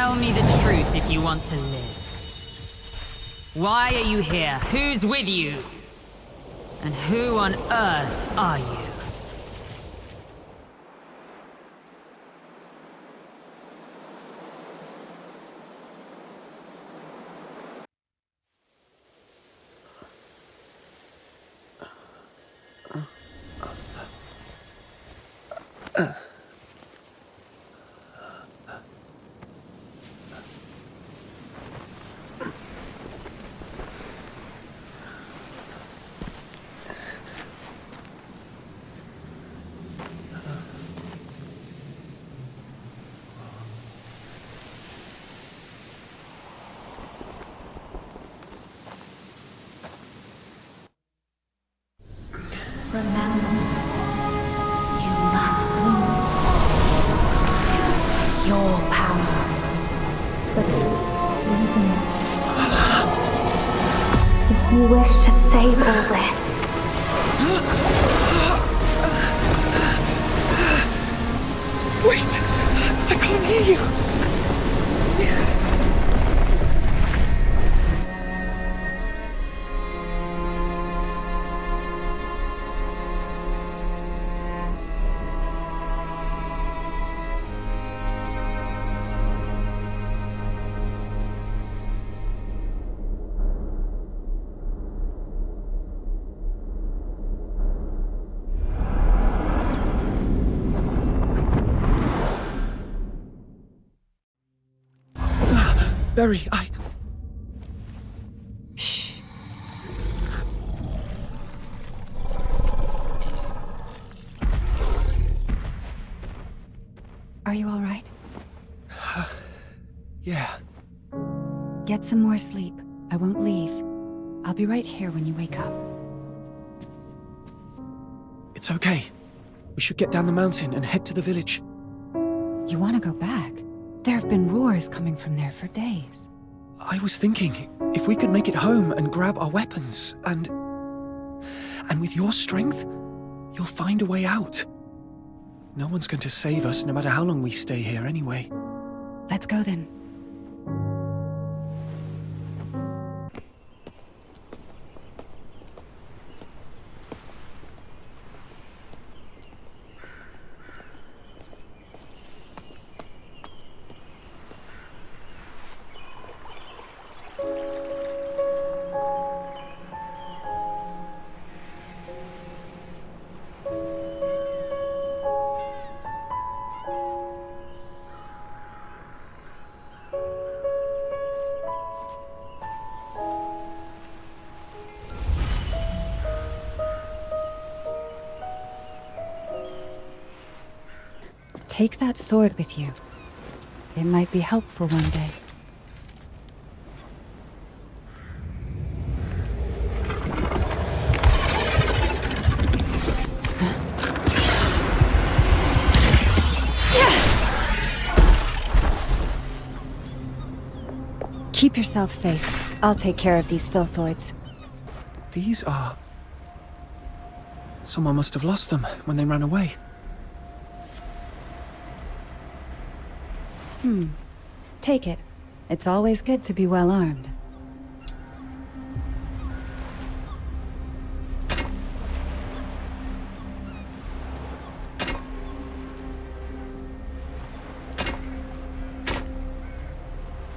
Tell me the truth if you want to live. Why are you here? Who's with you? And who on earth are you? Remember, you must move your power. But if you wish to save all this, wait! I can't hear you! Barry, Shh. Are you all right? Yeah. Get some more sleep. I won't leave. I'll be right here when you wake up. It's okay. We should get down the mountain and head to the village. You want to go back? There have been roars coming from there for days. I was thinking, if we could make it home and grab our weapons, and with your strength, you'll find a way out. No one's going to save us, no matter how long we stay here anyway. Let's go then. Take that sword with you. It might be helpful one day. Keep yourself safe. I'll take care of these filthoids. These are... Someone must have lost them when they ran away. Take it. It's always good to be well armed.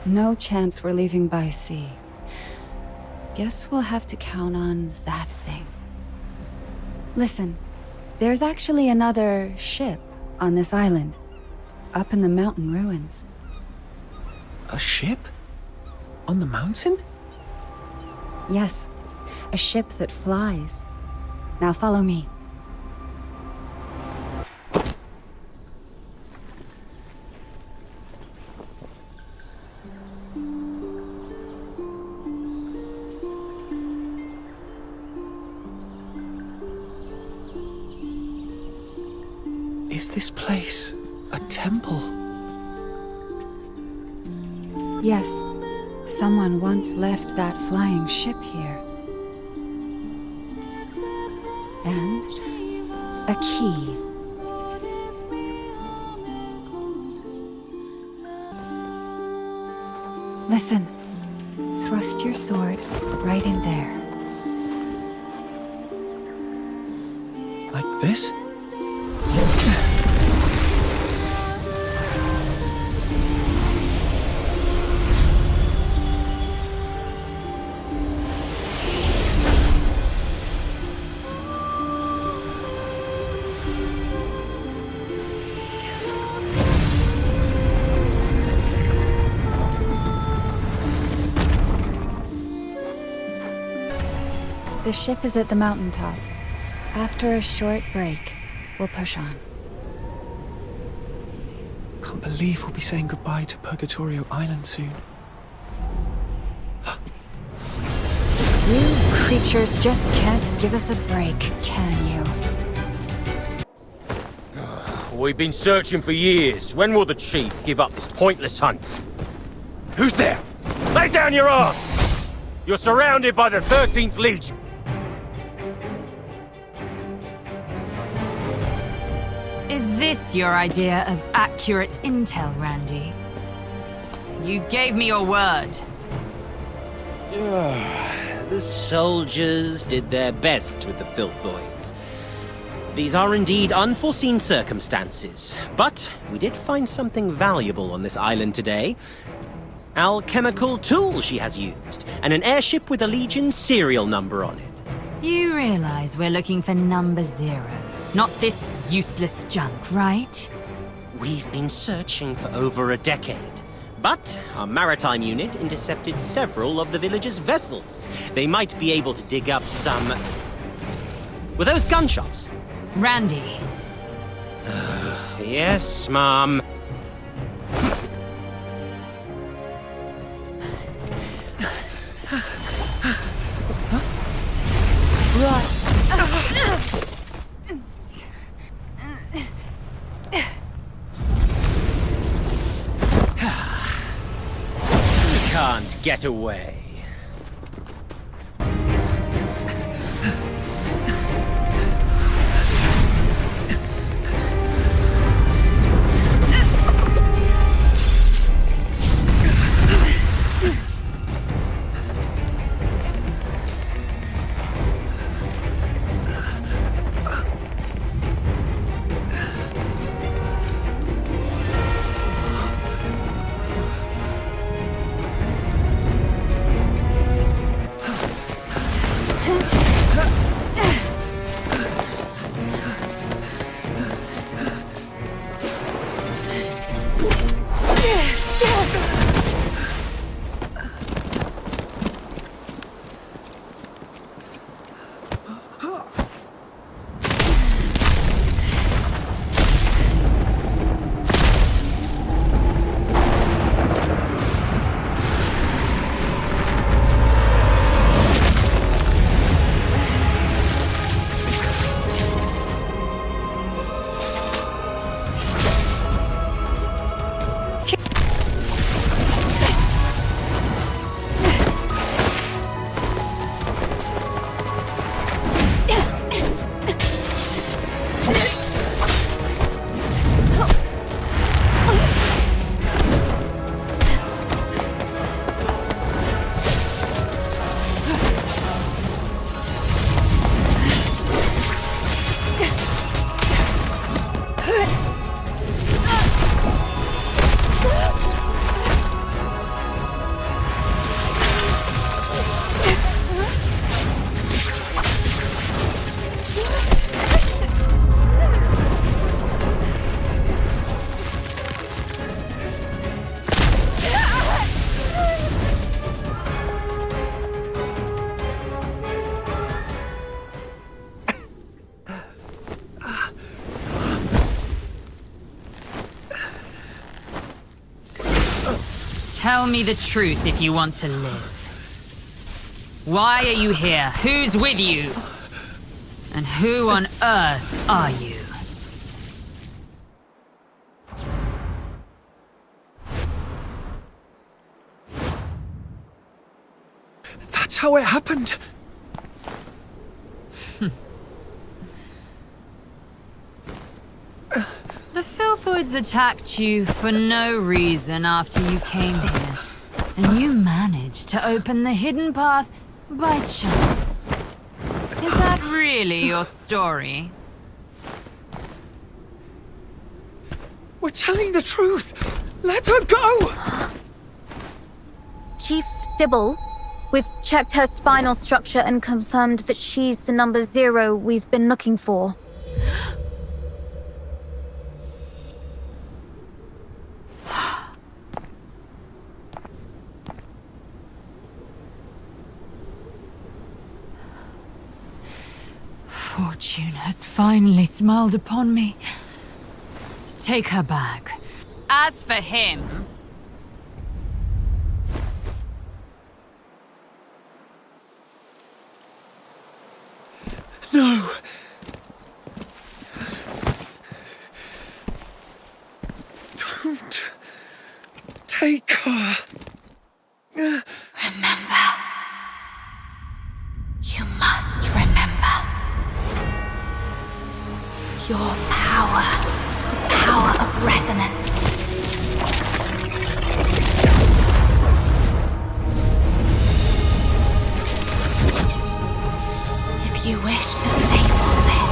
No chance we're leaving by sea. Guess we'll have to count on that thing. Listen, there's actually another ship on this island, up in the mountain ruins. A ship? On the mountain? Yes, a ship that flies. Now follow me. Is this place a temple? Yes, someone once left that flying ship here. And a key. Listen. Thrust your sword right in there. Like this? The ship is at the mountaintop. After a short break, we'll push on. Can't believe we'll be saying goodbye to Purgatorio Island soon. You creatures just can't give us a break, can you? We've been searching for years. When will the chief give up this pointless hunt? Who's there? Lay down your arms! You're surrounded by the 13th Legion. Is this your idea of accurate intel, Randy? You gave me your word. The soldiers did their best with the Filthoids. These are indeed unforeseen circumstances, but we did find something valuable on this island today. Alchemical tool she has used, and an airship with a Legion serial number on it. You realize we're looking for number 0, not this useless junk, right? We've been searching for over a decade, but our maritime unit intercepted several of the village's vessels. They might be able to dig up some... Were those gunshots? Randy. Yes, Mom. Can't get away. Tell me the truth if you want to live. Why are you here? Who's with you? And who on earth are you? That's how it happened. The Filthoids attacked you for no reason after you came here. And you managed to open the hidden path by chance. Is that really your story? We're telling the truth! Let her go! Chief Sybil, we've checked her spinal structure and confirmed that she's the number 0 we've been looking for. Fortune has finally smiled upon me. Take her back. As for him... No! Don't take her. Remember. You must remember. Your power. The power of resonance. If you wish to save all this,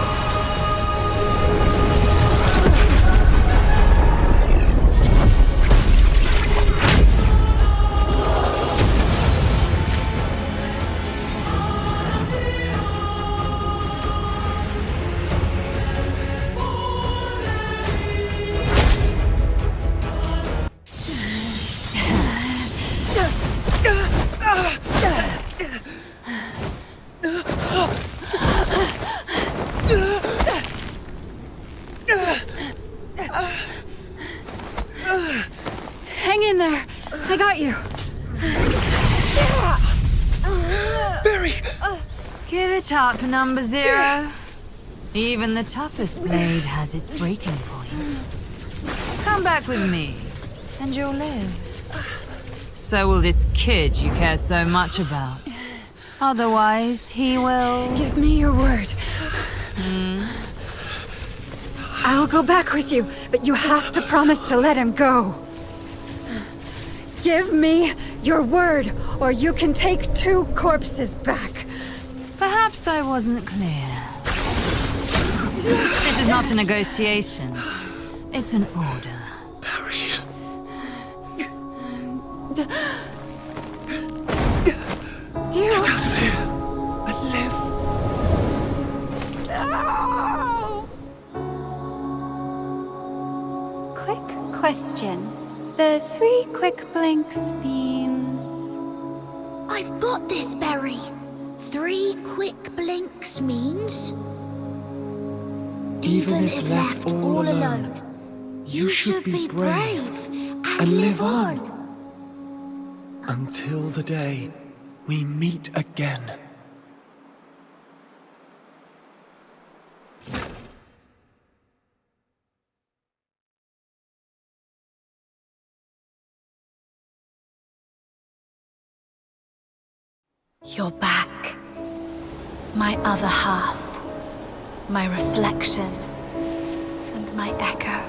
Hang in there. I got you. Barry! Give it up, number 0. Even the toughest blade has its breaking point. Come back with me, and you'll live. So will this kid you care so much about. Otherwise, he will... Give me your word. I'll go back with you, but you have to promise to let him go. Give me your word, or you can take 2 corpses back. Perhaps I wasn't clear. This is not a negotiation. It's an order. Barry! You... Get out of here and live. Quick question. The 3 quick blinks means... I've got this, Berry. 3 quick blinks means... Even if left all alone, you should be brave and live on. Until the day we meet again. You're back. My other half. My reflection. And my echo.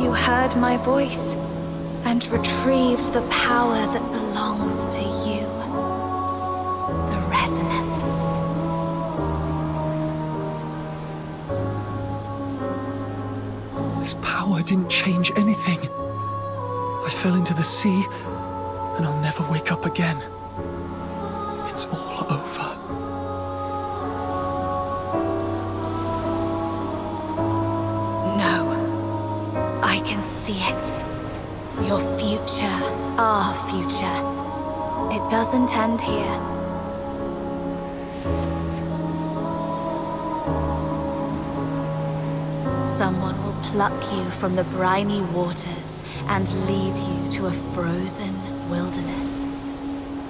You heard my voice and retrieved the power that belongs to you. The resonance. This power didn't change anything. I fell into the sea, and I'll never wake up again. It's all over. No. I can see it. Your future, our future. It doesn't end here. Someone will pluck you from the briny waters and lead you to a frozen wilderness,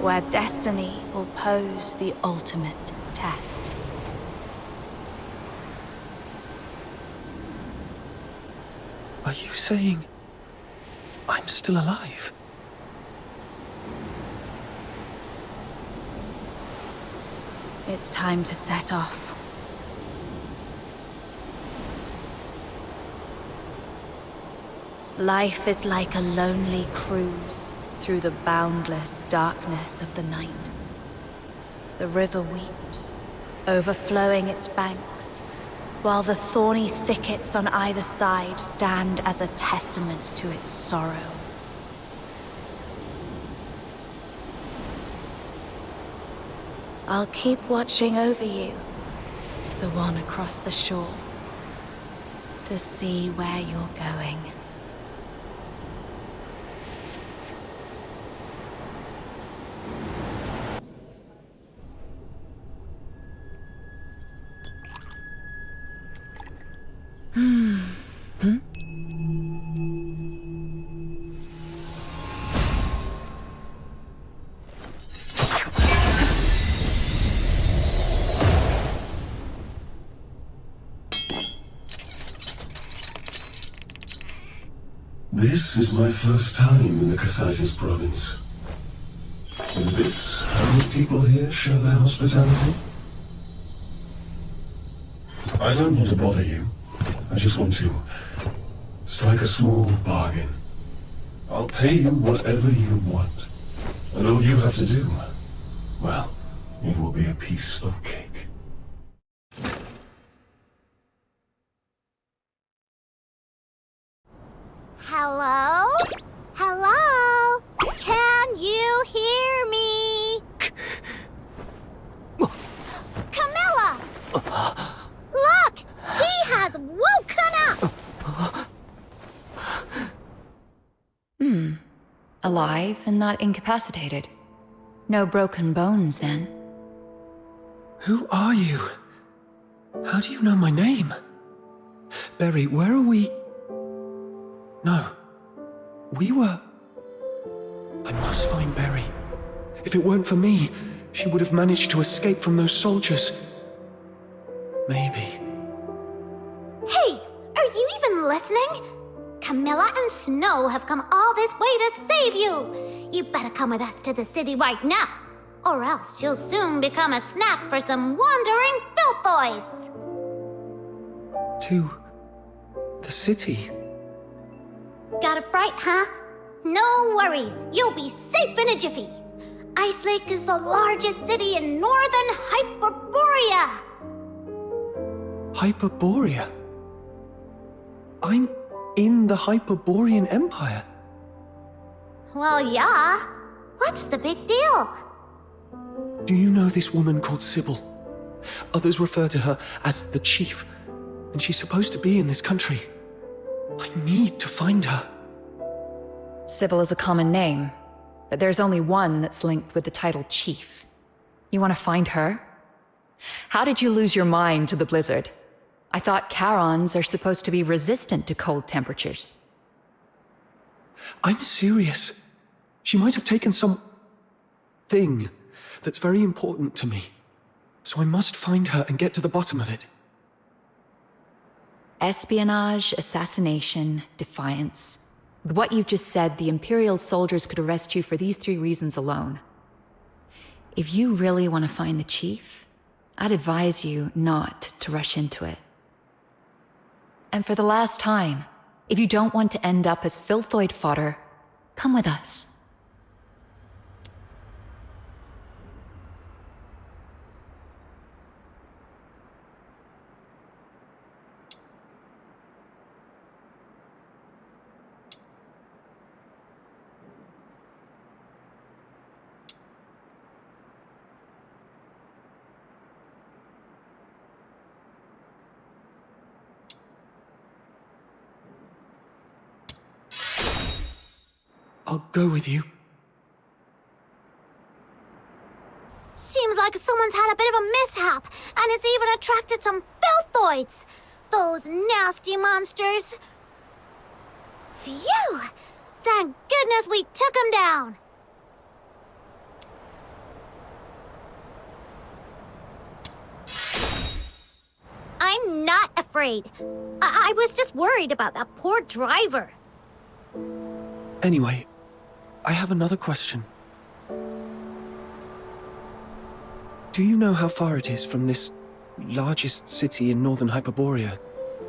where destiny will pose the ultimate test. Are you saying I'm still alive? It's time to set off. Life is like a lonely cruise through the boundless darkness of the night. The river weeps, overflowing its banks, while the thorny thickets on either side stand as a testament to its sorrow. I'll keep watching over you, the one across the shore, to see where you're going. This is my first time in the Cassitis province. Is this how the people here show their hospitality? I don't want to bother you. I just want to strike a small bargain. I'll pay you whatever you want. And all you have to do, well, it will be a piece of cake. Hello? Hello? Can you hear me? Camilla! Look! He has woken up! Alive and not incapacitated. No broken bones, then. Who are you? How do you know my name? Berry, where are we? No. We were... I must find Berry. If it weren't for me, she would have managed to escape from those soldiers. Maybe. Hey! Are you even listening? Camilla and Snow have come all this way to save you! You better come with us to the city right now, or else you'll soon become a snack for some wandering filthoids! To... the city. Got a fright, huh? No worries, you'll be safe in a jiffy. Icelake is the largest city in northern Hyperborea. Hyperborea? I'm in the Hyperborean Empire. Well, yeah. What's the big deal? Do you know this woman called Sybil? Others refer to her as the Chief, and she's supposed to be in this country. I need to find her. Sybil is a common name, but there's only one that's linked with the title Chief. You want to find her? How did you lose your mind to the blizzard? I thought Charons are supposed to be resistant to cold temperatures. I'm serious. She might have taken some... thing that's very important to me. So I must find her and get to the bottom of it. Espionage, assassination, defiance. With what you've just said, the Imperial soldiers could arrest you for these 3 reasons alone. If you really want to find the Chief, I'd advise you not to rush into it. And for the last time, if you don't want to end up as filthoid fodder, come with us. I'll go with you. Seems like someone's had a bit of a mishap, and it's even attracted some filthoids. Those nasty monsters. Phew! Thank goodness we took them down. I'm not afraid. I was just worried about that poor driver. Anyway, I have another question. Do you know how far it is from this largest city in northern Hyperborea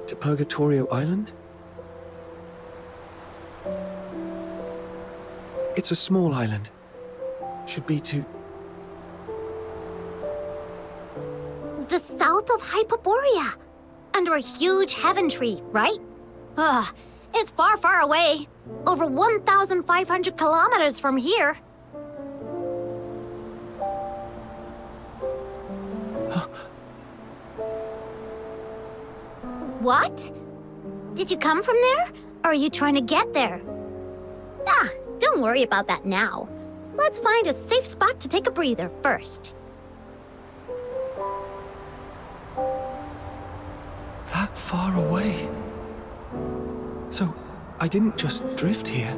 to Purgatorio Island? It's a small island. Should be to... The south of Hyperborea. Under a huge heaven tree, right? Ugh, it's far, far away. Over 1,500 kilometers from here. What? Did you come from there? Or are you trying to get there? Ah, don't worry about that now. Let's find a safe spot to take a breather first. That far away. So, I didn't just drift here.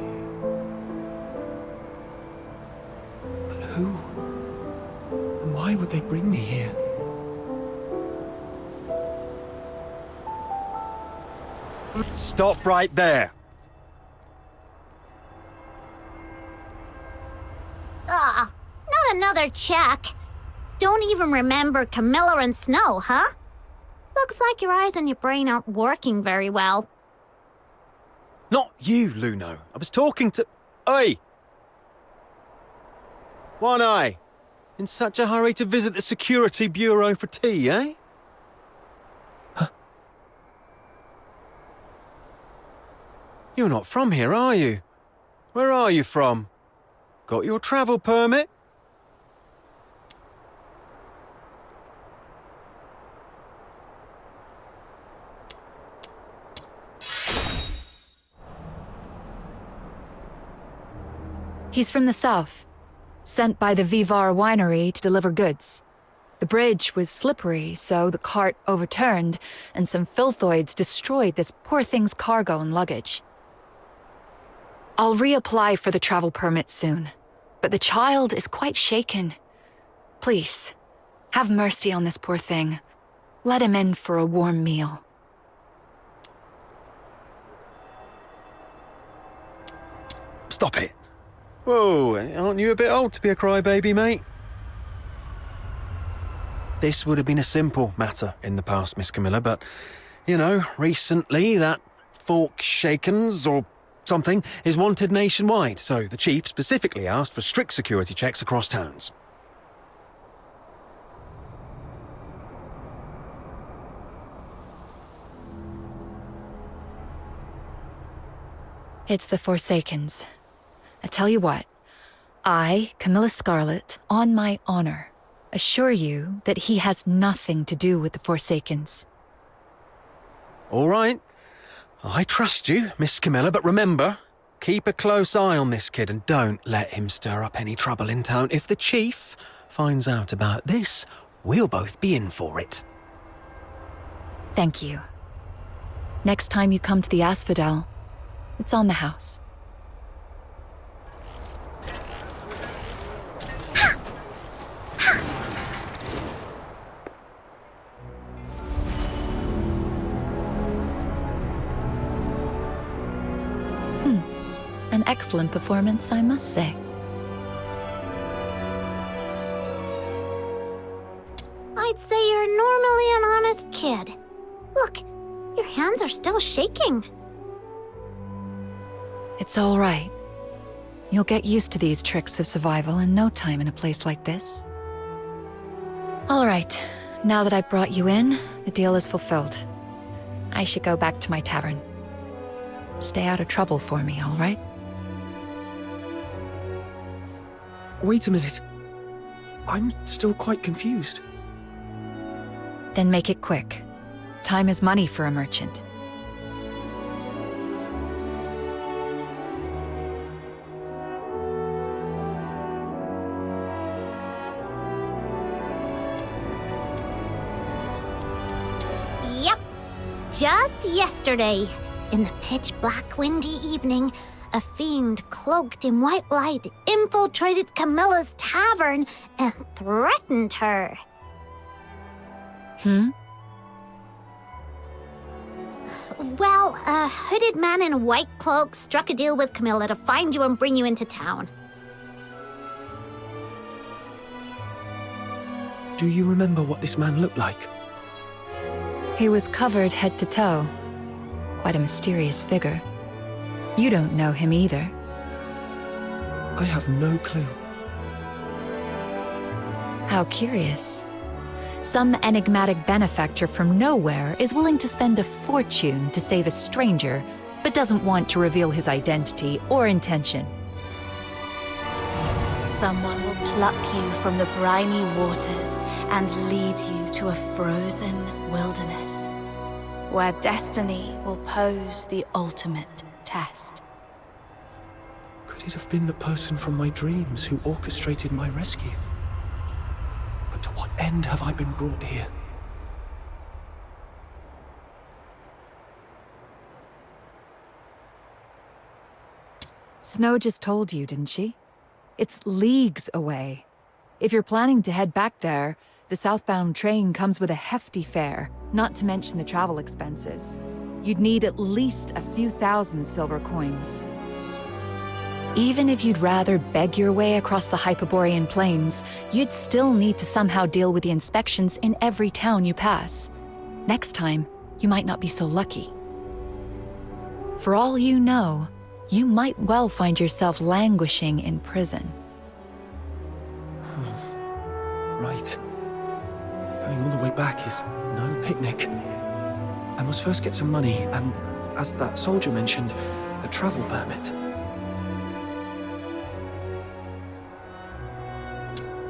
But who? And why would they bring me here? Stop right there. Ah, not another check. Don't even remember Camilla and Snow, huh? Looks like your eyes and your brain aren't working very well. Not you, Luno. I was talking to... Oi! One Eye. In such a hurry to visit the Security Bureau for tea, eh? Huh? You're not from here, are you? Where are you from? Got your travel permit? He's from the south, sent by the Vivar winery to deliver goods. The bridge was slippery, so the cart overturned, and some filthoids destroyed this poor thing's cargo and luggage. I'll reapply for the travel permit soon, but the child is quite shaken. Please, have mercy on this poor thing. Let him in for a warm meal. Stop it. Whoa, aren't you a bit old to be a crybaby, mate? This would have been a simple matter in the past, Miss Camilla, but, you know, recently that fork shakens or something is wanted nationwide, so the chief specifically asked for strict security checks across towns. It's the Forsakens. I tell you what, I, Camilla Scarlet, on my honor, assure you that he has nothing to do with the Forsakens. All right. I trust you, Miss Camilla, but remember, keep a close eye on this kid and don't let him stir up any trouble in town. If the chief finds out about this, we'll both be in for it. Thank you. Next time you come to the Asphodel, it's on the house. An excellent performance, I must say. I'd say you're normally an honest kid. Look, your hands are still shaking. It's all right. You'll get used to these tricks of survival in no time in a place like this. All right, now that I've brought you in, the deal is fulfilled. I should go back to my tavern. Stay out of trouble for me, all right? Wait a minute. I'm still quite confused. Then make it quick. Time is money for a merchant. Yep. Just yesterday, in the pitch-black windy evening, a fiend cloaked in white light infiltrated Camilla's tavern and threatened her. Well, a hooded man in a white cloak struck a deal with Camilla to find you and bring you into town. Do you remember what this man looked like? He was covered head to toe. Quite a mysterious figure. You don't know him either. I have no clue. How curious. Some enigmatic benefactor from nowhere is willing to spend a fortune to save a stranger, but doesn't want to reveal his identity or intention. Someone will pluck you from the briny waters and lead you to a frozen wilderness, where destiny will pose the ultimate test. Could it have been the person from my dreams who orchestrated my rescue? But to what end have I been brought here? Snow just told you, didn't she? It's leagues away. If you're planning to head back there, the southbound train comes with a hefty fare, not to mention the travel expenses. You'd need at least a few thousand silver coins. Even if you'd rather beg your way across the Hyperborean plains, you'd still need to somehow deal with the inspections in every town you pass. Next time, you might not be so lucky. For all you know, you might well find yourself languishing in prison. Right. Going all the way back is no picnic. I must first get some money and, as that soldier mentioned, a travel permit.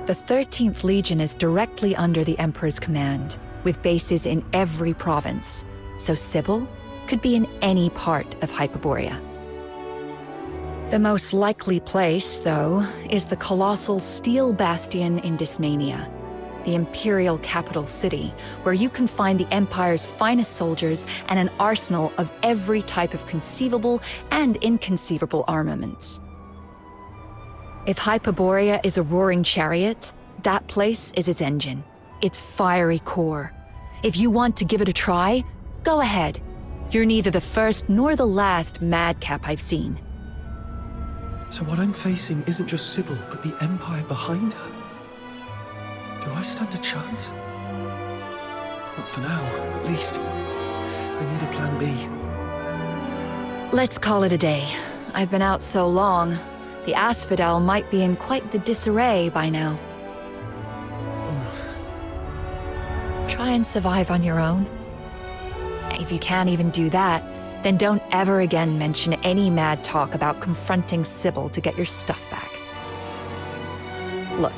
The 13th Legion is directly under the Emperor's command, with bases in every province, so Sybil could be in any part of Hyperborea. The most likely place, though, is the colossal Steel Bastion in Dysmania, the imperial capital city, where you can find the Empire's finest soldiers and an arsenal of every type of conceivable and inconceivable armaments. If Hyperborea is a roaring chariot, that place is its engine, its fiery core. If you want to give it a try, go ahead. You're neither the first nor the last madcap I've seen. So what I'm facing isn't just Sybil, but the Empire behind her? Do I stand a chance? Not for now, at least. I need a plan B. Let's call it a day. I've been out so long, the Asphodel might be in quite the disarray by now. Try and survive on your own. If you can't even do that, then don't ever again mention any mad talk about confronting Sybil to get your stuff back. Look,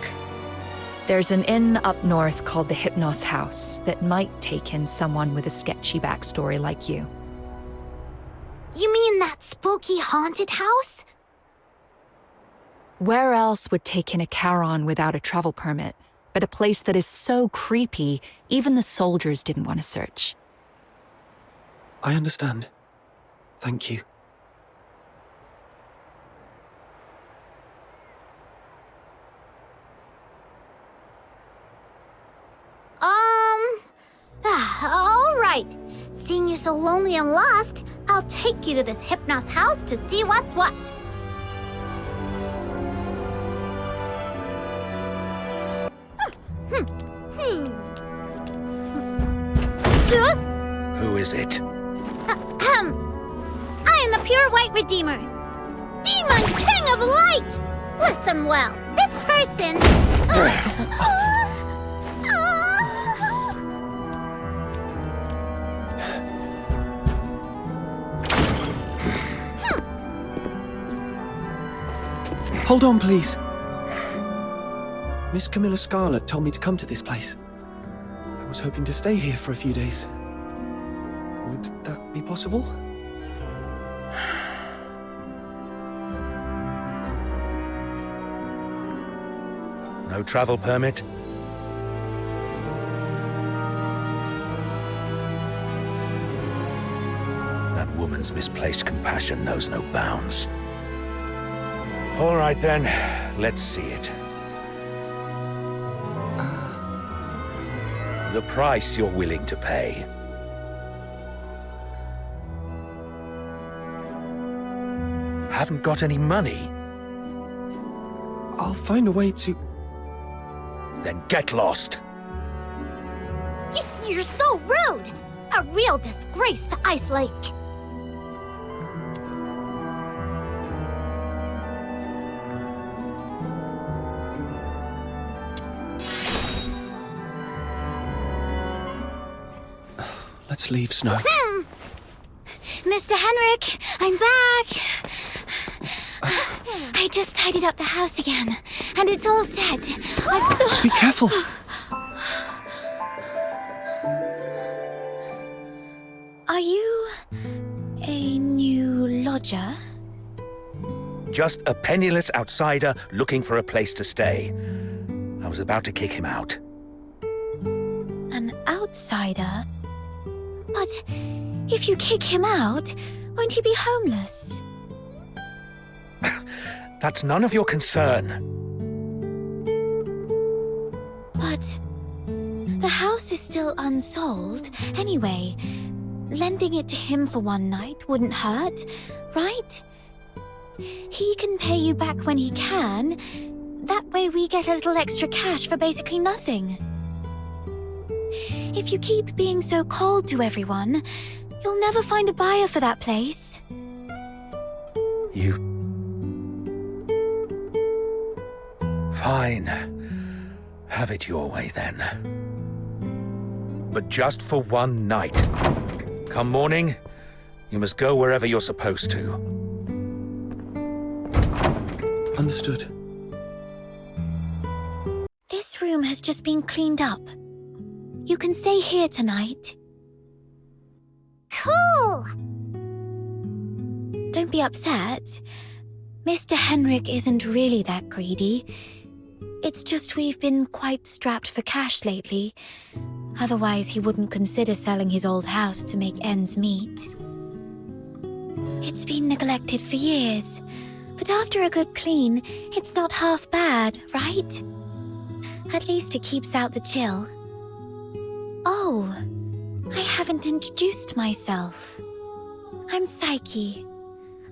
there's an inn up north called the Hypnos House that might take in someone with a sketchy backstory like you. You mean that spooky haunted house? Where else would take in a Charon without a travel permit, but a place that is so creepy, even the soldiers didn't want to search? I understand. Thank you. All right. Seeing you so lonely and lost, I'll take you to this Hypnos house to see what's what. Who is it? I am the pure white redeemer, Demon King of Light. Listen well, this person. Hold on, please. Miss Camilla Scarlet told me to come to this place. I was hoping to stay here for a few days. Would that be possible? No travel permit? That woman's misplaced compassion knows no bounds. All right then, let's see it. The price you're willing to pay. Haven't got any money? I'll find a way to... Then get lost. You're so rude! A real disgrace to Icelake. Let's leave, Snow. Mr. Henrik, I'm back! I just tidied up the house again, and it's all set. Be careful! Are you a new lodger? Just a penniless outsider looking for a place to stay. I was about to kick him out. An outsider? But if you kick him out, won't he be homeless? That's none of your concern. But the house is still unsold. Anyway, lending it to him for one night wouldn't hurt, right? He can pay you back when he can. That way we get a little extra cash for basically nothing. If you keep being so cold to everyone, you'll never find a buyer for that place. You... Fine. Have it your way, then. But just for one night. Come morning, you must go wherever you're supposed to. Understood. This room has just been cleaned up. You can stay here tonight. Cool! Don't be upset. Mr. Henrik isn't really that greedy. It's just we've been quite strapped for cash lately. Otherwise, he wouldn't consider selling his old house to make ends meet. It's been neglected for years, but after a good clean, it's not half bad, right? At least it keeps out the chill. Oh, I haven't introduced myself. I'm Psyche,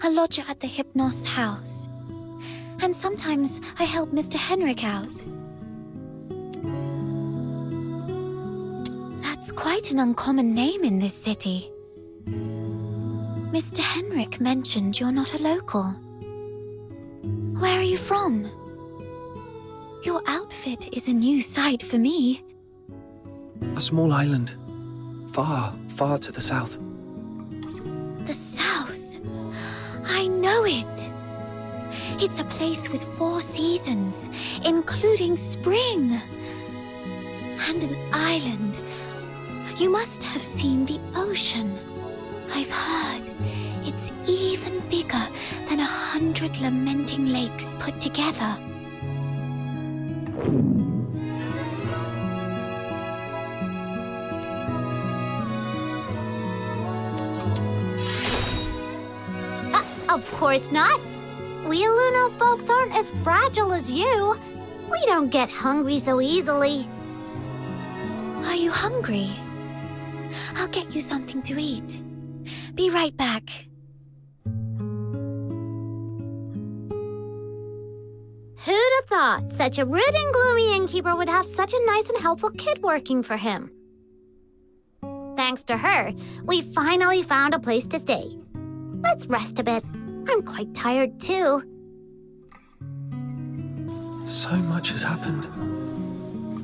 a lodger at the Hypnos House. And sometimes I help Mr. Henrik out. That's quite an uncommon name in this city. Mr. Henrik mentioned you're not a local. Where are you from? Your outfit is a new sight for me. A small island. Far, far to the south. The South. I know it. It's a place with 4 seasons, including spring. And an island. You must have seen the ocean. I've heard it's even bigger than 100 lamenting lakes put together. Of course not. We Lunar folks aren't as fragile as you. We don't get hungry so easily. Are you hungry? I'll get you something to eat. Be right back. Who'd have thought such a rude and gloomy innkeeper would have such a nice and helpful kid working for him? Thanks to her, we finally found a place to stay. Let's rest a bit. I'm quite tired too. So much has happened.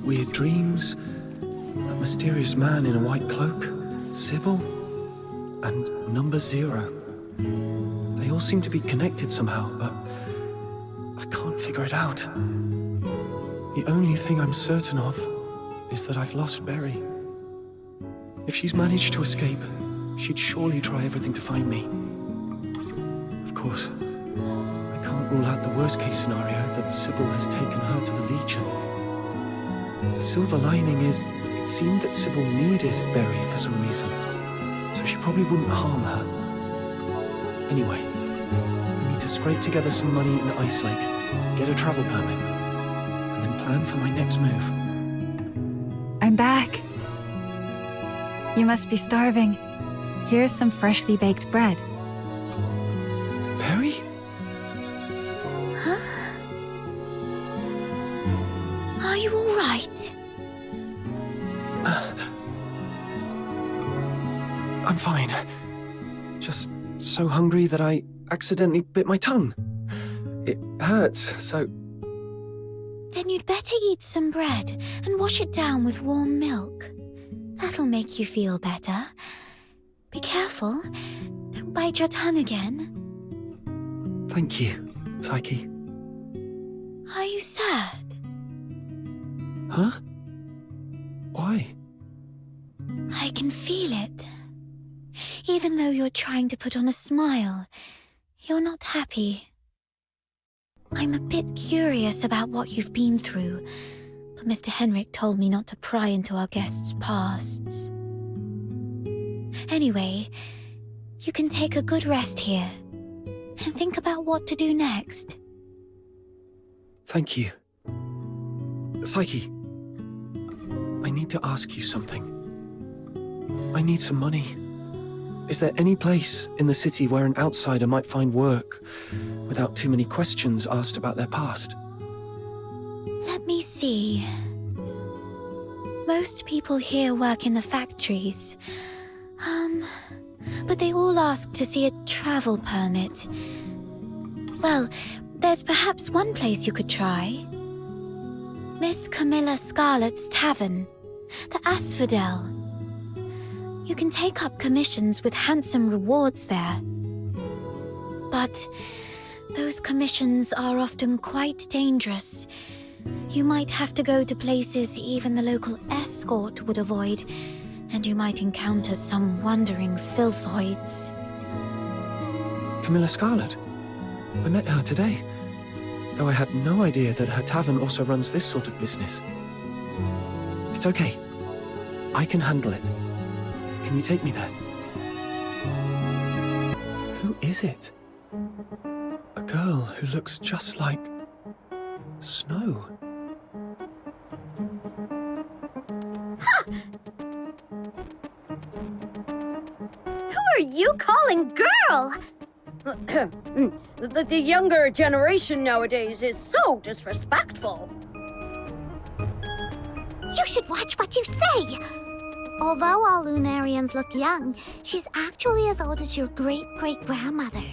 Weird dreams, that mysterious man in a white cloak, Sybil, and number 0. They all seem to be connected somehow, but I can't figure it out. The only thing I'm certain of is that I've lost Berry. If she's managed to escape, she'd surely try everything to find me. Of course, I can't rule out the worst-case scenario that Sybil has taken her to the Legion. The silver lining is, it seemed that Sybil needed Berry for some reason, so she probably wouldn't harm her. Anyway, I need to scrape together some money in Icelake, get a travel permit, and then plan for my next move. I'm back. You must be starving. Here's some freshly baked bread. Berry? Huh? Are you all right? I'm fine. Just so hungry that I accidentally bit my tongue. It hurts, so... Then you'd better eat some bread and wash it down with warm milk. That'll make you feel better. Be careful. Don't bite your tongue again. Thank you, Psyche. Are you sad? Huh? Why? I can feel it. Even though you're trying to put on a smile, you're not happy. I'm a bit curious about what you've been through, but Mr. Henrik told me not to pry into our guests' pasts. Anyway, you can take a good rest here and think about what to do next. Thank you. Psyche, I need to ask you something. I need some money. Is there any place in the city where an outsider might find work without too many questions asked about their past? Let me see. Most people here work in the factories. But they all ask to see a travel permit. Well, there's perhaps one place you could try. Miss Camilla Scarlet's Tavern, the Asphodel. You can take up commissions with handsome rewards there. But those commissions are often quite dangerous. You might have to go to places even the local escort would avoid, and you might encounter some wandering filthoids. Camilla Scarlet? I met her today, though I had no idea that her tavern also runs this sort of business. It's okay. I can handle it. Can you take me there? Who is it? A girl who looks just like... Snow. Who are you calling girl? The younger generation nowadays is so disrespectful. You should watch what you say! Although all Lunarians look young, she's actually as old as your great-great-grandmother.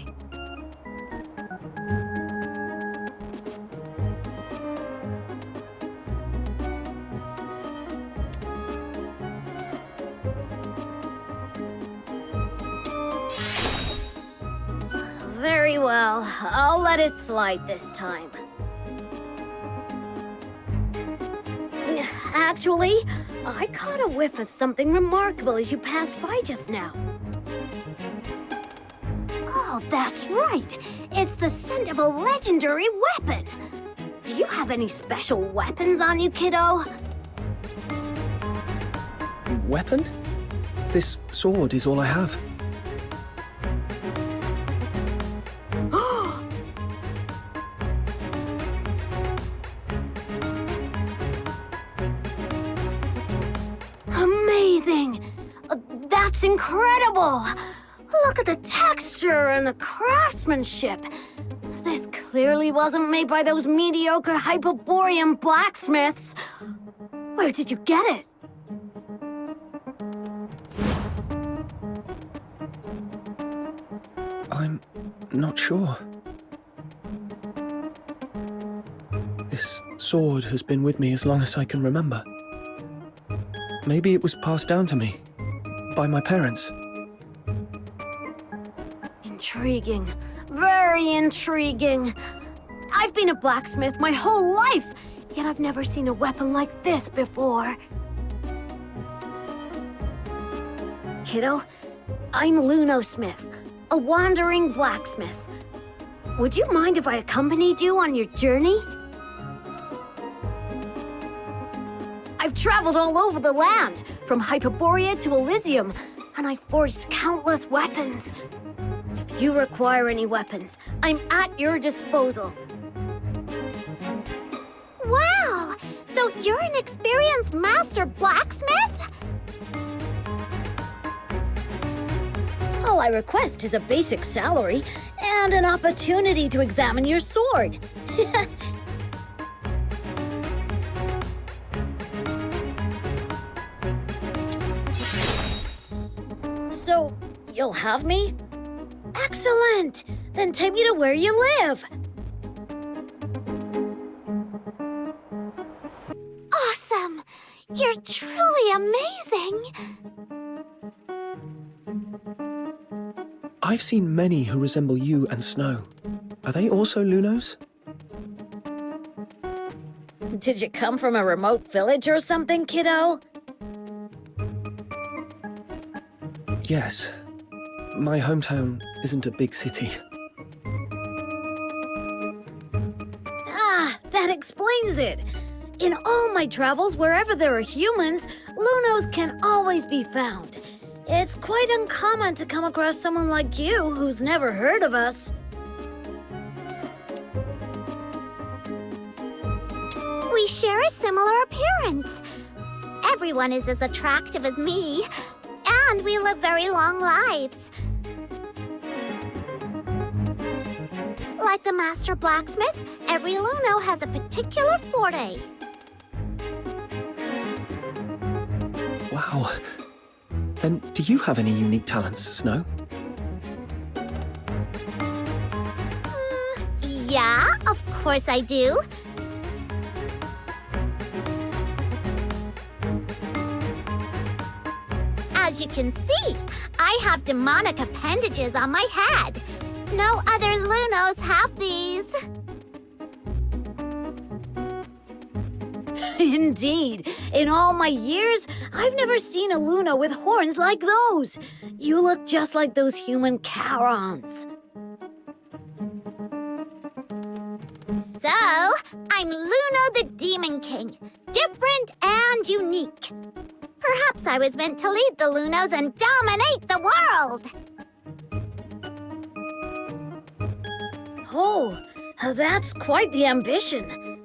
Very well, I'll let it slide this time. Actually, I caught a whiff of something remarkable as you passed by just now. Oh, that's right! It's the scent of a legendary weapon! Do you have any special weapons on you, kiddo? Weapon? This sword is all I have. Amazing! That's incredible! Look at the texture and the craftsmanship. This clearly wasn't made by those mediocre Hyperborean blacksmiths. Where did you get it? I'm not sure. This sword has been with me as long as I can remember. Maybe it was passed down to me by my parents. Intriguing. Very intriguing. I've been a blacksmith my whole life, yet I've never seen a weapon like this before. Kiddo, I'm Lunosmith, a wandering blacksmith. Would you mind if I accompanied you on your journey? I've traveled all over the land, from Hyperborea to Elysium, and I've forged countless weapons. If you require any weapons, I'm at your disposal. Wow! So you're an experienced master blacksmith? All I request is a basic salary and an opportunity to examine your sword. So, you'll have me? Excellent! Then take me to where you live. Awesome! You're truly amazing! I've seen many who resemble you and Snow. Are they also Lunos? Did you come from a remote village or something, kiddo? Yes. My hometown isn't a big city. Ah, that explains it. In all my travels, wherever there are humans, Lunos can always be found. It's quite uncommon to come across someone like you who's never heard of us. We share a similar appearance. Everyone is as attractive as me, and we live very long lives. Like the master blacksmith, every Luno has a particular forte. Wow. Then, do you have any unique talents, Snow? Yeah, of course I do. As you can see, I have demonic appendages on my head. No other Lunos have these. Indeed. In all my years, I've never seen a Luna with horns like those. You look just like those human Charons. So, I'm Luno the Demon King. Different and unique. Perhaps I was meant to lead the Lunos and dominate the world. Oh, that's quite the ambition.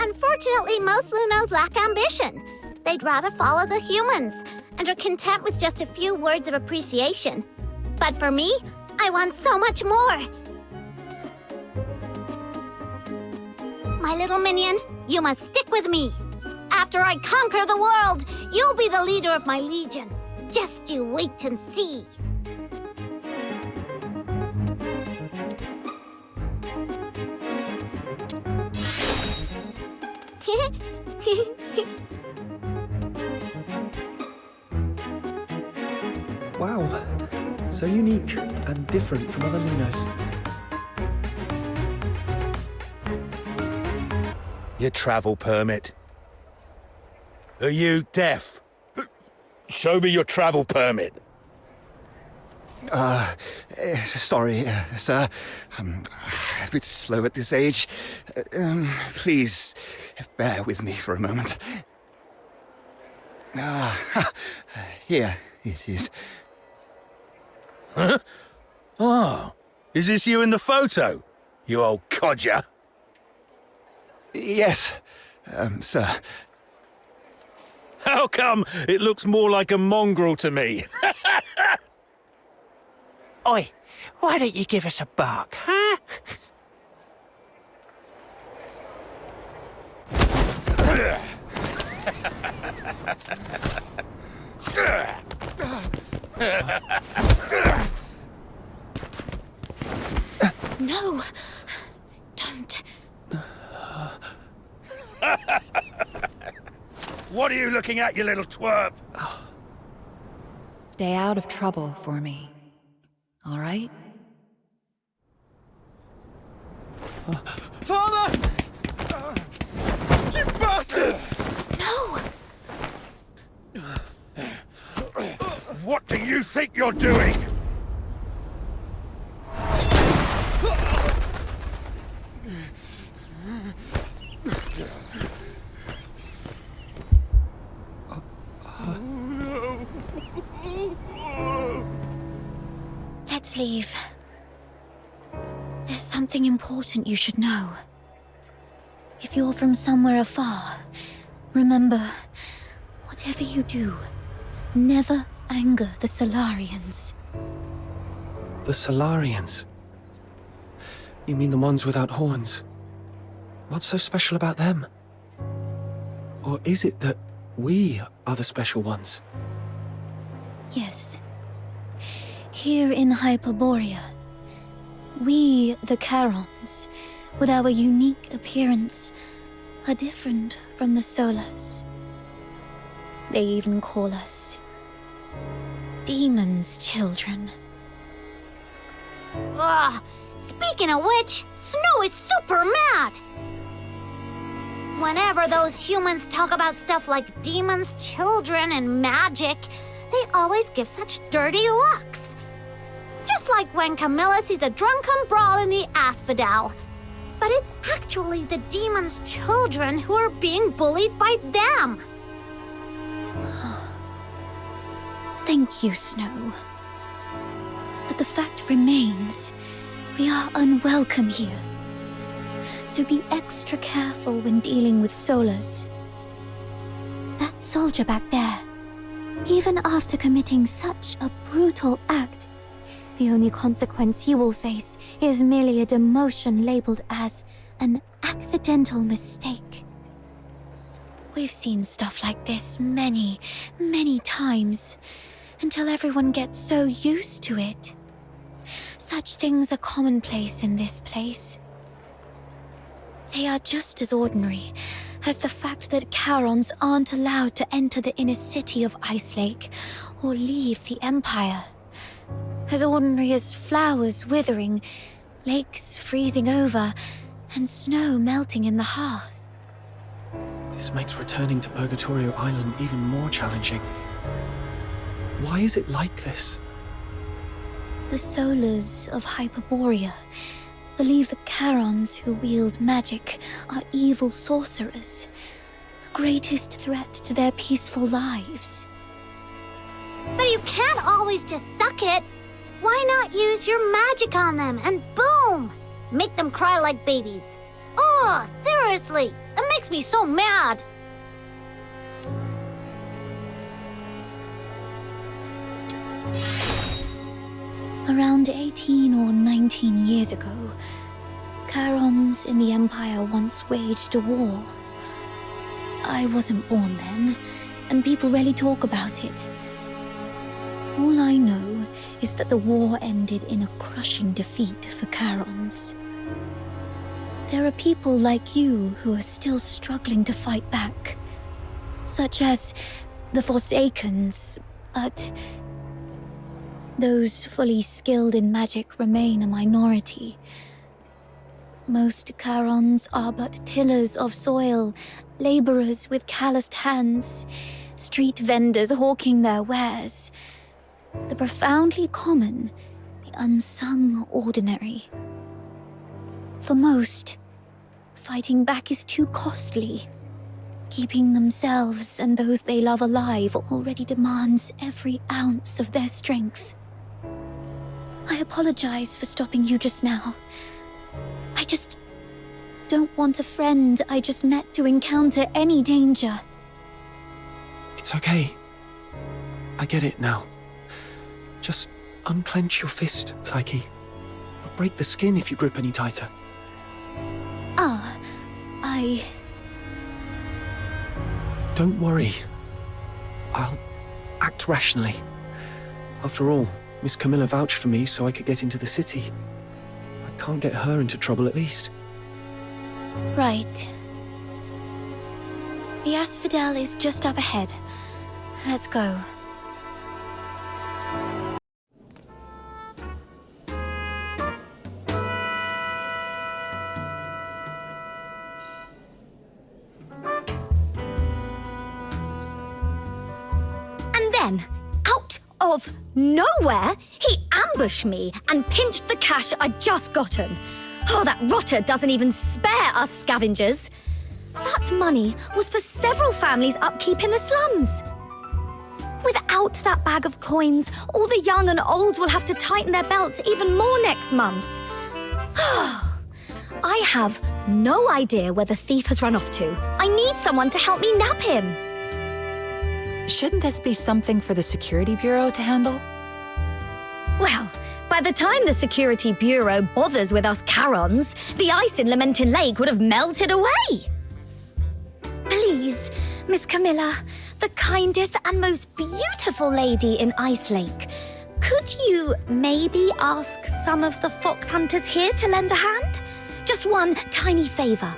Unfortunately, most Lunos lack ambition. They'd rather follow the humans and are content with just a few words of appreciation. But for me, I want so much more. My little minion, you must stick with me. After I conquer the world, you'll be the leader of my legion. Just you wait and see. Wow. So unique and different from other Lunos. Your travel permit. Are you deaf? Show me your travel permit. Sorry, sir. I'm a bit slow at this age. Please, bear with me for a moment. Here it is. Huh? Oh, is this you in the photo? You old codger. Yes, sir. How come it looks more like a mongrel to me? Oi, why don't you give us a bark, huh? No, don't. What are you looking at, you little twerp? Stay out of trouble for me. All right? Father! You bastards! No! What do you think you're doing? Let's leave. There's something important you should know. If you're from somewhere afar, remember, whatever you do, never anger the Solarians. The Solarians? You mean the ones without horns? What's so special about them? Or is it that we are the special ones? Yes. Here in Hyperborea, we, the Charons, with our unique appearance, are different from the Solars. They even call us demons' children. Ugh, speaking of which, Snow is super mad! Whenever those humans talk about stuff like demons, children, and magic, they always give such dirty looks. Just like when Camilla sees a drunken brawl in the asphodel. But it's actually the demons' children who are being bullied by them. Thank you, Snow. But the fact remains, we are unwelcome here. So be extra careful when dealing with Solars. That soldier back there, even after committing such a brutal act, the only consequence he will face is merely a demotion labeled as an accidental mistake. We've seen stuff like this many, many times, until everyone gets so used to it. Such things are commonplace in this place. They are just as ordinary as the fact that Charons aren't allowed to enter the inner city of Icelake or leave the Empire. As ordinary as flowers withering, lakes freezing over, and snow melting in the hearth. This makes returning to Purgatorio Island even more challenging. Why is it like this? The Solars of Hyperborea believe the Charons who wield magic are evil sorcerers, the greatest threat to their peaceful lives. But you can't always just suck it. Why not use your magic on them and boom! Make them cry like babies. Oh, seriously, that makes me so mad. Around 18 or 19 years ago, Charons in the Empire once waged a war. I wasn't born then, and people rarely talk about it. All I know is that the war ended in a crushing defeat for Charons. There are people like you who are still struggling to fight back, such as the Forsakens, but those fully skilled in magic remain a minority. Most Charons are but tillers of soil, laborers with calloused hands, street vendors hawking their wares. The profoundly common, the unsung ordinary. For most, fighting back is too costly. Keeping themselves and those they love alive already demands every ounce of their strength. I apologize for stopping you just now. I just don't want a friend I just met to encounter any danger. It's okay. I get it now. Just unclench your fist, Psyche. You'll break the skin if you grip any tighter. Don't worry. I'll act rationally. After all, Miss Camilla vouched for me so I could get into the city. I can't get her into trouble at least. Right. The asphodel is just up ahead. Let's go. Then, out of nowhere, he ambushed me and pinched the cash I'd just gotten. Oh, that rotter doesn't even spare us scavengers. That money was for several families' upkeep in the slums. Without that bag of coins, all the young and old will have to tighten their belts even more next month. I have no idea where the thief has run off to. I need someone to help me nab him. Shouldn't this be something for the Security Bureau to handle? Well, by the time the Security Bureau bothers with us Charons, the ice in Lamentin Lake would have melted away. Please, Miss Camilla, the kindest and most beautiful lady in Icelake, could you maybe ask some of the fox hunters here to lend a hand? Just one tiny favor.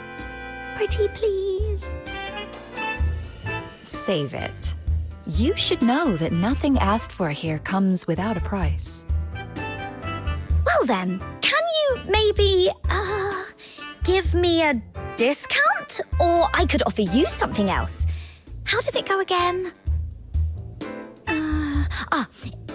pretty please? Save it. You should know that nothing asked for here comes without a price. Well then, can you maybe, give me a discount? Or I could offer you something else. How does it go again?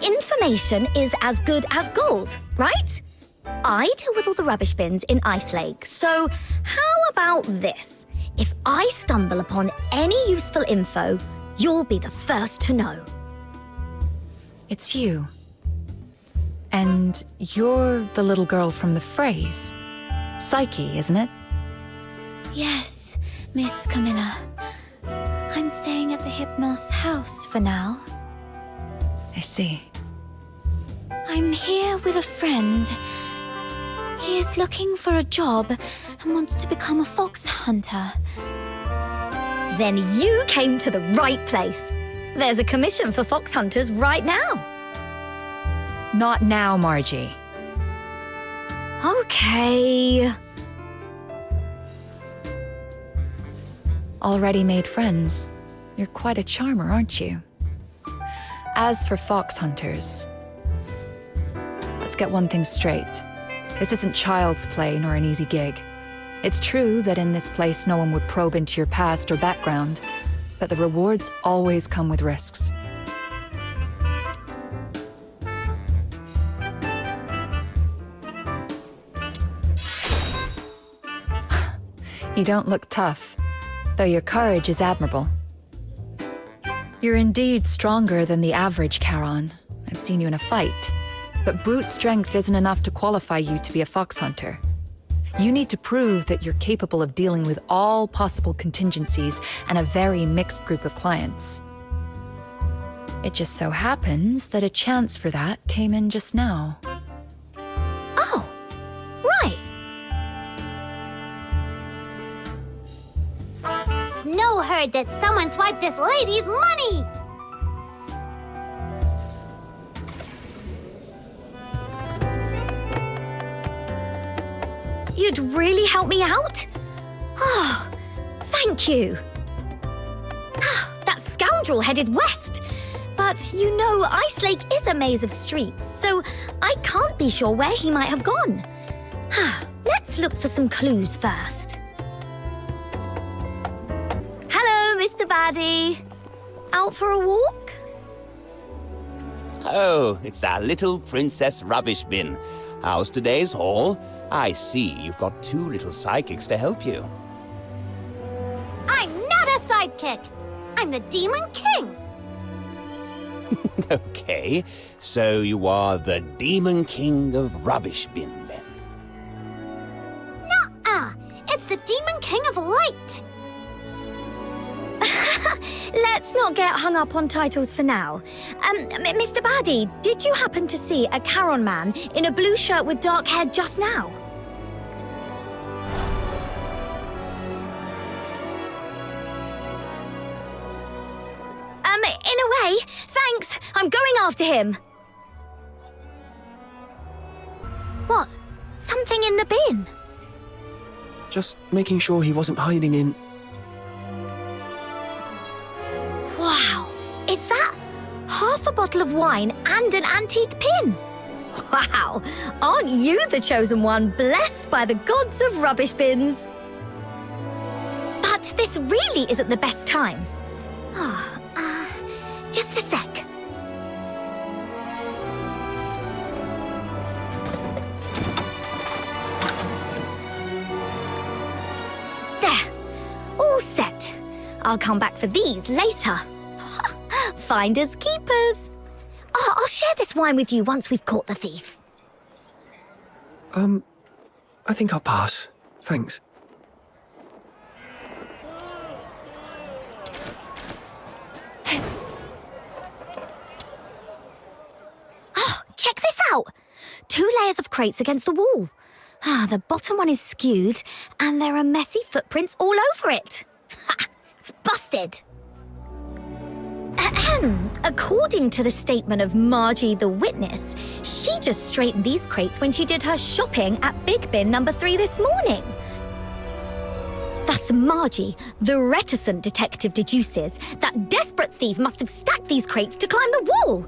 Information is as good as gold, right? I deal with all the rubbish bins in Icelake, so how about this? If I stumble upon any useful info, you'll be the first to know. It's you. And you're the little girl from the phrase. Psyche, isn't it? Yes, Miss Camilla. I'm staying at the Hypnos House for now. I see. I'm here with a friend. He is looking for a job and wants to become a foxhunter. Then you came to the right place. There's a commission for foxhunters right now. Not now, Margie. Okay. Already made friends. You're quite a charmer, aren't you? As for foxhunters, let's get one thing straight. This isn't child's play nor an easy gig. It's true that in this place no one would probe into your past or background, but the rewards always come with risks. You don't look tough, though your courage is admirable. You're indeed stronger than the average Charon. I've seen you in a fight. But brute strength isn't enough to qualify you to be a foxhunter. You need to prove that you're capable of dealing with all possible contingencies and a very mixed group of clients. It just so happens that a chance for that came in just now. Oh, right. Snow heard that someone swiped this lady's money! You'd really help me out? Oh, thank you. That scoundrel headed west. But you know, Icelake is a maze of streets, so I can't be sure where he might have gone. Let's look for some clues first. Hello, Mr. Baddie. Out for a walk? Oh, it's our little princess rubbish bin. How's today's haul? I see you've got 2 little psychics to help you. I'm not a sidekick! I'm the Demon King! Okay, so you are the Demon King of Rubbish Bin, then? Nuh-uh! It's the Demon King of Light! Let's not get hung up on titles for now. Mr. Baddie, did you happen to see a Charon man in a blue shirt with dark hair just now? In a way, thanks. I'm going after him. What? Something in the bin? Just making sure he wasn't hiding in... Wow, is that half a bottle of wine and an antique pin? Wow, aren't you the chosen one, blessed by the gods of rubbish bins? But this really isn't the best time. Just a sec. There, all set. I'll come back for these later. Finders keepers. Oh, I'll share this wine with you once we've caught the thief. I think I'll pass. Thanks. Oh, check this out. 2 layers of crates against the wall. The bottom one is skewed, and there are messy footprints all over it. It's busted. According to the statement of Margie the witness, she just straightened these crates when she did her shopping at Big Bin number 3 this morning. Thus Margie, the reticent detective, deduces, that desperate thief must have stacked these crates to climb the wall.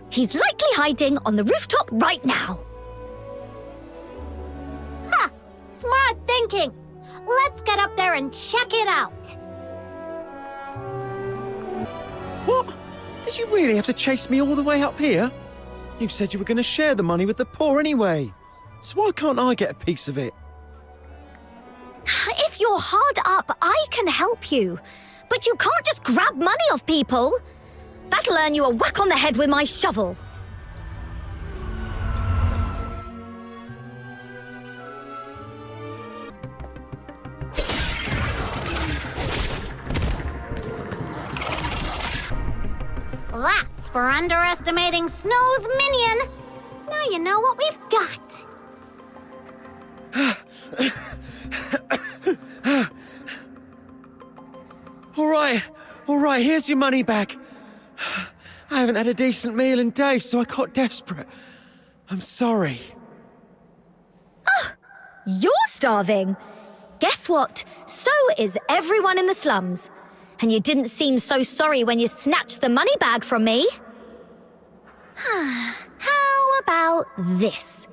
He's likely hiding on the rooftop right now. Ha! Smart thinking. Let's get up there and check it out. What? Did you really have to chase me all the way up here? You said you were going to share the money with the poor anyway. So why can't I get a piece of it? If you're hard up, I can help you. But you can't just grab money off people. That'll earn you a whack on the head with my shovel. That's for underestimating Snow's minion. Now you know what we've got. All right, here's your money back. I haven't had a decent meal in days, so I got desperate. I'm sorry. You're starving. Guess what? So is everyone in the slums. And you didn't seem so sorry when you snatched the money bag from me. How about this?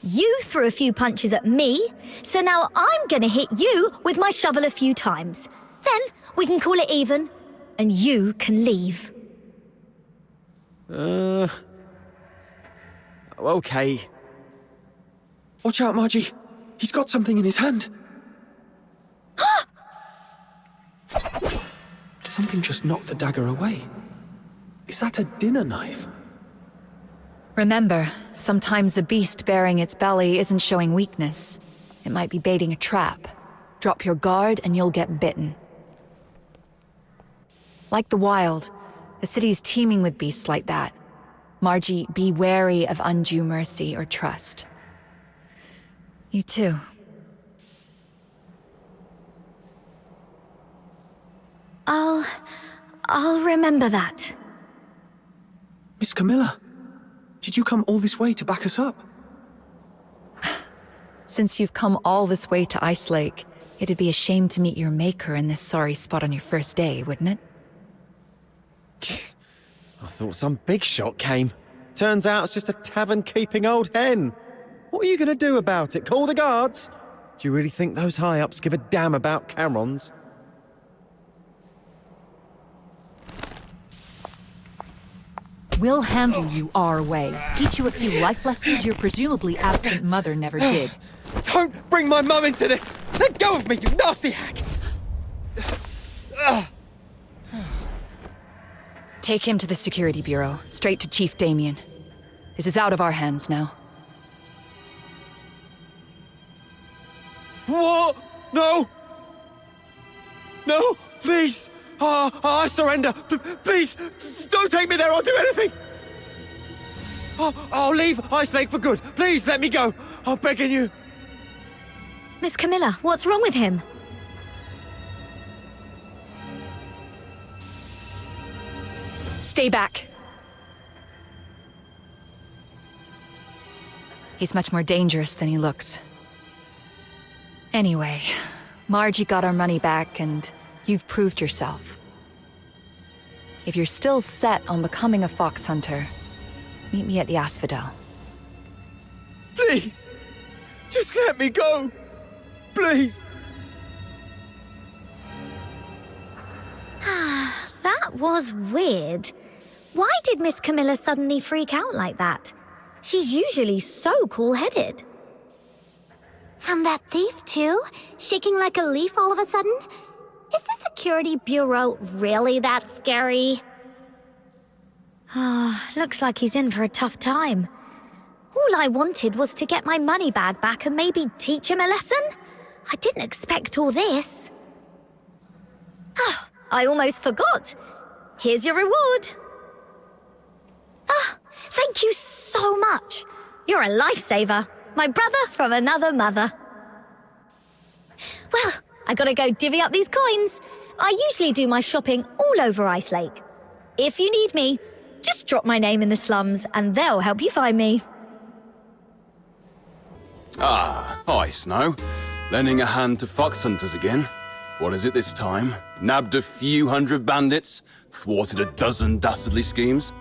You threw a few punches at me, so now I'm gonna hit you with my shovel a few times. Then we can call it even, and you can leave. Okay. Watch out, Margie. He's got something in his hand. Something just knocked the dagger away. Is that a dinner knife? Remember, sometimes a beast bearing its belly isn't showing weakness. It might be baiting a trap. Drop your guard and you'll get bitten. Like the wild, the city's teeming with beasts like that. Margie, be wary of undue mercy or trust. You too. I'll remember that. Miss Camilla, did you come all this way to back us up? Since you've come all this way to Icelake, it'd be a shame to meet your maker in this sorry spot on your first day, wouldn't it? I thought some big shot came. Turns out it's just a tavern-keeping old hen. What are you gonna do about it? Call the guards? Do you really think those high-ups give a damn about Camerons? We'll handle you our way. Teach you a few life lessons your presumably absent mother never did. Don't bring my mum into this! Let go of me, you nasty hack! Take him to the Security Bureau, straight to Chief Damien. This is out of our hands now. What? No! No, please! I surrender! Please, don't take me there, I'll do anything! I'll leave Icelake for good. Please, let me go. I'm begging you. Miss Camilla, what's wrong with him? Stay back. He's much more dangerous than he looks. Anyway, Margie got our money back and you've proved yourself. If you're still set on becoming a phoxhunter, meet me at the Asphodel. Please, just let me go. Please. That was weird. Why did Miss Camilla suddenly freak out like that? She's usually so cool-headed. And that thief, too? Shaking like a leaf all of a sudden? Is the Security Bureau really that scary? Looks like he's in for a tough time. All I wanted was to get my money bag back and maybe teach him a lesson. I didn't expect all this. I almost forgot. Here's your reward. Thank you so much. You're a lifesaver. My brother from another mother. Well, I gotta go divvy up these coins. I usually do my shopping all over Icelake. If you need me, just drop my name in the slums and they'll help you find me. Hi, Snow. Lending a hand to fox hunters again. What is it this time? Nabbed a few hundred bandits? Thwarted a dozen dastardly schemes?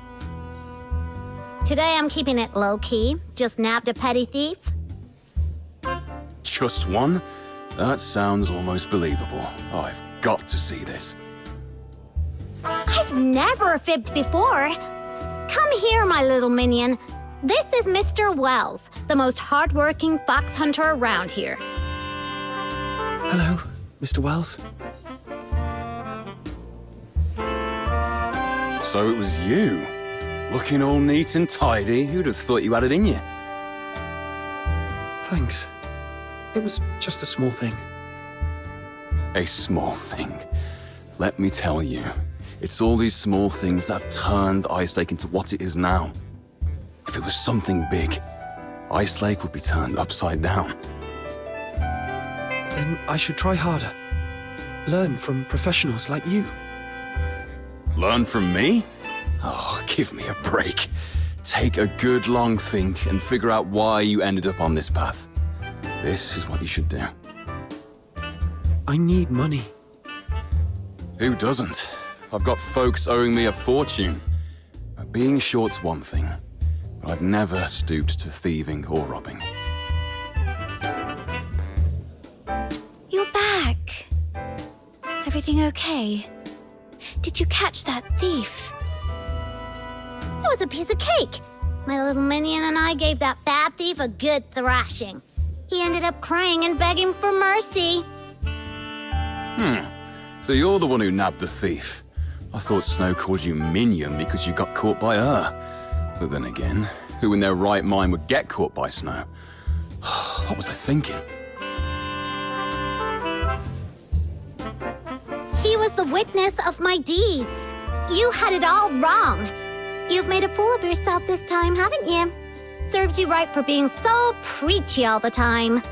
Today I'm keeping it low-key. Just nabbed a petty thief. Just one? That sounds almost believable. I've got to see this. I've never fibbed before. Come here, my little minion. This is Mr. Wells, the most hardworking fox hunter around here. Hello, Mr. Wells. So it was you? Looking all neat and tidy. Who'd have thought you had it in you? Thanks. It was just a small thing. A small thing. Let me tell you, it's all these small things that have turned Icelake into what it is now. If it was something big, Icelake would be turned upside down. Then I should try harder. Learn from professionals like you. Learn from me? Oh, give me a break. Take a good long think and figure out why you ended up on this path. This is what you should do. I need money. Who doesn't? I've got folks owing me a fortune. Being short's one thing, but I've never stooped to thieving or robbing. You're back. Everything okay? Did you catch that thief? It was a piece of cake. My little minion and I gave that bad thief a good thrashing. He ended up crying and begging for mercy. So you're the one who nabbed the thief. I thought Snow called you minion because you got caught by her. But then again, who in their right mind would get caught by Snow? What was I thinking? He was the witness of my deeds. You had it all wrong. You've made a fool of yourself this time, haven't you? Serves you right for being so preachy all the time.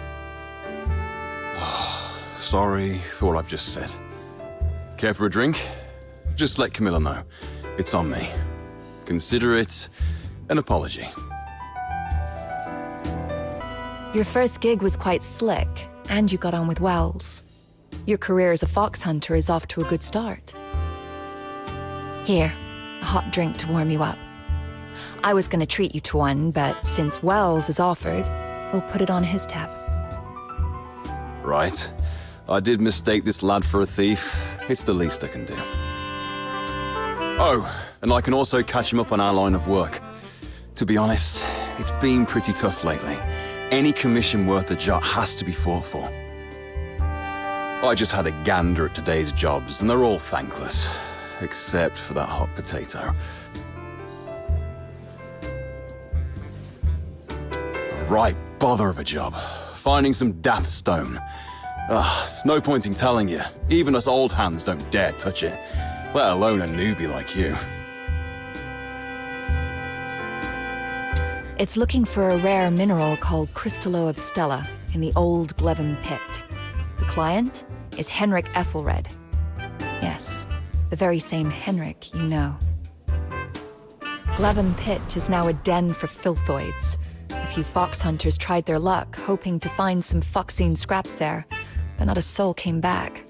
Sorry for what I've just said. Care for a drink? Just let Camilla know. It's on me. Consider it an apology. Your first gig was quite slick, and you got on with Wells. Your career as a fox hunter is off to a good start. Here, a hot drink to warm you up. I was going to treat you to one, but since Wells has offered, we'll put it on his tab. Right. I did mistake this lad for a thief. It's the least I can do. Oh, and I can also catch him up on our line of work. To be honest, it's been pretty tough lately. Any commission worth a jot has to be fought for. I just had a gander at today's jobs, and they're all thankless. Except for that hot potato. A right bother of a job. Finding some daft stone. It's no point in telling you. Even us old hands don't dare touch it. Let alone a newbie like you. It's looking for a rare mineral called Crystallo of Stella in the old Glevin pit. The client is Henrik Ethelred. Yes, the very same Henrik you know. Glevin pit is now a den for filthoids. A few fox hunters tried their luck, hoping to find some foxine scraps there, but not a soul came back.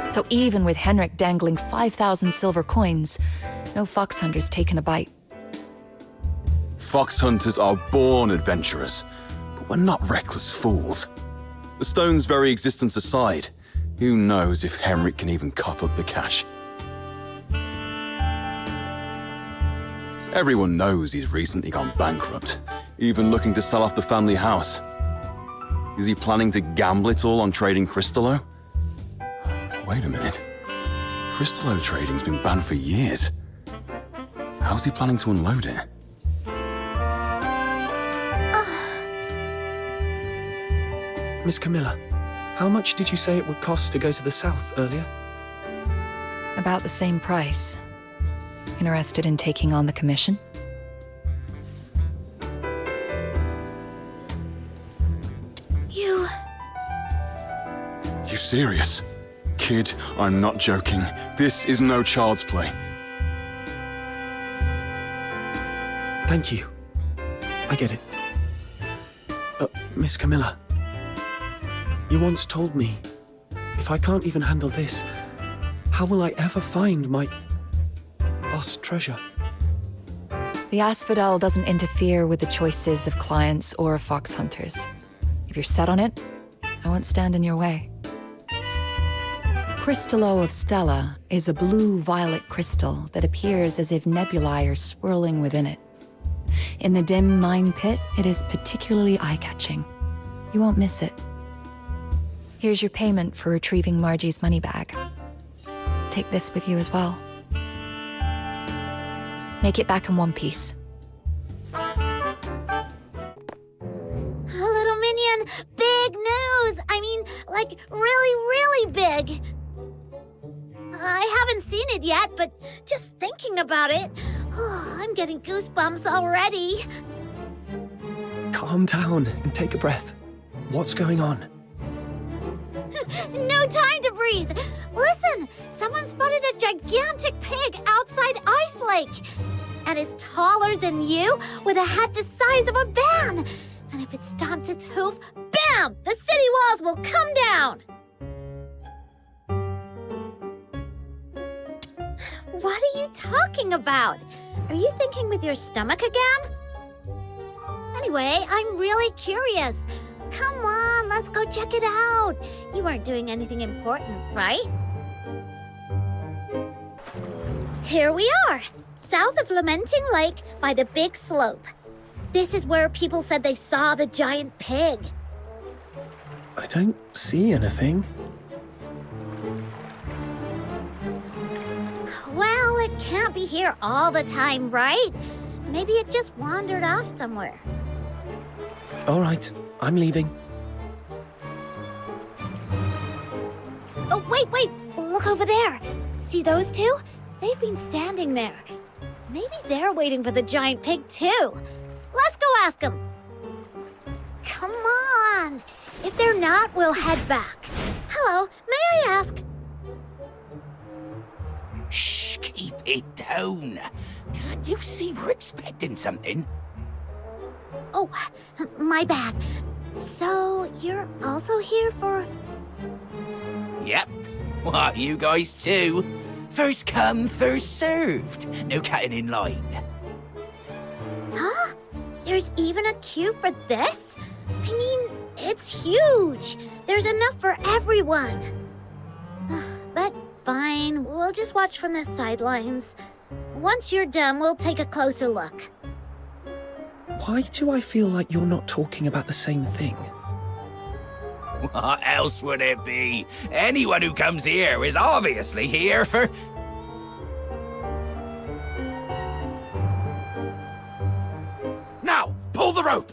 So even with Henrik dangling 5,000 silver coins, no fox hunter's taken a bite. Fox hunters are born adventurers, but we're not reckless fools. The stone's very existence aside, who knows if Henrik can even cough up the cash? Everyone knows he's recently gone bankrupt, even looking to sell off the family house. Is he planning to gamble it all on trading Crystallo? Wait a minute. Crystallo trading's been banned for years. How's he planning to unload it? Miss Camilla, how much did you say it would cost to go to the south earlier? About the same price. Interested in taking on the commission? You serious? Kid, I'm not joking. This is no child's play. Thank you. I get it. Miss Camilla, you once told me If I can't even handle this, how will I ever find my lost treasure? The asphodel doesn't interfere with the choices of clients or foxhunters. If you're set on it, I won't stand in your way. Crystallo of Stella is a blue-violet crystal that appears as if nebulae are swirling within it. In the dim mine pit, it is particularly eye-catching. You won't miss it. Here's your payment for retrieving Margie's money bag. Take this with you as well. Make it back in one piece. Little minion, big news! I mean, like, really, really big! I haven't seen it yet, but just thinking about it, I'm getting goosebumps already. Calm down and take a breath. What's going on? No time to breathe! Listen! Someone spotted a gigantic pig outside Icelake! And is taller than you, with a head the size of a van! And if it stomps its hoof, bam! The city walls will come down! What are you talking about? Are you thinking with your stomach again? Anyway, I'm really curious. Come on, let's go check it out. You aren't doing anything important, right? Here we are, south of Lamenting Lake by the big slope. This is where people said they saw the giant pig. I don't see anything. Well, it can't be here all the time, right? Maybe it just wandered off somewhere. All right, I'm leaving. Oh, wait! Look over there. See those two? They've been standing there. Maybe they're waiting for the giant pig, too. Let's go ask them. Come on. If they're not, we'll head back. Hello, may I ask? Shh, keep it down. Can't you see we're expecting something? Oh, my bad. So, you're also here for... Yep. What, you guys too? First come, first served. No cutting in line. Huh? There's even a queue for this? I mean, it's huge. There's enough for everyone. But fine, we'll just watch from the sidelines. Once you're done, we'll take a closer look. Why do I feel like you're not talking about the same thing? What else would it be? Anyone who comes here is obviously here for... Now, pull the rope!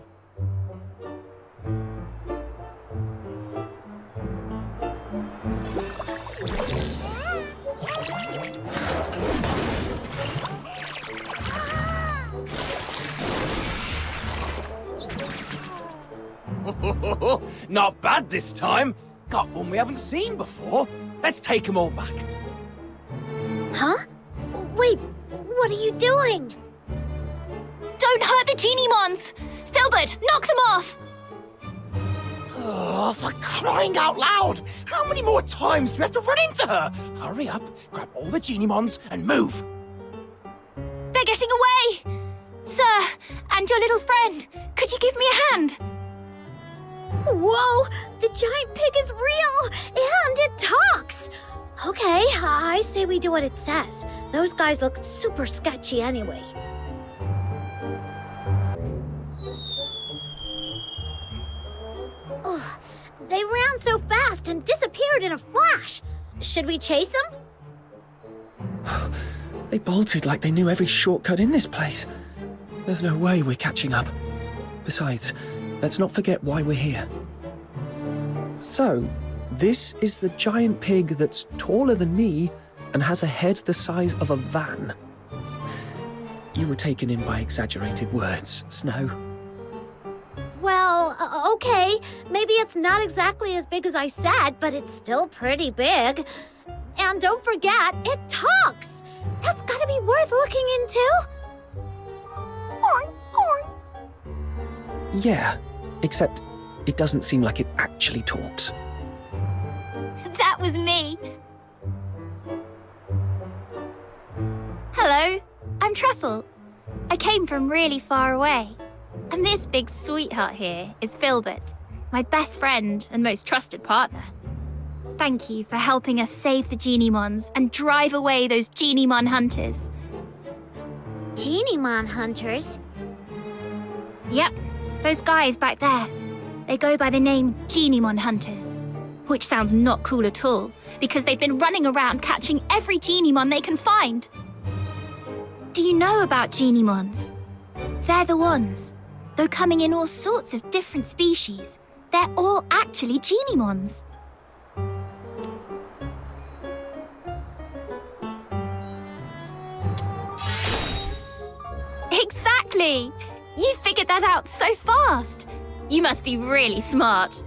Not bad this time. Got one we haven't seen before. Let's take them all back. Huh? Wait, what are you doing? Don't hurt the genieons! Filbert, knock them off! Oh, for crying out loud! How many more times do we have to run into her? Hurry up, grab all the geniemons and move. They're getting away! Sir, and your little friend, could you give me a hand? Whoa! The giant pig is real! And it talks! Okay, I say we do what it says. Those guys look super sketchy anyway. Ugh, they ran so fast and disappeared in a flash. Should we chase them? They bolted like they knew every shortcut in this place. There's no way we're catching up. Besides, let's not forget why we're here. So, this is the giant pig that's taller than me and has a head the size of a van. You were taken in by exaggerated words, Snow. Well, okay. Maybe it's not exactly as big as I said, but it's still pretty big. And don't forget, it talks! That's gotta be worth looking into! Yeah, except it doesn't seem like it actually talks. That was me. Hello, I'm Truffle. I came from really far away. And this big sweetheart here is Filbert, my best friend and most trusted partner. Thank you for helping us save the Geniemons and drive away those Geniemon hunters. Geniemon hunters? Yep, those guys back there. They go by the name Geniemon hunters, which sounds not cool at all, because they've been running around catching every Geniemon they can find. Do you know about Geniemons? They're the ones. Though coming in all sorts of different species, they're all actually Geniemons. Exactly! You figured that out so fast. You must be really smart.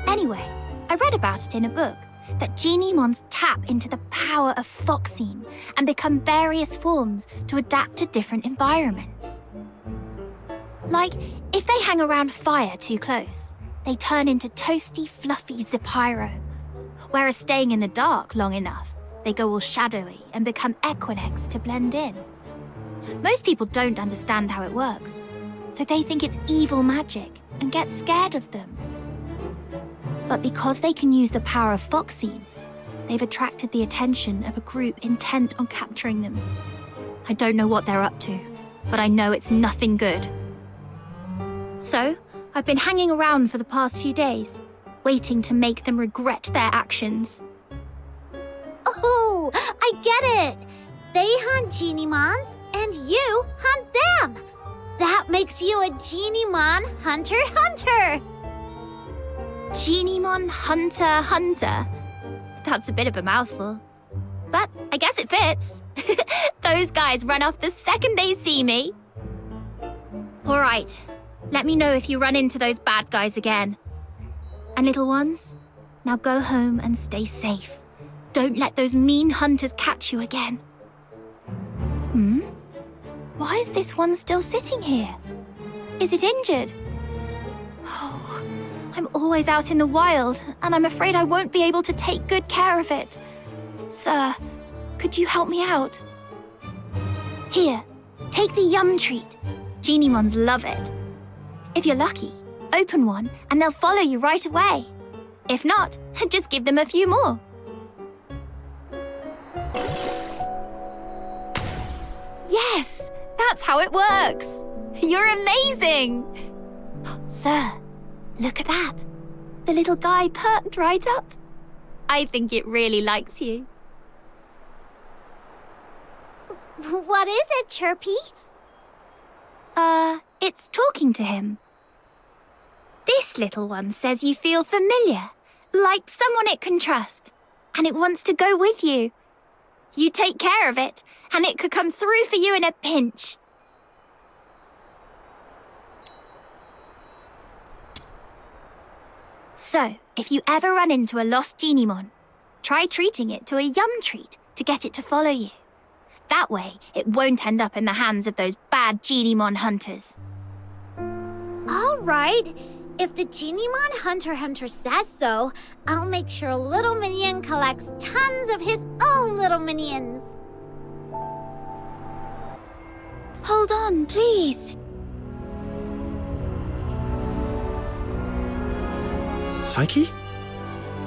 Anyway, I read about it in a book, that Geniemons tap into the power of phoxine and become various forms to adapt to different environments. Like, if they hang around fire too close, they turn into toasty, fluffy Zapyro. Whereas staying in the dark long enough, they go all shadowy and become Equinix to blend in. Most people don't understand how it works, so they think it's evil magic and get scared of them. But because they can use the power of phoxine, they've attracted the attention of a group intent on capturing them. I don't know what they're up to, but I know it's nothing good. So, I've been hanging around for the past few days, waiting to make them regret their actions. Oh, I get it! They hunt Geniemons, and you hunt them! That makes you a Geniemon hunter-hunter! Geniemon hunter-hunter? That's a bit of a mouthful. But I guess it fits. Those guys run off the second they see me. All right, let me know if you run into those bad guys again. And little ones, now go home and stay safe. Don't let those mean hunters catch you again. Why is this one still sitting here? Is it injured? Oh, I'm always out in the wild, and I'm afraid I won't be able to take good care of it. Sir, could you help me out? Here, take the yum treat. Geniemons love it. If you're lucky, open one, and they'll follow you right away. If not, just give them a few more. Yes! That's how it works! You're amazing! Sir, look at that. The little guy perked right up. I think it really likes you. What is it, Chirpy? It's talking to him. This little one says you feel familiar, like someone it can trust, and it wants to go with you. You take care of it, and it could come through for you in a pinch. So, if you ever run into a lost Geniemon, try treating it to a yum treat to get it to follow you. That way, it won't end up in the hands of those bad Geniemon hunters. All right. If the Geniemon hunter says so, I'll make sure Little Minion collects tons of his own little minions. Hold on, please. Psyche?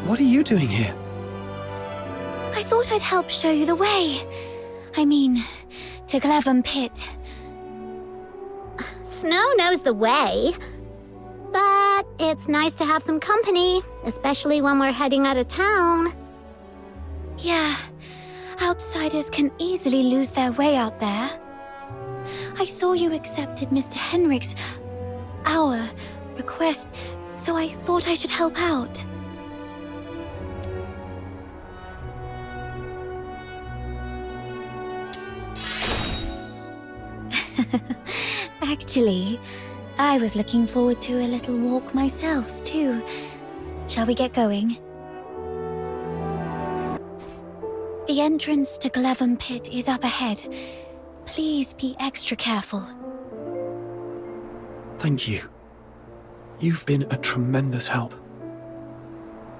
What are you doing here? I thought I'd help show you the way. I mean, to Glevum Pit. Snow knows the way. But it's nice to have some company, especially when we're heading out of town. Yeah, outsiders can easily lose their way out there. I saw you accepted Mr. Henrik's, our request, so I thought I should help out. Actually, I was looking forward to a little walk myself, too. Shall we get going? The entrance to Glevum Pit is up ahead. Please be extra careful. Thank you. You've been a tremendous help.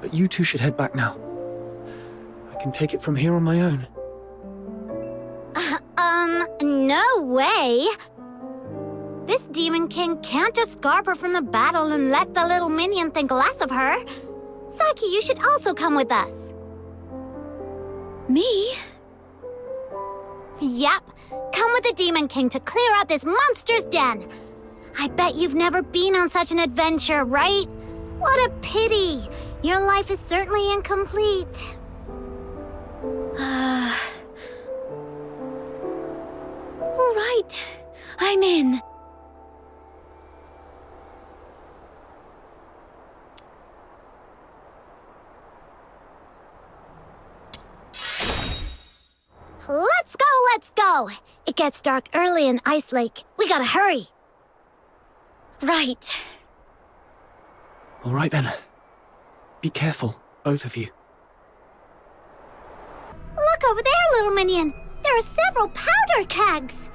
but you two should head back now. I can take it from here on my own. No way! This Demon King can't just scarp her from the battle and let the little minion think less of her. Psyche, you should also come with us. Me? Yep. Come with the Demon King to clear out this monster's den. I bet you've never been on such an adventure, right? What a pity. Your life is certainly incomplete. All right. I'm in. Let's go! It gets dark early in Icelake. We gotta hurry. Right. All right then. Be careful, both of you. Look over there, little minion. There are several powder kegs.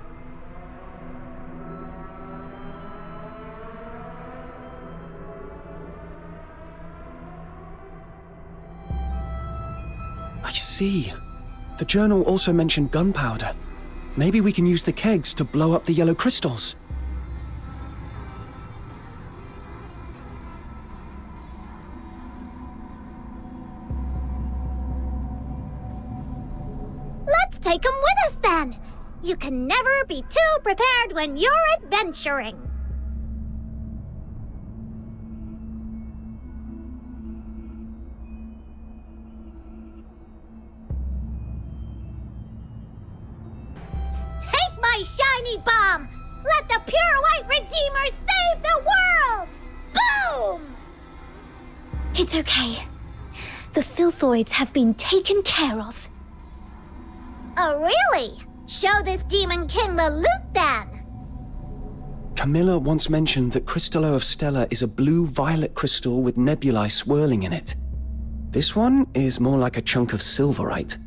I see. The journal also mentioned gunpowder. Maybe we can use the kegs to blow up the yellow crystals. Let's take them with us then. You can never be too prepared when you're adventuring. Take my shiny bomb! Let the pure white Redeemer save the world! Boom! It's okay. The filthoids have been taken care of. Oh, really? Show this Demon King the loot then! Camilla once mentioned that Crystallo of Stella is a blue-violet crystal with nebulae swirling in it. This one is more like a chunk of silverite.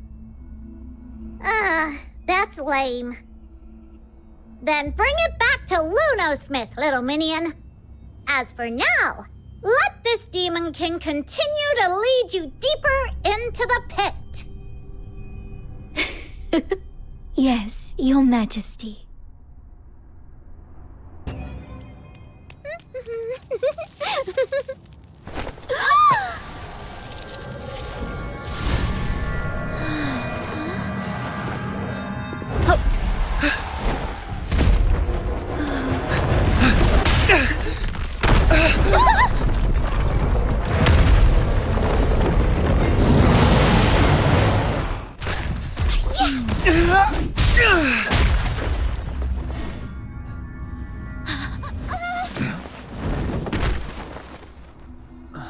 That's lame. Then bring it back to Lunosmith, little minion. As for now, let this Demon King continue to lead you deeper into the pit. Yes, Your Majesty.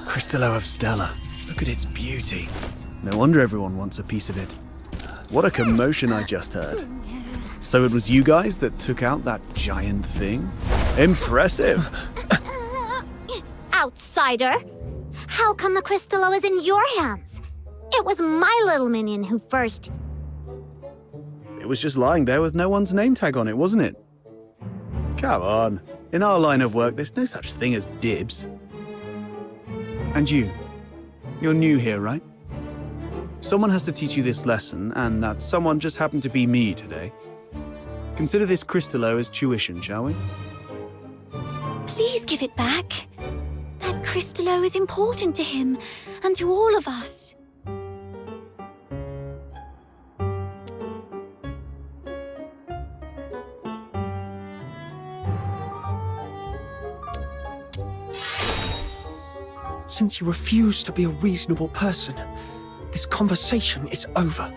Crystallo of Stella. Look at its beauty. No wonder everyone wants a piece of it. What a commotion I just heard. So it was you guys that took out that giant thing? Impressive! Outsider! How come the Crystallo is in your hands? It was my little minion who first... It was just lying there with no one's name tag on it, wasn't it? Come on. In our line of work, there's no such thing as dibs. And you're new here, right? Someone has to teach you this lesson, and that someone just happened to be me today. Consider this Crystallo as tuition, shall we? Please give it back. That Crystallo is important to him, and to all of us. Since you refuse to be a reasonable person, this conversation is over.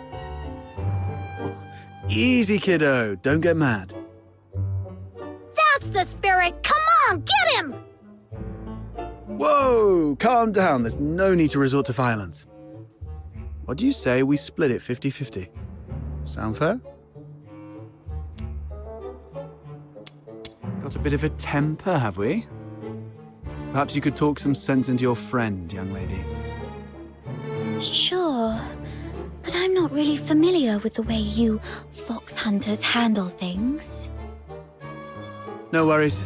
Easy, kiddo. Don't get mad. That's the spirit! Come on, get him! Whoa! Calm down. There's no need to resort to violence. What do you say we split it 50-50? Sound fair? Got a bit of a temper, have we? Perhaps you could talk some sense into your friend, young lady. Sure, but I'm not really familiar with the way you foxhunters handle things. No worries.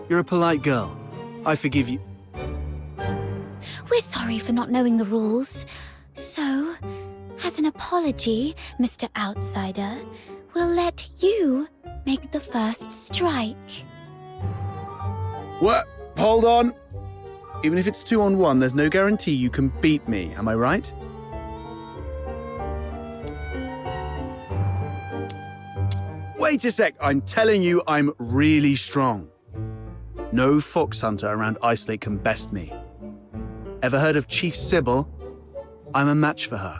You're a polite girl. I forgive you. We're sorry for not knowing the rules. So, as an apology, Mr. Outsider, we'll let you make the first strike. What? Hold on. Even if it's 2-on-1, there's no guarantee you can beat me, am I right? Wait a sec, I'm telling you I'm really strong. No phoxhunter around Icelake can best me. Ever heard of Chief Sybil? I'm a match for her.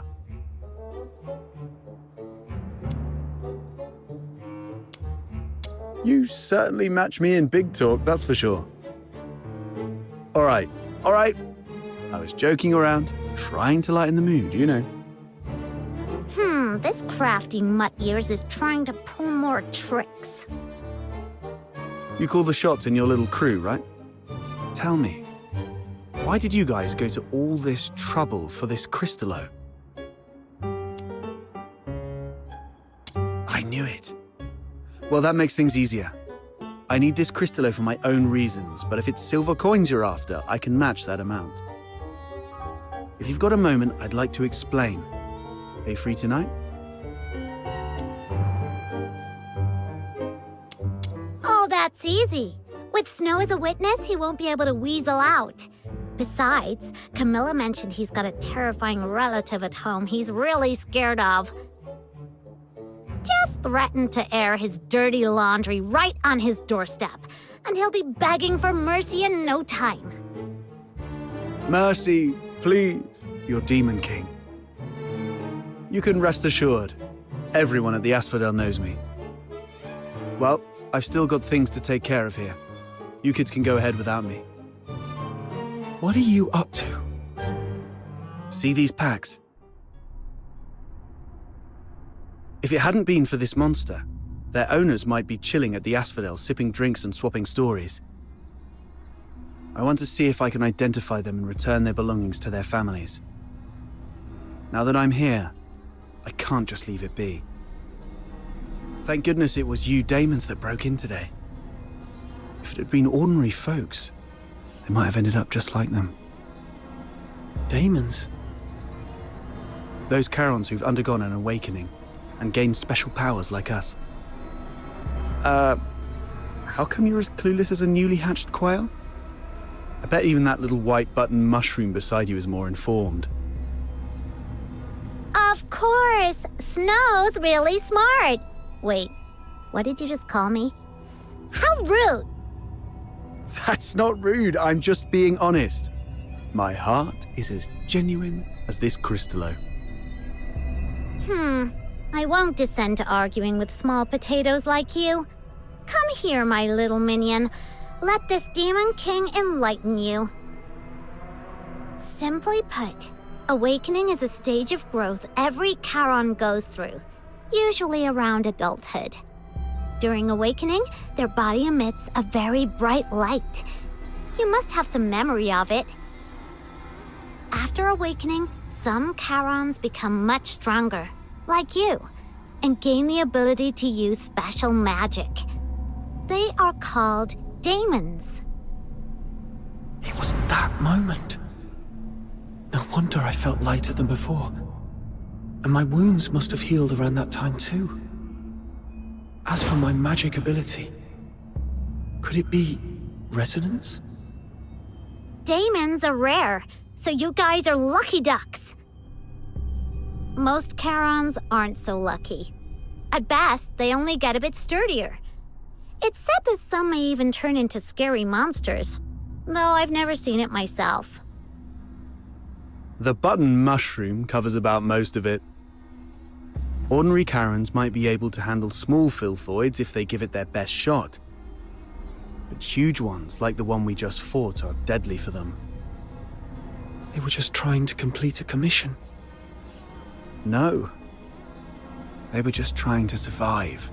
You certainly match me in big talk, that's for sure. All right. I was joking around, trying to lighten the mood, you know. This crafty mutt-ears is trying to pull more tricks. You call the shots in your little crew, right? Tell me, why did you guys go to all this trouble for this crystallo? I knew it. Well, that makes things easier. I need this crystallo for my own reasons, but if it's silver coins you're after, I can match that amount. If you've got a moment, I'd like to explain. Are you free tonight? Oh, that's easy. With Snow as a witness, he won't be able to weasel out. Besides, Camilla mentioned he's got a terrifying relative at home he's really scared of. Just threaten to air his dirty laundry right on his doorstep, and he'll be begging for mercy in no time. Mercy, please, your Demon King. You can rest assured, everyone at the Asphodel knows me. Well, I've still got things to take care of here. You kids can go ahead without me. What are you up to? See these packs? If it hadn't been for this monster, their owners might be chilling at the Asphodel, sipping drinks and swapping stories. I want to see if I can identify them and return their belongings to their families. Now that I'm here, I can't just leave it be. Thank goodness it was you daemons that broke in today. If it had been ordinary folks, they might have ended up just like them. Daemons? Those Charons who've undergone an awakening and gained special powers like us. How come you're as clueless as a newly hatched quail? I bet even that little white button mushroom beside you is more informed. Of course! Snow's really smart! Wait, what did you just call me? How rude! That's not rude, I'm just being honest. My heart is as genuine as this crystallo. I won't descend to arguing with small potatoes like you. Come here, my little minion. Let this Demon King enlighten you. Simply put, awakening is a stage of growth every Charon goes through, usually around adulthood. During awakening, their body emits a very bright light. You must have some memory of it. After awakening, some Charons become much stronger, like you, and gain the ability to use special magic. They are called daemons. It was that moment. No wonder I felt lighter than before. And my wounds must have healed around that time too. As for my magic ability, could it be resonance? Daemons are rare, so you guys are lucky ducks. Most Charons aren't so lucky. At best, they only get a bit sturdier. It's said that some may even turn into scary monsters, though I've never seen it myself. The button mushroom covers about most of it. Ordinary Charons might be able to handle small filthoids if they give it their best shot. But huge ones, like the one we just fought, are deadly for them. They were just trying to complete a commission. No. They were just trying to survive.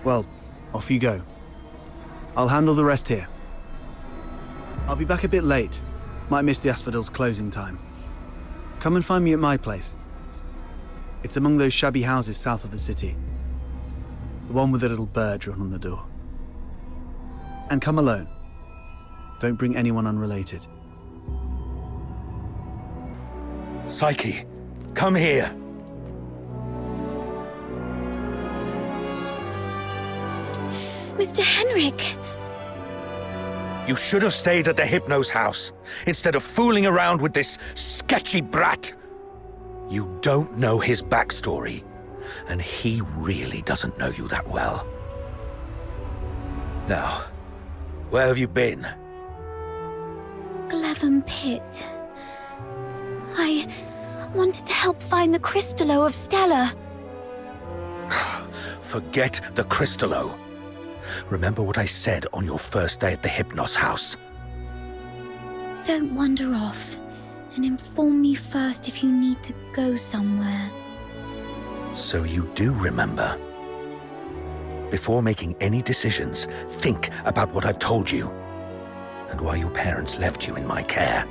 Well, off you go. I'll handle the rest here. I'll be back a bit late. Might miss the Asphodel's closing time. Come and find me at my place. It's among those shabby houses south of the city. The one with the little bird drawn on the door. And come alone. Don't bring anyone unrelated. Psyche, come here. Mr. Henrik! You should have stayed at the Hypnos House, instead of fooling around with this sketchy brat. You don't know his backstory, and he really doesn't know you that well. Now, where have you been? Glevum Pit. I wanted to help find the Crystallo of Stella. Forget the Crystallo. Remember what I said on your first day at the Hypnos House. Don't wander off, and inform me first if you need to go somewhere. So you do remember. Before making any decisions, think about what I've told you, and why your parents left you in my care.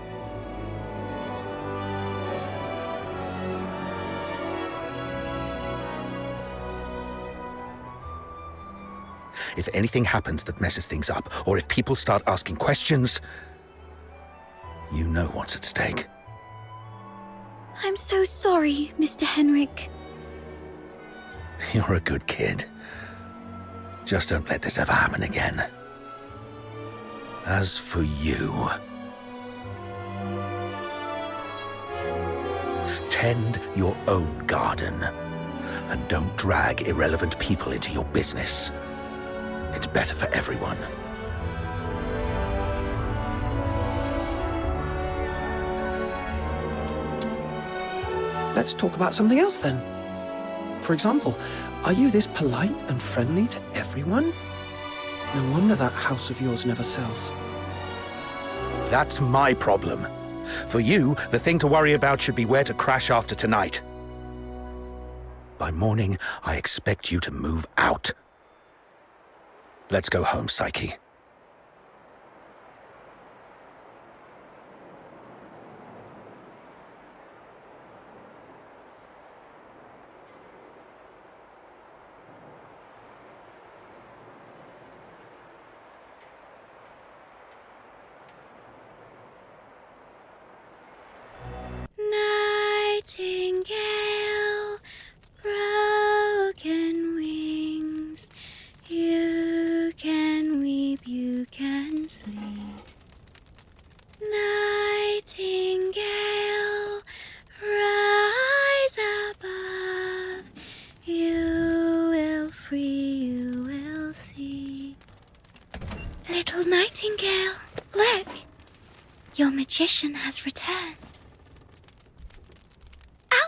If anything happens that messes things up, or if people start asking questions, you know what's at stake. I'm so sorry, Mr. Henrik. You're a good kid. Just don't let this ever happen again. As for you, tend your own garden, and don't drag irrelevant people into your business. It's better for everyone. Let's talk about something else then. For example, are you this polite and friendly to everyone? No wonder that house of yours never sells. That's my problem. For you, the thing to worry about should be where to crash after tonight. By morning, I expect you to move out. Let's go home, Psyche. Nightingale, broken wings, you can weep, you can sleep. Nightingale, rise above, you will free, you will see. Little nightingale, look, your magician has returned.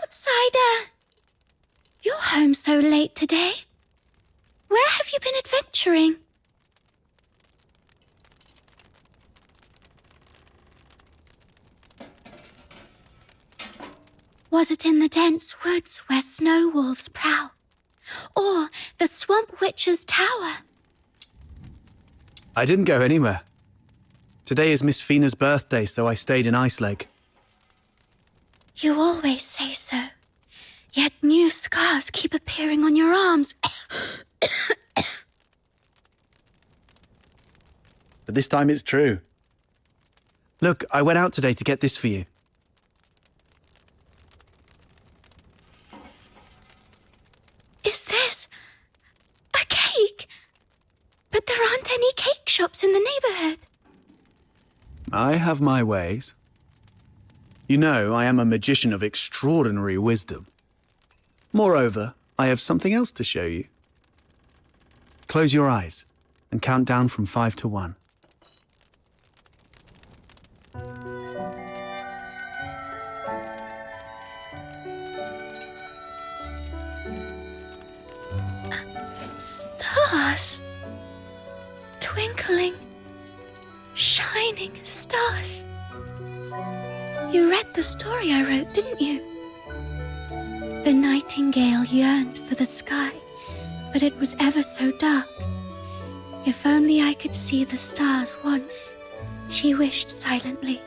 Outsider! You're home so late today. Where have you been adventuring? Was it in the dense woods where snow wolves prowl? Or the swamp witch's tower? I didn't go anywhere. Today is Miss Fina's birthday, so I stayed in Icelake. You always say so. Yet new scars keep appearing on your arms. But this time it's true. Look, I went out today to get this for you. Is this a cake? But there aren't any cake shops in the neighborhood. I have my ways. You know, I am a magician of extraordinary wisdom. Moreover, I have something else to show you. Close your eyes and count down from 5 to 1. Stars. Twinkling, shining stars. You read the story I wrote, didn't you? The nightingale yearned for the sky, but it was ever so dark. If only I could see the stars once, she wished silently.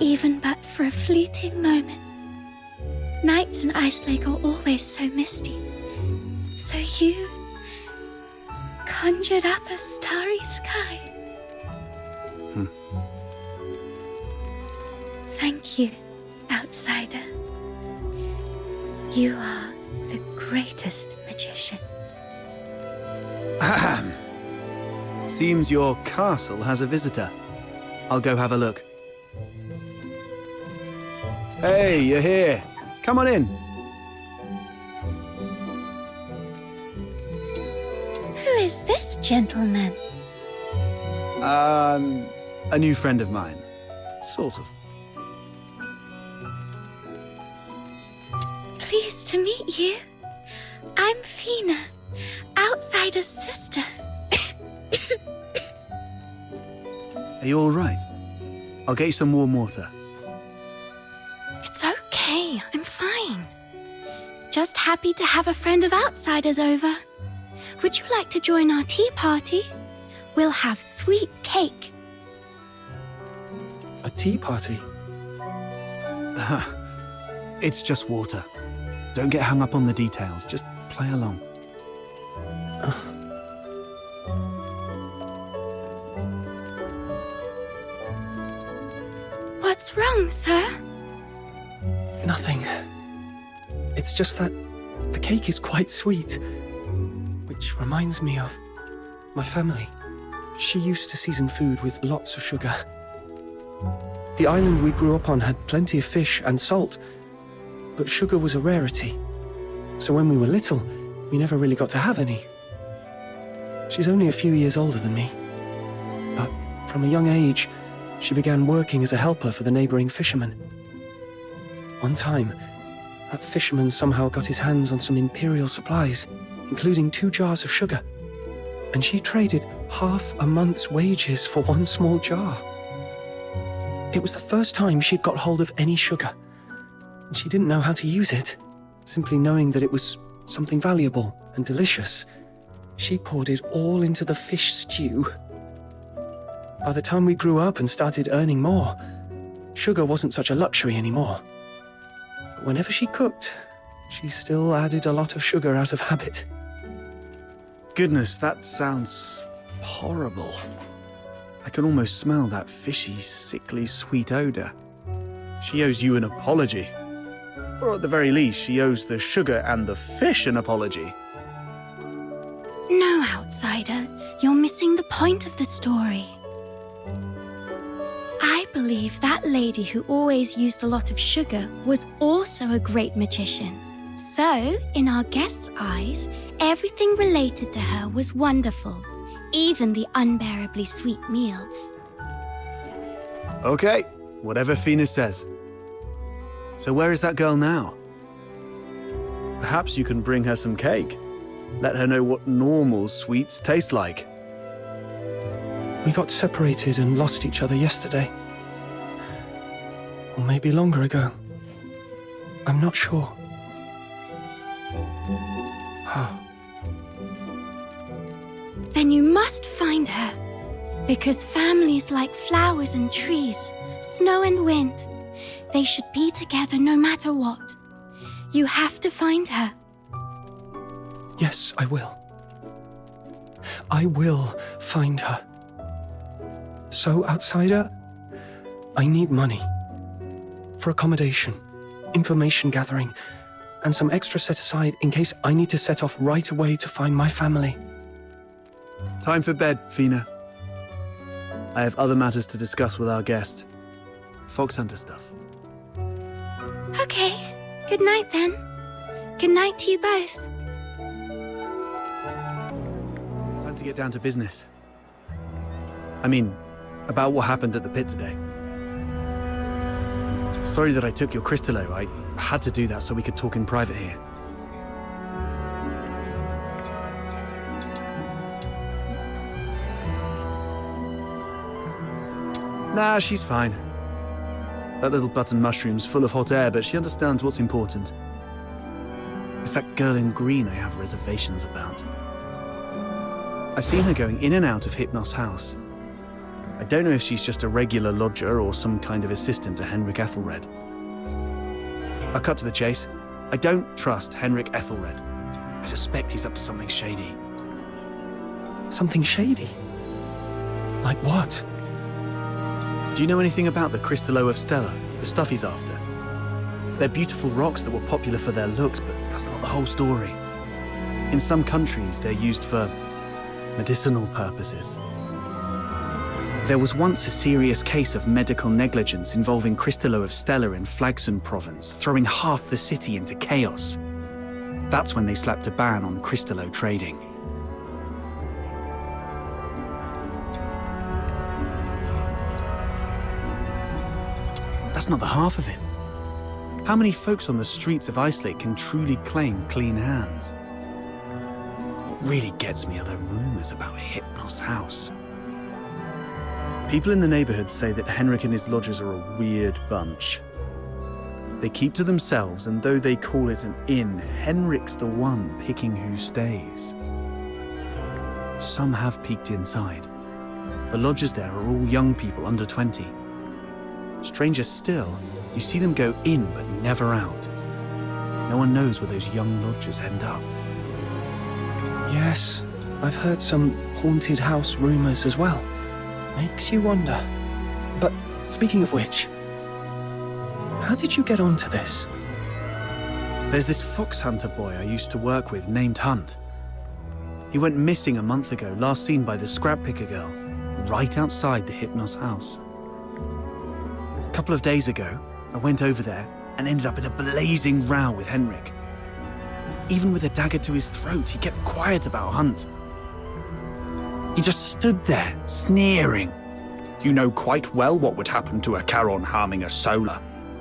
Even but for a fleeting moment. Nights in Icelake are always so misty. So you conjured up a starry sky. Thank you, Outsider. outsider. You are the greatest magician. Ahem. Seems your castle has a visitor. I'll go have a look. Hey, you're here. Come on in. Who is this gentleman? A new friend of mine. Sort of. Pleased to meet you. I'm Fina, outsider's sister. Are you all right? I'll get you some warm water. It's okay, I'm fine. Just happy to have a friend of outsiders over. Would you like to join our tea party? We'll have sweet cake. A tea party? It's just water. Don't get hung up on the details. Just play along. What's wrong, sir? Nothing. It's just that the cake is quite sweet, which reminds me of my family. She used to season food with lots of sugar. The island we grew up on had plenty of fish and salt, but sugar was a rarity. So when we were little, we never really got to have any. She's only a few years older than me, but from a young age, she began working as a helper for the neighboring fishermen. One time, that fisherman somehow got his hands on some imperial supplies, including 2 jars of sugar, and she traded half a month's wages for 1 small jar. It was the first time she'd got hold of any sugar, and she didn't know how to use it. Simply knowing that it was something valuable and delicious, she poured it all into the fish stew. By the time we grew up and started earning more, sugar wasn't such a luxury anymore. But whenever she cooked, she still added a lot of sugar out of habit. Goodness, that sounds horrible. I can almost smell that fishy, sickly, sweet odor. She owes you an apology. Or at the very least, she owes the sugar and the fish an apology. No, outsider. You're missing the point of the story. I believe that lady who always used a lot of sugar was also a great magician. So, in our guest's eyes, everything related to her was wonderful, even the unbearably sweet meals. Okay, whatever Fina says. So where is that girl now? Perhaps you can bring her some cake. Let her know what normal sweets taste like. We got separated and lost each other yesterday. Or maybe longer ago. I'm not sure. Then you must find her. Because families like flowers and trees, snow and wind, they should be together no matter what. You have to find her. Yes, I will. I will find her. So, outsider, I need money. For accommodation, information gathering, and some extra set aside in case I need to set off right away to find my family. Time for bed, Fina. I have other matters to discuss with our guest. Phoxhunter stuff. Okay, good night then. Good night to you both. Time to get down to business. I mean, about what happened at the pit today. Sorry that I took your crystallo. I had to do that so we could talk in private here. Nah, she's fine. That little button mushroom's full of hot air, but she understands what's important. It's that girl in green I have reservations about. I've seen her going in and out of Hypnos House. I don't know if she's just a regular lodger or some kind of assistant to Henrik Ethelred. I'll cut to the chase. I don't trust Henrik Ethelred. I suspect he's up to something shady. Something shady? Like what? Do you know anything about the Crystallo of Stella, the stuff he's after? They're beautiful rocks that were popular for their looks, but that's not the whole story. In some countries, they're used for medicinal purposes. There was once a serious case of medical negligence involving Cristallo of Stella in Flagson province, throwing half the city into chaos. That's when they slapped a ban on Cristallo trading. That's not the half of it. How many folks on the streets of Icelake can truly claim clean hands? What really gets me are the rumors about Hypnos House. People in the neighborhood say that Henrik and his lodgers are a weird bunch. They keep to themselves, and though they call it an inn, Henrik's the one picking who stays. Some have peeked inside. The lodgers there are all young people under 20. Stranger still, you see them go in but never out. No one knows where those young lodgers end up. Yes, I've heard some haunted house rumors as well. Makes you wonder. But speaking of which, how did you get onto this? There's this phoxhunter boy I used to work with named Hunt. He went missing a month ago, last seen by the scrap picker girl, right outside the Hypnos House. A couple of days ago, I went over there and ended up in a blazing row with Henrik. Even with a dagger to his throat, he kept quiet about Hunt. He just stood there, sneering. You know quite well what would happen to a Charon harming a Solar.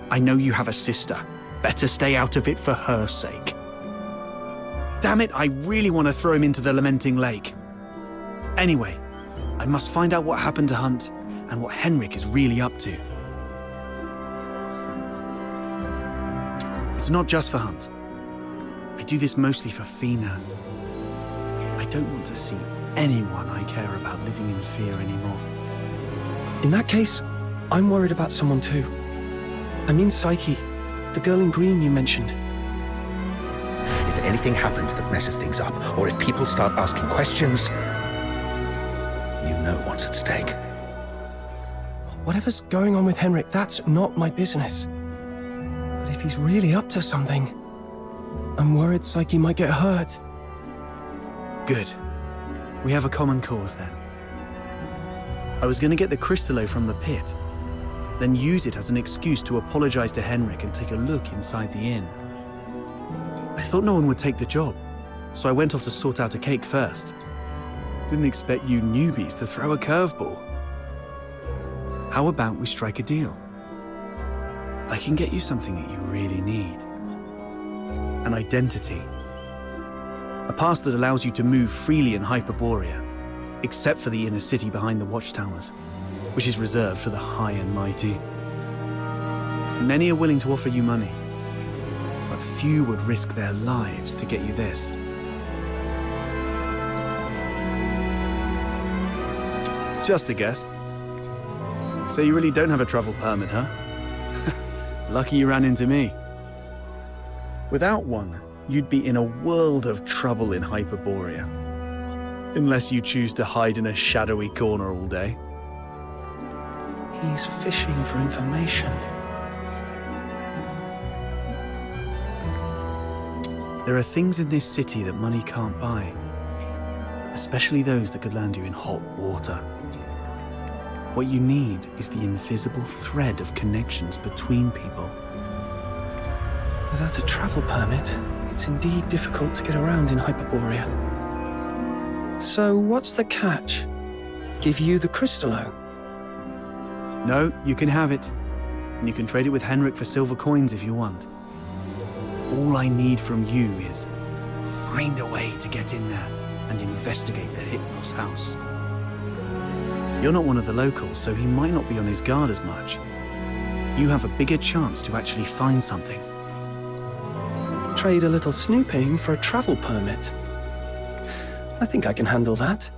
I know you have a sister. Better stay out of it for her sake. Damn it, I really want to throw him into the Lamenting Lake. Anyway, I must find out what happened to Hunt and what Henrik is really up to. It's not just for Hunt. I do this mostly for Fina. I don't want to see anyone I care about living in fear anymore. In that case, I'm worried about someone too. I mean Psyche, the girl in green you mentioned. If anything happens that messes things up, or if people start asking questions, you know what's at stake. Whatever's going on with Henrik, that's not my business. But if he's really up to something, I'm worried Psyche might get hurt. Good. We have a common cause then. I was going to get the Cristallo from the pit, then use it as an excuse to apologize to Henrik and take a look inside the inn. I thought no one would take the job, so I went off to sort out a cake first. Didn't expect you newbies to throw a curveball. How about we strike a deal? I can get you something that you really need. An identity. A pass that allows you to move freely in Hyperborea, except for the inner city behind the watchtowers, which is reserved for the high and mighty. Many are willing to offer you money, but few would risk their lives to get you this. Just a guess. So you really don't have a travel permit, huh? Lucky you ran into me. Without one, you'd be in a world of trouble in Hyperborea. Unless you choose to hide in a shadowy corner all day. He's fishing for information. There are things in this city that money can't buy. Especially those that could land you in hot water. What you need is the invisible thread of connections between people. Without a travel permit, it's indeed difficult to get around in Hyperborea. So what's the catch? Give you the Cristallo? No, you can have it. And you can trade it with Henrik for silver coins if you want. All I need from you is find a way to get in there and investigate the Hypnos House. You're not one of the locals, so he might not be on his guard as much. You have a bigger chance to actually find something. Trade a little snooping for a travel permit. I think I can handle that.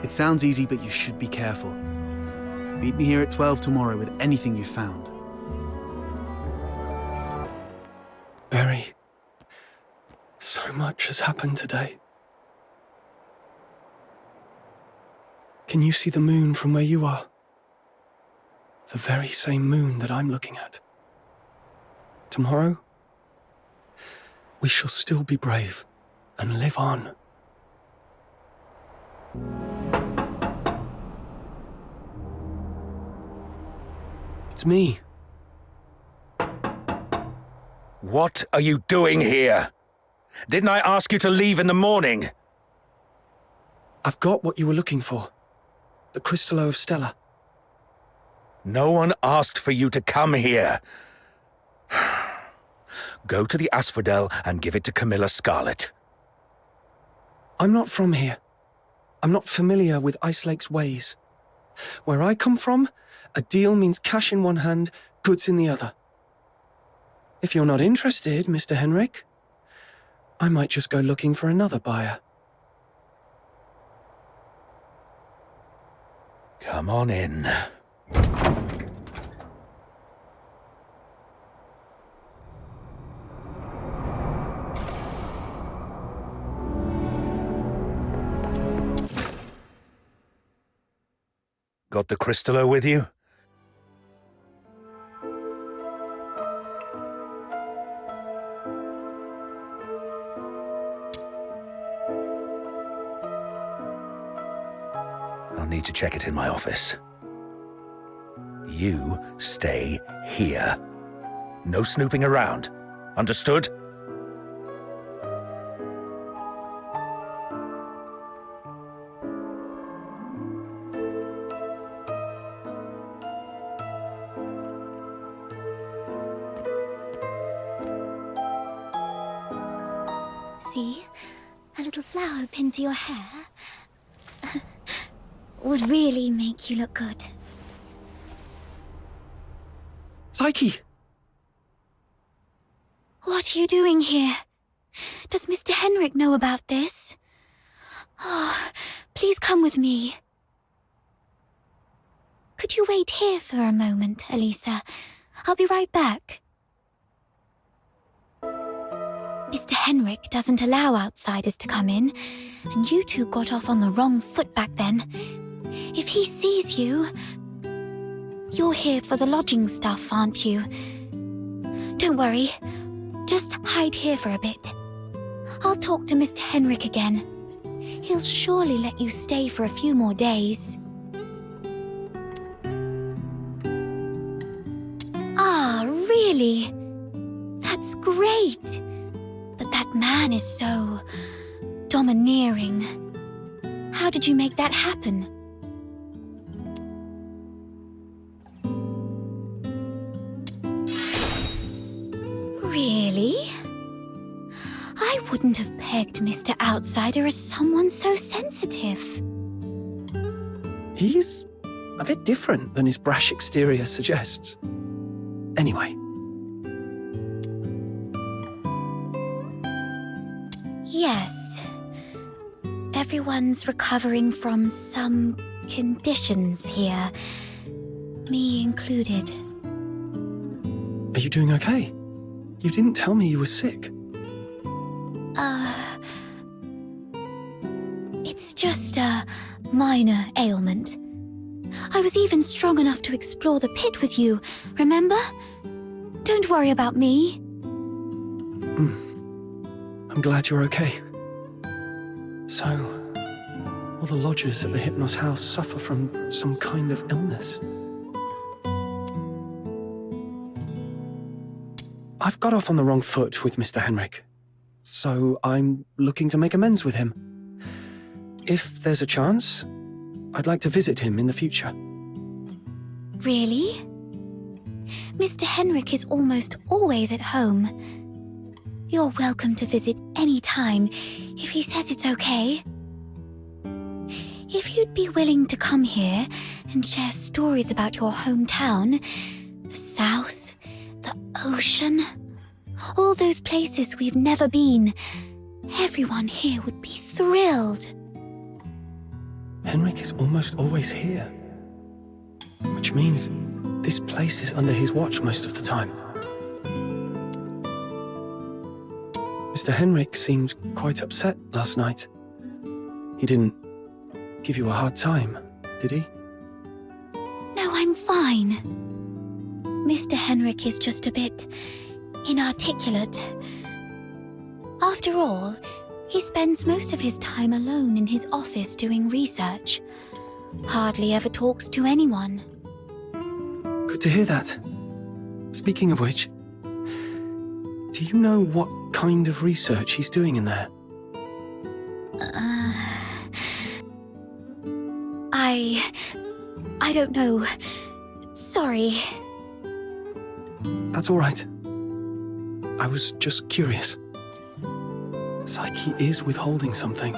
It sounds easy, but you should be careful. Meet me here at 12 tomorrow with anything you've found. Barry, so much has happened today. Can you see the moon from where you are? The very same moon that I'm looking at. tomorrow, we shall still be brave and live on. It's me. What are you doing here? Didn't I ask you to leave in the morning? I've got what you were looking for. The Crystallo of Stella. No one asked for you to come here. Go to the Asphodel and give it to Camilla Scarlet. I'm not from here. I'm not familiar with Icelake's ways. Where I come from, a deal means cash in one hand, goods in the other. If you're not interested, Mr. Henrik, I might just go looking for another buyer. Come on in. Got the Crystallo with you? I'll need to check it in my office. You stay here. No snooping around. Understood? See? A little flower pinned to your hair. Would really make you look good. Psyche! What are you doing here? Does Mr. Henrik know about this? Oh, please come with me. Could you wait here for a moment, Elisa? I'll be right back. Mr. Henrik doesn't allow outsiders to come in, and you two got off on the wrong foot back then. If he sees you... You're here for the lodging stuff, aren't you? Don't worry. Just hide here for a bit. I'll talk to Mr. Henrik again. He'll surely let you stay for a few more days. Ah, really? That's great. But that man is so... domineering. How did you make that happen? Really? I wouldn't have pegged Mr. Outsider as someone so sensitive. He's a bit different than his brash exterior suggests. Anyway. Yes. Everyone's recovering from some conditions here. Me included. Are you doing okay? You didn't tell me you were sick. It's just a minor ailment. I was even strong enough to explore the pit with you, remember? Don't worry about me. I'm glad you're okay. So, all the lodgers at the Hypnos House suffer from some kind of illness. I've got off on the wrong foot with Mr. Henrik, so I'm looking to make amends with him. If there's a chance, I'd like to visit him in the future. Really? Mr. Henrik is almost always at home. You're welcome to visit any time, if he says it's okay. If you'd be willing to come here and share stories about your hometown, the South, the ocean, all those places we've never been, everyone here would be thrilled. Henrik is almost always here, which means this place is under his watch most of the time. Mr. Henrik seemed quite upset last night. He didn't give you a hard time, did he? No, I'm fine. Mr. Henrik is just a bit inarticulate. After all, he spends most of his time alone in his office doing research. Hardly ever talks to anyone. Good to hear that. Speaking of which, do you know what kind of research he's doing in there? I don't know. Sorry. That's all right. I was just curious. Psyche is withholding something.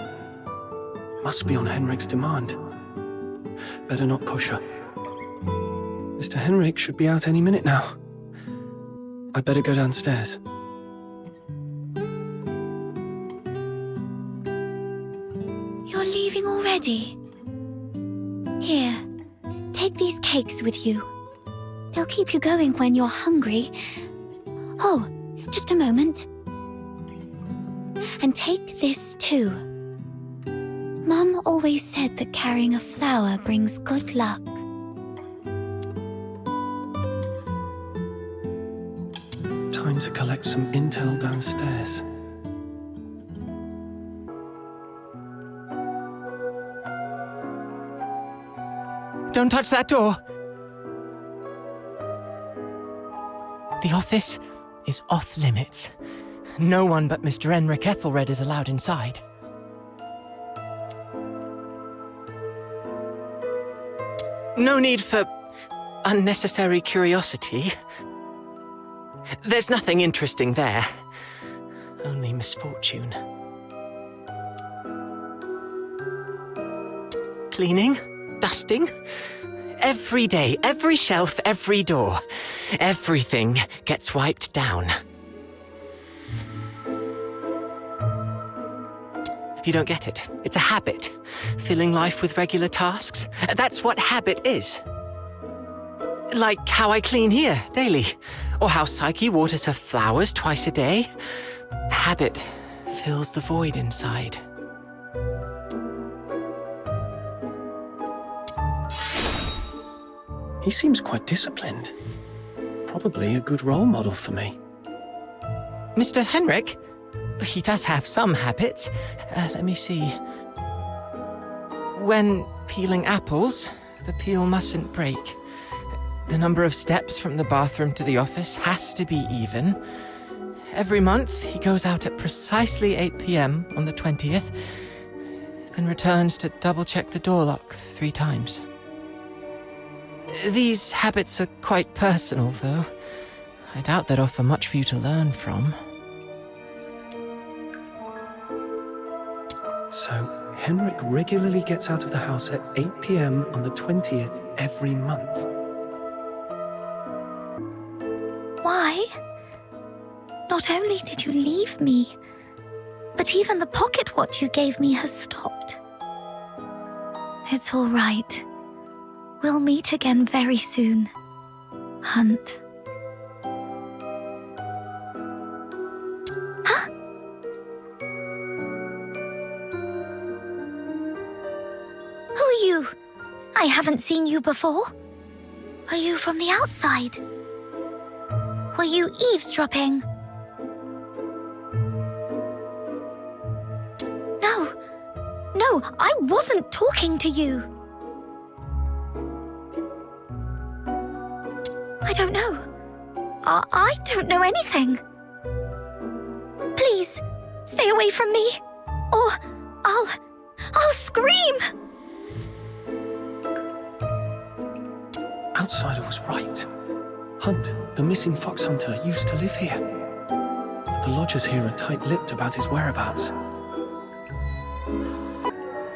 Must be on Henrik's demand. Better not push her. Mr. Henrik should be out any minute now. I better go downstairs. You're leaving already? Here, take these cakes with you. They'll keep you going when you're hungry. Oh, just a moment. And take this too. Mum always said that carrying a flower brings good luck. Time to collect some intel downstairs. Don't touch that door! The office is off limits. No one but Mr. Henrik Ethelred is allowed inside. No need for unnecessary curiosity. There's nothing interesting there. Only misfortune. Cleaning, dusting. Every day, every shelf, every door. Everything gets wiped down. You don't get it. It's a habit. Filling life with regular tasks. That's what habit is. Like how I clean here daily. Or how Psyche waters her flowers twice a day. Habit fills the void inside. He seems quite disciplined. Probably a good role model for me. Mr. Henrik? He does have some habits. Let me see. When peeling apples, the peel mustn't break. The number of steps from the bathroom to the office has to be even. Every month, he goes out at precisely 8 p.m. on the 20th, then returns to double-check the door lock 3 times. These habits are quite personal, though. I doubt they'd offer much for you to learn from. So, Henrik regularly gets out of the house at 8 p.m. on the 20th every month. Why? Not only did you leave me, but even the pocket watch you gave me has stopped. It's all right. We'll meet again very soon. Hunt. Huh? Who are you? I haven't seen you before. Are you from the outside? Were you eavesdropping? No, I wasn't talking to you. I don't know. I don't know anything. Please, stay away from me, or I'll scream! Outsider was right. Hunt, the missing foxhunter, used to live here. But the lodgers here are tight-lipped about his whereabouts.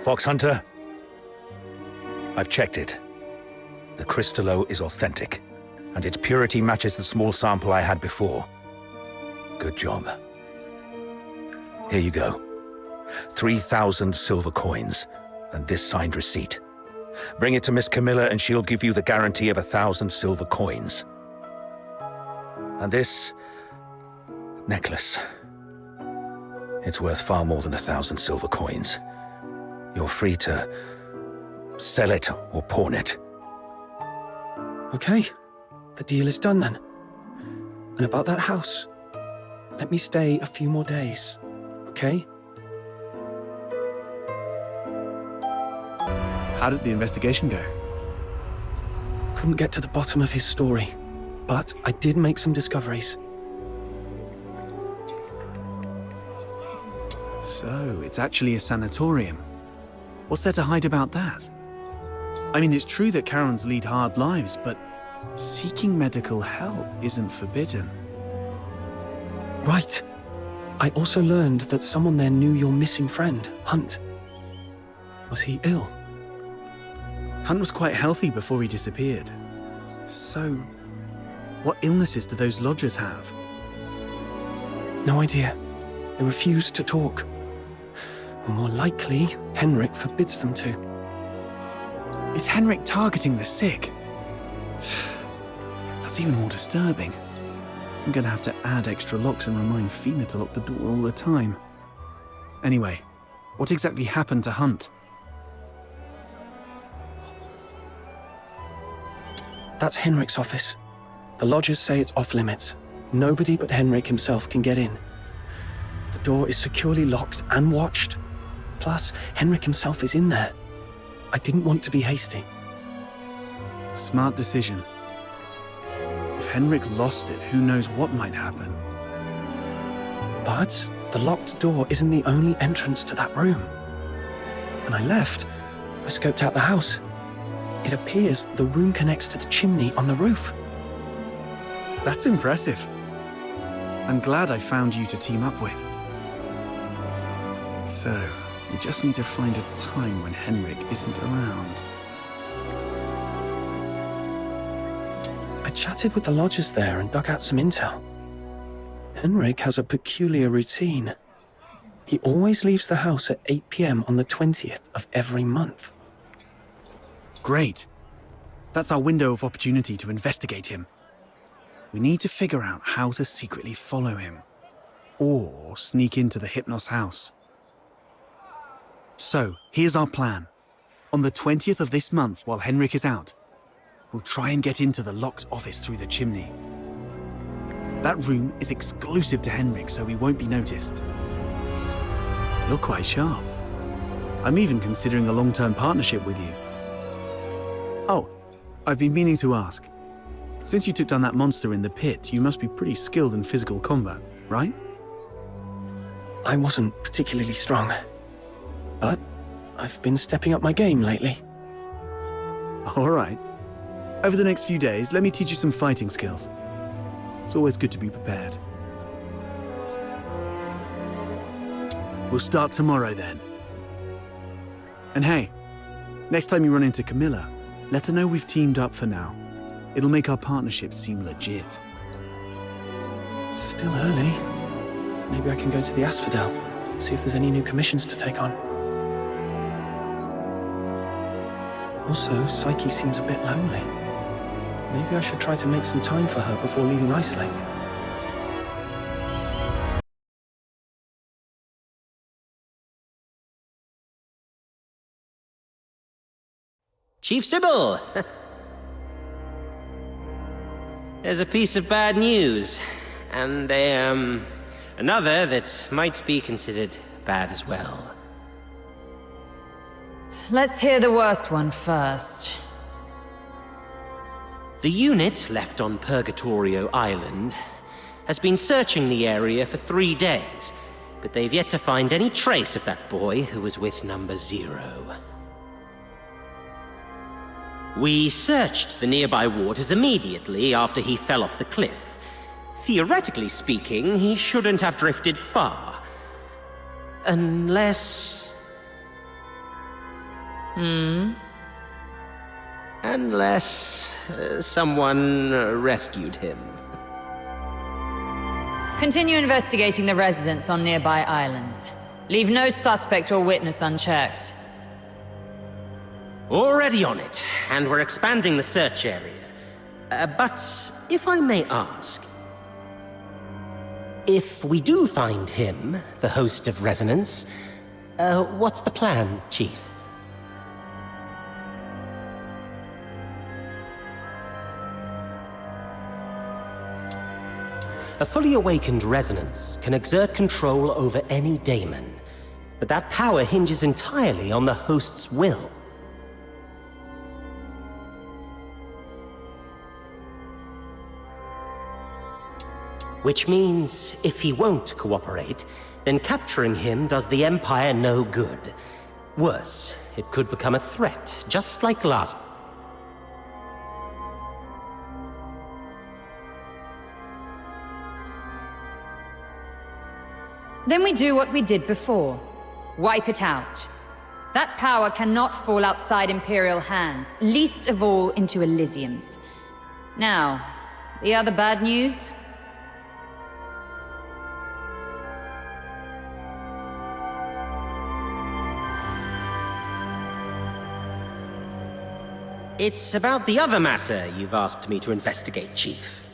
Foxhunter, I've checked it. The crystallo is authentic, and its purity matches the small sample I had before. Good job. Here you go. 3,000 silver coins, and this signed receipt. Bring it to Miss Camilla and she'll give you the guarantee of 1,000 silver coins. And this necklace. It's worth far more than 1,000 silver coins. You're free to sell it or pawn it. Okay, the deal is done then. And about that house, Let me stay a few more days, okay? How did the investigation go? Couldn't get to the bottom of his story, but I did make some discoveries. So, it's actually a sanatorium. What's there to hide about that? I mean, it's true that Karens lead hard lives, but seeking medical help isn't forbidden. Right. I also learned that someone there knew your missing friend, Hunt. Was he ill? Hunt was quite healthy before he disappeared. So, what illnesses do those lodgers have? No idea. They refuse to talk. Or more likely, Henrik forbids them to. Is Henrik targeting the sick? That's even more disturbing. I'm gonna have to add extra locks and remind Fina to lock the door all the time. Anyway, what exactly happened to Hunt? That's Henrik's office. The lodgers say it's off limits. Nobody but Henrik himself can get in. The door is securely locked and watched. Plus, Henrik himself is in there. I didn't want to be hasty. Smart decision. If Henrik lost it, who knows what might happen. But the locked door isn't the only entrance to that room. When I left, I scoped out the house. It appears the room connects to the chimney on the roof. That's impressive. I'm glad I found you to team up with. So, we just need to find a time when Henrik isn't around. I chatted with the lodgers there and dug out some intel. Henrik has a peculiar routine. He always leaves the house at 8 p.m. on the 20th of every month. Great. That's our window of opportunity to investigate him. We need to figure out how to secretly follow him. Or sneak into the Hypnos House. So, here's our plan. On the 20th of this month, while Henrik is out, we'll try and get into the locked office through the chimney. That room is exclusive to Henrik, so we won't be noticed. You're quite sharp. I'm even considering a long-term partnership with you. Oh, I've been meaning to ask. Since you took down that monster in the pit, you must be pretty skilled in physical combat, right? I wasn't particularly strong, but I've been stepping up my game lately. All right. Over the next few days, let me teach you some fighting skills. It's always good to be prepared. We'll start tomorrow then. And hey, next time you run into Camilla, let her know we've teamed up for now. It'll make our partnership seem legit. It's still early. Maybe I can go to the Asphodel, see if there's any new commissions to take on. Also, Psyche seems a bit lonely. Maybe I should try to make some time for her before leaving Icelake. Chief Sybil! There's a piece of bad news, and another that might be considered bad as well. Let's hear the worst one first. The unit left on Purgatorio Island has been searching the area for 3 days, but they've yet to find any trace of that boy who was with number 0. We searched the nearby waters immediately after he fell off the cliff. Theoretically speaking, he shouldn't have drifted far. Unless... Unless someone rescued him. Continue investigating the residents on nearby islands. Leave no suspect or witness unchecked. Already on it, and we're expanding the search area. But if I may ask, if we do find him, the host of Resonance, what's the plan, Chief? A fully awakened resonance can exert control over any daemon, but that power hinges entirely on the host's will. Which means, if he won't cooperate, then capturing him does the Empire no good. Worse, it could become a threat, just like last. Then we do what we did before. Wipe it out. That power cannot fall outside Imperial hands, least of all into Elysium's. Now, the other bad news? It's about the other matter you've asked me to investigate, Chief.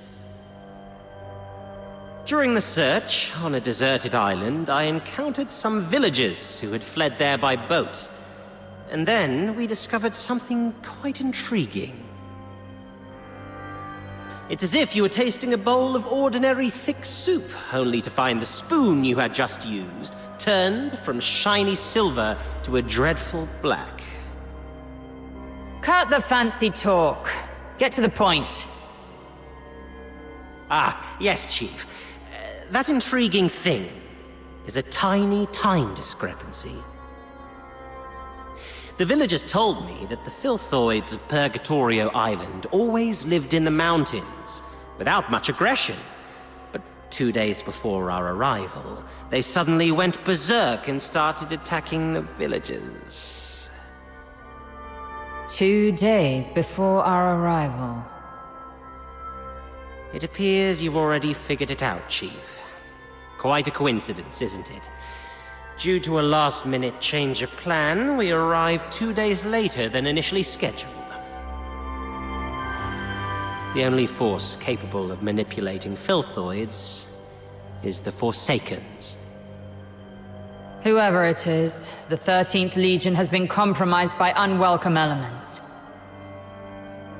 During the search, on a deserted island, I encountered some villagers who had fled there by boat. And then we discovered something quite intriguing. It's as if you were tasting a bowl of ordinary thick soup, only to find the spoon you had just used turned from shiny silver to a dreadful black. Cut the fancy talk. Get to the point. Ah, yes, Chief. That intriguing thing is a tiny time discrepancy. The villagers told me that the filthoids of Purgatorio Island always lived in the mountains, without much aggression. But 2 days before our arrival, they suddenly went berserk and started attacking the villagers. 2 days before our arrival. It appears you've already figured it out, Chief. Quite a coincidence, isn't it? Due to a last-minute change of plan, we arrived 2 days later than initially scheduled. The only force capable of manipulating filthoids is the Forsakens. Whoever it is, the 13th Legion has been compromised by unwelcome elements.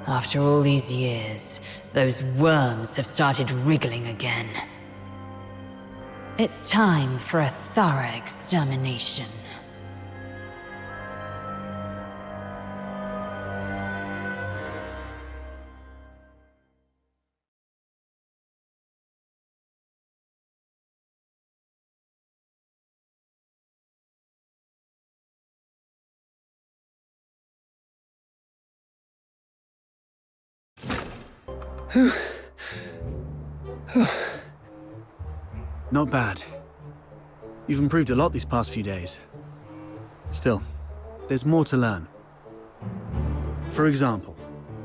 After all these years, those worms have started wriggling again. It's time for a thorough extermination. Not bad. You've improved a lot these past few days. Still, there's more to learn. For example,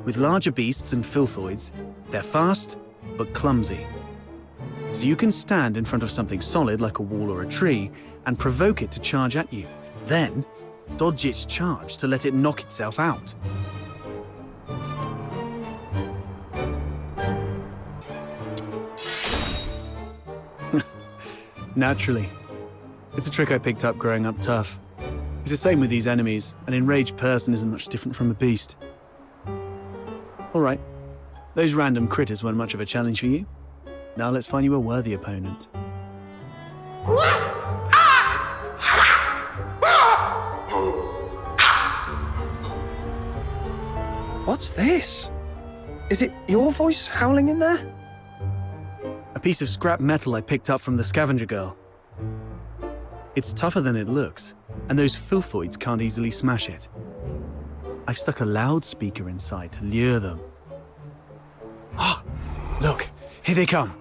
with larger beasts and filthoids, they're fast, but clumsy. So you can stand in front of something solid like a wall or a tree and provoke it to charge at you. Then, dodge its charge to let it knock itself out. Naturally. It's a trick I picked up growing up tough. It's the same with these enemies. An enraged person isn't much different from a beast. All right. Those random critters weren't much of a challenge for you. Now let's find you a worthy opponent. What's this? Is it your voice howling in there? A piece of scrap metal I picked up from the scavenger girl. It's tougher than it looks, and those filthoids can't easily smash it. I've stuck a loudspeaker inside to lure them. Ah, look, here they come.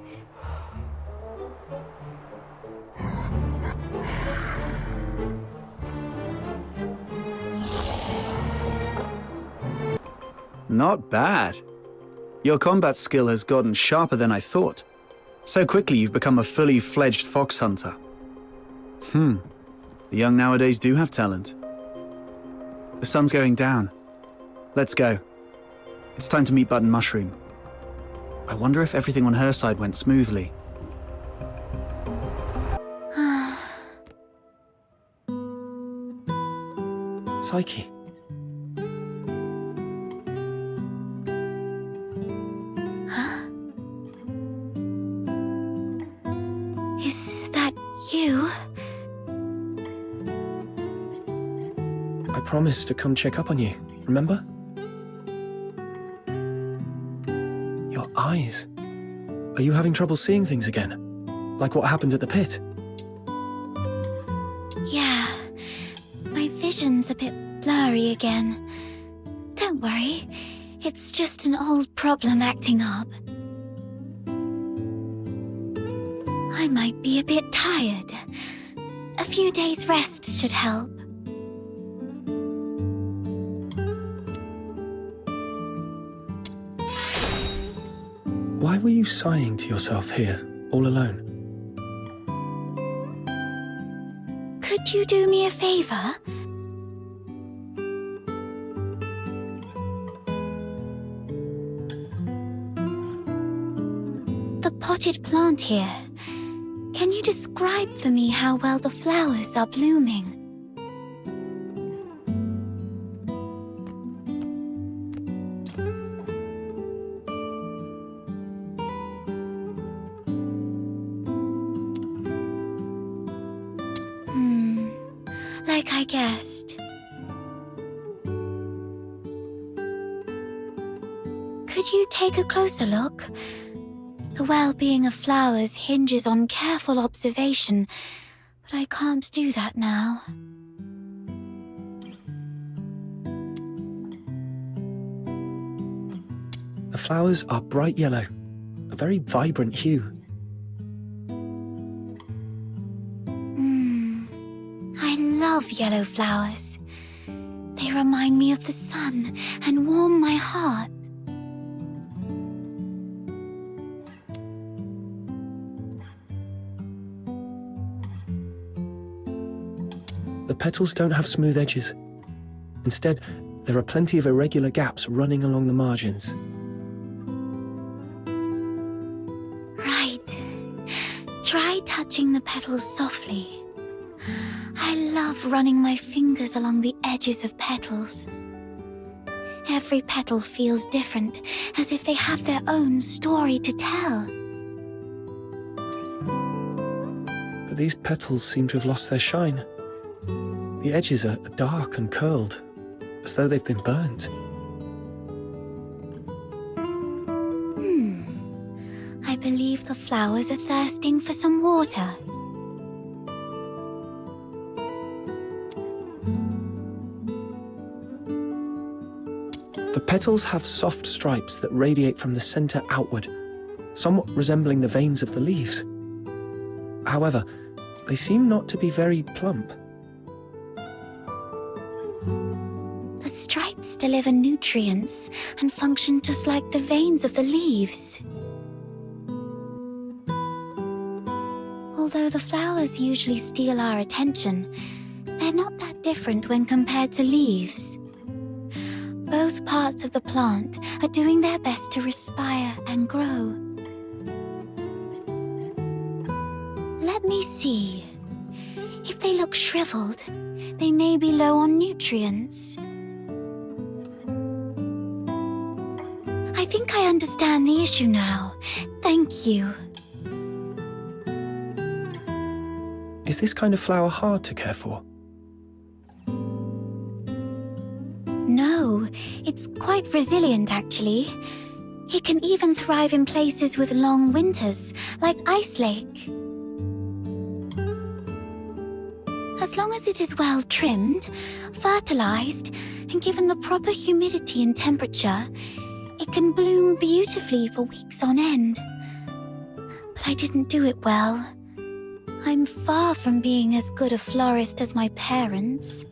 Not bad. Your combat skill has gotten sharper than I thought. So quickly you've become a fully fledged phoxhunter. The young nowadays do have talent. The sun's going down. Let's go. It's time to meet Button Mushroom. I wonder if everything on her side went smoothly. Psyche. You? I promised to come check up on you, remember? Your eyes. Are you having trouble seeing things again? Like what happened at the pit? Yeah. My vision's a bit blurry again. Don't worry. It's just an old problem acting up. I might be a bit tired. A few days rest should help. Why were you sighing to yourself here, all alone? Could you do me a favor? The potted plant here. Can you describe for me how well the flowers are blooming? Like I guessed. Could you take a closer look? The well-being of flowers hinges on careful observation, but I can't do that now. The flowers are bright yellow, a very vibrant hue. I love yellow flowers. They remind me of the sun and warm my heart. The petals don't have smooth edges. Instead, there are plenty of irregular gaps running along the margins. Right. Try touching the petals softly. I love running my fingers along the edges of petals. Every petal feels different, as if they have their own story to tell. But these petals seem to have lost their shine. The edges are dark and curled, as though they've been burnt. I believe the flowers are thirsting for some water. The petals have soft stripes that radiate from the center outward, somewhat resembling the veins of the leaves. However, they seem not to be very plump. The stripes deliver nutrients and function just like the veins of the leaves. Although the flowers usually steal our attention, they're not that different when compared to leaves. Both parts of the plant are doing their best to respire and grow. Let me see. If they look shriveled, they may be low on nutrients. I think I understand the issue now. Thank you. Is this kind of flower hard to care for? No, it's quite resilient actually. It can even thrive in places with long winters, like Icelake. As long as it is well trimmed, fertilized, and given the proper humidity and temperature, it can bloom beautifully for weeks on end. But I didn't do it well. I'm far from being as good a florist as my parents.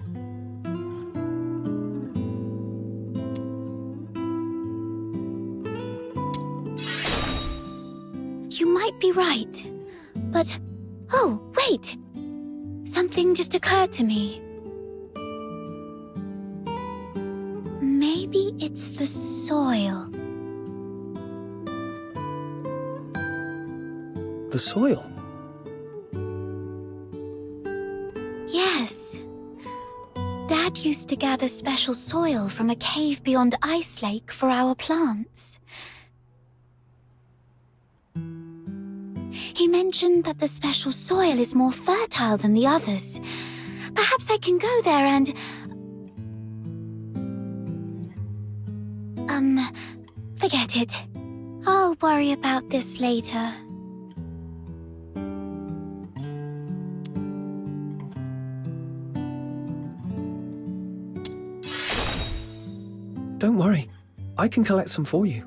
You might be right, but... Oh, wait! Something just occurred to me. Maybe it's the soil. The soil? Yes. Dad used to gather special soil from a cave beyond Icelake for our plants. He mentioned that the special soil is more fertile than the others. Perhaps I can go there and... forget it. I'll worry about this later. Don't worry. I can collect some for you.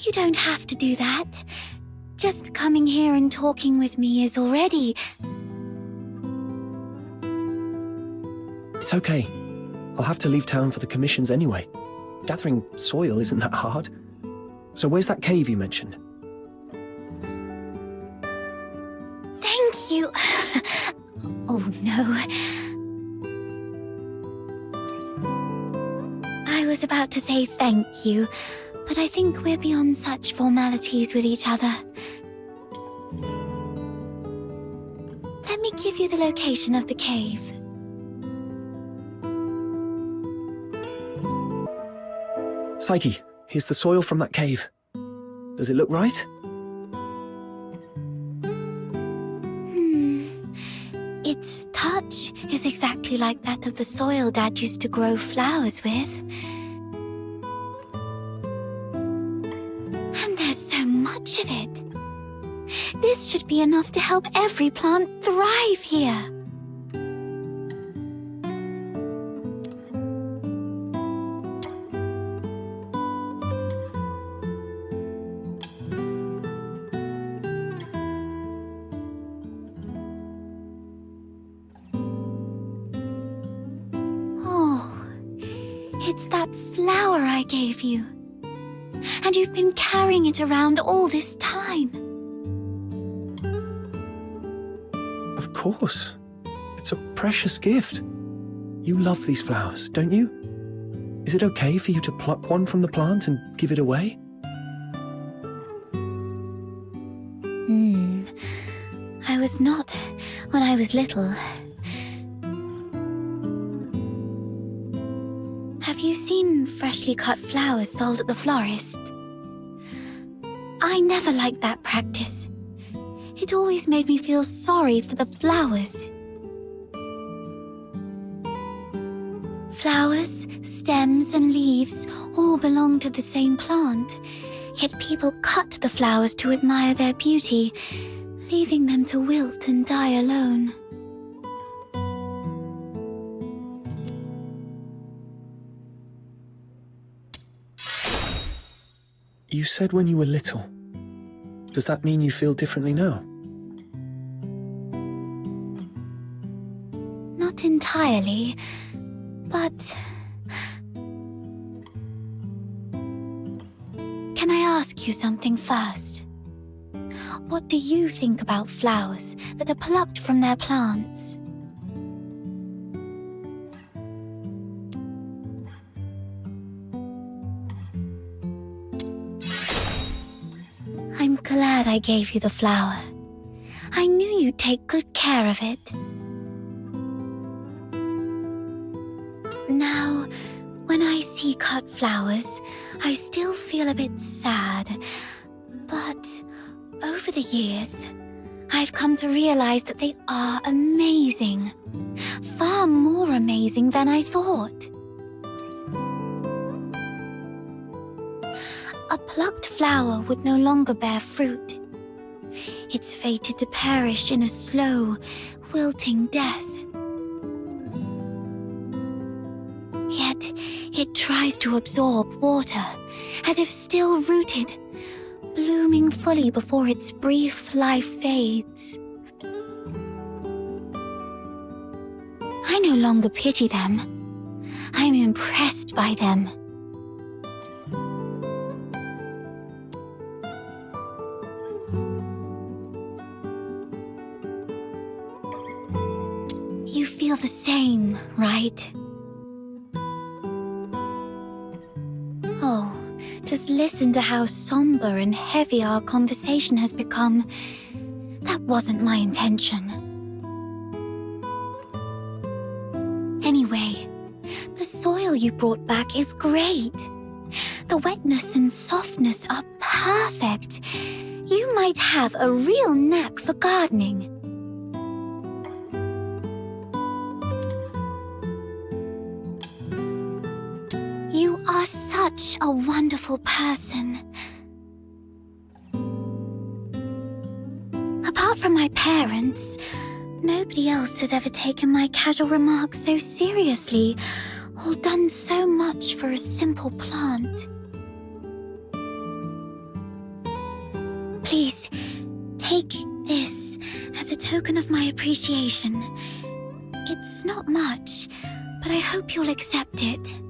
You don't have to do that. Just coming here and talking with me is already... It's okay. I'll have to leave town for the commissions anyway. Gathering soil isn't that hard. So where's that cave you mentioned? Thank you. Oh no. I was about to say thank you, but I think we're beyond such formalities with each other. Let me give you the location of the cave. Psyche, here's the soil from that cave. Does it look right? Its touch is exactly like that of the soil Dad used to grow flowers with. And there's so much of it. This should be enough to help every plant thrive here. It's that flower I gave you. And you've been carrying it around all this time. Of course. It's a precious gift. You love these flowers, don't you? Is it okay for you to pluck one from the plant and give it away? I was not when I was little. Have you seen freshly cut flowers sold at the florist? I never liked that practice. It always made me feel sorry for the flowers. Flowers, stems, and leaves all belong to the same plant, yet people cut the flowers to admire their beauty, leaving them to wilt and die alone. You said when you were little. Does that mean you feel differently now? Not entirely, but... Can I ask you something first? What do you think about flowers that are plucked from their plants? I'm glad I gave you the flower. I knew you'd take good care of it. Now, when I see cut flowers, I still feel a bit sad. But over the years, I've come to realize that they are amazing. Far more amazing than I thought. A plucked flower would no longer bear fruit. It's fated to perish in a slow, wilting death. Yet, it tries to absorb water, as if still rooted, blooming fully before its brief life fades. I no longer pity them. I'm impressed by them. You feel the same, right? Oh, just listen to how somber and heavy our conversation has become. That wasn't my intention. Anyway, the soil you brought back is great. The wetness and softness are perfect. You might have a real knack for gardening. You are such a wonderful person. Apart from my parents, nobody else has ever taken my casual remarks so seriously, or done so much for a simple plant. Please, take this as a token of my appreciation. It's not much, but I hope you'll accept it.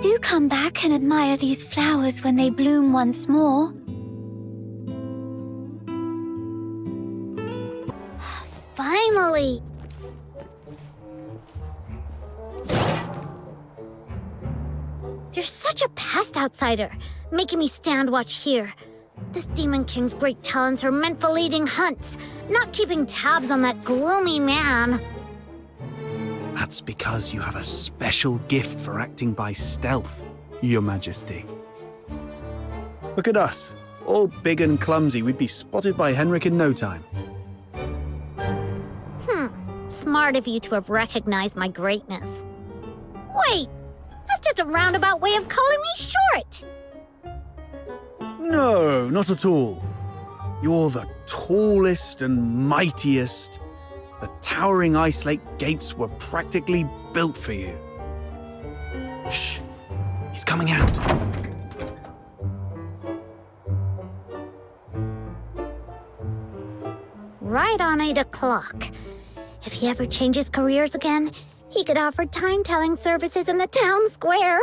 Do come back and admire these flowers when they bloom once more. Finally! You're such a pest outsider, making me stand watch here. This Demon King's great talents are meant for leading hunts, not keeping tabs on that gloomy man. That's because you have a special gift for acting by stealth, Your Majesty. Look at us, all big and clumsy. We'd be spotted by Henrik in no time. Smart of you to have recognized my greatness. Wait, that's just a roundabout way of calling me short. No, not at all. You're the tallest and mightiest. The towering Icelake gates were practically built for you. Shh, he's coming out. Right on 8 o'clock. If he ever changes careers again, he could offer time-telling services in the town square.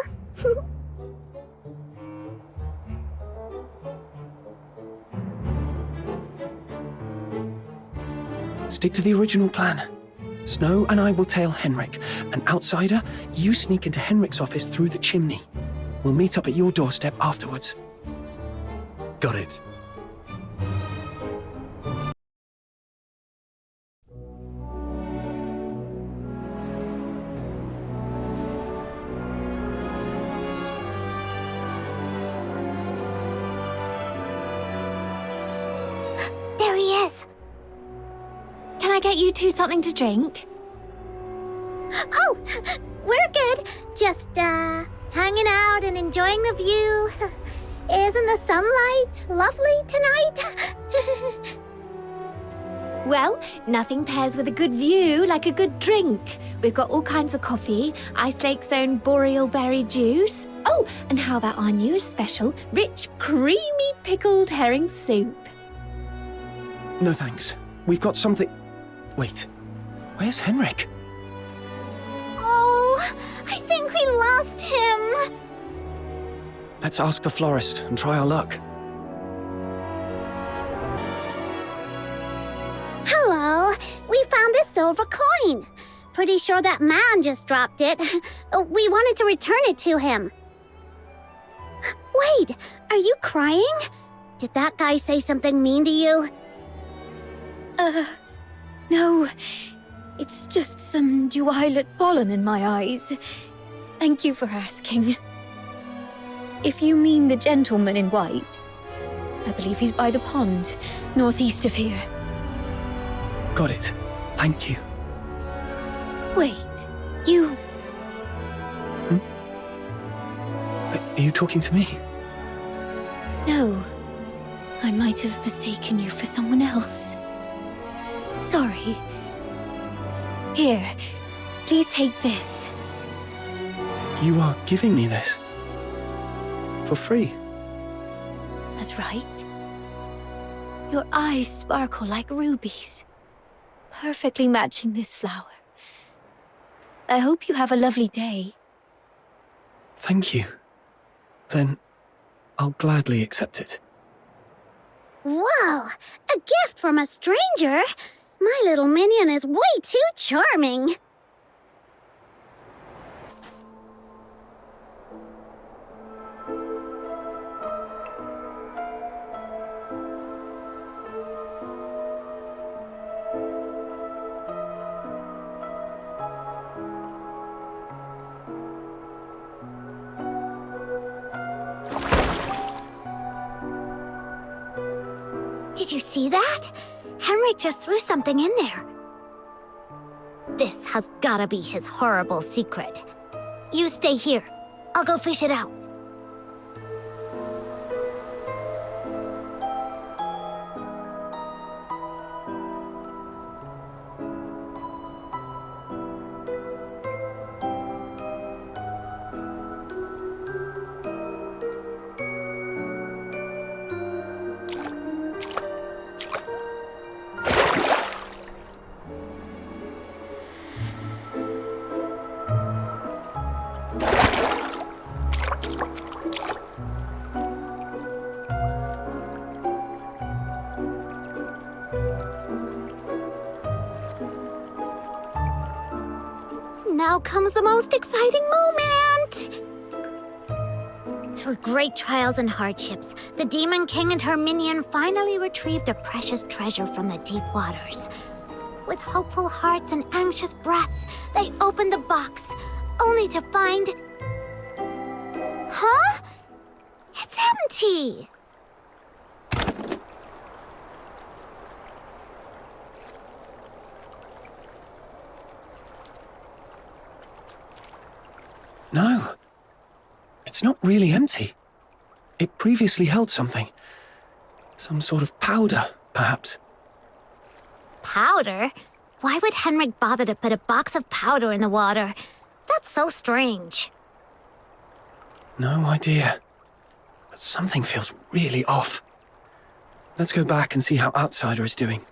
Stick to the original plan. Snow and I will tail Henrik. An outsider, you sneak into Henrik's office through the chimney. We'll meet up at your doorstep afterwards. Got it. There he is. Can I get you two something to drink? Oh, we're good. Just, hanging out and enjoying the view. Isn't the sunlight lovely tonight? Well, nothing pairs with a good view like a good drink. We've got all kinds of coffee, Icelake's own boreal berry juice. Oh, and how about our newest special, rich, creamy pickled herring soup? No thanks. We've got something... Wait, where's Henrik? Oh, I think we lost him. Let's ask the florist and try our luck. Hello, we found this silver coin. Pretty sure that man just dropped it. We wanted to return it to him. Wait, are you crying? Did that guy say something mean to you? No. It's just some duet pollen in my eyes. Thank you for asking. If you mean the gentleman in white, I believe he's by the pond, northeast of here. Got it. Thank you. Wait, you... Are you talking to me? No. I might have mistaken you for someone else. Sorry. Here, please take this. You are giving me this? For free? That's right. Your eyes sparkle like rubies, perfectly matching this flower. I hope you have a lovely day. Thank you. Then, I'll gladly accept it. Wow, a gift from a stranger? My little minion is way too charming. Did you see that? Henrik just threw something in there. This has gotta be his horrible secret. You stay here. I'll go fish it out. Now comes the most exciting moment! Through great trials and hardships, the Demon King and her minion finally retrieved a precious treasure from the deep waters. With hopeful hearts and anxious breaths, they opened the box, only to find... Huh? It's empty! No. It's not really empty. It previously held something. Some sort of powder, perhaps. Powder? Why would Henrik bother to put a box of powder in the water? That's so strange. No idea. But something feels really off. Let's go back and see how Outsider is doing.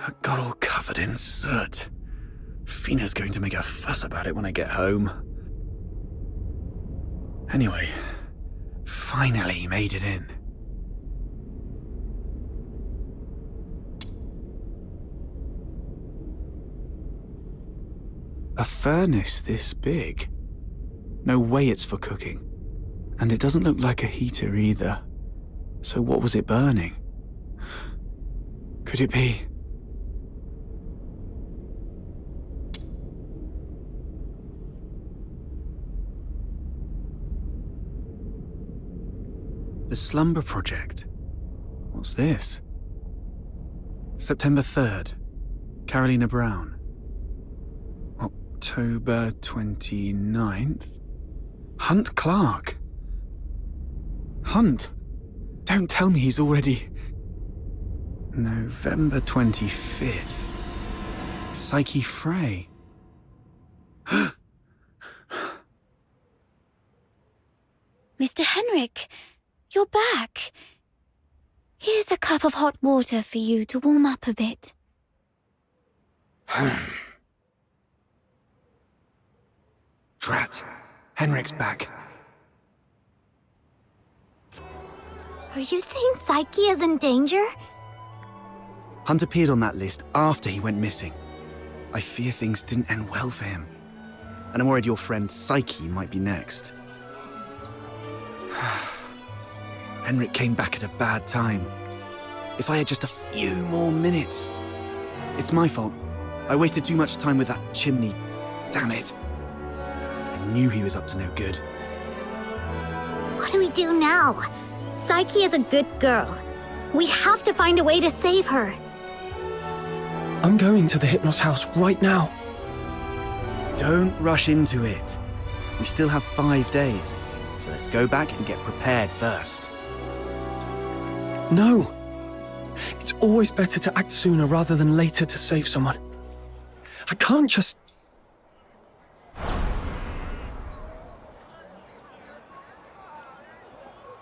I got all covered in soot. Fina's going to make a fuss about it when I get home. Anyway, finally made it in. A furnace this big? No way it's for cooking. And it doesn't look like a heater either. So what was it burning? Could it be... The Slumber Project. What's this? September 3rd. Carolina Brown. October 29th. Hunt Clark. Hunt? Don't tell me he's already... November 25th. Psyche Frey. Mr. Henrik, you're back. Here's a cup of hot water for you to warm up a bit. Drat. Henrik's back. Are you saying Psyche is in danger? Hunt appeared on that list after he went missing. I fear things didn't end well for him. And I'm worried your friend Psyche might be next. Henrik came back at a bad time. If I had just a few more minutes. It's my fault. I wasted too much time with that chimney. Damn it. I knew he was up to no good. What do we do now? Psyche is a good girl. We have to find a way to save her. I'm going to the Hypnos House right now. Don't rush into it. We still have 5 days, so let's go back and get prepared first. No. It's always better to act sooner rather than later to save someone. I can't just...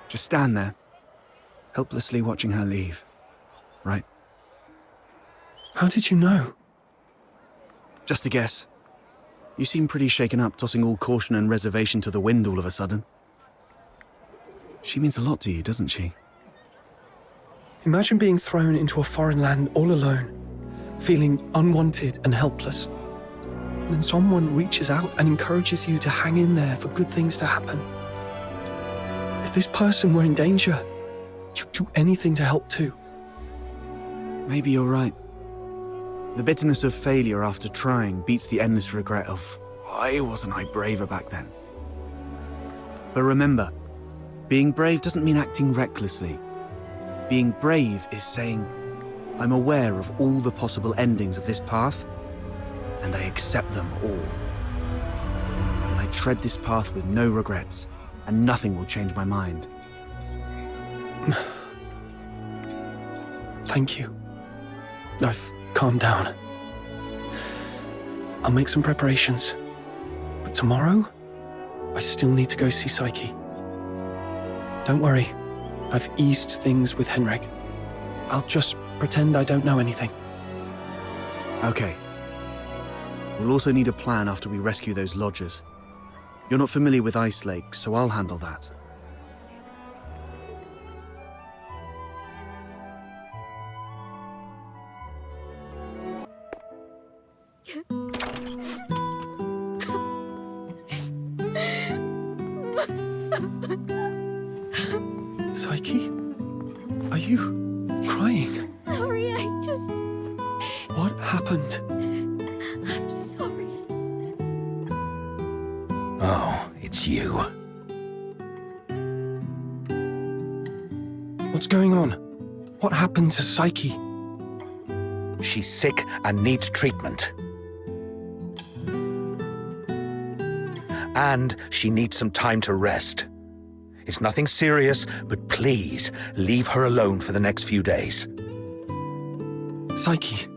Just stand there, helplessly watching her leave. Right? How did you know? Just a guess. You seem pretty shaken up, tossing all caution and reservation to the wind all of a sudden. She means a lot to you, doesn't she? Imagine being thrown into a foreign land all alone, feeling unwanted and helpless. then someone reaches out and encourages you to hang in there for good things to happen. If this person were in danger, you'd do anything to help too. Maybe you're right. The bitterness of failure after trying beats the endless regret of, why wasn't I braver back then? But remember, being brave doesn't mean acting recklessly. Being brave is saying, I'm aware of all the possible endings of this path, and I accept them all. And I tread this path with no regrets, and nothing will change my mind. Thank you. I've calmed down. I'll make some preparations. But tomorrow, I still need to go see Psyche. Don't worry, I've eased things with Henrik. I'll just pretend I don't know anything. Okay. We'll also need a plan after we rescue those lodgers. You're not familiar with Icelake, so I'll handle that. Psyche? Are you crying? Sorry, I just... What happened? I'm sorry. Oh, it's you. What's going on? What happened to Psyche? She's sick and needs treatment. And she needs some time to rest. It's nothing serious, but please leave her alone for the next few days. Psyche,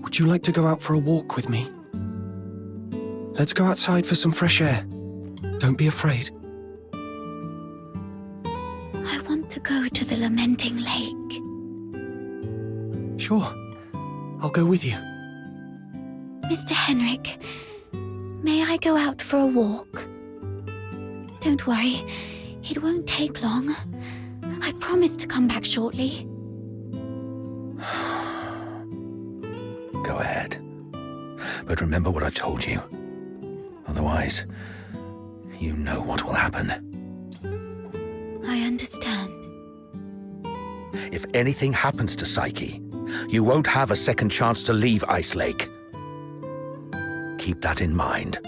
would you like to go out for a walk with me? Let's go outside for some fresh air. Don't be afraid. I want to go to the Lamenting Lake. Sure. I'll go with you. Mr. Henrik, may I go out for a walk? Don't worry, it won't take long. I promise to come back shortly. Go ahead. But remember what I've told you. Otherwise, you know what will happen. I understand. If anything happens to Psyche, you won't have a second chance to leave Icelake. Keep that in mind.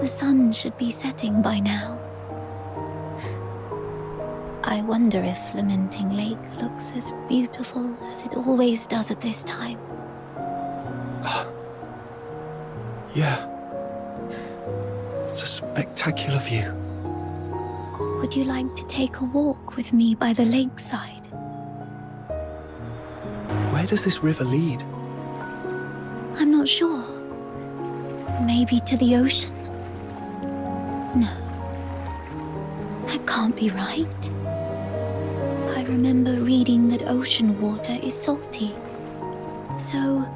The sun should be setting by now. I wonder if Lamenting Lake looks as beautiful as it always does at this time. Yeah. It's a spectacular view. Would you like to take a walk with me by the lakeside? Where does this river lead? I'm not sure. Maybe to the ocean? No. That can't be right. I remember reading that ocean water is salty. So,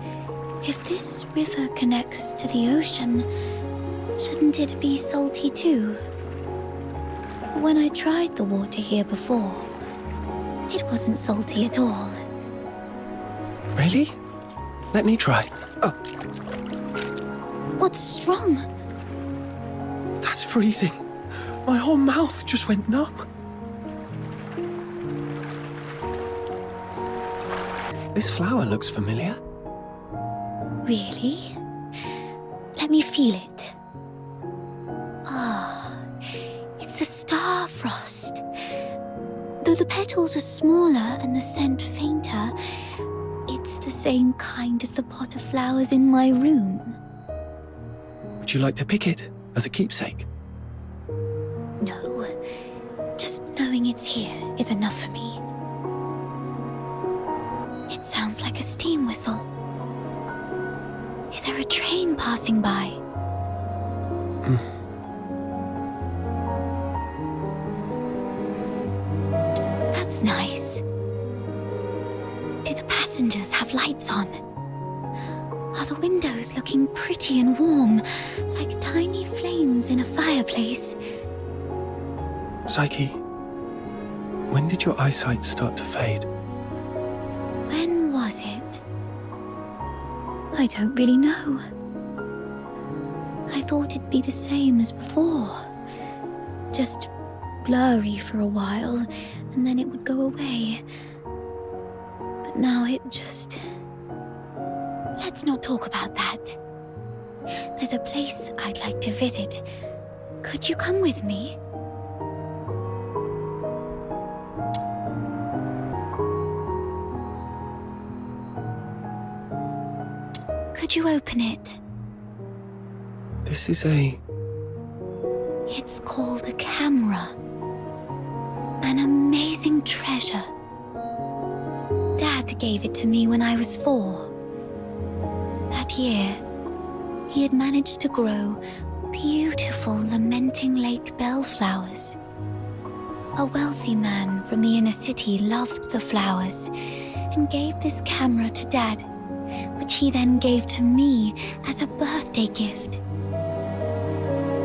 if this river connects to the ocean, shouldn't it be salty too? When I tried the water here before, it wasn't salty at all. Really? Let me try. Oh. What's wrong? That's freezing. My whole mouth just went numb. This flower looks familiar. Really? Let me feel it. Ah, it's a star frost. Though the petals are smaller and the scent fainter, it's the same kind as the pot of flowers in my room. Would you like to pick it as a keepsake? No, just knowing it's here is enough for me. It sounds like a steam whistle. Is there a train passing by? That's nice. Do the passengers have lights on? the windows looking pretty and warm, like tiny flames in a fireplace. Psyche, when did your eyesight start to fade? When was it? I don't really know. I thought it'd be the same as before. Just blurry for a while, and then it would go away. But now it just... Let's not talk about that. There's a place I'd like to visit. Could you come with me? Could you open it? This is a... It's called a camera. An amazing treasure. Dad gave it to me when I was 4. That year, he had managed to grow beautiful lamenting lake bellflowers. A wealthy man from the inner city loved the flowers and gave this camera to Dad, which he then gave to me as a birthday gift.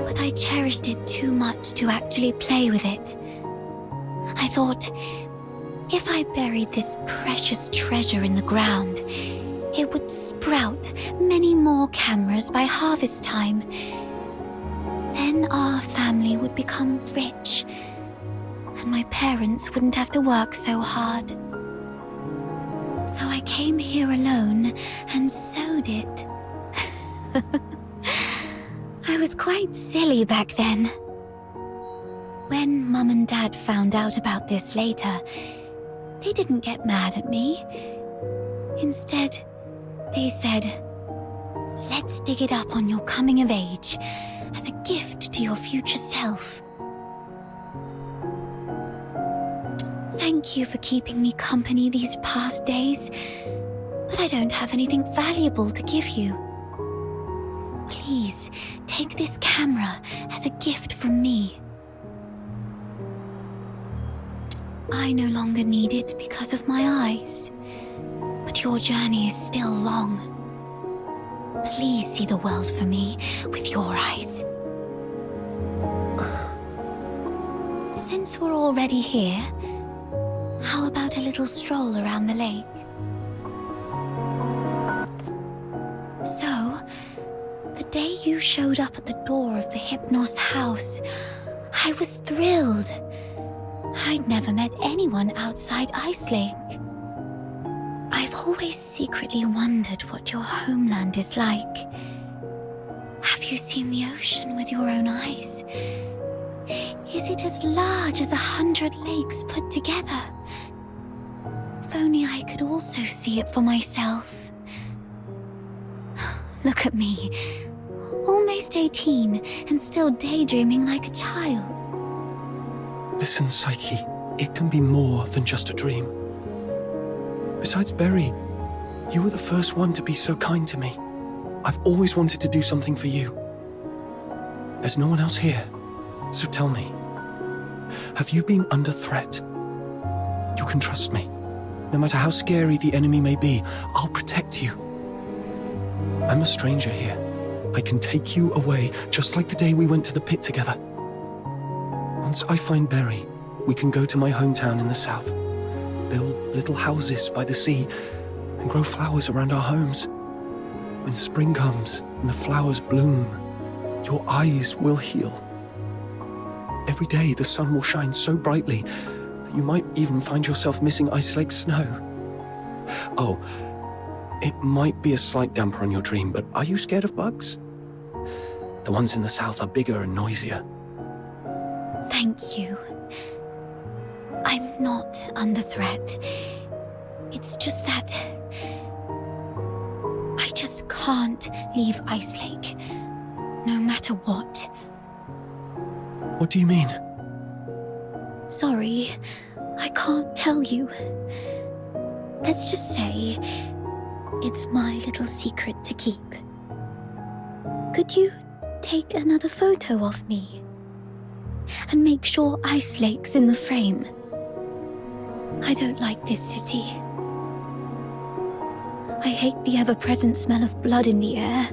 But I cherished it too much to actually play with it. I thought, if I buried this precious treasure in the ground, it would sprout many more cameras by harvest time. Then our family would become rich, and my parents wouldn't have to work so hard. So I came here alone and sewed it. I was quite silly back then. When Mum and Dad found out about this later, they didn't get mad at me. Instead, they said, "Let's dig it up on your coming of age as a gift to your future self." Thank you for keeping me company these past days, but I don't have anything valuable to give you. Please, take this camera as a gift from me. I no longer need it because of my eyes, but your journey is still long. Please see the world for me with your eyes. Since we're already here, how about a little stroll around the lake? So, the day you showed up at the door of the Hypnos House, I was thrilled. I'd never met anyone outside Icelake. I've always secretly wondered what your homeland is like. Have you seen the ocean with your own eyes? Is it as large as 100 lakes put together? If only I could also see it for myself. Look at me, almost 18 and still daydreaming like a child. Listen, Psyche, it can be more than just a dream. Besides Berry, you were the first one to be so kind to me. I've always wanted to do something for you. There's no one else here, so tell me, have you been under threat? You can trust me. No matter how scary the enemy may be, I'll protect you. I'm a stranger here. I can take you away, just like the day we went to the pit together. Once I find Berry, we can go to my hometown in the south, build little houses by the sea, and grow flowers around our homes. When spring comes and the flowers bloom, your eyes will heal. Every day the sun will shine so brightly that you might even find yourself missing Icelake snow. Oh, it might be a slight damper on your dream, but are you scared of bugs? The ones in the south are bigger and noisier. Thank you. I'm not under threat. It's just that... I just can't leave Icelake, no matter what. What do you mean? Sorry, I can't tell you. Let's just say it's my little secret to keep. Could you take another photo of me? And make sure Icelake's in the frame. I don't like this city. I hate the ever-present smell of blood in the air,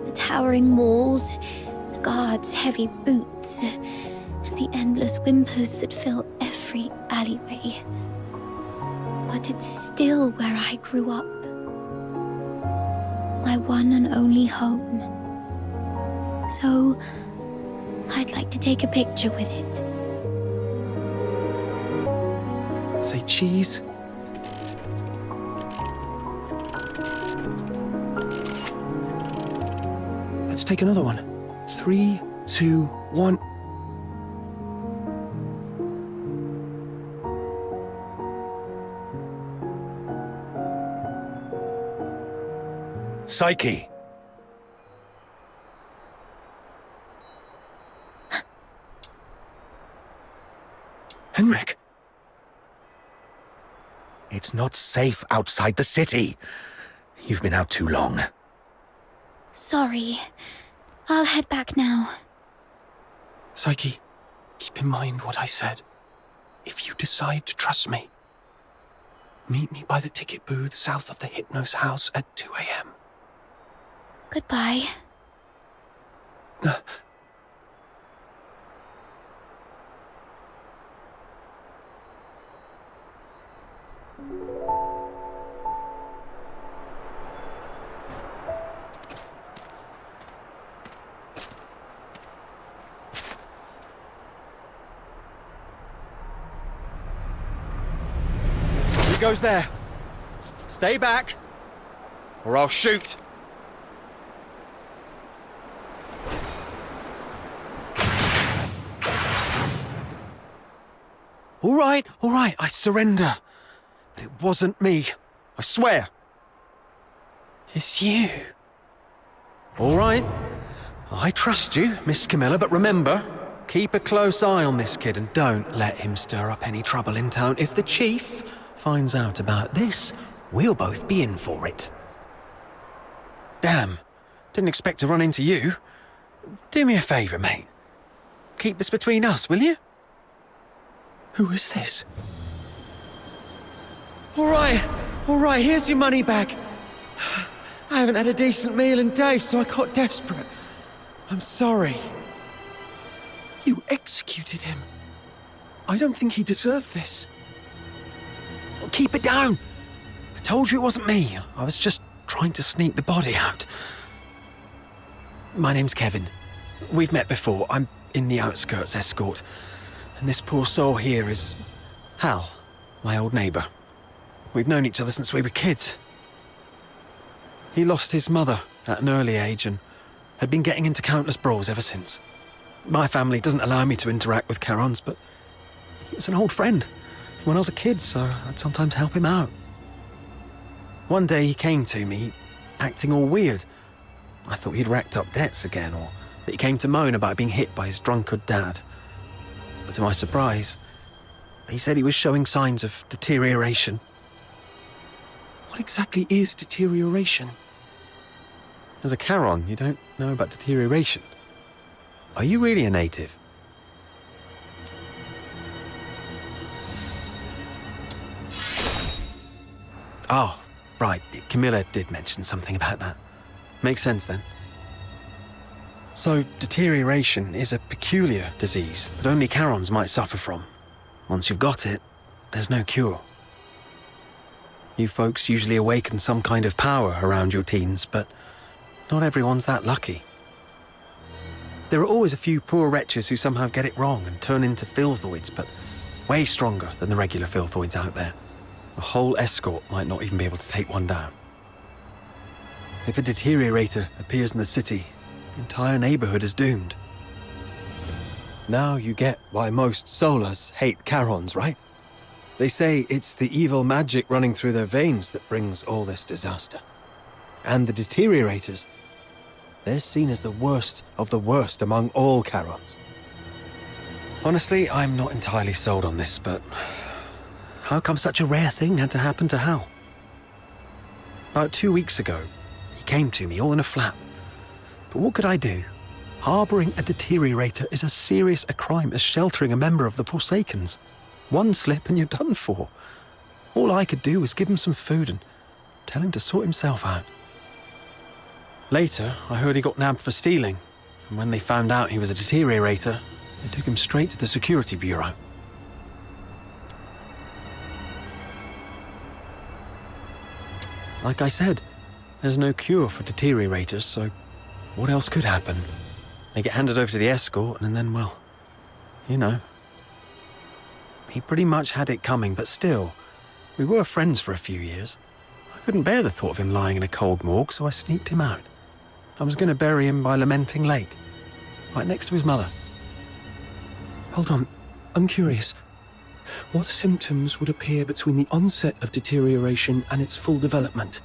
the towering walls, the guards' heavy boots, and the endless whimpers that fill every alleyway. But it's still where I grew up. My one and only home. So, I'd like to take a picture with it. Say cheese. Let's take another one. 3, 2, 1. Psyche! Henrik! It's not safe outside the city. You've been out too long. Sorry. I'll head back now. Psyche, keep in mind what I said. If you decide to trust me, meet me by the ticket booth south of the Hypnos House at 2 a.m. Goodbye. Who goes there? Stay back, or I'll shoot. All right, I surrender. But it wasn't me, I swear. It's you. All right, I trust you, Miss Camilla, but remember, keep a close eye on this kid and don't let him stir up any trouble in town. If the chief finds out about this, we'll both be in for it. Damn, didn't expect to run into you. Do me a favour, mate. Keep this between us, will you? Who is this? All right, here's your money back. I haven't had a decent meal in days, so I got desperate. I'm sorry. You executed him. I don't think he deserved this. Keep it down. I told you it wasn't me. I was just trying to sneak the body out. My name's Kevin. We've met before. I'm in the outskirts escort. And this poor soul here is Hal, my old neighbour. We've known each other since we were kids. He lost his mother at an early age and had been getting into countless brawls ever since. My family doesn't allow me to interact with Charons, but he was an old friend from when I was a kid, so I'd sometimes help him out. One day he came to me, acting all weird. I thought he'd racked up debts again, or that he came to moan about being hit by his drunkard dad. But to my surprise, he said he was showing signs of deterioration. What exactly is deterioration? As a Charon, you don't know about deterioration. Are you really a native? Oh, right. Camilla did mention something about that. Makes sense then. So, deterioration is a peculiar disease that only Charons might suffer from. Once you've got it, there's no cure. You folks usually awaken some kind of power around your teens, but not everyone's that lucky. There are always a few poor wretches who somehow get it wrong and turn into filthoids, but way stronger than the regular filthoids out there. A whole escort might not even be able to take one down. If a deteriorator appears in the city, the entire neighborhood is doomed. Now you get why most Solars hate Charons, right? They say it's the evil magic running through their veins that brings all this disaster. And the deteriorators, they're seen as the worst of the worst among all Charons. Honestly, I'm not entirely sold on this, but how come such a rare thing had to happen to Hal? About 2 weeks ago, he came to me all in a flap. But what could I do? Harboring a deteriorator is as serious a crime as sheltering a member of the Forsakens. One slip and you're done for. All I could do was give him some food and Tell him to sort himself out. Later, I heard he got nabbed for stealing, and when they found out he was a deteriorator, they took him straight to the security bureau. Like I said, there's no cure for deteriorators, so what else could happen? They get handed over to the escort, and then, well, you know. He pretty much had it coming, but still, we were friends for a few years. I couldn't bear the thought of him lying in a cold morgue, so I sneaked him out. I was going to bury him by Lamenting Lake, right next to his mother. Hold on, I'm curious. What symptoms would appear between the onset of deterioration and its full development?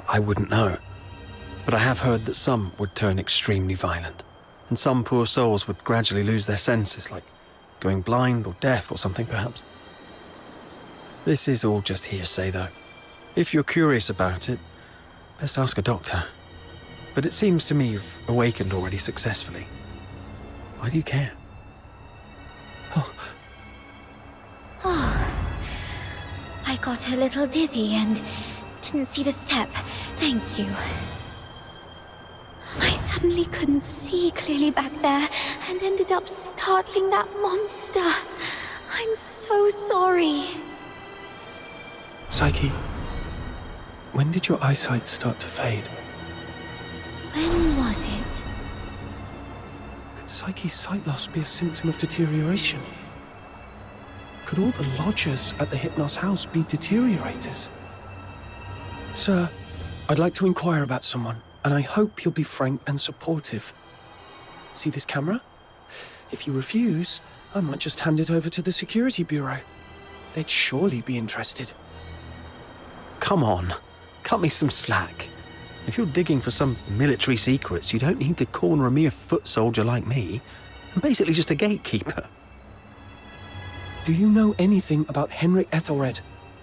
I wouldn't know, but I have heard that some would turn extremely violent, and some poor souls would gradually lose their senses, like going blind or deaf or something perhaps. This is all just hearsay, though. If you're curious about it, best ask a doctor. But it seems to me you've awakened already successfully. Why do you care? Oh, I got a little dizzy and didn't see the step. Thank you. I suddenly couldn't see clearly back there and ended up startling that monster. I'm so sorry. Psyche, when did your eyesight start to fade? When was it? Could Psyche's sight loss be a symptom of deterioration? Could all the lodgers at the Hypnos House be deteriorators? Sir, I'd like to inquire about someone, and I hope you'll be frank and supportive. See this camera? If you refuse, I might just hand it over to the security bureau. They'd surely be interested. Come on, cut me some slack. If you're digging for some military secrets, you don't need to corner a mere foot soldier like me. I'm basically just a gatekeeper. Do you know anything about Henrik Ethelred,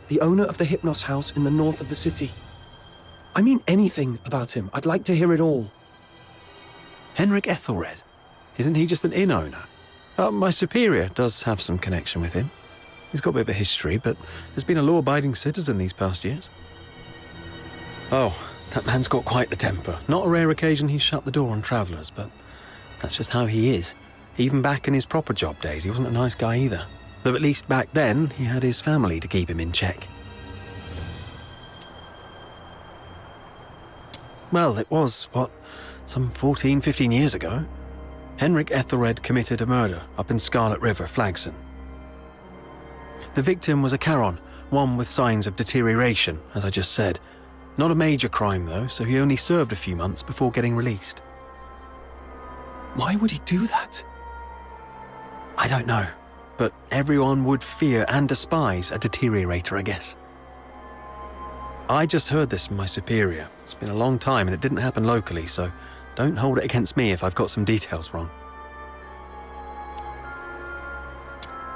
the owner of the Hypnos House in the north of the city? I mean anything about him. I'd like to hear it all. Henrik Ethelred? Isn't he just an inn owner? My superior does have some connection with him. He's got a bit of a history, but has been a law-abiding citizen these past years. Oh, that man's got quite the temper. Not a rare occasion he's shut the door on travellers, but that's just how he is. Even back in his proper job days, he wasn't a nice guy either. Though at least back then, he had his family to keep him in check. Well, it was, some 14, 15 years ago. Henrik Ethelred committed a murder up in Scarlet River, Flagson. The victim was a Charon, one with signs of deterioration, as I just said. Not a major crime, though, so he only served a few months before getting released. Why would he do that? I don't know, but everyone would fear and despise a deteriorator, I guess. I just heard this from my superior. It's been a long time and it didn't happen locally, so don't hold it against me if I've got some details wrong.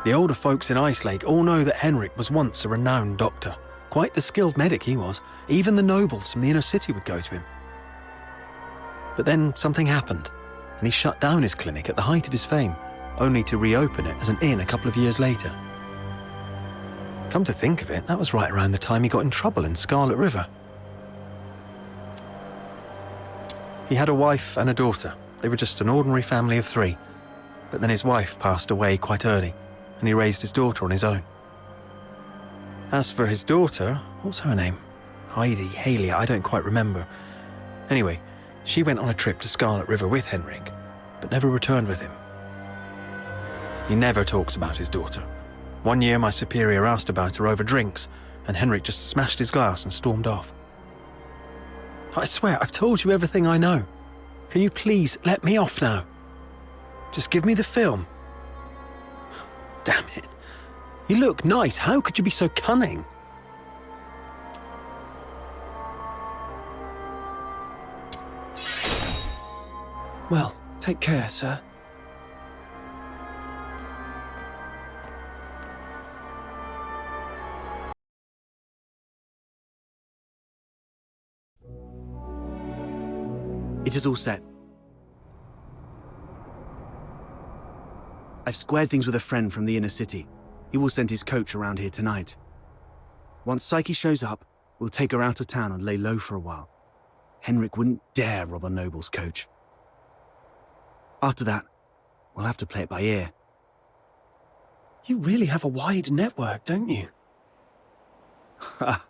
The older folks in Icelake all know that Henrik was once a renowned doctor. Quite the skilled medic he was. Even the nobles from the inner city would go to him. But then something happened, and he shut down his clinic at the height of his fame, only to reopen it as an inn a couple of years later. Come to think of it, that was right around the time he got in trouble in Scarlet River. He had a wife and a daughter. They were just an ordinary family of 3. But then his wife passed away quite early, and he raised his daughter on his own. As for his daughter, what's her name? Heidi, Haley, I don't quite remember. Anyway, she went on a trip to Scarlet River with Henrik, but never returned with him. He never talks about his daughter. One year my superior asked about her over drinks, and Henrik just smashed his glass and stormed off. I swear, I've told you everything I know. Can you please let me off now? Just give me the film. Damn it. You look nice. How could you be so cunning? Well, take care, sir. It is all set. I've squared things with a friend from the inner city. He will send his coach around here tonight. Once Psyche shows up, We'll take her out of town and lay low for a while. Henrik wouldn't dare rob a noble's coach. After that, we'll have to play it by ear. You really have a wide network, don't you? Ha!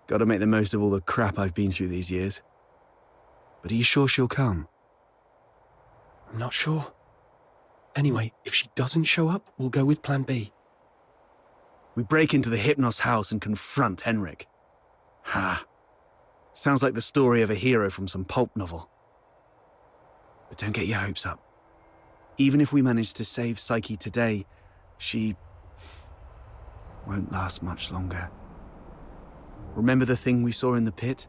Gotta make the most of all the crap I've been through these years. But are you sure she'll come? I'm not sure. Anyway, if she doesn't show up, we'll go with plan B. We break into the Hypnos House and confront Henrik. Ha! Sounds like the story of a hero from some pulp novel. But don't get your hopes up. Even if we manage to save Psyche today, she won't last much longer. Remember the thing we saw in the pit?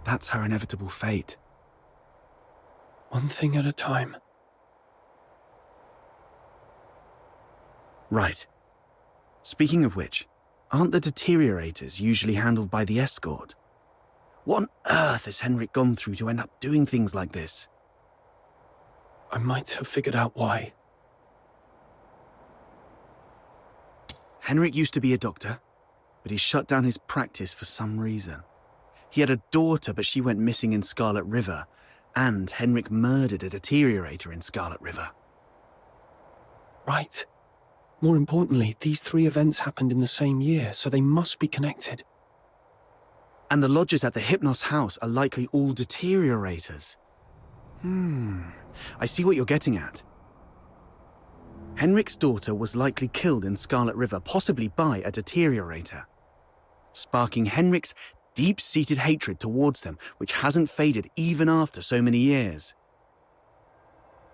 That's her inevitable fate. One thing at a time. Right. Speaking of which, aren't the deteriorators usually handled by the escort? What on earth has Henrik gone through to end up doing things like this? I might have figured out why. Henrik used to be a doctor, but he shut down his practice for some reason. He had a daughter, but she went missing in Scarlet River, and Henrik murdered a deteriorator in Scarlet River. Right. More importantly, these 3 events happened in the same year, so they must be connected. And the lodgers at the Hypnos House are likely all deteriorators. I see what you're getting at. Henrik's daughter was likely killed in Scarlet River, possibly by a deteriorator, sparking Henrik's deep-seated hatred towards them, which hasn't faded even after so many years.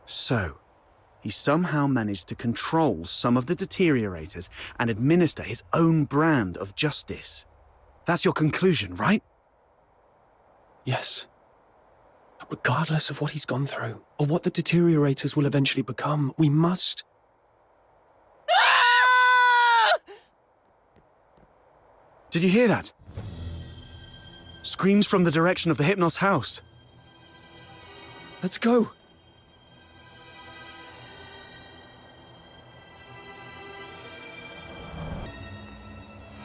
So, he somehow managed to control some of the deteriorators and administer his own brand of justice. That's your conclusion, right? Yes. But regardless of what he's gone through, or what the deteriorators will eventually become, we must... Did you hear that? Screams from the direction of the Hypnos House. Let's go.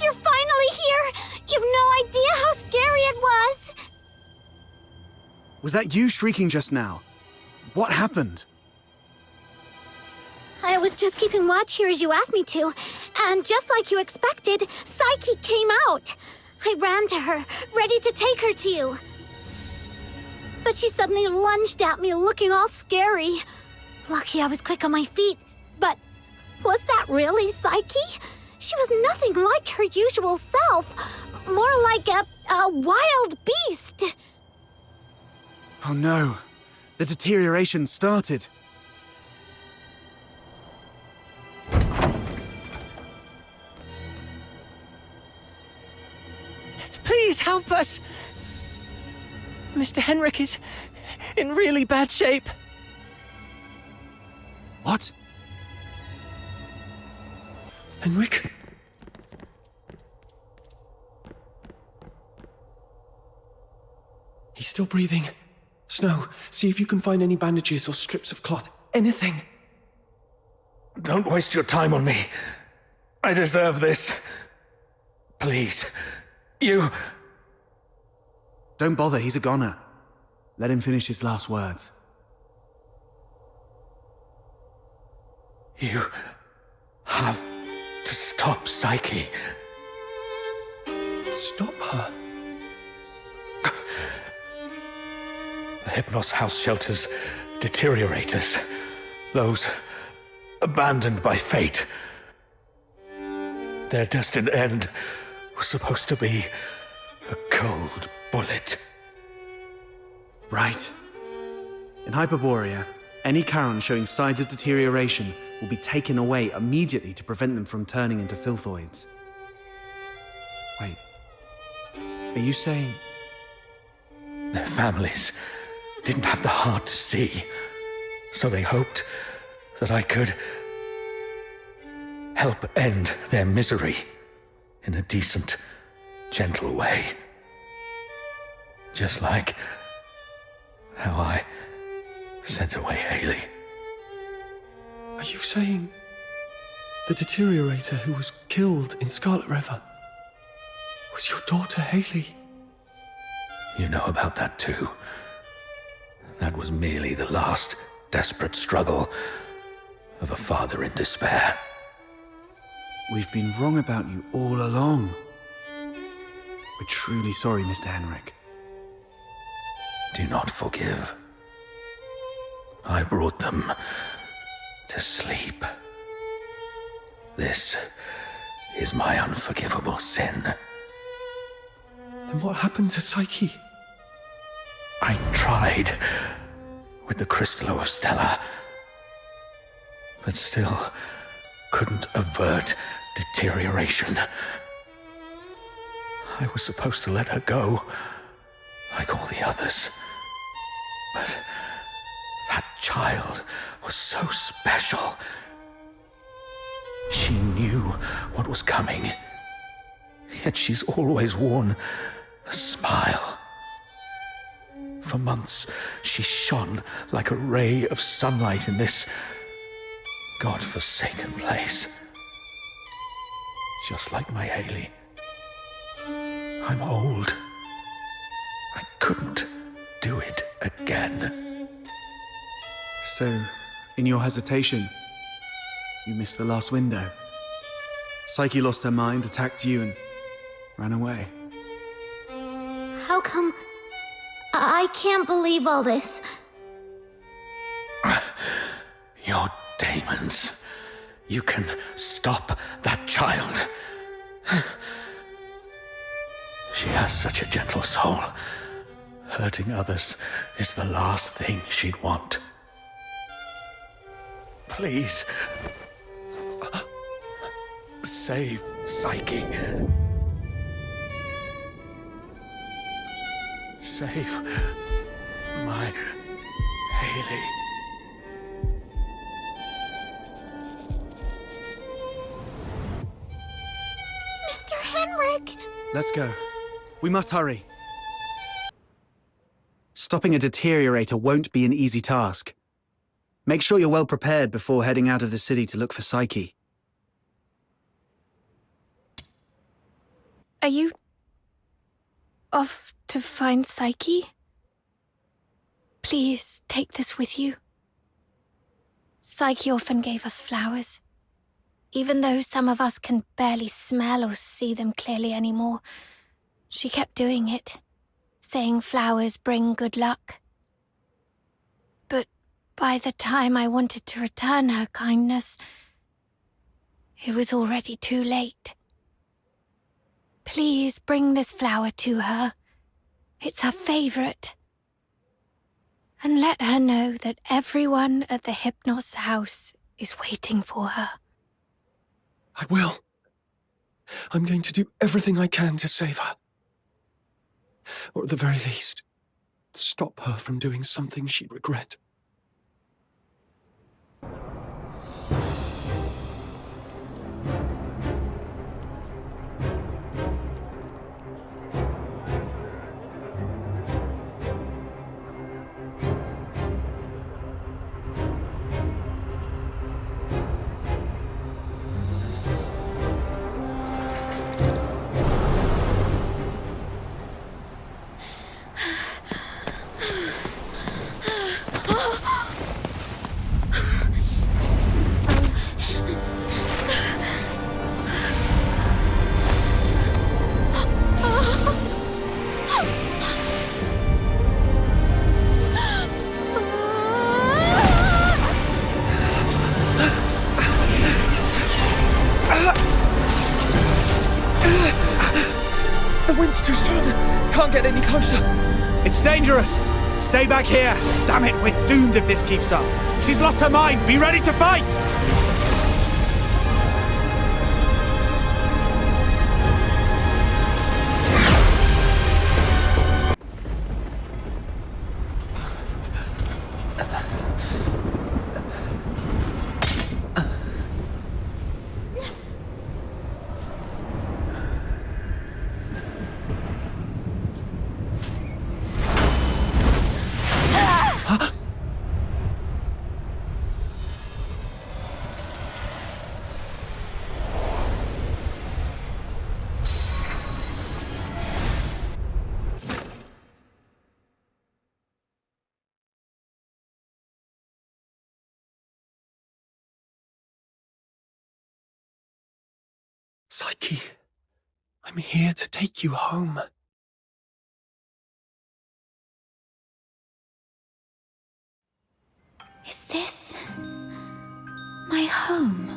You're finally here! You've no idea how scary it was! Was that you shrieking just now? What happened? I was just keeping watch here as you asked me to, and just like you expected, Psyche came out. I ran to her, ready to take her to you. But she suddenly lunged at me, looking all scary. Lucky I was quick on my feet, but was that really Psyche? She was nothing like her usual self, more like a wild beast. Oh no, the deterioration started. Please help us! Mr. Henrik is in really bad shape. What? Henrik? He's still breathing. Snow, see if you can find any bandages or strips of cloth. Anything. Don't waste your time on me. I deserve this. Please. You... Don't bother, he's a goner. Let him finish his last words. You have to stop Psyche. Stop her? The Hypnos House shelters deteriorators. Those abandoned by fate. Their destined end was supposed to be a cold bullet. Right. In Hyperborea, any Charon showing signs of deterioration will be taken away immediately to prevent them from turning into filthoids. Wait. Are you saying... Their families didn't have the heart to see, so they hoped that I could help end their misery in a decent, gentle way. Just like how I sent away Haley. Are you saying the deteriorator who was killed in Scarlet River was your daughter, Haley. You know about that too. That was merely the last desperate struggle of a father in despair. We've been wrong about you all along. We're truly sorry, Mr. Henrik. Do not forgive. I brought them to sleep. This is my unforgivable sin. Then what happened to Psyche? I tried with the Crystallo of Stella, but still couldn't avert deterioration. I was supposed to let her go, like all the others. But that child was so special. She knew what was coming, yet she's always worn a smile. For months, she shone like a ray of sunlight in this God-forsaken place. Just like my Haley. I'm old. I couldn't do it again. So, in your hesitation, you missed the last window. Psyche lost her mind, attacked you, and ran away. How come... I can't believe all this. Your demons. You can stop that child. She has such a gentle soul. Hurting others is the last thing she'd want. Please. Save Psyche. Save my Haley. Mr. Henrik! Let's go. We must hurry. Stopping a deteriorator won't be an easy task. Make sure you're well prepared before heading out of the city to look for Psyche. Are you off to find Psyche? Please take this with you. Psyche often gave us flowers. Even though some of us can barely smell or see them clearly anymore, she kept doing it, saying flowers bring good luck. But by the time I wanted to return her kindness, it was already too late. Please bring this flower to her. It's her favorite. And let her know that everyone at the Hypnos House is waiting for her. I will. I'm going to do everything I can to save her. Or at the very least, stop her from doing something she'd regret. Can't get any closer. It's dangerous. Stay back here. Damn it, we're doomed if this keeps up. She's lost her mind. Be ready to fight! Psyche, I'm here to take you home. Is this my home?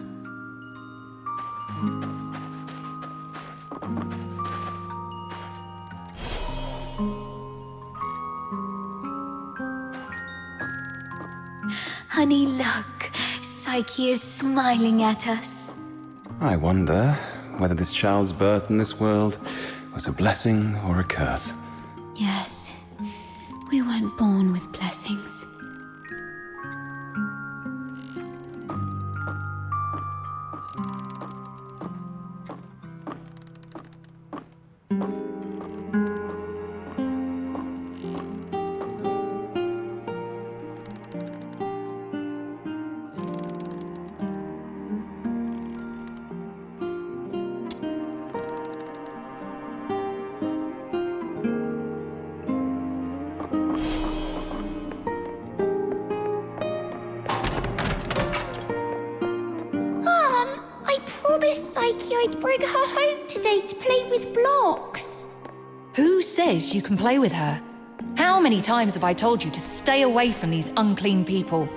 Honey, look. Psyche is smiling at us. I wonder whether this child's birth in this world was a blessing or a curse. Yes, we weren't born with blessings. Psyche I'd bring her home today to play with blocks. Who says you can play with her? How many times have I told you to stay away from these unclean people?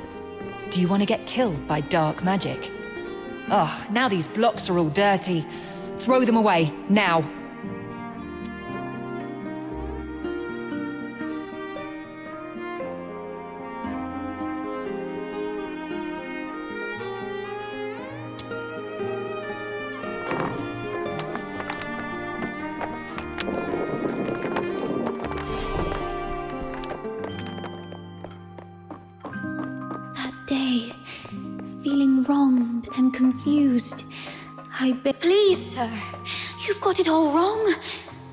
Do you want to get killed by dark magic? Ugh, now these blocks are all dirty. Throw them away, now. Wronged and confused. Please, sir, you've got it all wrong.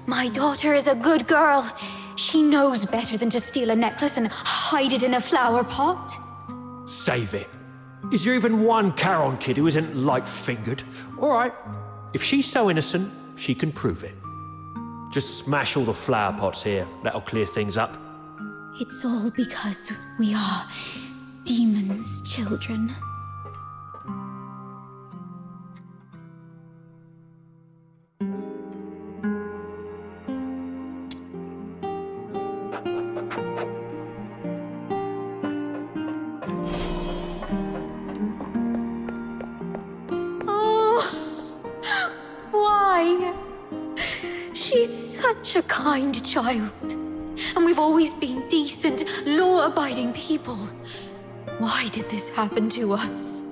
My daughter is a good girl. She knows better than to steal a necklace and hide it in a flower pot. Save it. Is there even one Charon kid who isn't light-fingered? All right, if she's so innocent, she can prove it. Just smash all the flower pots here. That'll clear things up. It's all because we are demons' children. Such a kind child. And we've always been decent, law-abiding people. Why did this happen to us?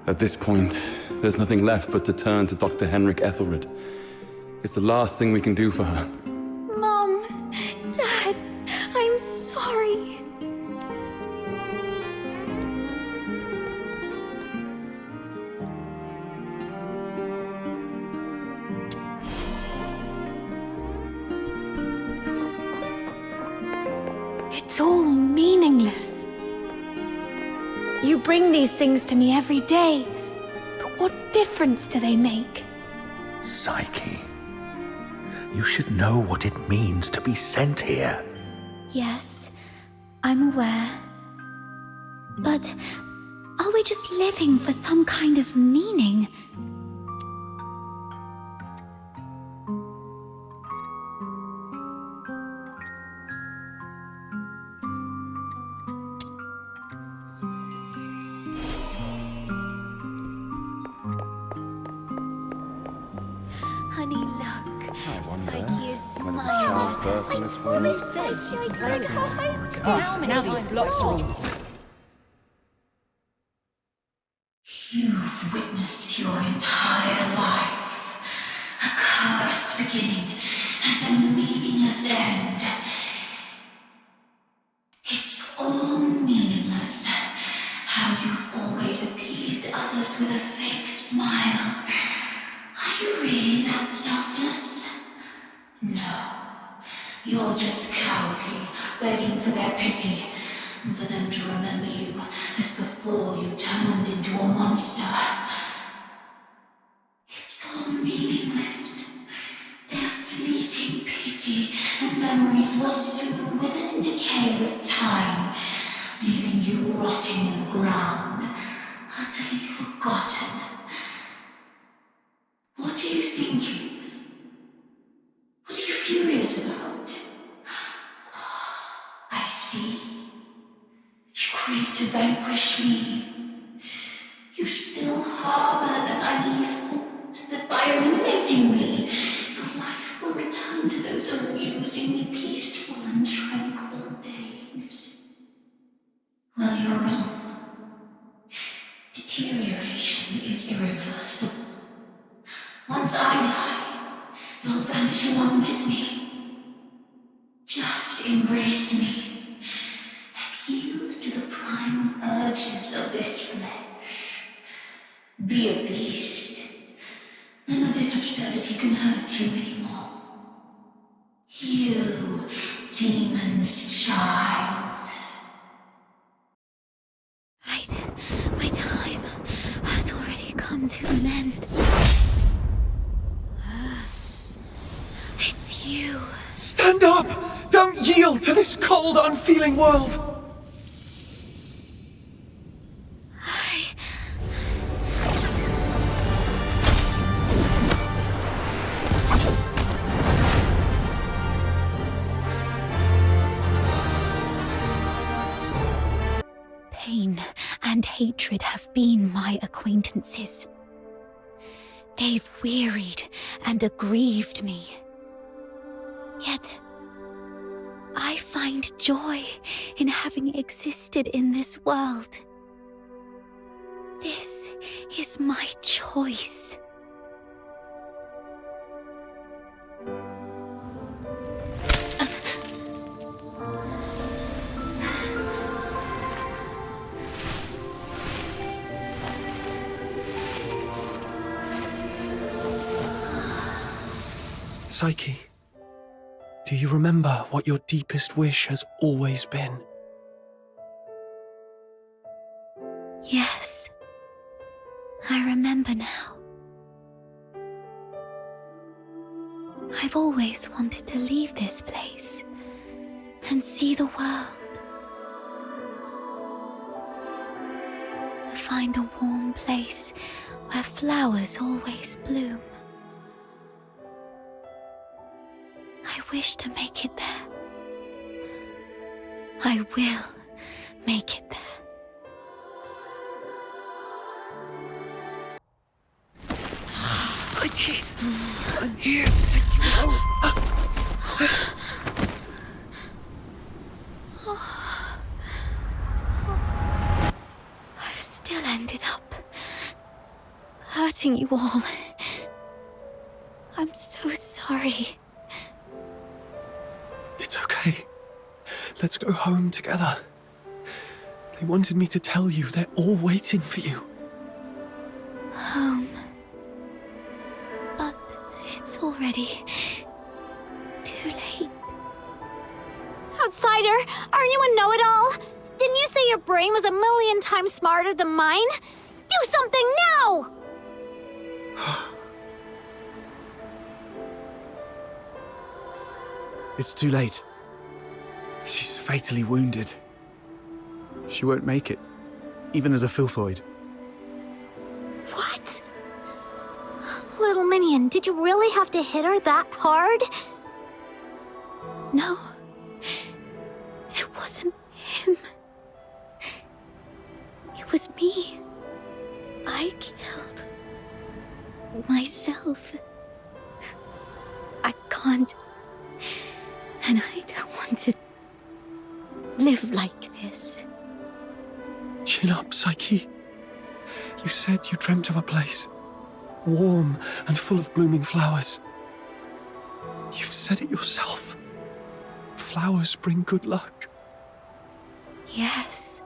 At this point, there's nothing left but to turn to Dr. Henrik Ethelred. It's the last thing we can do for her. Mom, Dad, I'm sorry. It's all meaningless. You bring these things to me every day, but what difference do they make? Psyche, you should know what it means to be sent here. Yes, I'm aware. But are we just living for some kind of meaning? Honey, look. Psyche is smiling. I promised Psyche I'd bring her home today. Now these blocks are all... You've witnessed your entire life. A cursed beginning and a meaningless end. It's all meaningless. How you've always appeased others with a fake smile. Are you really that selfless? No. You're just cowardly, begging for their pity, and for them to remember you as before you turned into a monster. It's all meaningless. Their fleeting pity and memories will soon wither and decay with time, leaving you rotting in the ground, utterly forgotten. What do you think thinking? What are you furious about? I see. You crave to vanquish me. You still harbor the naive thought that by eliminating me, your life will return to those amusingly peaceful and tranquil days. Well, you're wrong. Deterioration is irreversible. Once I die, you'll vanish along with me. Just embrace me and yield to the primal urges of this flesh. Be a beast. None of this absurdity can hurt you anymore. You, demon's child. My time has already come to an end. It's you. Stand up! Don't yield to this cold, unfeeling world! Pain and hatred have been my acquaintances. They've wearied and aggrieved me. Yet, I find joy in having existed in this world. This is my choice. Psyche, do you remember what your deepest wish has always been? Yes, I remember now. I've always wanted to leave this place and see the world. To find a warm place where flowers always bloom. I wish to make it there. I will make it there. Psyche, I'm here to take you home. I've still ended up hurting you all. I'm so sorry. It's okay. Let's go home together. They wanted me to tell you they're all waiting for you. Home. But it's already too late. Outsider, aren't you a know-it-all? Didn't you say your brain was 1,000,000 times smarter than mine? Do something now! It's too late. She's fatally wounded. She won't make it, even as a filthoid. What? Little minion, did you really have to hit her that hard? No. It wasn't him. It was me. I killed myself. I can't. And I don't want to live like this. Chin up, Psyche. You said you dreamt of a place, warm and full of blooming flowers. You've said it yourself. Flowers bring good luck. Yes.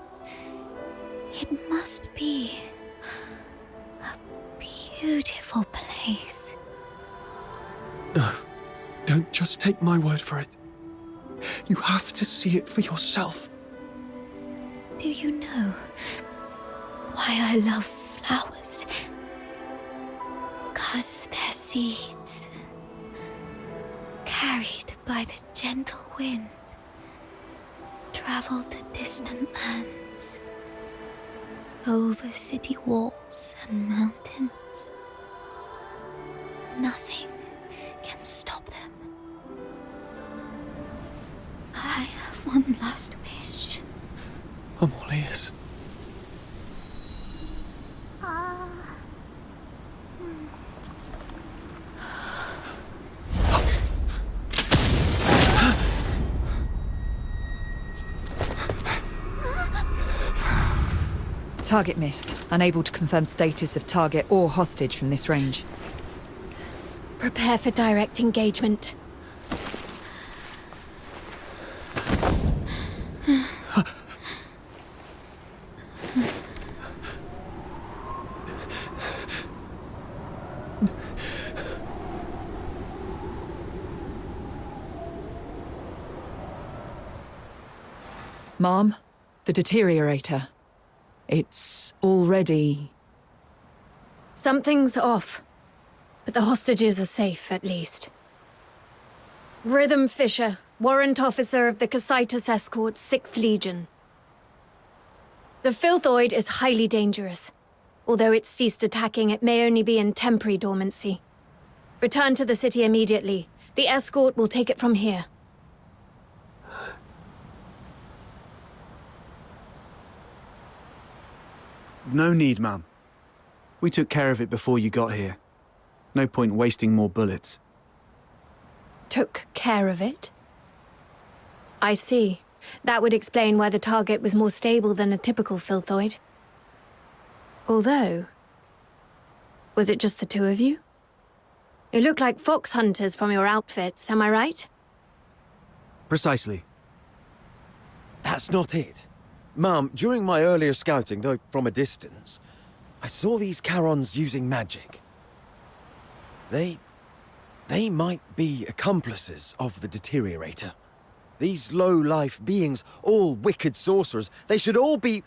It must be a beautiful place. No, don't just take my word for it. You have to see it for yourself. Do you know why I love flowers? Because they're seeds, carried by the gentle wind, travel to distant lands, over city walls and mountains. Nothing can stop them. I have one last wish. I'm all ears. Target missed. Unable to confirm status of target or hostage from this range. Prepare for direct engagement. Mom, the deteriorator. It's already... Something's off, but the hostages are safe, at least. Rhythm Fisher, warrant officer of the Cocytus Escort, 6th Legion. The Filthoid is highly dangerous. Although it's ceased attacking, it may only be in temporary dormancy. Return to the city immediately. The escort will take it from here. No need, ma'am. We took care of it before you got here. No point wasting more bullets. Took care of it? I see. That would explain why the target was more stable than a typical Filthoid. Although... was it just the two of you? You look like foxhunters from your outfits, am I right? Precisely. That's not it. Ma'am, during my earlier scouting, though from a distance, I saw these Charons using magic. They might be accomplices of the deteriorator. These low-life beings, all wicked sorcerers, they should all be...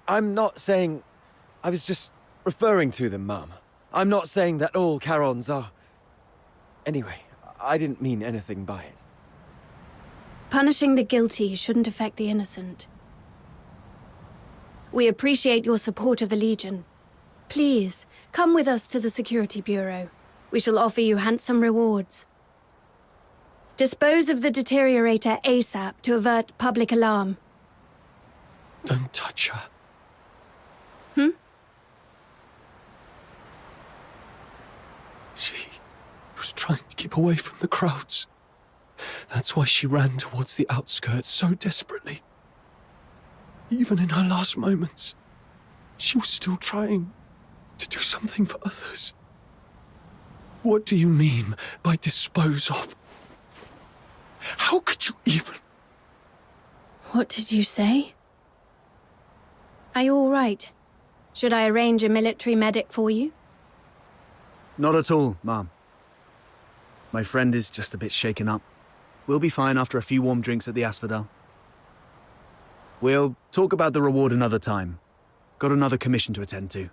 I'm not saying... I was just referring to them, Mum. I'm not saying that all Charons are... Anyway, I didn't mean anything by it. Punishing the guilty shouldn't affect the innocent. We appreciate your support of the Legion. Please, come with us to the Security Bureau. We shall offer you handsome rewards. Dispose of the deteriorator ASAP to avert public alarm. Don't touch her. She was trying to keep away from the crowds. That's why she ran towards the outskirts so desperately. Even in her last moments, she was still trying to do something for others. What do you mean by dispose of? How could you even... What did you say? Are you all right? Should I arrange a military medic for you? Not at all, ma'am. My friend is just a bit shaken up. We'll be fine after a few warm drinks at the Asphodel. We'll talk about the reward another time. Got another commission to attend to.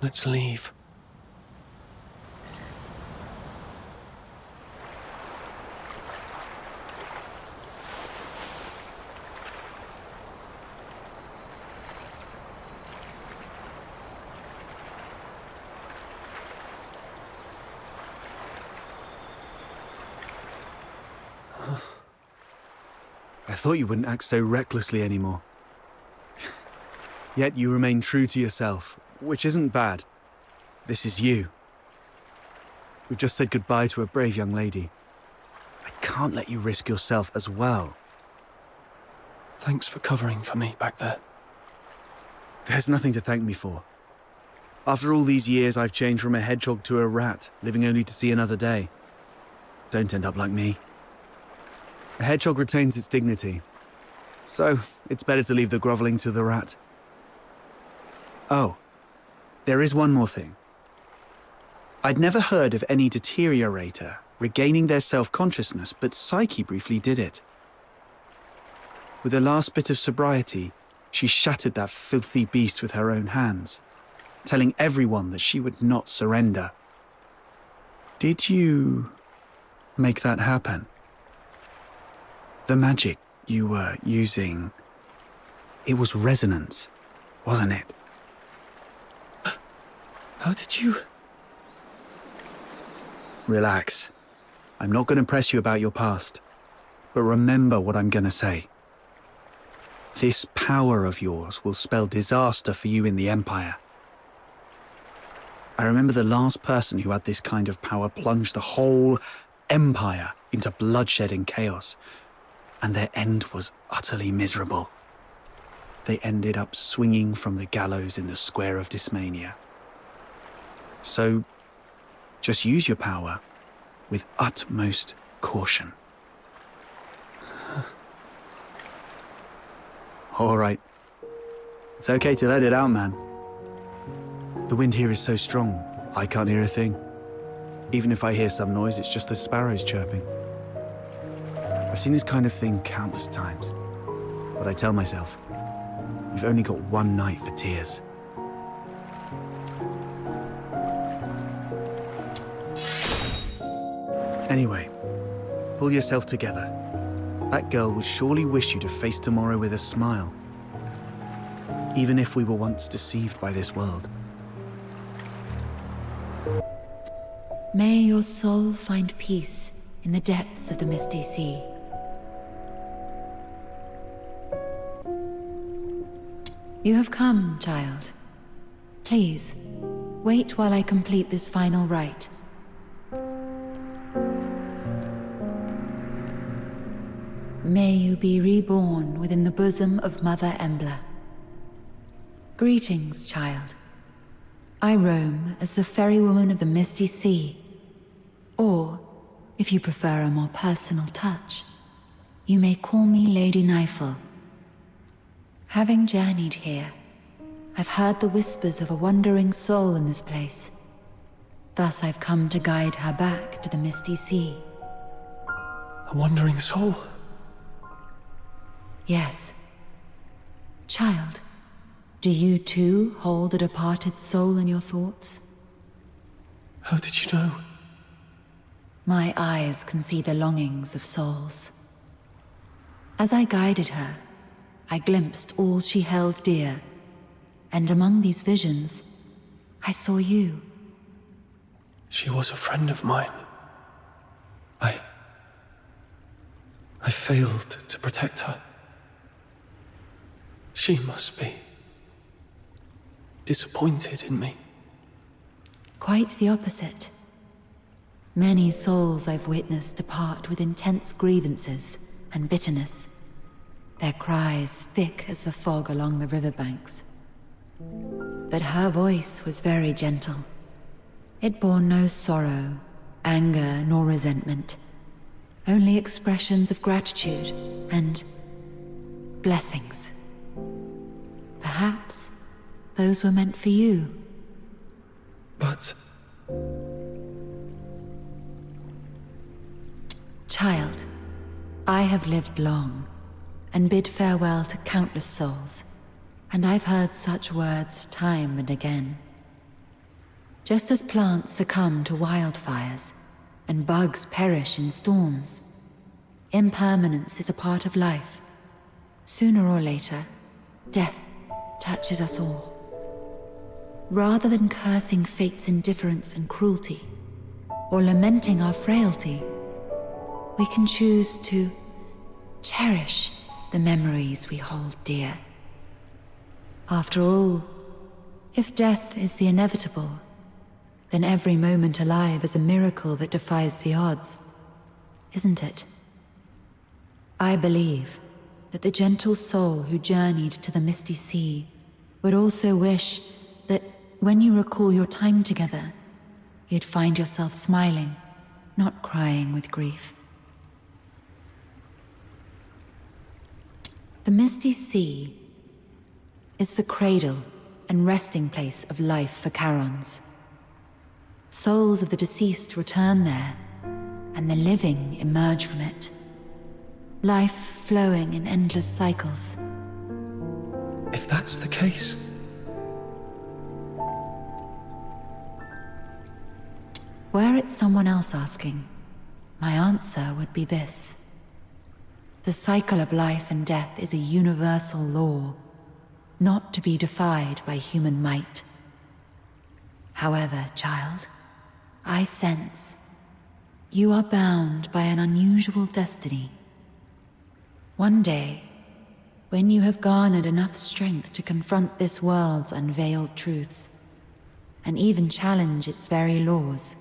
Let's leave. I thought you wouldn't act so recklessly anymore. Yet you remain true to yourself, which isn't bad. This is you. We've just said goodbye to a brave young lady. I can't let you risk yourself as well. Thanks for covering for me back there. There's nothing to thank me for. After all these years, I've changed from a hedgehog to a rat, living only to see another day. Don't end up like me. A hedgehog retains its dignity, so it's better to leave the groveling to the rat. Oh, there is one more thing. I'd never heard of any deteriorator regaining their self-consciousness, but Psyche briefly did it. With her last bit of sobriety, she shattered that filthy beast with her own hands, telling everyone that she would not surrender. Did you make that happen? The magic you were using, it was resonance, wasn't it? How did you... Relax. I'm not going to press you about your past, but remember what I'm going to say. This power of yours will spell disaster for you in the Empire. I remember the last person who had this kind of power plunged the whole Empire into bloodshed and chaos, and their end was utterly miserable. They ended up swinging from the gallows in the Square of Dysmania. So, just use your power with utmost caution. All right. It's okay to let it out, man. The wind here is so strong, I can't hear a thing. Even if I hear some noise, it's just the sparrows chirping. I've seen this kind of thing countless times, but I tell myself, we've only got one night for tears. Anyway, pull yourself together. That girl would surely wish you to face tomorrow with a smile, even if we were once deceived by this world. May your soul find peace in the depths of the misty sea. You have come, child. Please, wait while I complete this final rite. May you be reborn within the bosom of Mother Embla. Greetings, child. I roam as the ferrywoman of the Misty Sea. Or, if you prefer a more personal touch, you may call me Lady Nifel. Having journeyed here, I've heard the whispers of a wandering soul in this place. Thus I've come to guide her back to the Misty Sea. A wandering soul? Yes. Child, do you too hold a departed soul in your thoughts? How did you know? My eyes can see the longings of souls. As I guided her, I glimpsed all she held dear, and among these visions, I saw you. She was a friend of mine. I failed to protect her. She must be disappointed in me. Quite the opposite. Many souls I've witnessed depart with intense grievances and bitterness, their cries thick as the fog along the riverbanks. But her voice was very gentle. It bore no sorrow, anger, nor resentment, only expressions of gratitude and blessings. Perhaps those were meant for you. But... Child, I have lived long and bid farewell to countless souls, and I've heard such words time and again. Just as plants succumb to wildfires and bugs perish in storms, impermanence is a part of life. Sooner or later, death touches us all. Rather than cursing fate's indifference and cruelty, or lamenting our frailty, we can choose to cherish the memories we hold dear. After all, if death is the inevitable, then every moment alive is a miracle that defies the odds, isn't it? I believe that the gentle soul who journeyed to the Misty Sea would also wish that when you recall your time together, you'd find yourself smiling, not crying with grief. The Misty Sea is the cradle and resting place of life for Charons. Souls of the deceased return there, and the living emerge from it. Life flowing in endless cycles. If that's the case... Were it someone else asking, my answer would be this. The cycle of life and death is a universal law, not to be defied by human might. However, child, I sense you are bound by an unusual destiny. One day, when you have garnered enough strength to confront this world's unveiled truths, and even challenge its very laws,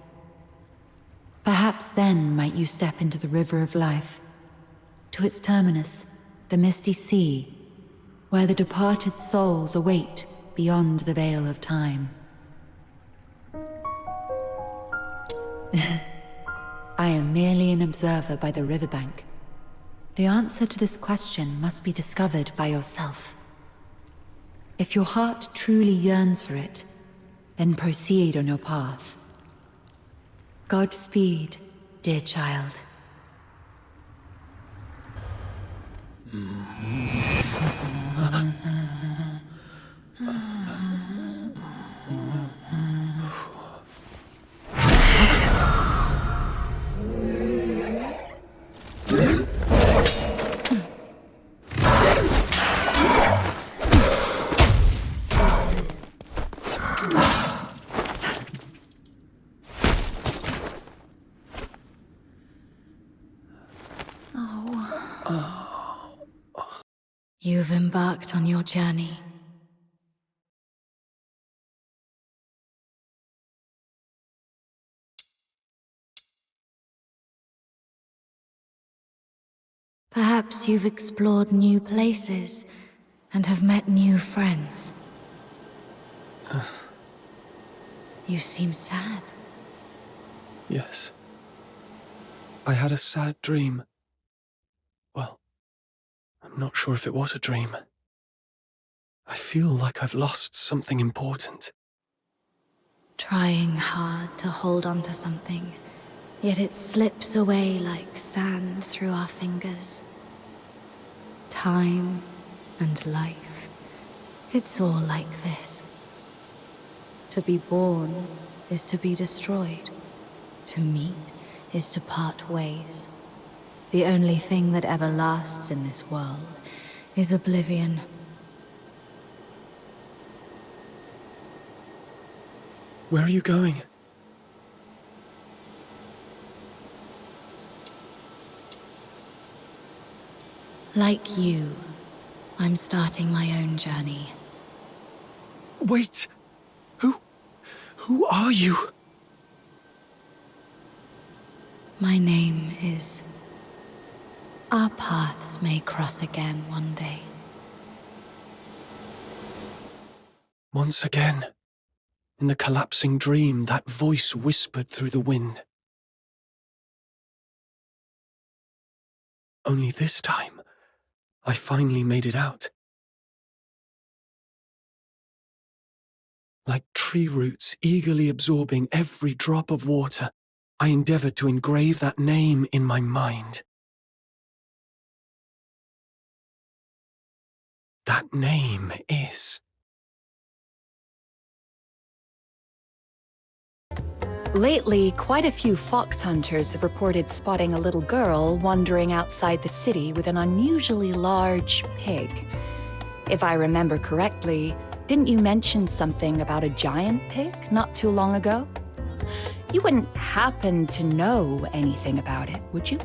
perhaps then might you step into the river of life, to its terminus, the misty sea, where the departed souls await beyond the veil of time. I am merely an observer by the riverbank. The answer to this question must be discovered by yourself. If your heart truly yearns for it, then proceed on your path. Godspeed, dear child. You've embarked on your journey. Perhaps you've explored new places and have met new friends. You seem sad. Yes. I had a sad dream. Well, I'm not sure if it was a dream. I feel like I've lost something important. Trying hard to hold on to something, yet it slips away like sand through our fingers. Time and life, it's all like this. To be born is to be destroyed. To meet is to part ways. The only thing that ever lasts in this world is oblivion. Where are you going? Like you, I'm starting my own journey. Wait! Who are you? My name is... Our paths may cross again one day. Once again, in the collapsing dream, that voice whispered through the wind. Only this time, I finally made it out. Like tree roots eagerly absorbing every drop of water, I endeavored to engrave that name in my mind. That name is... Lately, quite a few foxhunters have reported spotting a little girl wandering outside the city with an unusually large pig. If I remember correctly, didn't you mention something about a giant pig not too long ago? You wouldn't happen to know anything about it, would you?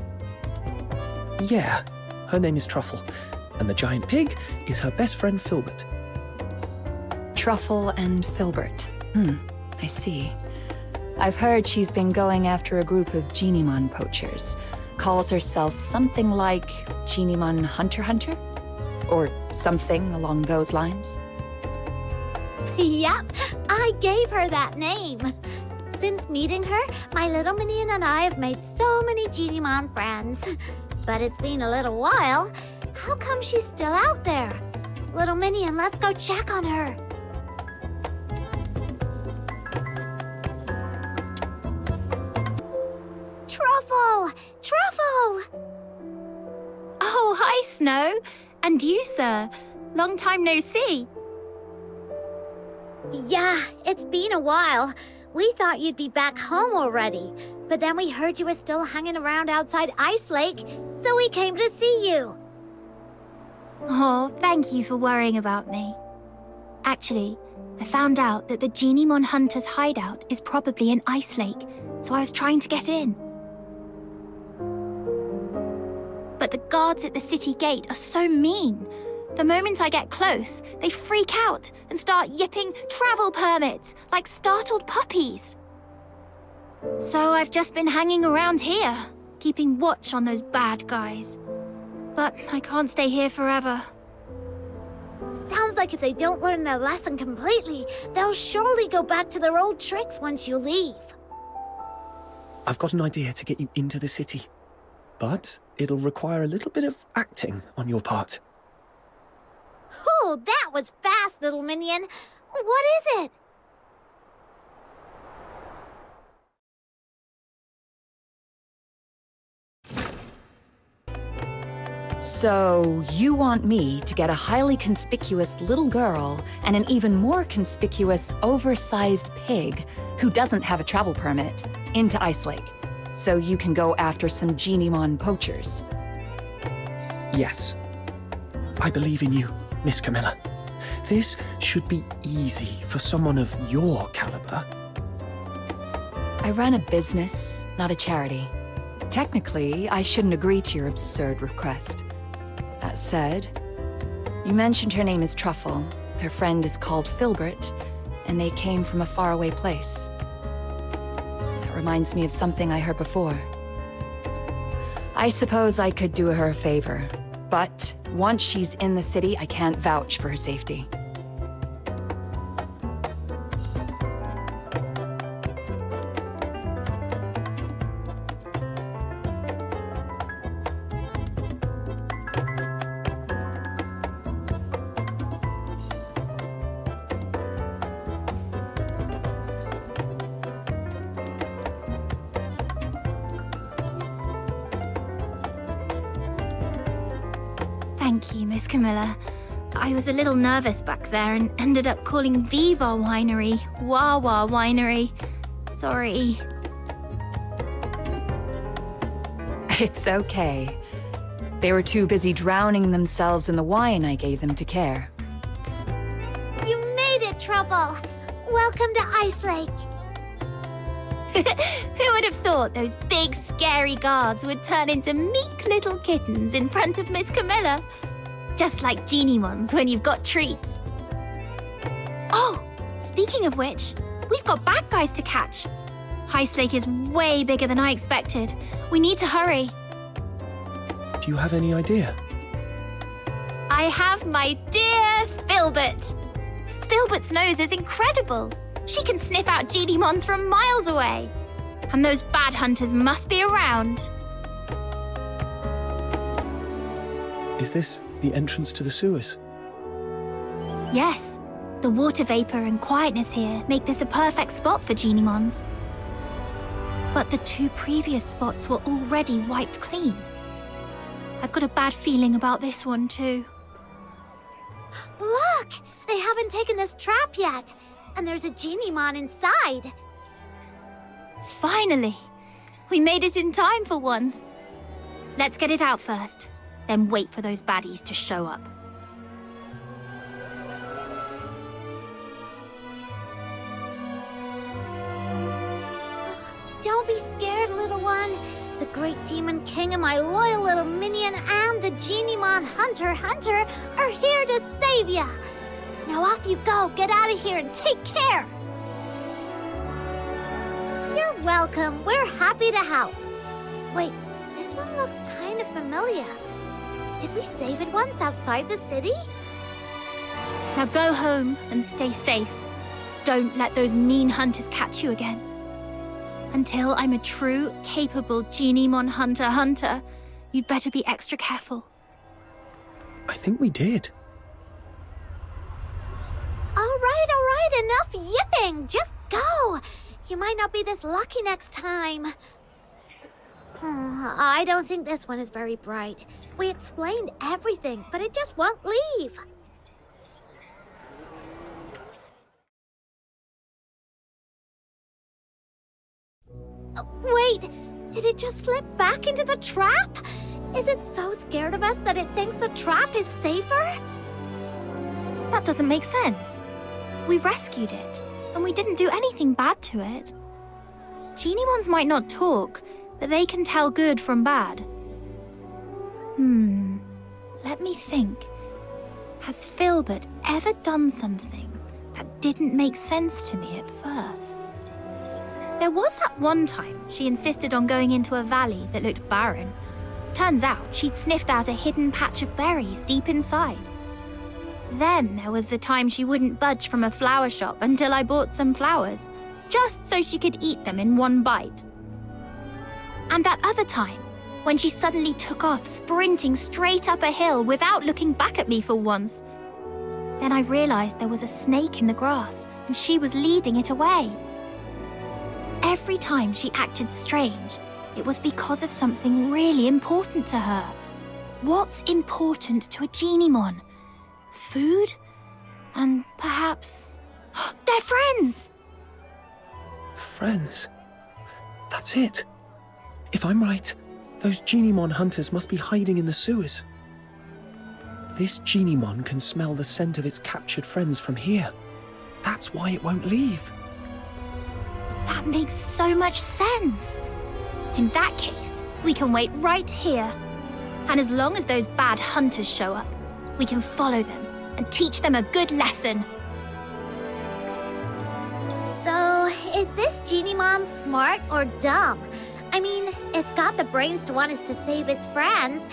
Yeah, her name is Truffle, and the giant pig is her best friend Filbert. Truffle and Filbert. I see. I've heard she's been going after a group of genieon poachers. Calls herself something like Genieon Hunter? Or something along those lines. Yep, I gave her that name. Since meeting her, my little minion and I have made so many genieon friends. But it's been a little while. How come she's still out there? Little minion, let's go check on her. Truffle! Oh, hi, Snow. And you, sir. Long time no see. Yeah, it's been a while. We thought you'd be back home already, but then we heard you were still hanging around outside Icelake, so we came to see you. Oh, thank you for worrying about me. Actually, I found out that the Geniemon Hunter's hideout is probably in Icelake, so I was trying to get in. But the guards at the city gate are so mean. The moment I get close, they freak out and start yipping travel permits like startled puppies. So I've just been hanging around here, keeping watch on those bad guys. But I can't stay here forever. Sounds like if they don't learn their lesson completely, they'll surely go back to their old tricks once you leave. I've got an idea to get you into the city, but it'll require a little bit of acting on your part. Oh, that was fast, little minion. What is it? So, you want me to get a highly conspicuous little girl and an even more conspicuous, oversized pig who doesn't have a travel permit into Icelake, so you can go after some Geniemon poachers? Yes. I believe in you, Miss Camilla. This should be easy for someone of your caliber. I run a business, not a charity. Technically, I shouldn't agree to your absurd request. That said, you mentioned her name is Truffle, her friend is called Filbert, and they came from a faraway place. That reminds me of something I heard before. I suppose I could do her a favor, but once she's in the city, I can't vouch for her safety. Thank you, Miss Camilla. I was a little nervous back there and ended up calling Viva Winery Wawa Winery. Sorry. It's okay. They were too busy drowning themselves in the wine I gave them to care. You made it, Truffle. Welcome to Icelake. Who would have thought those big, scary guards would turn into meek little kittens in front of Miss Camilla? Just like Geniemons when you've got treats. Oh, speaking of which, we've got bad guys to catch. Icelake is way bigger than I expected. We need to hurry. Do you have any idea? I have my dear Filbert. Filbert's nose is incredible. She can sniff out Geniemons from miles away. And those bad hunters must be around. Is this the entrance to the sewers? Yes, the water vapor and quietness here make this a perfect spot for Geniemons. But the two previous spots were already wiped clean. I've got a bad feeling about this one too. Look! They haven't taken this trap yet. And there's a Geniemon inside. Finally! We made it in time for once. Let's get it out first, then wait for those baddies to show up. Don't be scared, little one. The great demon king and my loyal little minion and the Geniemon Hunter are here to save ya. Now off you go, get out of here and take care! You're welcome, we're happy to help. Wait, this one looks kind of familiar. Did we save it once outside the city? Now go home and stay safe. Don't let those mean hunters catch you again. Until I'm a true, capable Geniemon Hunter, you'd better be extra careful. I think we did. All right, enough yipping! Just go! You might not be this lucky next time. I don't think this one is very bright. We explained everything, but it just won't leave. Wait, did it just slip back into the trap? Is it so scared of us that it thinks the trap is safer? That doesn't make sense. We rescued it, and we didn't do anything bad to it. Genieons might not talk, but they can tell good from bad. Let me think. Has Filbert ever done something that didn't make sense to me at first? There was that one time she insisted on going into a valley that looked barren. Turns out she'd sniffed out a hidden patch of berries deep inside. Then there was the time she wouldn't budge from a flower shop until I bought some flowers, just so she could eat them in one bite. And that other time, when she suddenly took off sprinting straight up a hill without looking back at me for once. Then I realized there was a snake in the grass, and she was leading it away. Every time she acted strange, it was because of something really important to her. What's important to a geniemon? Food? And perhaps... they're friends! Friends? That's it. If I'm right, those geniemon hunters must be hiding in the sewers. This geniemon can smell the scent of its captured friends from here. That's why it won't leave. That makes so much sense. In that case, we can wait right here. And as long as those bad hunters show up, we can follow them and teach them a good lesson. So, is this geniemon smart or dumb? I mean, it's got the brains to want us to save its friends,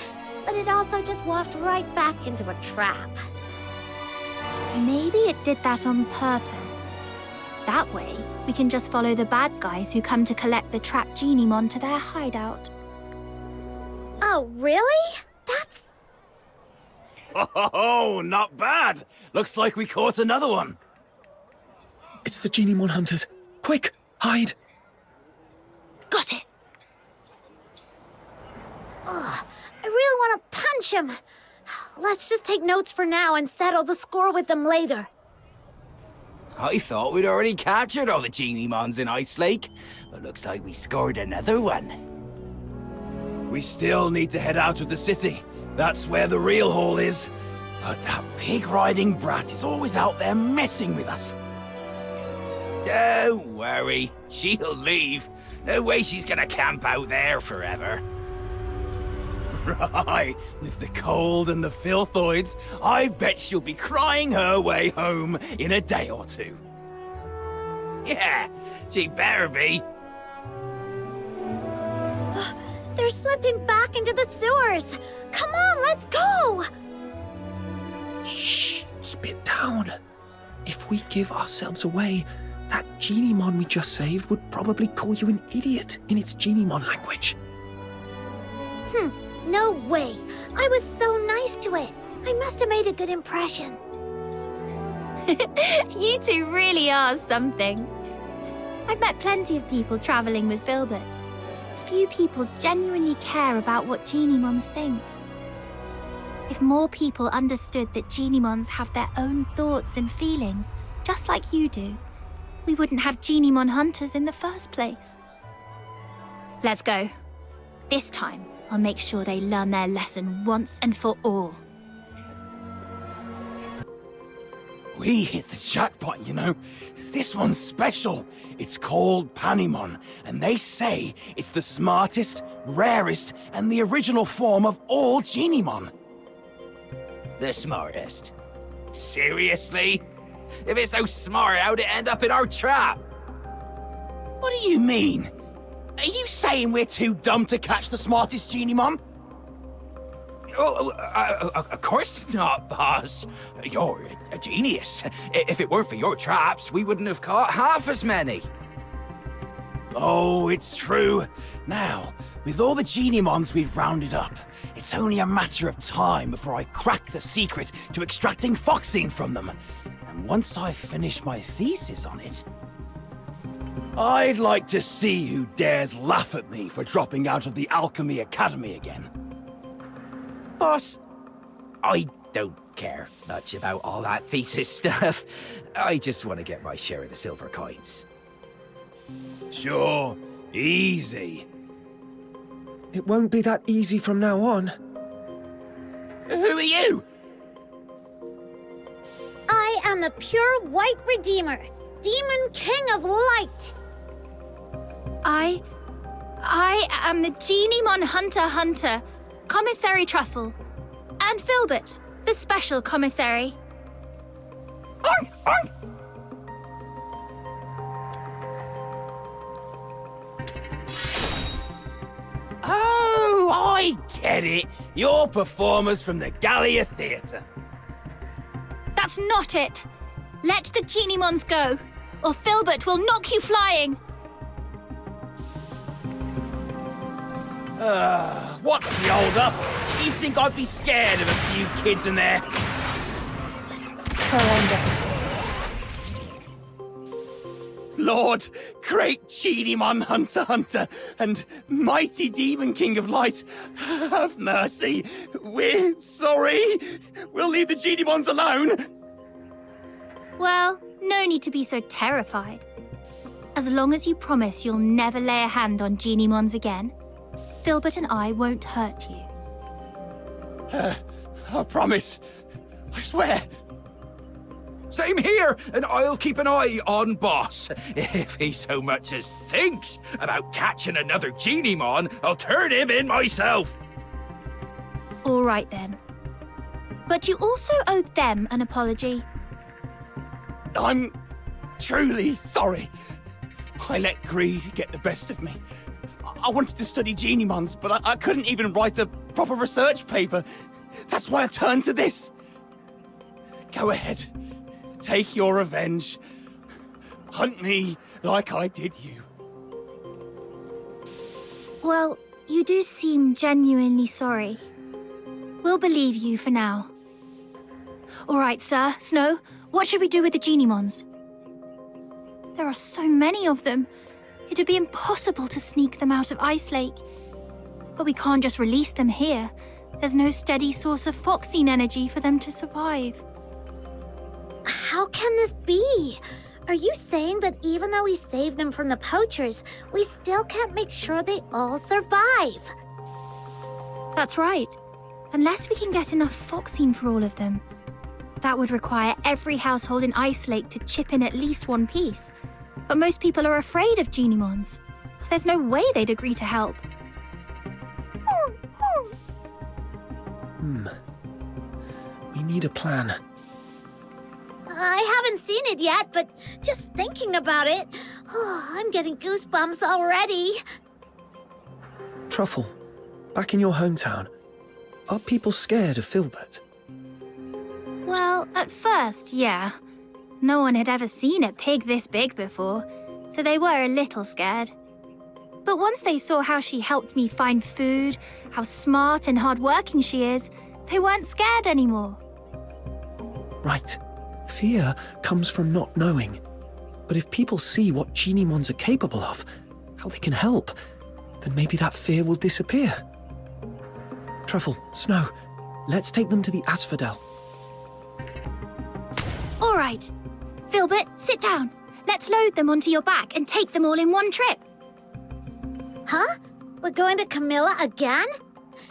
but it also just walked right back into a trap. Maybe it did that on purpose. That way, we can just follow the bad guys who come to collect the trapped geniemon to their hideout. Oh, really? That's... Oh, not bad. Looks like we caught another one. It's the geniemon hunters. Quick, hide. Got it. Ugh, I really want to punch him. Let's just take notes for now and settle the score with them later. I thought we'd already captured all the geniemons in Icelake, but looks like we scored another one. We still need to head out of the city. That's where the real haul is. But that pig-riding brat is always out there messing with us. Don't worry, she'll leave. No way she's gonna camp out there forever. Right, with the cold and the filthoids, I bet she'll be crying her way home in a day or two. Yeah, she better be. They're slipping back into the sewers. Come on, let's go! Shh, keep it down. If we give ourselves away, that geniemon we just saved would probably call you an idiot in its geniemon language. No way. I was so nice to it. I must have made a good impression. You two really are something. I've met plenty of people traveling with Filbert. Few people genuinely care about what geniemons think. If more people understood that geniemons have their own thoughts and feelings, just like you do, we wouldn't have geniemon hunters in the first place. Let's go. This time, I'll make sure they learn their lesson once and for all. We hit the jackpot, you know. This one's special. It's called Panimon, and they say it's the smartest, rarest, and the original form of all geniemon. The smartest? Seriously? If it's so smart, how'd it end up in our trap? What do you mean? Are you saying we're too dumb to catch the smartest geniemon? Of course not, boss. You're a genius. If it weren't for your traps, we wouldn't have caught half as many. Oh, it's true. Now, with all the geniemons we've rounded up, it's only a matter of time before I crack the secret to extracting phoxine from them. And once I've finished my thesis on it, I'd like to see who dares laugh at me for dropping out of the Alchemy Academy again. Boss, I don't care much about all that thesis stuff. I just want to get my share of the silver coins. Sure. Easy. It won't be that easy from now on. Who are you? I am the pure white redeemer, demon king of light. I am the Geniemon hunter, Commissary Truffle, and Filbert, the special commissary. Oh, I get it. You're performers from the Gallia Theatre. That's not it. Let the Geniemons go, or Filbert will knock you flying. What's the hold up? You think I'd be scared of a few kids in there? Surrender. Lord, great Geniemon hunter, and mighty demon king of light, have mercy. We're sorry. We'll leave the Geniemons alone. Well, no need to be so terrified. As long as you promise you'll never lay a hand on Geniemons again, Filbert and I won't hurt you. I promise. I swear. Same here, and I'll keep an eye on Boss. If he so much as thinks about catching another Geniemon, I'll turn him in myself. All right then. But you also owe them an apology. I'm truly sorry. I let greed get the best of me. I wanted to study Geniemons, but I couldn't even write a proper research paper. That's why I turned to this. Go ahead. Take your revenge. Hunt me like I did you. Well, you do seem genuinely sorry. We'll believe you for now. All right, sir. Snow, what should we do with the Geniemons? There are so many of them. It'd be impossible to sneak them out of Icelake. But we can't just release them here. There's no steady source of phoxine energy for them to survive. How can this be? Are you saying that even though we saved them from the poachers, we still can't make sure they all survive? That's right. Unless we can get enough phoxine for all of them. That would require every household in Icelake to chip in at least one piece. But most people are afraid of Geniemons. There's no way they'd agree to help. We need a plan. I haven't seen it yet, but just thinking about it, I'm getting goosebumps already. Truffle, back in your hometown, are people scared of Filbert? Well, at first, yeah. No one had ever seen a pig this big before, so they were a little scared. But once they saw how she helped me find food, how smart and hardworking she is, they weren't scared anymore. Right. Fear comes from not knowing. But if people see what Geniemons are capable of, how they can help, then maybe that fear will disappear. Truffle, Snow, let's take them to the Asphodel. All right. Filbert, sit down. Let's load them onto your back and take them all in one trip. Huh? We're going to Camilla again?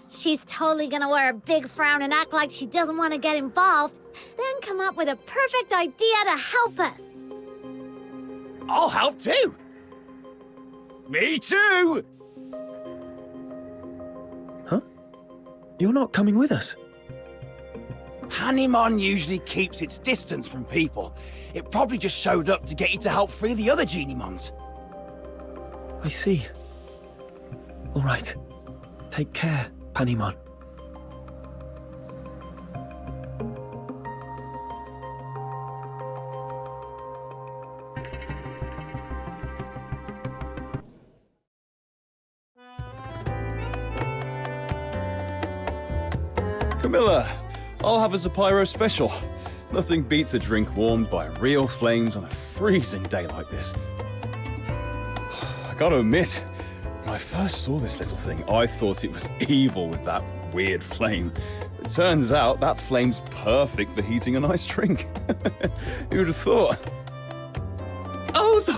She's totally gonna wear a big frown and act like she doesn't want to get involved, then come up with a perfect idea to help us. I'll help too. Me too! Huh? You're not coming with us? Panemon usually keeps its distance from people. It probably just showed up to get you to help free the other Geniemons. I see. All right. Take care, Panemon. Camilla, I'll have a Zapiro special. Nothing beats a drink warmed by real flames on a freezing day like this. I gotta admit, when I first saw this little thing, I thought it was evil with that weird flame. It turns out that flame's perfect for heating a nice drink. Who'd have thought? Oh, the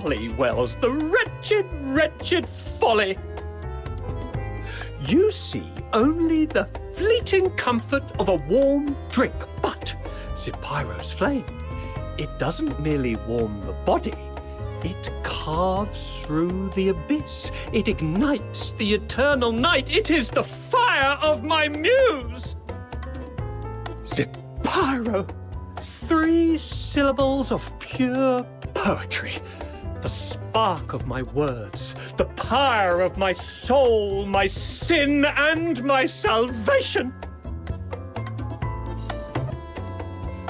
folly, Wells, the wretched, wretched folly. You see only the fleeting comfort of a warm drink, but Zipyro's flame, it doesn't merely warm the body, it carves through the abyss. It ignites the eternal night. It is the fire of my muse. Zipyro, 3 syllables of pure poetry. The spark of my words, the pyre of my soul, my sin and my salvation.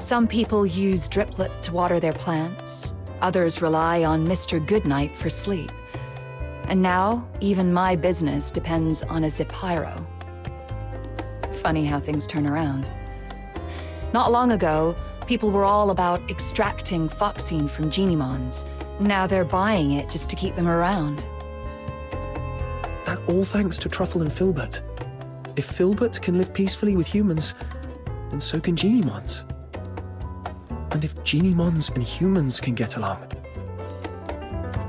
Some people use Driplet to water their plants. Others rely on Mr. Goodnight for sleep. And now, even my business depends on a Zipyro. Funny how things turn around. Not long ago, people were all about extracting phoxine from genieons. Now they're buying it just to keep them around. That all thanks to Truffle and Filbert. If Filbert can live peacefully with humans, then so can geniemons. And if geniemons and humans can get along,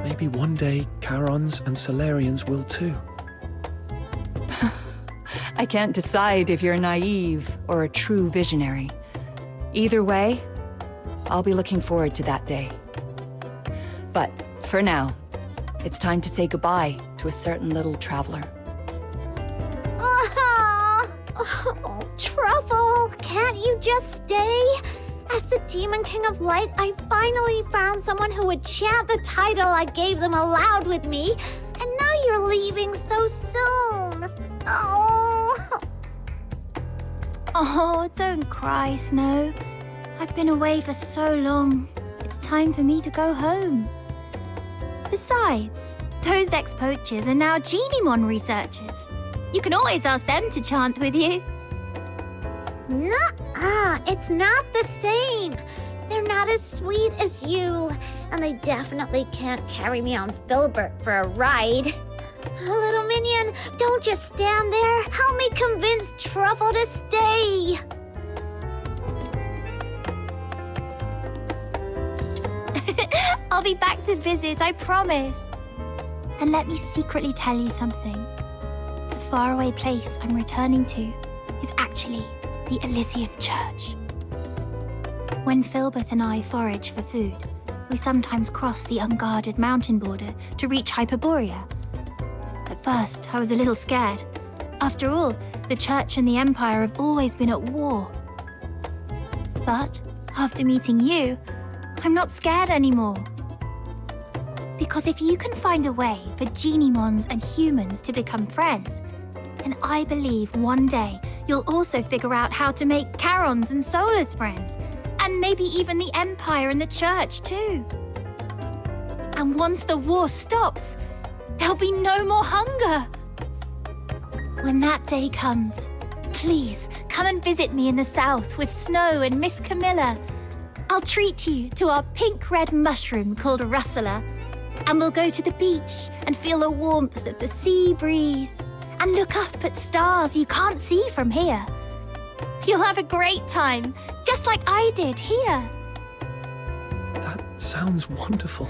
maybe one day Charons and Solarians will too. I can't decide if you're naive or a true visionary. Either way, I'll be looking forward to that day. But for now, it's time to say goodbye to a certain little traveler. Oh, Truffle, can't you just stay? As the Demon King of Light, I finally found someone who would chant the title I gave them aloud with me, and now you're leaving so soon. Oh, don't cry, Snow. I've been away for so long. It's time for me to go home. Besides, those ex-poachers are now Geniemon researchers. You can always ask them to chant with you. Nuh-uh, it's not the same. They're not as sweet as you, and they definitely can't carry me on Filbert for a ride. Little minion, don't just stand there. Help me convince Truffle to stay. I'll be back to visit, I promise. And let me secretly tell you something. The faraway place I'm returning to is actually the Elysian Church. When Filbert and I forage for food, we sometimes cross the unguarded mountain border to reach Hyperborea. At first, I was a little scared. After all, the Church and the Empire have always been at war. But after meeting you, I'm not scared anymore. Because if you can find a way for Geniemons and humans to become friends, then I believe one day you'll also figure out how to make Charons and Solars friends, and maybe even the Empire and the Church too. And once the war stops, there'll be no more hunger. When that day comes, please come and visit me in the south with Snow and Miss Camilla. I'll treat you to our pink-red mushroom called Rustler, and we'll go to the beach and feel the warmth of the sea breeze and look up at stars you can't see from here. You'll have a great time, just like I did here. That sounds wonderful.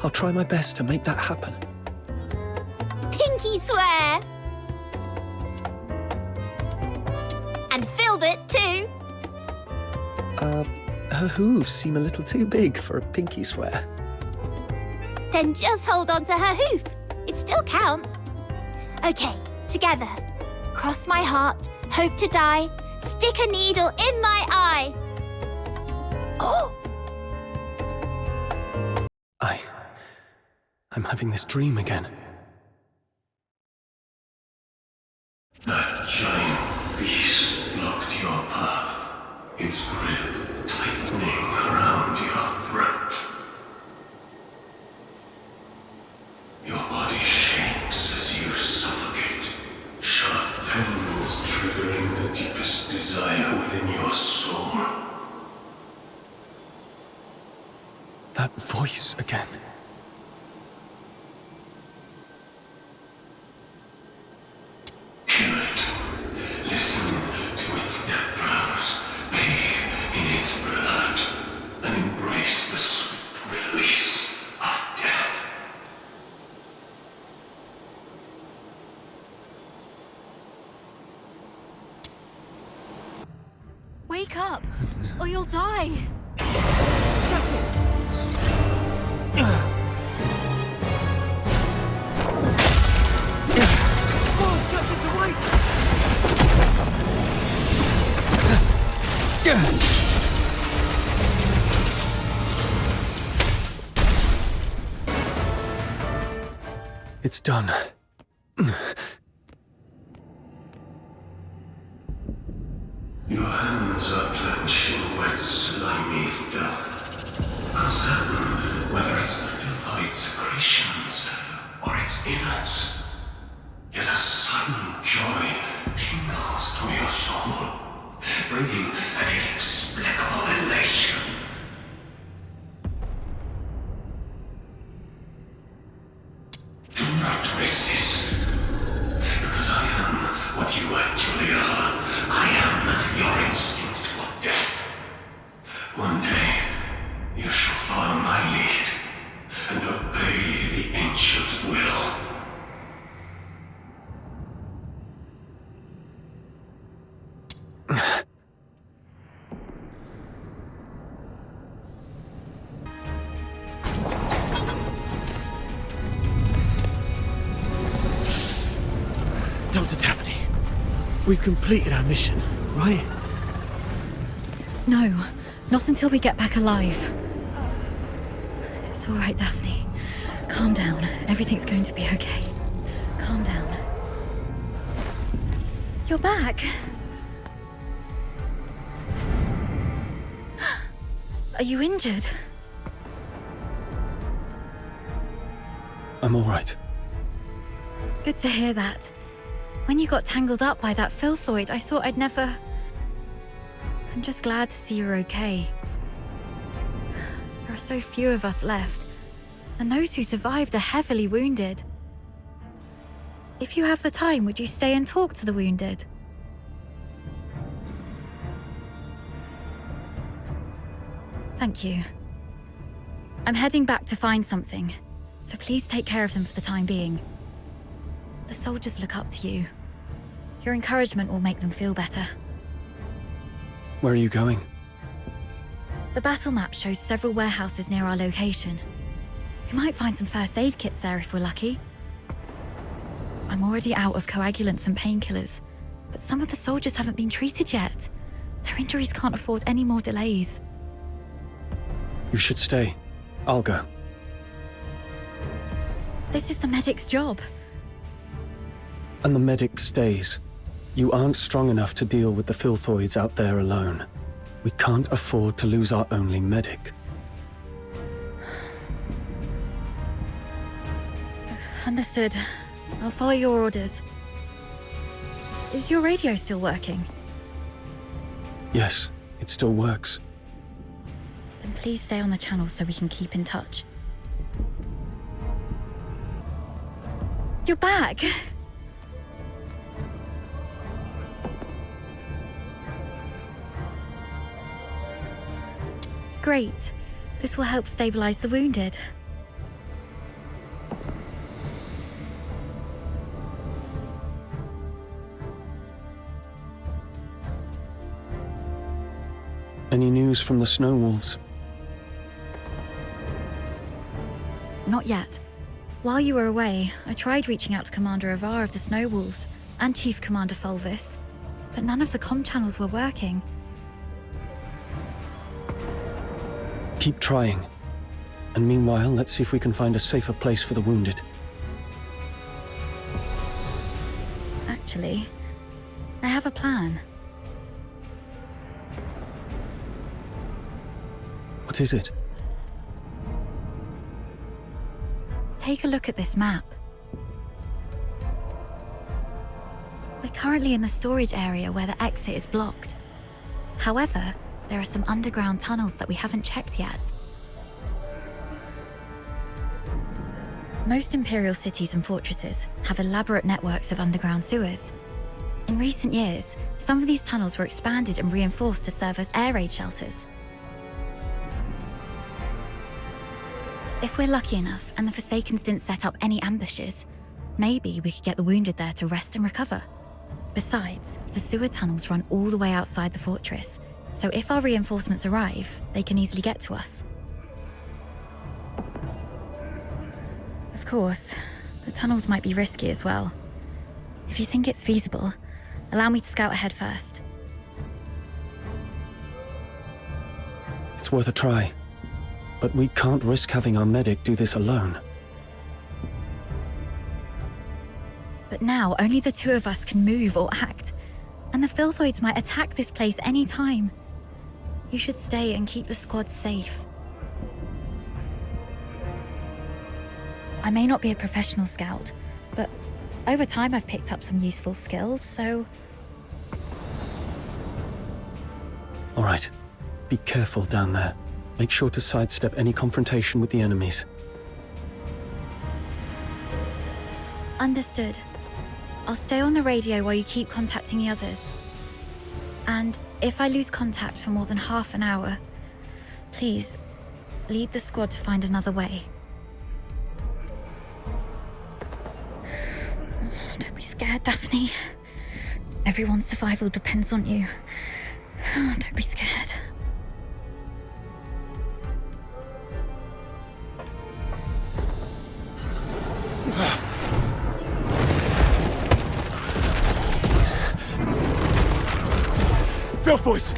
I'll try my best to make that happen. Pinky swear! And Filbert too. Her hooves seem a little too big for a pinky swear. Then just hold on to her hoof. It still counts. Okay, together. Cross my heart, hope to die, stick a needle in my eye. Oh! I'm having this dream again. That giant beast blocked your path, its grip tightening around your throat. Your body shakes as you suffocate, sharp pains triggering the deepest desire within your soul. That voice again. Hear it. Listen to its death throes. Bathe in its blood and embrace the swift release It's done. Your hands are drenched in wet, slimy filth. Uncertain whether it's the filthoid secretions or its innards. Yet a sudden joy tingles through your soul, bringing an inexplicable elation. Do not resist, because I am what you actually are. I am your instinct for death. One day, you shall follow my lead and obey the ancient will. Dr. Daphne, we've completed our mission, right? No, not until we get back alive. It's all right, Daphne. Calm down. Everything's going to be okay. Calm down. You're back. Are you injured? I'm all right. Good to hear that. When you got tangled up by that filthoid, I thought I'd never... I'm just glad to see you're okay. There are so few of us left, and those who survived are heavily wounded. If you have the time, would you stay and talk to the wounded? Thank you. I'm heading back to find something, so please take care of them for the time being. The soldiers look up to you. Your encouragement will make them feel better. Where are you going? The battle map shows several warehouses near our location. We might find some first aid kits there if we're lucky. I'm already out of coagulants and painkillers, but some of the soldiers haven't been treated yet. Their injuries can't afford any more delays. You should stay. I'll go. This is the medic's job. And the medic stays. You aren't strong enough to deal with the filthoids out there alone. We can't afford to lose our only medic. Understood. I'll follow your orders. Is your radio still working? Yes, it still works. Then please stay on the channel so we can keep in touch. You're back! Great. This will help stabilize the wounded. Any news from the Snow Wolves? Not yet. While you were away, I tried reaching out to Commander Avar of the Snow Wolves and Chief Commander Fulvis, but none of the comm channels were working. Keep trying. And meanwhile, let's see if we can find a safer place for the wounded. Actually, I have a plan. What is it? Take a look at this map. We're currently in the storage area where the exit is blocked. However, there are some underground tunnels that we haven't checked yet. Most imperial cities and fortresses have elaborate networks of underground sewers. In recent years, some of these tunnels were expanded and reinforced to serve as air raid shelters. If we're lucky enough and the Forsakens didn't set up any ambushes, maybe we could get the wounded there to rest and recover. Besides, the sewer tunnels run all the way outside the fortress, so if our reinforcements arrive, they can easily get to us. Of course. The tunnels might be risky as well. If you think it's feasible, allow me to scout ahead first. It's worth a try. But we can't risk having our medic do this alone. But now, only the two of us can move or act. And the Filthoids might attack this place any time. You should stay and keep the squad safe. I may not be a professional scout, but over time I've picked up some useful skills, so... All right. Be careful down there. Make sure to sidestep any confrontation with the enemies. Understood. I'll stay on the radio while you keep contacting the others. And if I lose contact for more than half an hour, please, lead the squad to find another way. Don't be scared, Daphne. Everyone's survival depends on you. Don't be scared. Filthoids!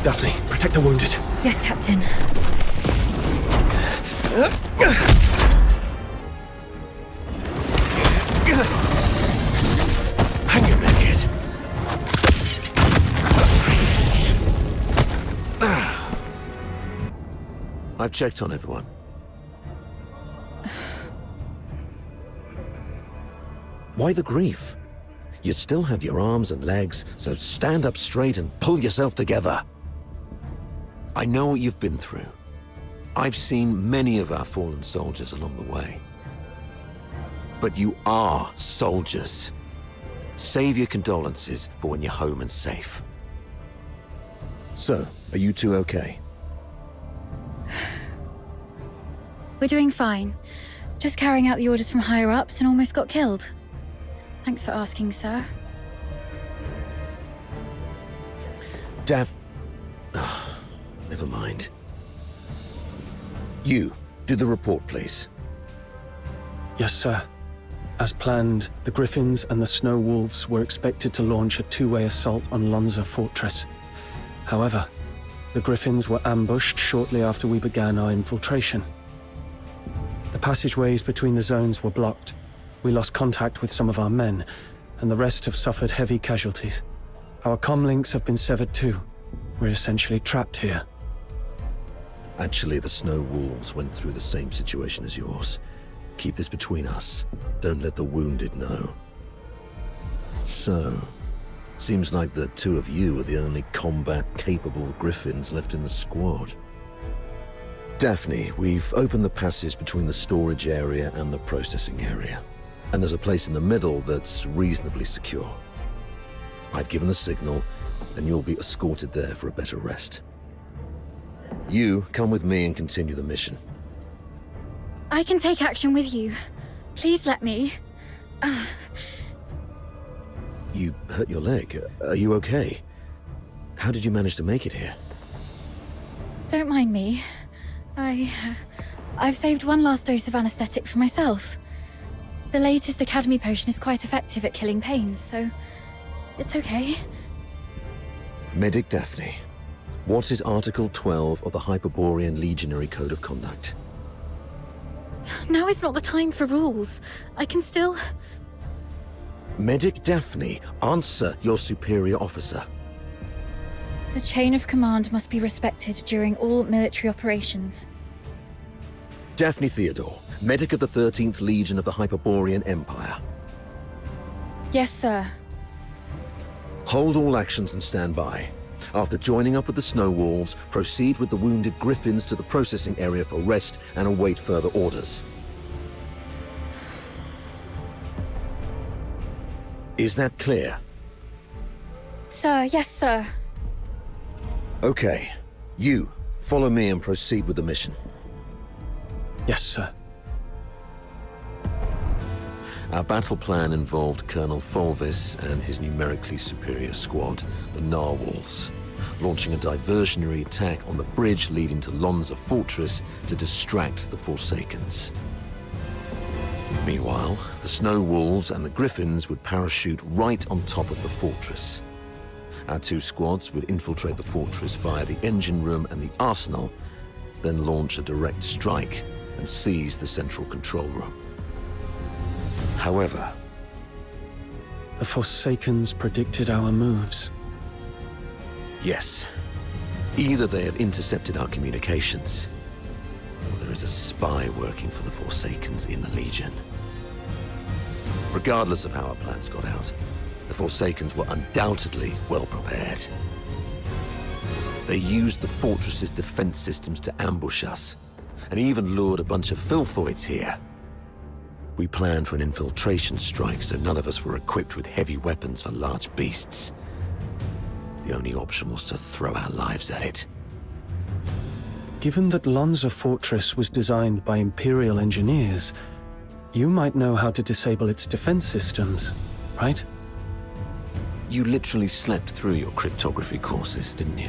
Daphne, protect the wounded. Yes, Captain. Hang in there, kid. I've checked on everyone. Why the grief? You still have your arms and legs, so stand up straight and pull yourself together. I know what you've been through. I've seen many of our fallen soldiers along the way. But you are soldiers. Save your condolences for when you're home and safe. So, are you two okay? We're doing fine. Just carrying out the orders from higher-ups and almost got killed. Thanks for asking, sir. Never mind. You, do the report, please. Yes, sir. As planned, the Griffins and the Snow Wolves were expected to launch a two-way assault on Lonza Fortress. However, the Griffins were ambushed shortly after we began our infiltration. The passageways between the zones were blocked. We lost contact with some of our men, and the rest have suffered heavy casualties. Our comlinks have been severed too. We're essentially trapped here. Actually, the Snow Wolves went through the same situation as yours. Keep this between us. Don't let the wounded know. So, seems like the two of you are the only combat-capable Griffins left in the squad. Daphne, we've opened the passage between the storage area and the processing area. And there's a place in the middle that's reasonably secure. I've given the signal, and you'll be escorted there for a better rest. You, come with me and continue the mission. I can take action with you. Please let me. You hurt your leg. Are you okay? How did you manage to make it here? Don't mind me. I've saved one last dose of anesthetic for myself. The latest Academy potion is quite effective at killing pains, so it's okay. Medic Daphne, what is Article 12 of the Hyperborean Legionary Code of Conduct? Now is not the time for rules. I can still... Medic Daphne, answer your superior officer. The chain of command must be respected during all military operations. Daphne Theodore, medic of the 13th Legion of the Hyperborean Empire. Yes, sir. Hold all actions and stand by. After joining up with the Snow Wolves, proceed with the wounded Griffins to the processing area for rest and await further orders. Is that clear? Sir, yes, sir. Okay. You, follow me and proceed with the mission. Yes, sir. Our battle plan involved Colonel Fulvis and his numerically superior squad, the Narwhals, launching a diversionary attack on the bridge leading to Lonza Fortress to distract the Forsakens. Meanwhile, the snow wolves and the griffins would parachute right on top of the fortress. Our 2 squads would infiltrate the fortress via the engine room and the arsenal, then launch a direct strike and seize the central control room. However, the Forsakens predicted our moves. Yes. Either they have intercepted our communications, or there is a spy working for the Forsakens in the Legion. Regardless of how our plans got out, the Forsakens were undoubtedly well prepared. They used the fortress's defense systems to ambush us, and even lured a bunch of filthoids here. We planned for an infiltration strike, so none of us were equipped with heavy weapons for large beasts. The only option was to throw our lives at it. Given that Lonza Fortress was designed by Imperial engineers, you might know how to disable its defense systems, right? You literally slept through your cryptography courses, didn't you?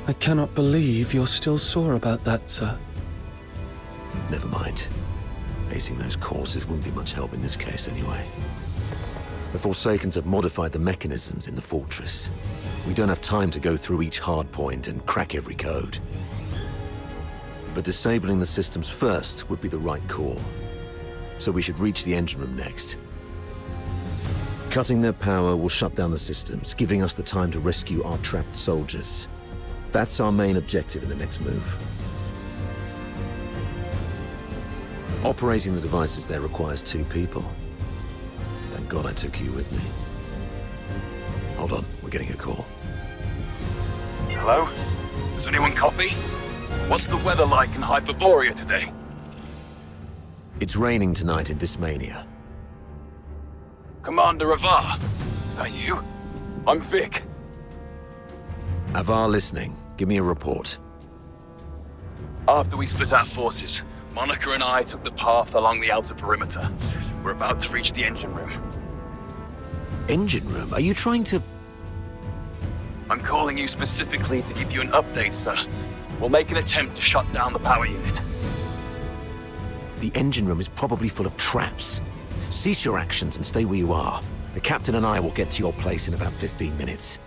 I cannot believe you're still sore about that, sir. Never mind. Acing those courses wouldn't be much help in this case anyway. The Forsakens have modified the mechanisms in the fortress. We don't have time to go through each hard point and crack every code. But disabling the systems first would be the right call. So we should reach the engine room next. Cutting their power will shut down the systems, giving us the time to rescue our trapped soldiers. That's our main objective in the next move. Operating the devices there requires 2 people. Thank God I took you with me. Hold on, we're getting a call. Hello? Does anyone copy? What's the weather like in Hyperborea today? It's raining tonight in Dismania. Commander Avar, is that you? I'm Vic. Avar listening. Give me a report. After we split our forces, Monica and I took the path along the outer perimeter. We're about to reach the engine room. Engine room? Are you trying to... I'm calling you specifically to give you an update, sir. We'll make an attempt to shut down the power unit. The engine room is probably full of traps. Cease your actions and stay where you are. The captain and I will get to your place in about 15 minutes.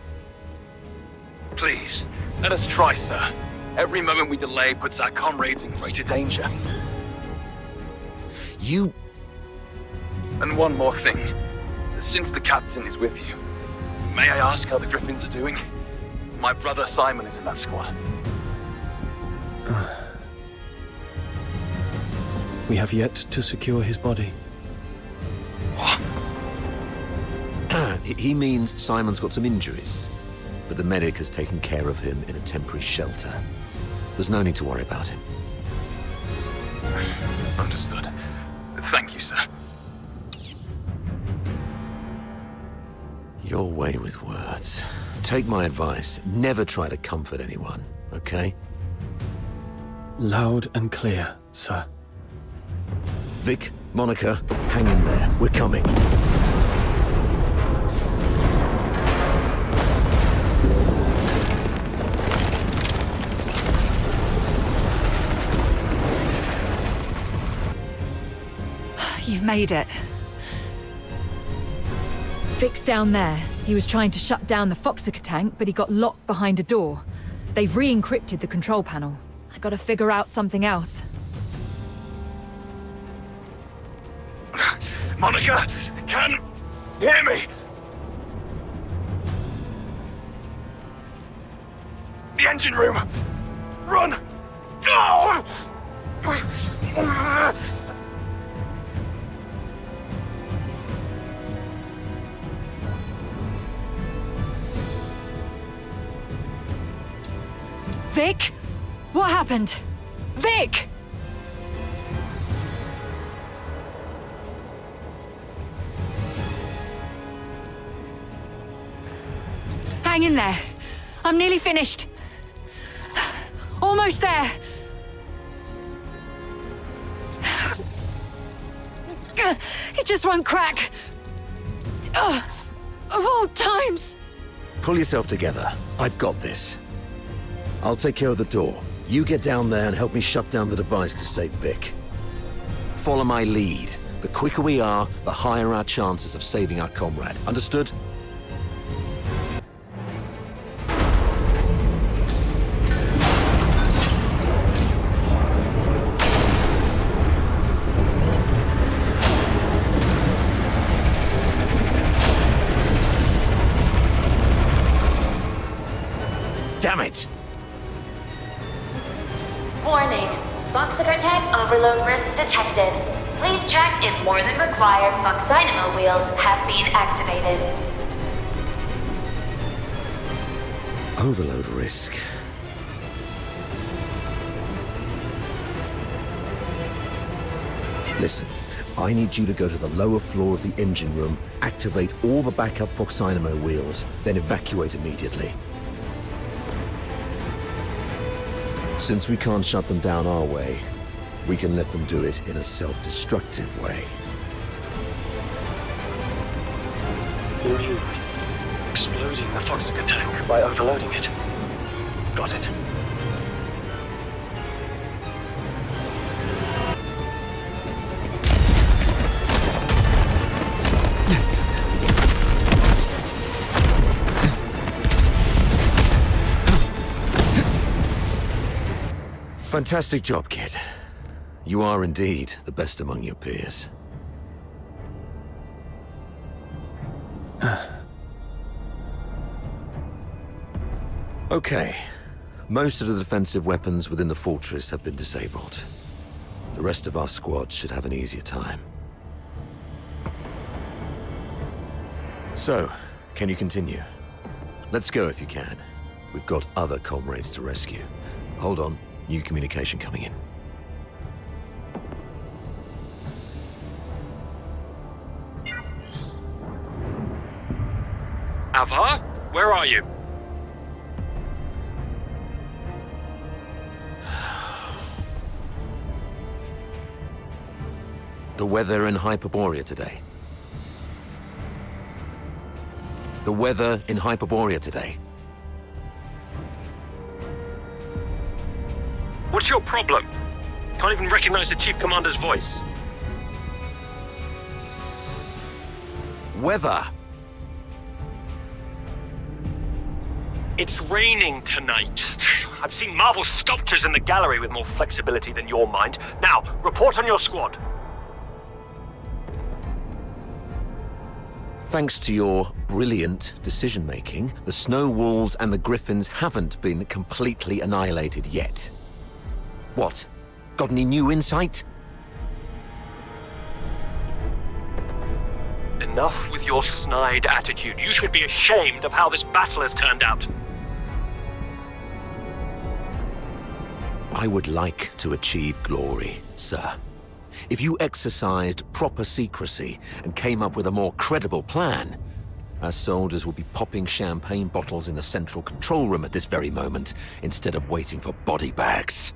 Please, let us try, sir. Every moment we delay puts our comrades in greater danger. You... And one more thing. Since the captain is with you, may I ask how the Griffins are doing? My brother Simon is in that squad. We have yet to secure his body. He means Simon's got some injuries, but the medic has taken care of him in a temporary shelter. There's no need to worry about him. Understood. Thank you, sir. Your way with words. Take my advice. Never try to comfort anyone, okay? Loud and clear, sir. Vic, Monica, hang in there. We're coming. You've made it. Vic's down there. He was trying to shut down the phoxhunter tank, but he got locked behind a door. They've re-encrypted the control panel. I gotta figure out something else. Monica, can you hear me? The engine room! Run! Go! Vic? What happened? Vic! Hang in there. I'm nearly finished. Almost there. It just won't crack. Of all times. Pull yourself together. I've got this. I'll take care of the door. You get down there and help me shut down the device to save Vic. Follow my lead. The quicker we are, the higher our chances of saving our comrade. Understood? Damn it! Warning. Phoxhunter tech overload risk detected. Please check if more than required phoxhunter wheels have been activated. Overload risk. Listen, I need you to go to the lower floor of the engine room, activate all the backup phoxhunter wheels, then evacuate immediately. Since we can't shut them down our way, we can let them do it in a self-destructive way. You're exploding the Phoxhunter tank by overloading it. Got it. Fantastic job, kid. You are indeed the best among your peers. Okay. Most of the defensive weapons within the fortress have been disabled. The rest of our squad should have an easier time. So, can you continue? Let's go if you can. We've got other comrades to rescue. Hold on. New communication coming in. Avar, where are you? The weather in Hyperborea today. The weather in Hyperborea today. What's your problem? Can't even recognize the Chief Commander's voice. Weather. It's raining tonight. I've seen marble sculptures in the gallery with more flexibility than your mind. Now, report on your squad. Thanks to your brilliant decision-making, the Snow Wolves and the Griffins haven't been completely annihilated yet. What? Got any new insight? Enough with your snide attitude. You should be ashamed of how this battle has turned out. I would like to achieve glory, sir. If you exercised proper secrecy and came up with a more credible plan, our soldiers would be popping champagne bottles in the central control room at this very moment, instead of waiting for body bags.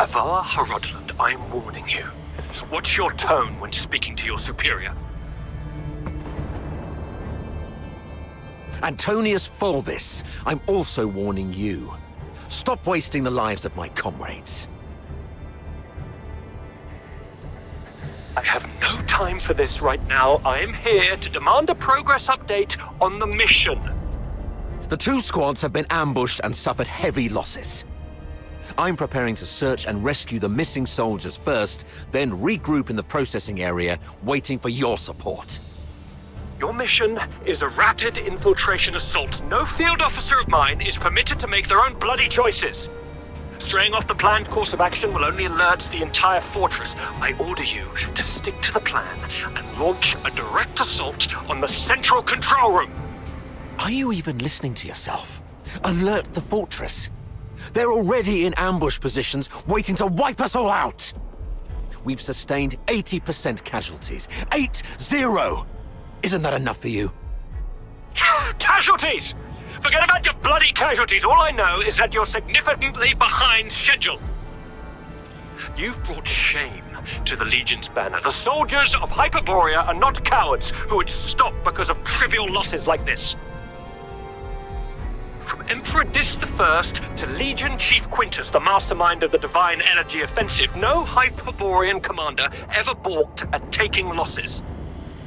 Avar Harodland, I'm warning you. What's your tone when speaking to your superior? Antonius Fulvis, I'm also warning you. Stop wasting the lives of my comrades. I have no time for this right now. I am here to demand a progress update on the mission. The two squads have been ambushed and suffered heavy losses. I'm preparing to search and rescue the missing soldiers first, then regroup in the processing area, waiting for your support. Your mission is a rapid infiltration assault. No field officer of mine is permitted to make their own bloody choices. Straying off the planned course of action will only alert the entire fortress. I order you to stick to the plan and launch a direct assault on the central control room. Are you even listening to yourself? Alert the fortress. They're already in ambush positions, waiting to wipe us all out. We've sustained 80% casualties. 8-0! Isn't that enough for you? Casualties! Forget about your bloody casualties. All I know is that you're significantly behind schedule. You've brought shame to the Legion's banner. The soldiers of Hyperborea are not cowards who would stop because of trivial losses like this. From Emperor Dis I to Legion Chief Quintus, the mastermind of the Divine Energy Offensive, no Hyperborean commander ever balked at taking losses.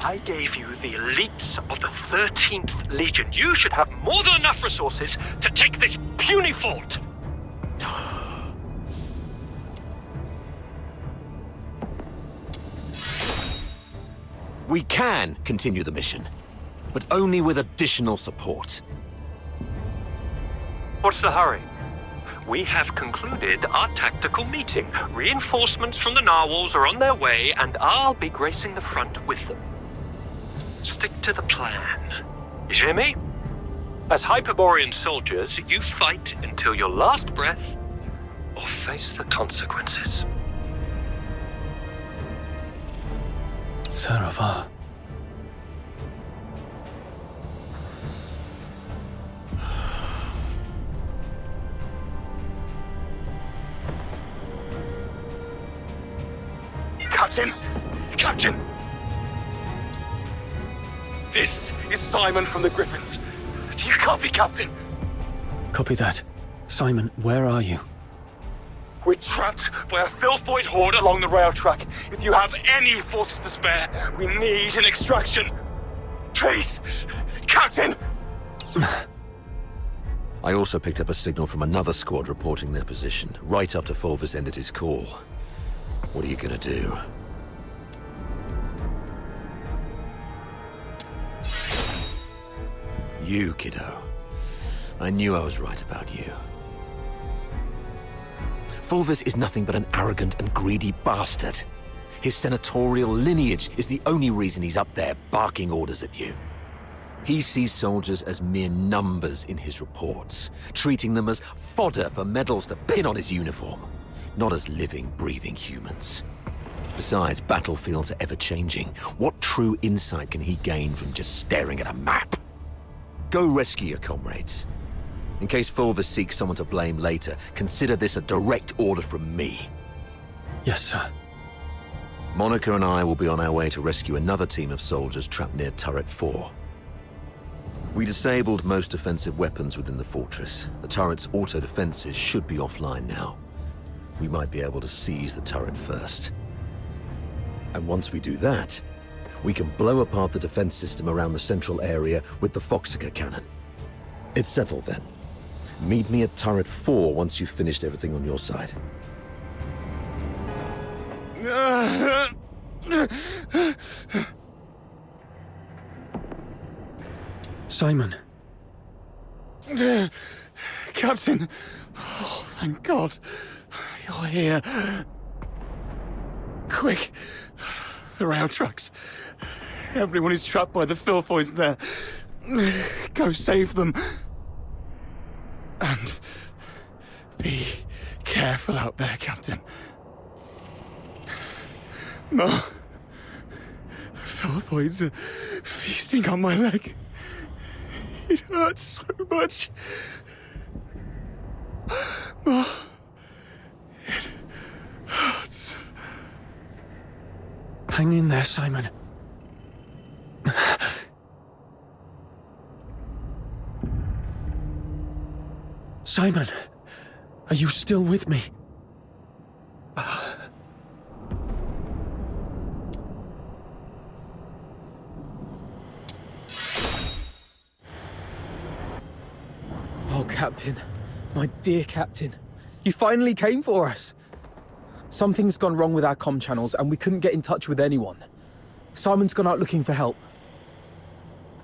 I gave you the elites of the 13th Legion. You should have more than enough resources to take this puny fort. We can continue the mission, but only with additional support. What's the hurry? We have concluded our tactical meeting. Reinforcements from the narwhals are on their way, and I'll be gracing the front with them. Stick to the plan. You hear me? As Hyperborean soldiers, you fight until your last breath, or face the consequences. Saravar. Captain! Captain! This is Simon from the Griffins. Do you copy, Captain? Copy that. Simon, where are you? We're trapped by a filthoid horde along the rail track. If you have any forces to spare, we need an extraction. Please, Captain! I also picked up a signal from another squad reporting their position, right after Fulvus ended his call. What are you gonna do? You, kiddo. I knew I was right about you. Fulvus is nothing but an arrogant and greedy bastard. His senatorial lineage is the only reason he's up there barking orders at you. He sees soldiers as mere numbers in his reports, treating them as fodder for medals to pin on his uniform, not as living, breathing humans. Besides, battlefields are ever-changing. What true insight can he gain from just staring at a map? Go rescue your comrades. In case Fulvus seeks someone to blame later, consider this a direct order from me. Yes, sir. Monica and I will be on our way to rescue another team of soldiers trapped near Turret 4. We disabled most defensive weapons within the fortress. The turret's auto-defenses should be offline now. We might be able to seize the turret first. And once we do that, we can blow apart the defense system around the central area with the phoxhunter cannon. It's settled then. Meet me at Turret 4 once you've finished everything on your side. Simon. Captain. Oh, thank God. You're here. Quick. The rail tracks. Everyone is trapped by the filthoids there. Go save them. And be careful out there, Captain. No. The filthoids are feasting on my leg. It hurts so much. No. It hurts. Hang in there, Simon. Simon, are you still with me? Oh, Captain. My dear Captain. You finally came for us. Something's gone wrong with our comm channels and we couldn't get in touch with anyone. Simon's gone out looking for help.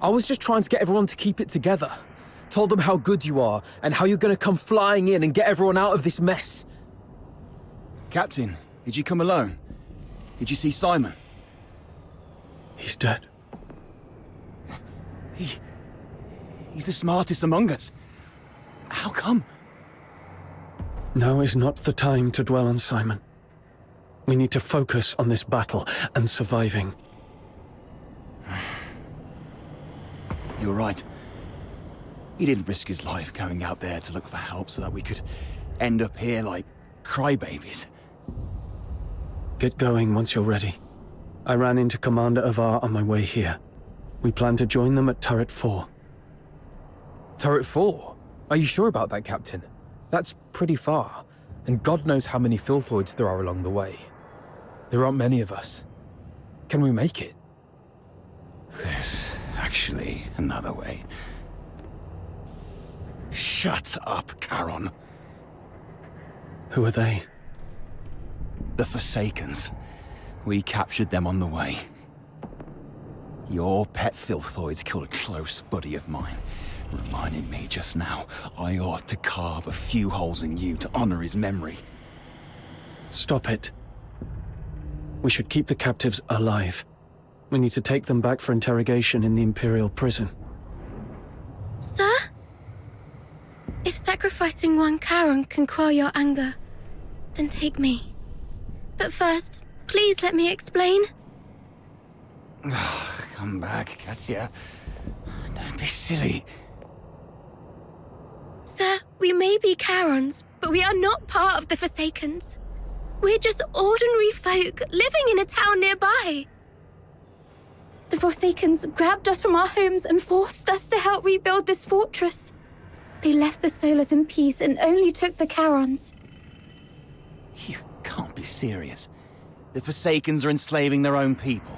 I was just trying to get everyone to keep it together. Told them how good you are and how you're gonna come flying in and get everyone out of this mess. Captain, did you come alone? Did you see Simon? He's dead. He's the smartest among us. How come? Now is not the time to dwell on Simon. We need to focus on this battle and surviving. You're right. He didn't risk his life going out there to look for help so that we could end up here like crybabies. Get going once you're ready. I ran into Commander Avar on my way here. We plan to join them at Turret 4. Turret 4? Are you sure about that, Captain? That's pretty far, and God knows how many filthoids there are along the way. There aren't many of us. Can we make it? There's actually another way. Shut up, Charon. Who are they? The Forsakens. We captured them on the way. Your pet filthoids killed a close buddy of mine, reminding me just now I ought to carve a few holes in you to honor his memory. Stop it. We should keep the captives alive. We need to take them back for interrogation in the imperial prison. Sir? If sacrificing one Charon can quell your anger, then take me. But first, please let me explain. Come back, Katya. Don't be silly. Sir, we may be Charons, but we are not part of the Forsakens. We're just ordinary folk living in a town nearby. The Forsakens grabbed us from our homes and forced us to help rebuild this fortress. They left the Solars in peace and only took the Charons. You can't be serious. The Forsakens are enslaving their own people.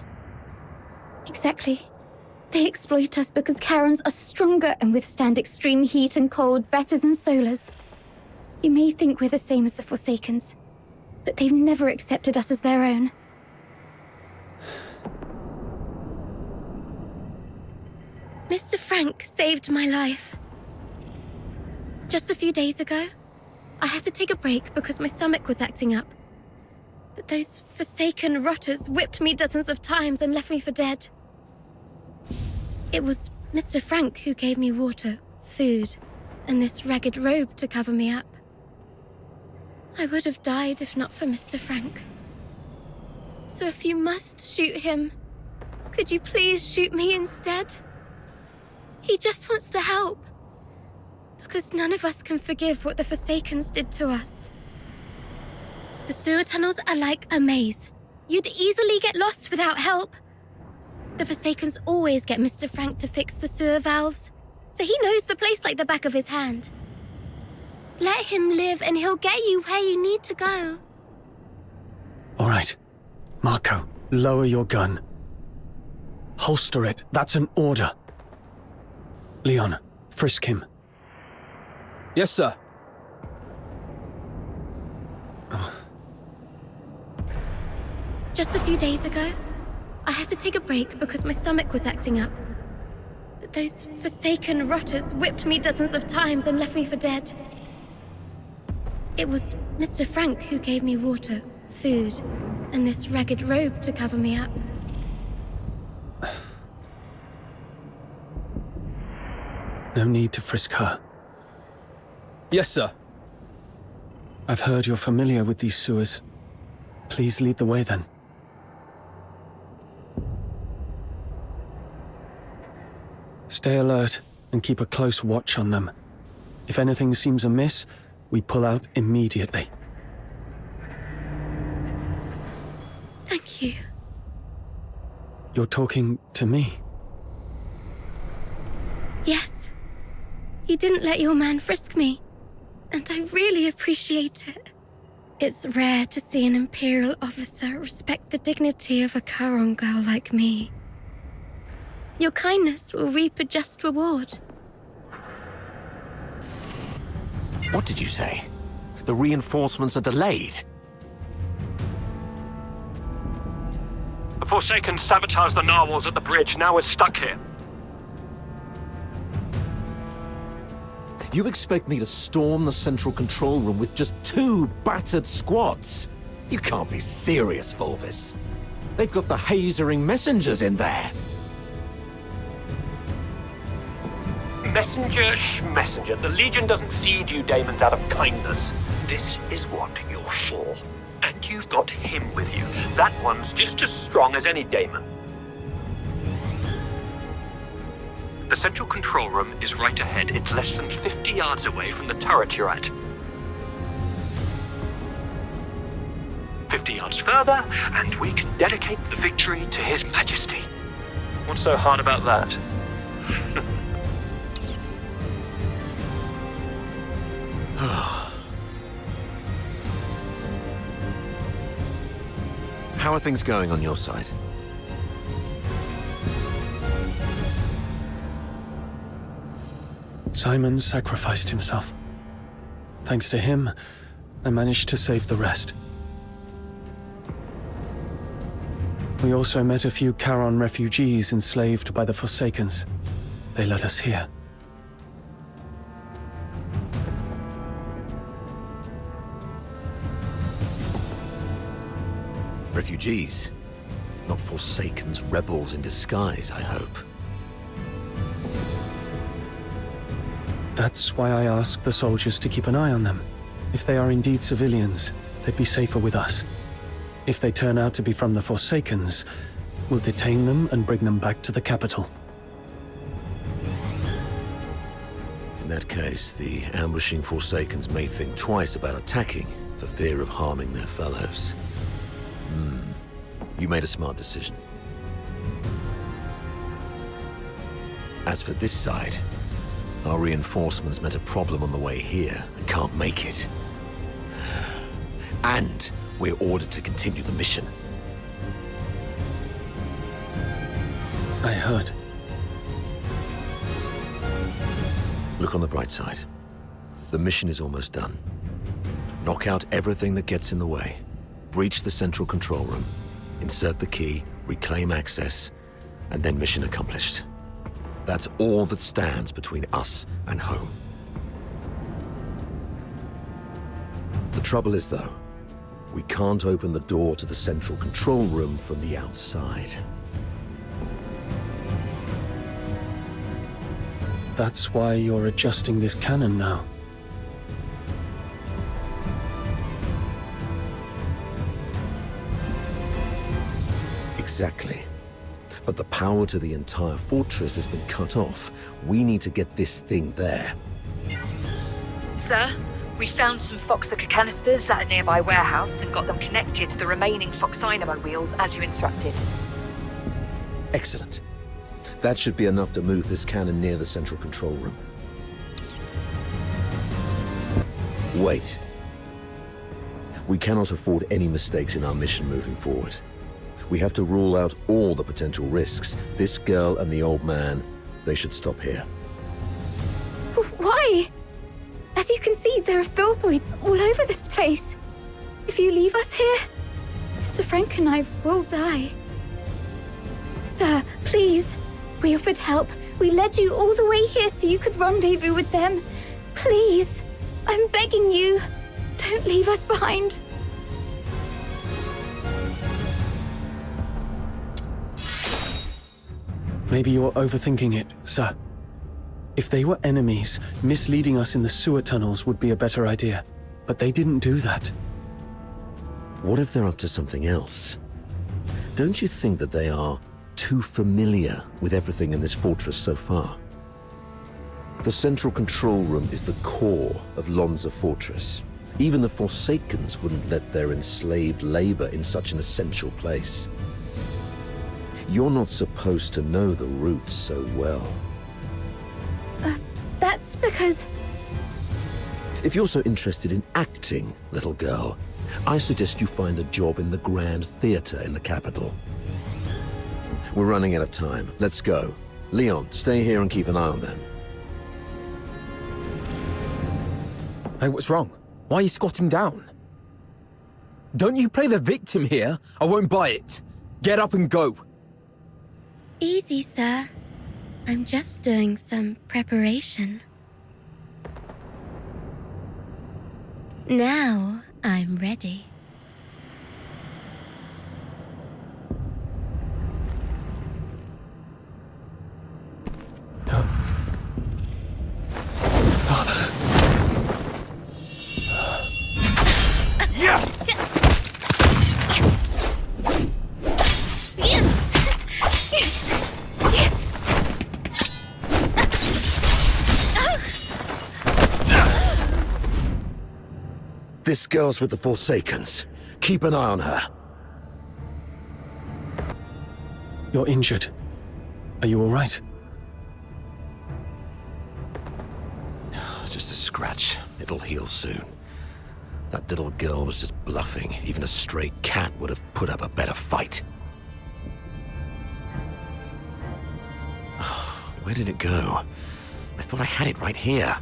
Exactly. They exploit us because Charons are stronger and withstand extreme heat and cold better than Solars. You may think we're the same as the Forsakens, but they've never accepted us as their own. Mr. Frank saved my life. Just a few days ago, I had to take a break because my stomach was acting up. But those Forsaken rotters whipped me dozens of times and left me for dead. It was Mr. Frank who gave me water, food, and this ragged robe to cover me up. I would have died if not for Mr. Frank. So if you must shoot him, could you please shoot me instead? He just wants to help. Because none of us can forgive what the Forsakens did to us. The sewer tunnels are like a maze. You'd easily get lost without help. The Forsakens always get Mr. Frank to fix the sewer valves, so he knows the place like the back of his hand. Let him live and he'll get you where you need to go. All right. Marco, lower your gun. Holster it. That's an order. Leon, frisk him. Yes, sir. Just a few days ago, I had to take a break because my stomach was acting up. But those Forsaken rotters whipped me dozens of times and left me for dead. It was Mr. Frank who gave me water, food, and this ragged robe to cover me up. No need to frisk her. Yes, sir. I've heard you're familiar with these sewers. Please lead the way then. Stay alert and keep a close watch on them. If anything seems amiss, we pull out immediately. Thank you. You're talking to me? Yes. You didn't let your man frisk me, and I really appreciate it. It's rare to see an Imperial officer respect the dignity of a Charon girl like me. Your kindness will reap a just reward. What did you say? The reinforcements are delayed? The Forsaken sabotaged the narwhals at the bridge. Now we're stuck here. You expect me to storm the central control room with just 2 battered squads? You can't be serious, Fulvis. They've got the hazering messengers in there. Messenger. The Legion doesn't feed you daemons out of kindness. This is what you're for. And you've got him with you. That one's just as strong as any daemon. The central control room is right ahead. It's less than 50 yards away from the turret you're at. 50 yards further, and we can dedicate the victory to His Majesty. What's so hard about that? How are things going on your side? Simon sacrificed himself. Thanks to him, I managed to save the rest. We also met a few Charon refugees enslaved by the Forsakens. They led us here. Refugees? Not Forsakens, rebels in disguise, I hope. That's why I asked the soldiers to keep an eye on them. If they are indeed civilians, they'd be safer with us. If they turn out to be from the Forsakens, we'll detain them and bring them back to the capital. In that case, the ambushing Forsakens may think twice about attacking for fear of harming their fellows. You made a smart decision. As for this side, our reinforcements met a problem on the way here and can't make it. And we're ordered to continue the mission. I heard. Look on the bright side. The mission is almost done. Knock out everything that gets in the way. Breach the central control room. Insert the key, reclaim access, and then mission accomplished. That's all that stands between us and home. The trouble is, though, we can't open the door to the central control room from the outside. That's why you're adjusting this cannon now. Exactly. But the power to the entire fortress has been cut off. We need to get this thing there. Sir, we found some phoxhunter canisters at a nearby warehouse and got them connected to the remaining phoxhunter wheels as you instructed. Excellent. That should be enough to move this cannon near the central control room. Wait. We cannot afford any mistakes in our mission moving forward. We have to rule out all the potential risks. This girl and the old man, they should stop here. Why? As you can see, there are filthoids all over this place. If you leave us here, Mr. Frank and I will die. Sir, please. We offered help. We led you all the way here so you could rendezvous with them. Please. I'm begging you. Don't leave us behind. Maybe you're overthinking it, sir. If they were enemies, misleading us in the sewer tunnels would be a better idea. But they didn't do that. What if they're up to something else? Don't you think that they are too familiar with everything in this fortress so far? The central control room is the core of Lonza Fortress. Even the Forsakens wouldn't let their enslaved labor in such an essential place. You're not supposed to know the routes so well. That's because... If you're so interested in acting, little girl, I suggest you find a job in the Grand Theatre in the capital. We're running out of time. Let's go. Leon, stay here and keep an eye on them. Hey, what's wrong? Why are you squatting down? Don't you play the victim here? I won't buy it. Get up and go. Easy, sir. I'm just doing some preparation. Now I'm ready. This girl's with the Forsakens. Keep an eye on her. You're injured. Are you all right? Just a scratch. It'll heal soon. That little girl was just bluffing. Even a stray cat would have put up a better fight. Where did it go? I thought I had it right here.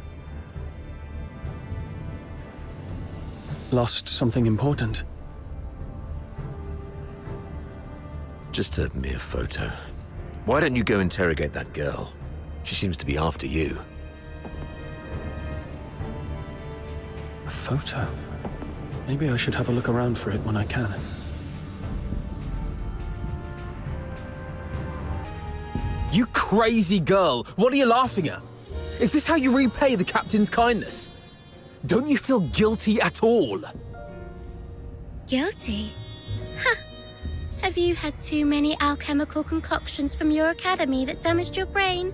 Lost something important? Just a mere photo. Why don't you go interrogate that girl? She seems to be after you. A photo? Maybe I should have a look around for it when I can. You crazy girl! What are you laughing at? Is this how you repay the captain's kindness? Don't you feel guilty at all? Guilty? Huh. Have you had too many alchemical concoctions from your academy that damaged your brain?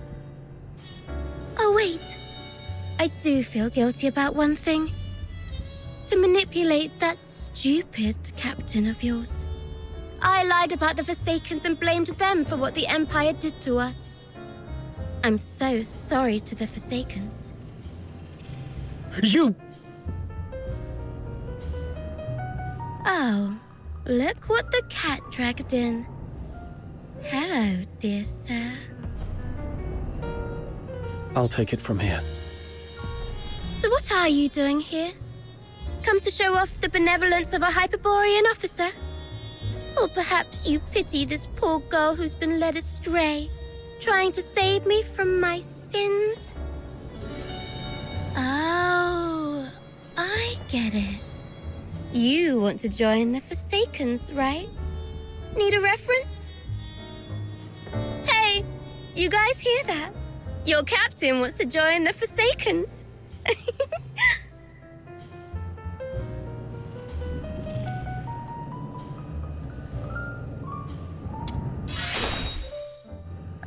Oh, wait. I do feel guilty about one thing. To manipulate that stupid captain of yours. I lied about the Forsakens and blamed them for what the Empire did to us. I'm so sorry to the Forsakens. You... Oh, look what the cat dragged in. Hello, dear sir. I'll take it from here. So what are you doing here? Come to show off the benevolence of a Hyperborean officer? Or perhaps you pity this poor girl who's been led astray, trying to save me from my sins? Oh, I get it. You want to join the Forsakens, right? Need a reference? Hey, you guys hear that? Your captain wants to join the Forsakens.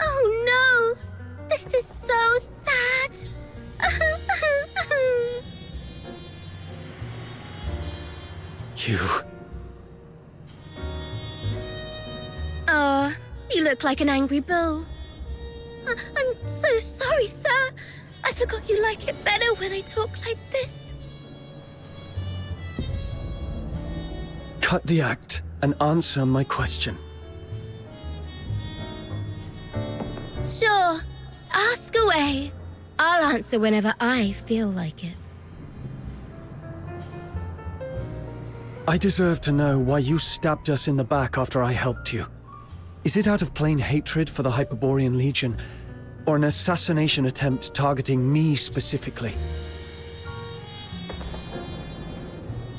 Oh no! This is so sad! You... Oh, you look like an angry bull. I'm so sorry, sir. I forgot you like it better when I talk like this. Cut the act and answer my question. Sure, ask away. I'll answer whenever I feel like it. I deserve to know why you stabbed us in the back after I helped you. Is it out of plain hatred for the Hyperborean Legion, or an assassination attempt targeting me specifically?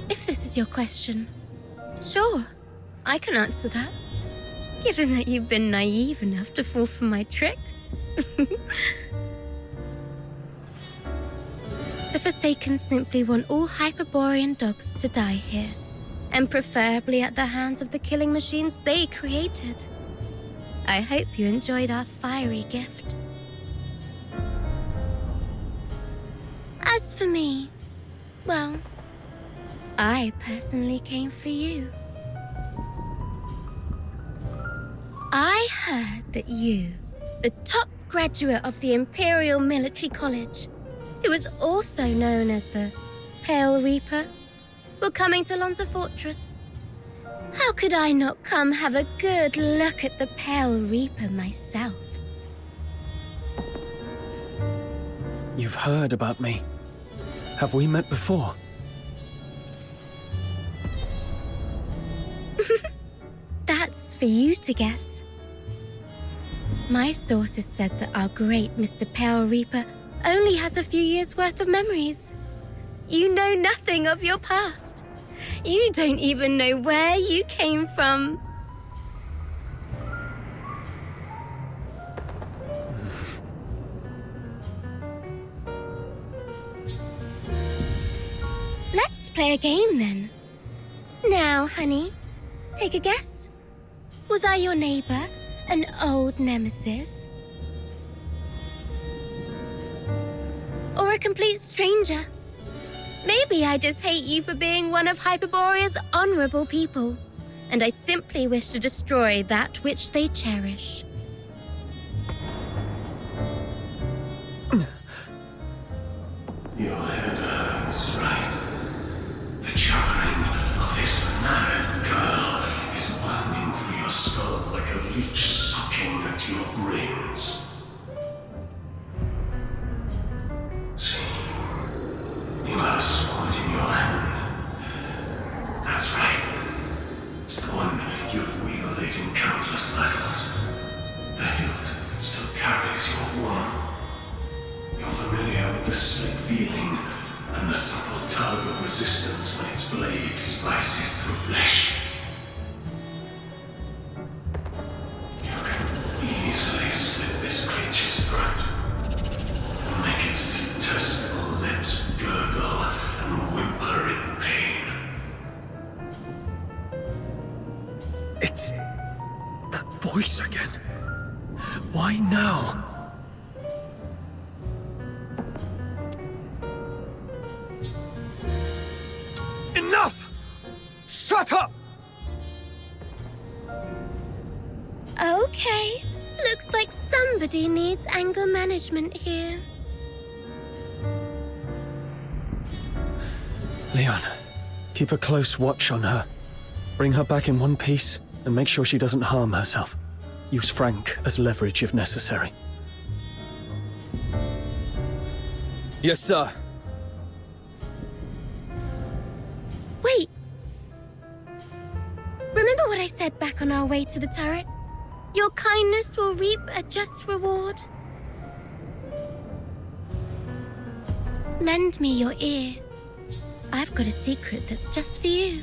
If this is your question, sure, I can answer that. Given that you've been naive enough to fall for my trick. The Forsaken simply want all Hyperborean dogs to die here, and preferably at the hands of the killing machines they created. I hope you enjoyed our fiery gift. As for me, well, I personally came for you. I heard that you, the top graduate of the Imperial Military College, who is also known as the Pale Reaper, were coming to Lonza Fortress. How could I not come have a good look at the Pale Reaper myself? You've heard about me. Have we met before? That's for you to guess. My sources said that our great Mr. Pale Reaper only has a few years' worth of memories. You know nothing of your past. You don't even know where you came from. Let's play a game then. Now, honey, take a guess. Was I your neighbor, an old nemesis? Or a complete stranger? Maybe I just hate you for being one of Hyperborea's honorable people, and I simply wish to destroy that which they cherish. Your head hurts, right? The in your hand. That's right. It's the one you've wielded in countless battles. The hilt still carries your warmth. You're familiar with the slick feeling and the supple tug of resistance when its blade slices through flesh. You can easily slit this creature's throat and make its detestable lips gurgle and whimper in pain. It's that voice again. Why now? Enough! Shut up! Okay. Looks like somebody needs anger management here. Leon, keep a close watch on her. Bring her back in one piece and make sure she doesn't harm herself. Use Frank as leverage if necessary. Yes, sir. Wait! Remember what I said back on our way to the turret? Your kindness will reap a just reward. Lend me your ear. I've got a secret that's just for you.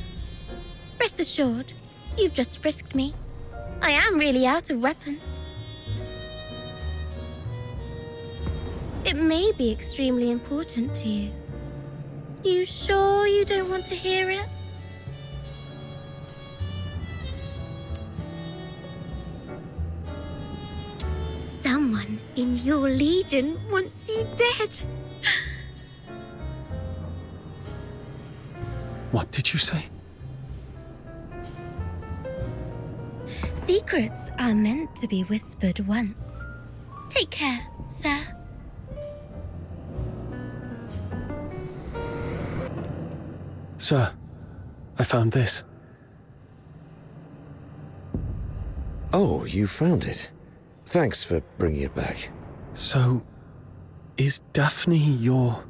Rest assured, you've just frisked me. I am really out of weapons. It may be extremely important to you. You sure you don't want to hear it? Someone in your legion wants you dead. What did you say? Secrets are meant to be whispered once. Take care, sir. Sir, I found this. Oh, you found it. Thanks for bringing it back. So, is Daphne your...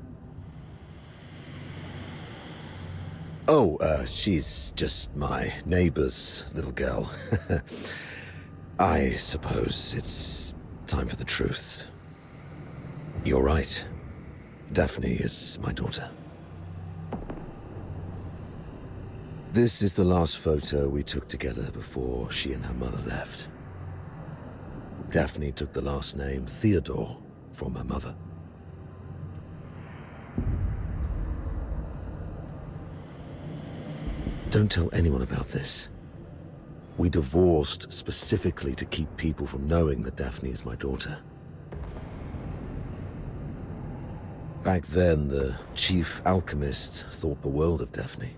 Oh, she's just my neighbor's little girl. I suppose it's time for the truth. You're right. Daphne is my daughter. This is the last photo we took together before she and her mother left. Daphne took the last name Theodore from her mother. Don't tell anyone about this. We divorced specifically to keep people from knowing that Daphne is my daughter. Back then, the chief alchemist thought the world of Daphne.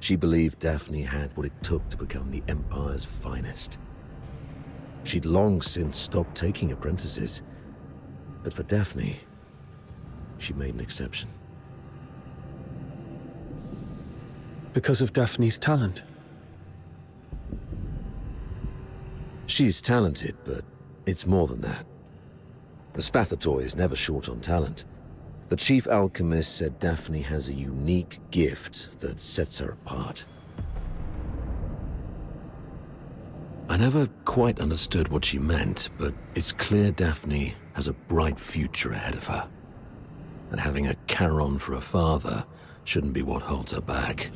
She believed Daphne had what it took to become the Empire's finest. She'd long since stopped taking apprentices, but for Daphne, she made an exception. Because of Daphne's talent? She's talented, but it's more than that. The Spathatoy is never short on talent. The chief alchemist said Daphne has a unique gift that sets her apart. I never quite understood what she meant, but it's clear Daphne has a bright future ahead of her. And having a Charon for a father shouldn't be what holds her back.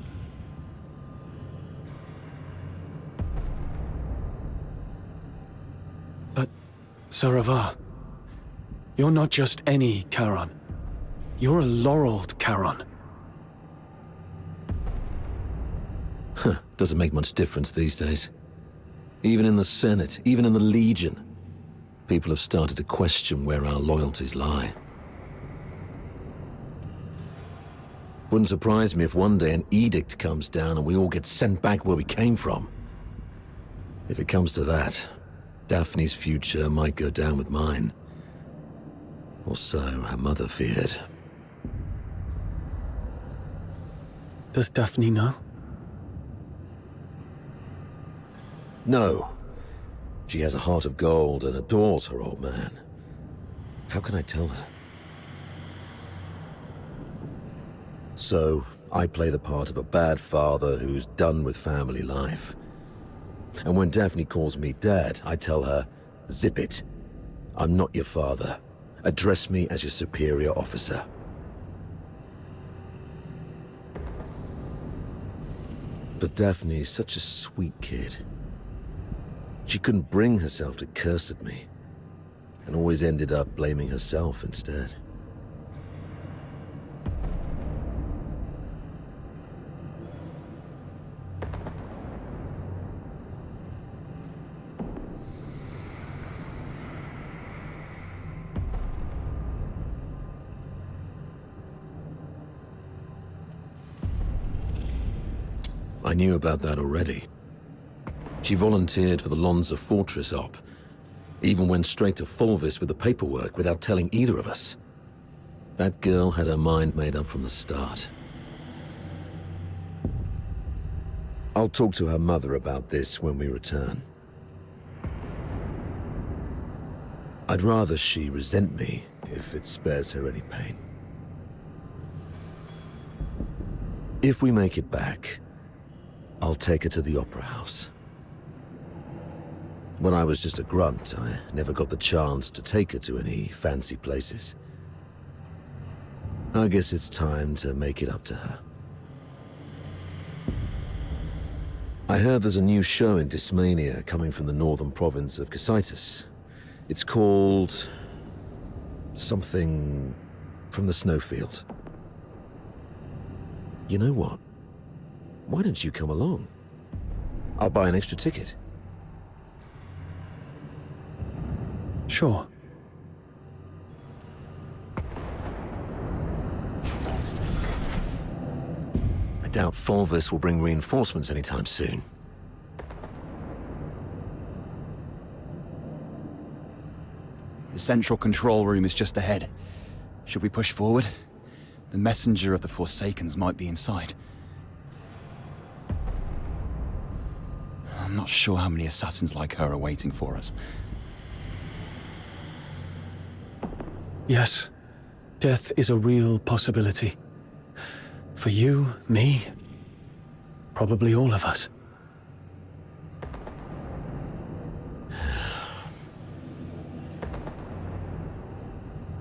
But, Saravar, you're not just any Charon. You're a laureled Charon. Huh, doesn't make much difference these days. Even in the Senate, even in the Legion, people have started to question where our loyalties lie. Wouldn't surprise me if one day an edict comes down and we all get sent back where we came from. If it comes to that, Daphne's future might go down with mine. Or so her mother feared. Does Daphne know? No. She has a heart of gold and adores her old man. How can I tell her? So, I play the part of a bad father who's done with family life. And when Daphne calls me Dad, I tell her, zip it. I'm not your father. Address me as your superior officer. But Daphne's such a sweet kid. She couldn't bring herself to curse at me, and always ended up blaming herself instead. I knew about that already. She volunteered for the Lonza Fortress op, even went straight to Fulvis with the paperwork without telling either of us. That girl had her mind made up from the start. I'll talk to her mother about this when we return. I'd rather she resent me if it spares her any pain. If we make it back, I'll take her to the Opera House. When I was just a grunt, I never got the chance to take her to any fancy places. I guess it's time to make it up to her. I heard there's a new show in Dismania coming from the northern province of Cocytus. It's called something from the snowfield. You know what? Why don't you come along? I'll buy an extra ticket. Sure. I doubt Fulvis will bring reinforcements anytime soon. The central control room is just ahead. Should we push forward? The messenger of the Forsakens might be inside. I'm not sure how many assassins like her are waiting for us. Yes, death is a real possibility. For you, me, probably all of us.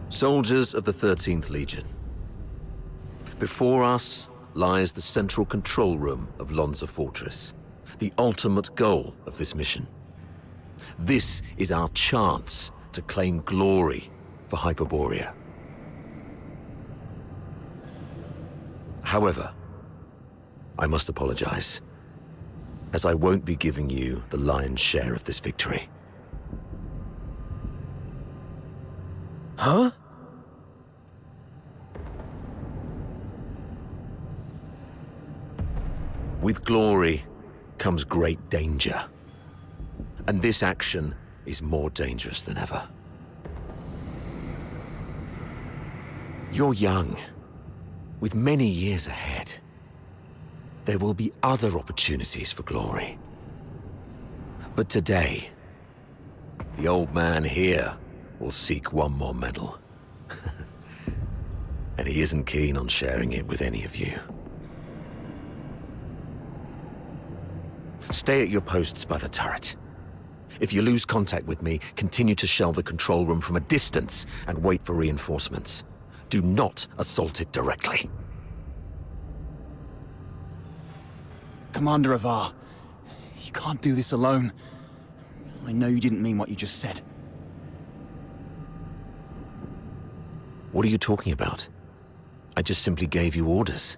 Soldiers of the 13th Legion. Before us lies the central control room of Lonza Fortress, the ultimate goal of this mission. This is our chance to claim glory for Hyperborea. However, I must apologize, as I won't be giving you the lion's share of this victory. Huh? With glory comes great danger. And this action is more dangerous than ever. You're young, with many years ahead. There will be other opportunities for glory. But today, the old man here will seek one more medal. And he isn't keen on sharing it with any of you. Stay at your posts by the turret. If you lose contact with me, continue to shell the control room from a distance and wait for reinforcements. Do not assault it directly. Commander Avar, you can't do this alone. I know you didn't mean what you just said. What are you talking about? I just simply gave you orders.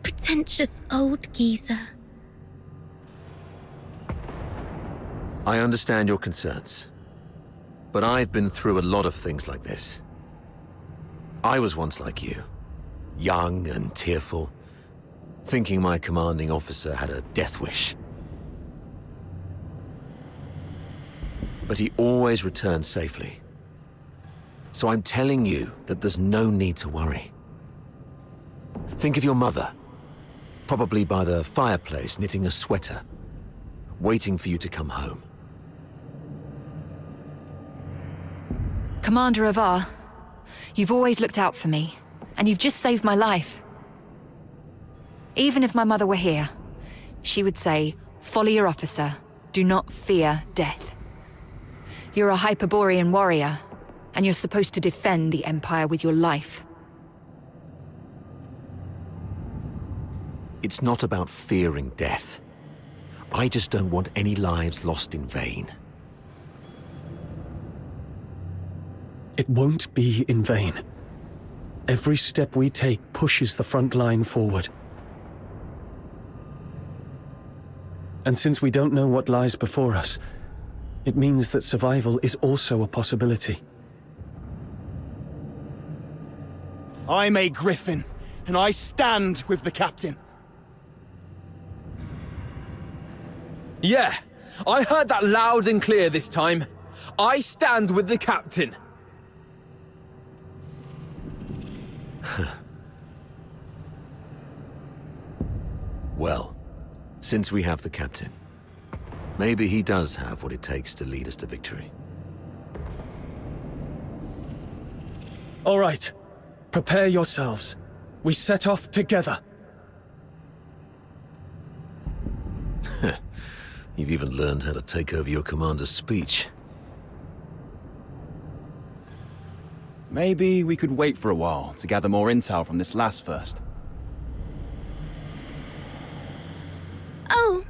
Pretentious old geezer. I understand your concerns, but I've been through a lot of things like this. I was once like you, young and tearful, thinking my commanding officer had a death wish. But he always returned safely. So I'm telling you that there's no need to worry. Think of your mother, probably by the fireplace knitting a sweater, waiting for you to come home. Commander Avar, You've always looked out for me, and you've just saved my life. Even if my mother were here, she would say, "Follow your officer. Do not fear death." You're a Hyperborean warrior, and you're supposed to defend the Empire with your life. It's not about fearing death. I just don't want any lives lost in vain. It won't be in vain. Every step we take pushes the front line forward. And since we don't know what lies before us, it means that survival is also a possibility. I'm a Griffin, and I stand with the captain. Yeah, I heard that loud and clear this time. I stand with the captain. Well, since we have the captain, maybe he does have what it takes to lead us to victory. All right, prepare yourselves. We set off together. You've even learned how to take over your commander's speech. Maybe we could wait for a while to gather more intel from this last first. Oh,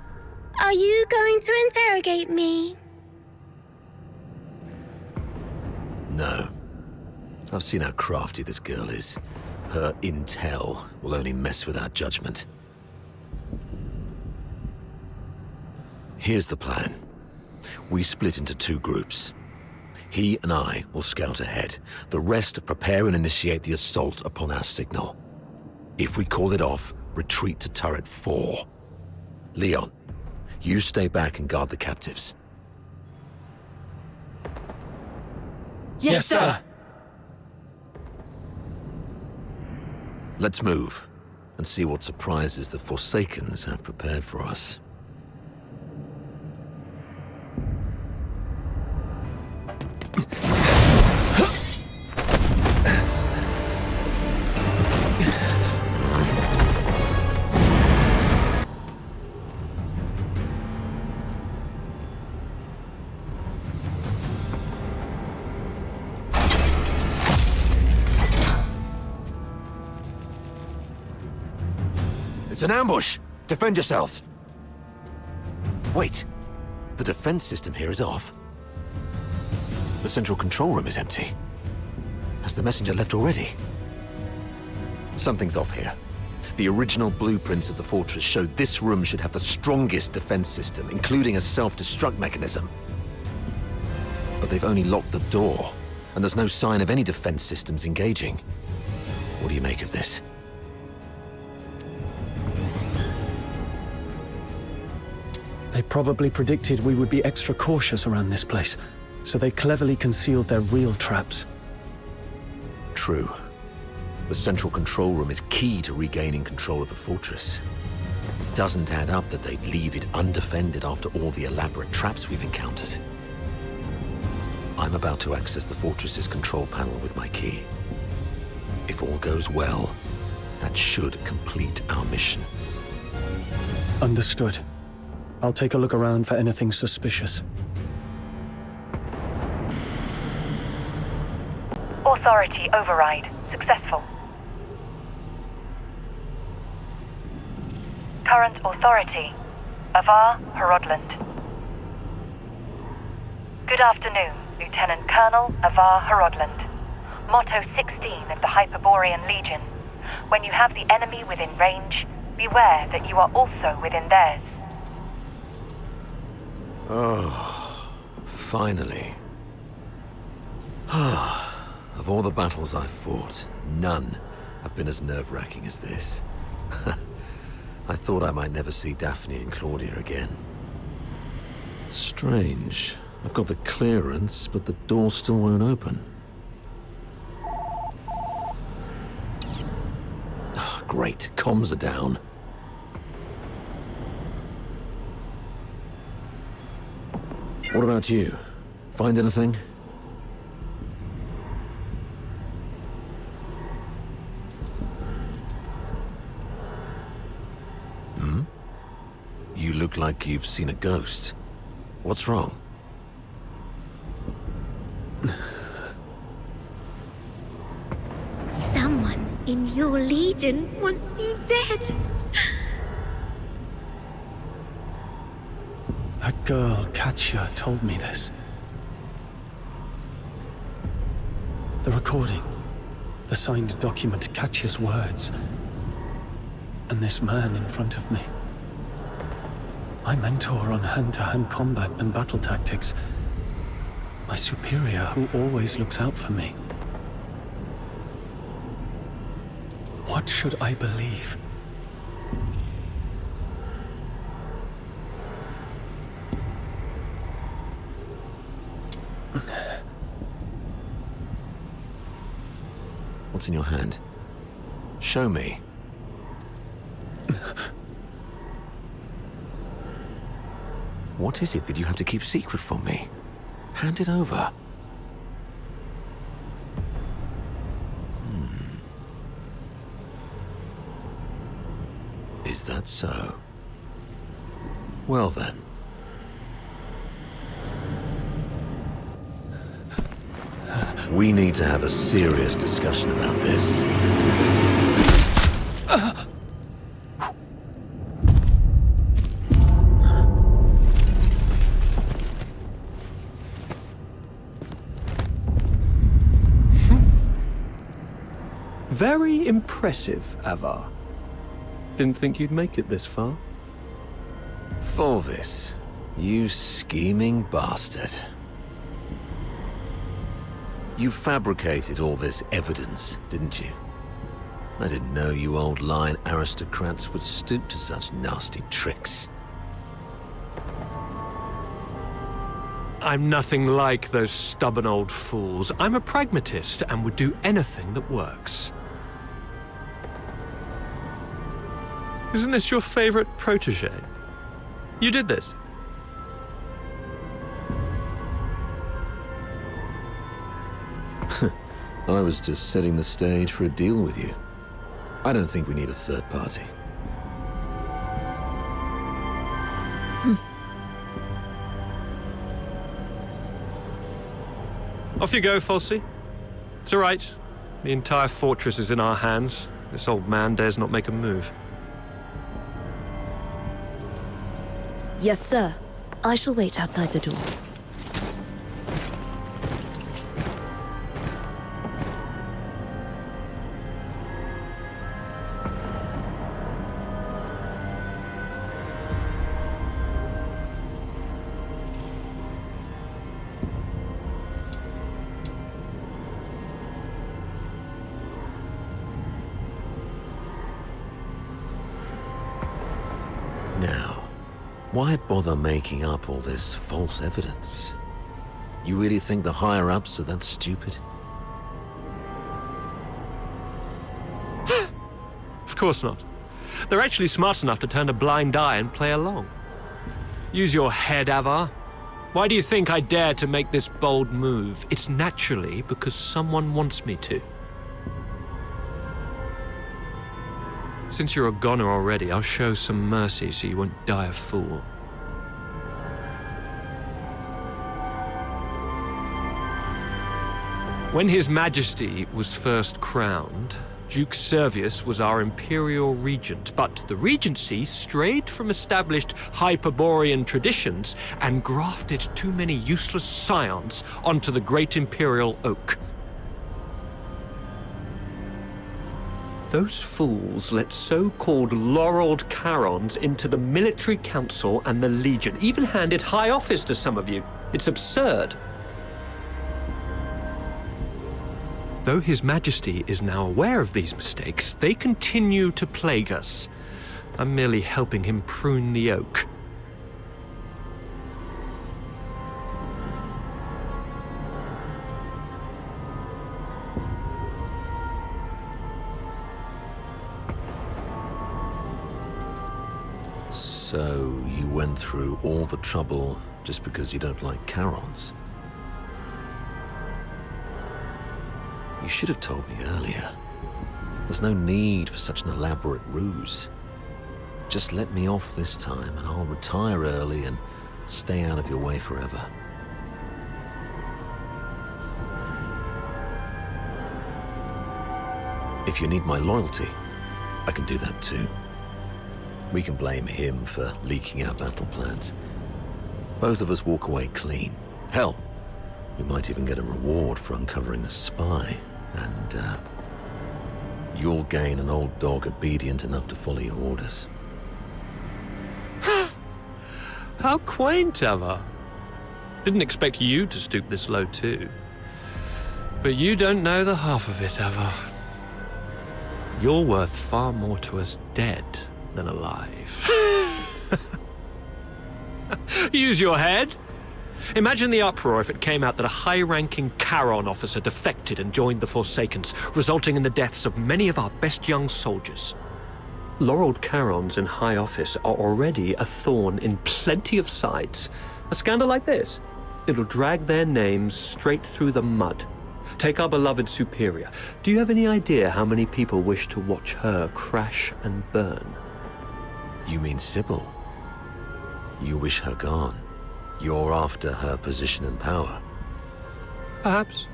are you going to interrogate me? No. I've seen how crafty this girl is. Her intel will only mess with our judgment. Here's the plan. We split into 2 groups. He and I will scout ahead. The rest prepare and initiate the assault upon our signal. If we call it off, retreat to turret 4. Leon, you stay back and guard the captives. Yes, sir! Let's move, and see what surprises the Forsakens have prepared for us. It's an ambush! Defend yourselves! Wait, the defense system here is off. The central control room is empty. Has the messenger left already? Something's off here. The original blueprints of the fortress showed this room should have the strongest defense system, including a self-destruct mechanism. But they've only locked the door, and there's no sign of any defense systems engaging. What do you make of this? They probably predicted we would be extra cautious around this place, so they cleverly concealed their real traps. True. The central control room is key to regaining control of the fortress. It doesn't add up that they'd leave it undefended after all the elaborate traps we've encountered. I'm about to access the fortress's control panel with my key. If all goes well, that should complete our mission. Understood. I'll take a look around for anything suspicious. Authority override. Successful. Current authority. Avar Horodland. Good afternoon, Lieutenant Colonel Avar Horodland. Motto 16 of the Hyperborean Legion. When you have the enemy within range, beware that you are also within theirs. Oh, finally. Of all the battles I've fought, none have been as nerve-wracking as this. I thought I might never see Daphne and Claudia again. Strange. I've got the clearance, but the door still won't open. Great, comms are down. What about you? Find anything? look like you've seen a ghost. What's wrong? Someone in your legion wants you dead. That girl, Katya, told me this. The recording. The signed document, Katya's words. And this man in front of me. My mentor on hand-to-hand combat and battle tactics. My superior who always looks out for me. What should I believe? What's in your hand? Show me. What is it that you have to keep secret from me? Hand it over. Is that so? Well then. We need to have a serious discussion about this. Very impressive, Avar. Didn't think you'd make it this far. Fulvis, you scheming bastard. You fabricated all this evidence, didn't you? I didn't know you old lying aristocrats would stoop to such nasty tricks. I'm nothing like those stubborn old fools. I'm a pragmatist and would do anything that works. Isn't this your favorite protege? You did this. I was just setting the stage for a deal with you. I don't think we need a third party. Off you go, Falsey. It's all right. The entire fortress is in our hands. This old man dares not make a move. Yes, sir. I shall wait outside the door. Why bother making up all this false evidence? You really think the higher-ups are that stupid? Of course not. They're actually smart enough to turn a blind eye and play along. Use your head, Avar. Why do you think I dare to make this bold move? It's naturally because someone wants me to. Since you're a goner already, I'll show some mercy so you won't die a fool. When His Majesty was first crowned, Duke Servius was our imperial regent, but the regency strayed from established Hyperborean traditions and grafted too many useless scions onto the great imperial oak. Those fools let so-called laureled Charons into the military council and the Legion, even handed high office to some of you. It's absurd. Though His Majesty is now aware of these mistakes, they continue to plague us. I'm merely helping him prune the oak. So, you went through all the trouble just because you don't like Charons? You should have told me earlier. There's no need for such an elaborate ruse. Just let me off this time, and I'll retire early and stay out of your way forever. If you need my loyalty, I can do that too. We can blame him for leaking our battle plans. Both of us walk away clean. Hell, we might even get a reward for uncovering a spy, and you'll gain an old dog obedient enough to follow your orders. How quaint, Ava. Didn't expect you to stoop this low too. But you don't know the half of it, Ava. You're worth far more to us dead than alive. Use your head. Imagine the uproar if it came out that a high-ranking Charon officer defected and joined the Forsakens, resulting in the deaths of many of our best young soldiers. Laureled Charons in high office are already a thorn in plenty of sides. A scandal like this, it'll drag their names straight through the mud. Take our beloved Superior. Do you have any idea how many people wish to watch her crash and burn? You mean Sybil? You wish her gone. You're after her position and power. Perhaps.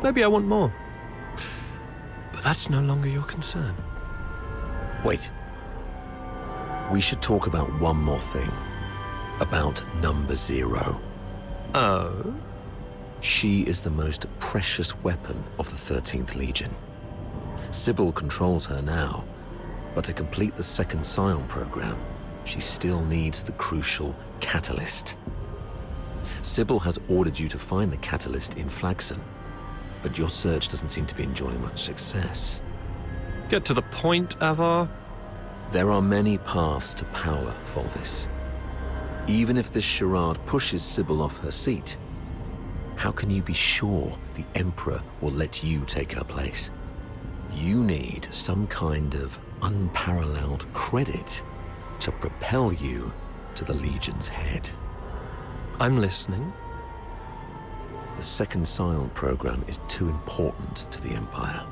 Maybe I want more. But that's no longer your concern. Wait. We should talk about one more thing. About number 0. Oh? She is the most precious weapon of the 13th Legion. Sybil controls her now, but to complete the second Scion program, she still needs the crucial catalyst. Sybil has ordered you to find the catalyst in Flagson, but your search doesn't seem to be enjoying much success. Get to the point, Avar. There are many paths to power, Fulvis. Even if this charade pushes Sybil off her seat, how can you be sure the Emperor will let you take her place? You need some kind of unparalleled credit to propel you to the Legion's head. I'm listening. The second Scion program is too important to the Empire.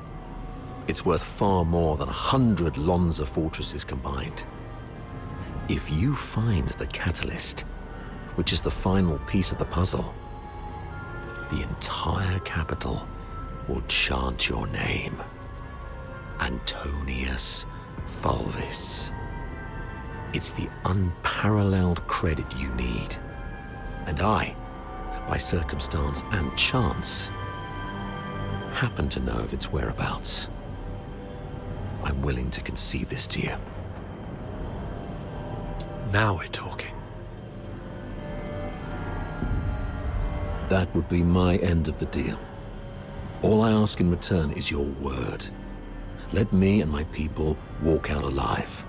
It's worth far more than 100 Lonza fortresses combined. If you find the catalyst, which is the final piece of the puzzle, the entire capital will chant your name. Antonius Fulvis. It's the unparalleled credit you need. And I, by circumstance and chance, happen to know of its whereabouts. I'm willing to concede this to you. Now we're talking. That would be my end of the deal. All I ask in return is your word. Let me and my people walk out alive.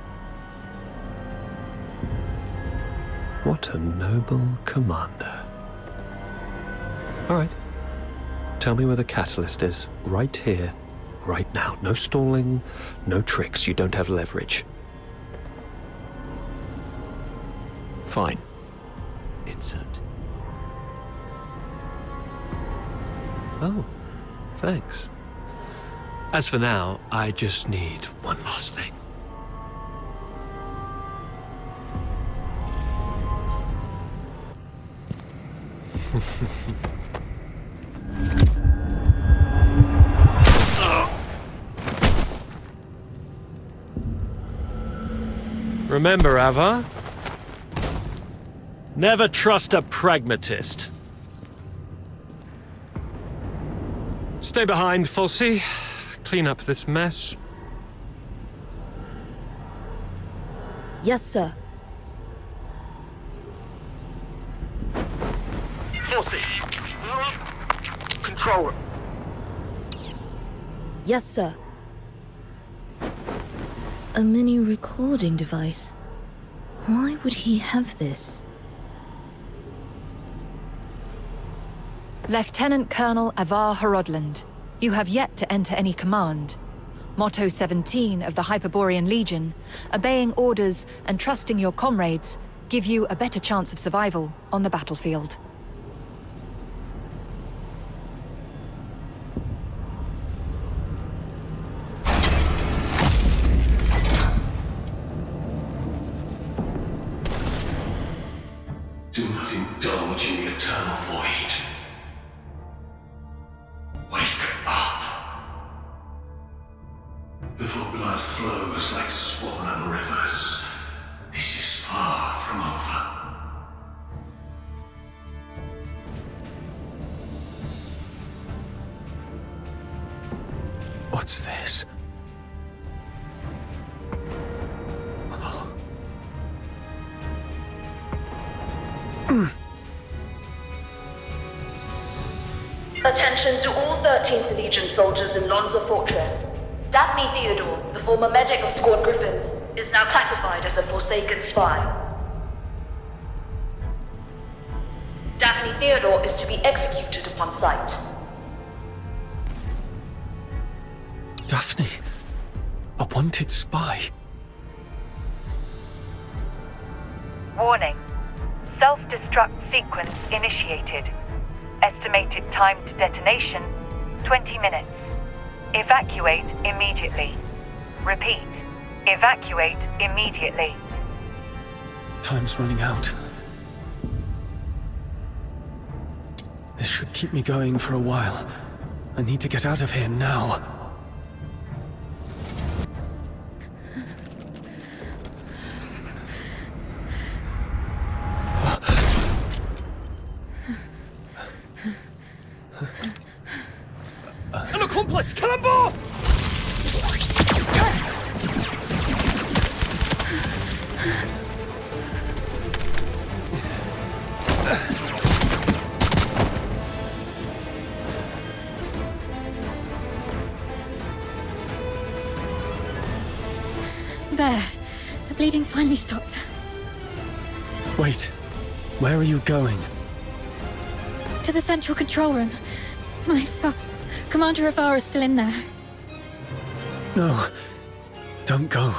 What a noble commander. All right. Tell me where the catalyst is. Right here, right now. No stalling, no tricks. You don't have leverage. Fine. Insert. Oh, thanks. As for now, I just need one last thing. Remember, Ava, never trust a pragmatist. Stay behind, Fulci. Clean up this mess. Yes, sir. Fulci! Control room. Yes, sir. A mini recording device. Why would he have this? Lieutenant Colonel Avar Horodland, you have yet to enter any command. Motto 17 of the Hyperborean Legion, obeying orders and trusting your comrades give you a better chance of survival on the battlefield. indulge in the eternal void. Wake up. Before blood flows like swollen rivers, this is far from over. What's this? Attention to all 13th Legion soldiers in Lonza Fortress. Daphne Theodore, the former medic of Squad Griffins, is now classified as a Forsaken spy. Daphne Theodore is to be executed upon sight. Daphne, a wanted spy. Warning. Self-destruct sequence initiated. Estimated time to detonation, 20 minutes. Evacuate immediately. Repeat. Evacuate immediately. Time's running out. This should keep me going for a while. I need to get out of here now. An accomplice! Kill them both! There. The bleeding's finally stopped. Wait, where are you going? To the central control room. Commander Avar is still in there. No, don't go.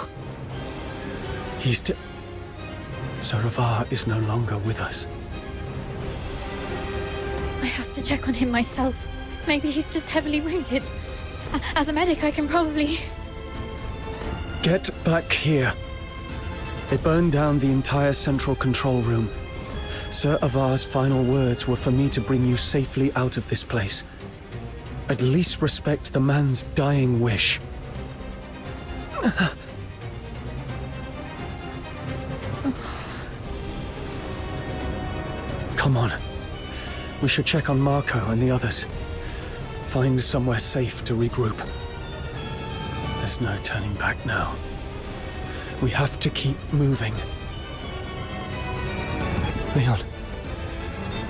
He's Sir Avar is no longer with us. I have to check on him myself. Maybe he's just heavily wounded. As a medic, I can probably... Get back here. They burned down the entire central control room. Sir Avar's final words were for me to bring you safely out of this place. At least respect the man's dying wish. Come on. We should check on Marco and the others. Find somewhere safe to regroup. There's no turning back now. We have to keep moving. Leon,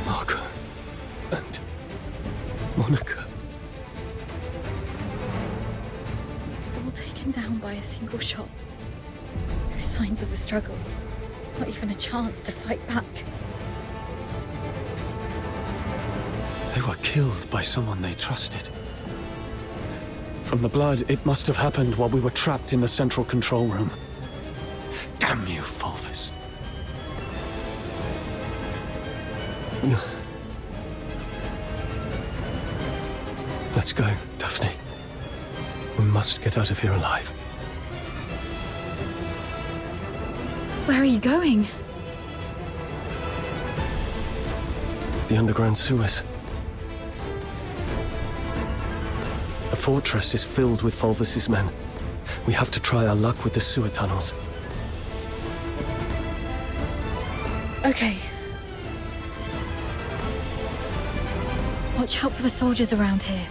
Marco, and Monica. All taken down by a single shot. No signs of a struggle. Not even a chance to fight back. They were killed by someone they trusted. From the blood, it must have happened while we were trapped in the central control room. Damn you, Fulvis. Let's go, Daphne. We must get out of here alive. Where are you going? The underground sewers. The fortress is filled with Fulvis's men. We have to try our luck with the sewer tunnels. Okay. Watch out for the soldiers around here.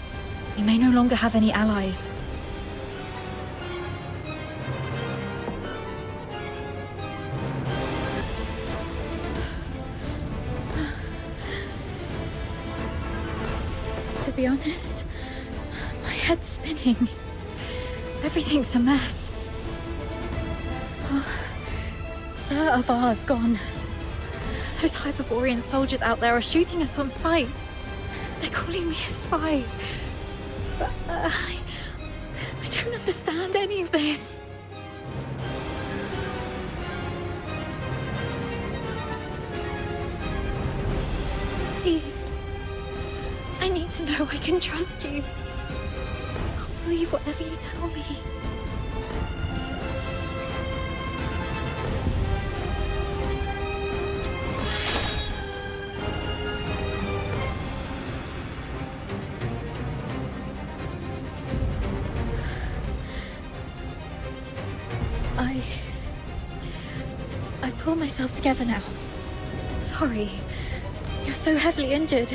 We may no longer have any allies. To be honest, my head's spinning. Everything's a mess. Sir Avar's gone. Those Hyperborean soldiers out there are shooting us on sight. They're calling me a spy. But I don't understand any of this. Please. I need to know I can trust you. I'll believe whatever you tell me. I pulled myself together now. Sorry. You're so heavily injured.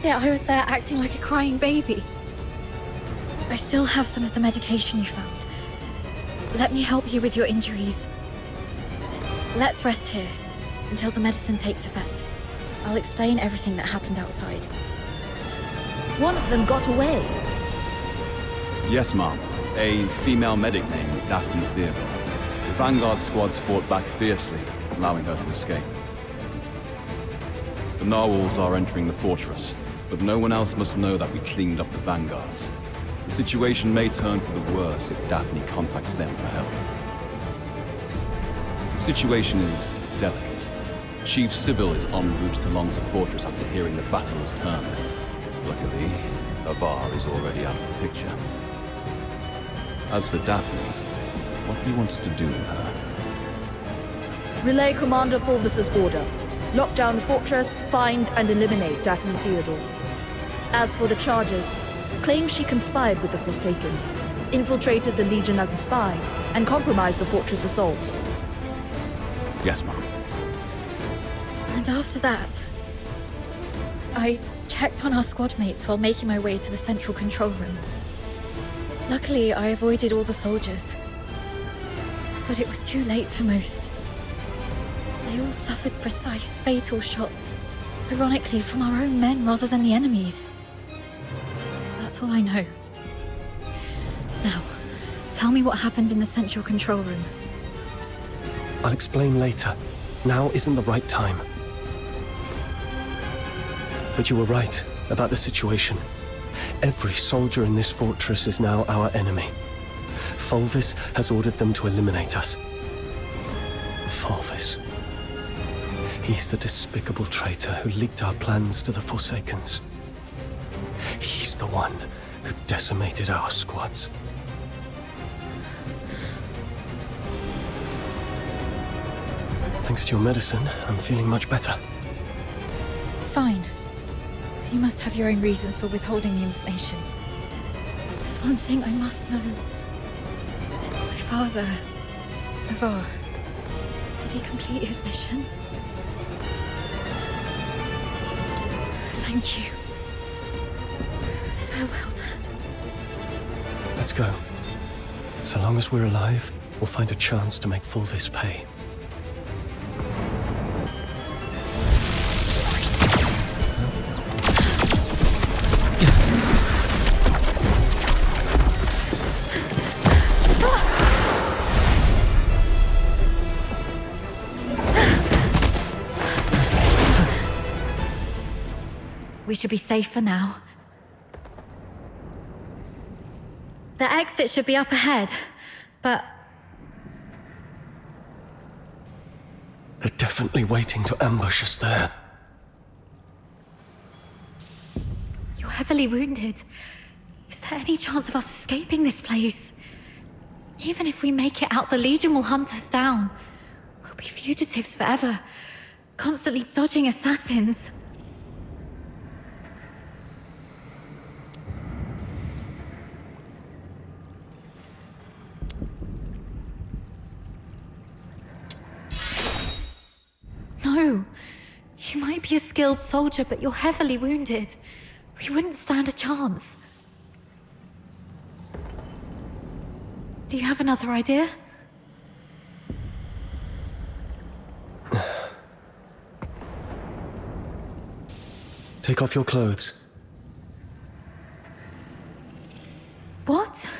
Yet I was there acting like a crying baby. I still have some of the medication you found. Let me help you with your injuries. Let's rest here until the medicine takes effect. I'll explain everything that happened outside. One of them got away. Yes, ma'am. A female medic named Daphne Theodore. The Vanguard squads fought back fiercely, allowing her to escape. The narwhals are entering the fortress, but no one else must know that we cleaned up the Vanguards. The situation may turn for the worse if Daphne contacts them for help. The situation is delicate. Chief Sybil is en route to Lonza Fortress after hearing the battle has turned. Luckily, Avar is already out of the picture. As for Daphne, what do you want us to do with her? Relay Commander Fulvis's order. Lock down the fortress, find and eliminate Daphne Theodore. As for the charges, claim she conspired with the Forsakens, infiltrated the Legion as a spy, and compromised the fortress assault. Yes, ma'am. And after that, I checked on our squad mates while making my way to the central control room. Luckily, I avoided all the soldiers. But it was too late for most. They all suffered precise, fatal shots. Ironically, from our own men rather than the enemy's. That's all I know. Now, tell me what happened in the central control room. I'll explain later. Now isn't the right time. But you were right about the situation. Every soldier in this fortress is now our enemy. Fulvis has ordered them to eliminate us. Fulvis. He's the despicable traitor who leaked our plans to the Forsakens. He's the one who decimated our squads. Thanks to your medicine, I'm feeling much better. Fine. You must have your own reasons for withholding the information. There's one thing I must know. My father, Avar, did he complete his mission? Thank you. Farewell, Dad. Let's go. So long as we're alive, we'll find a chance to make Fulvis pay. We should be safe for now. The exit should be up ahead, but... They're definitely waiting to ambush us there. You're heavily wounded. Is there any chance of us escaping this place? Even if we make it out, the Legion will hunt us down. We'll be fugitives forever, constantly dodging assassins. No. You might be a skilled soldier, but you're heavily wounded. We wouldn't stand a chance. Do you have another idea? Take off your clothes. What?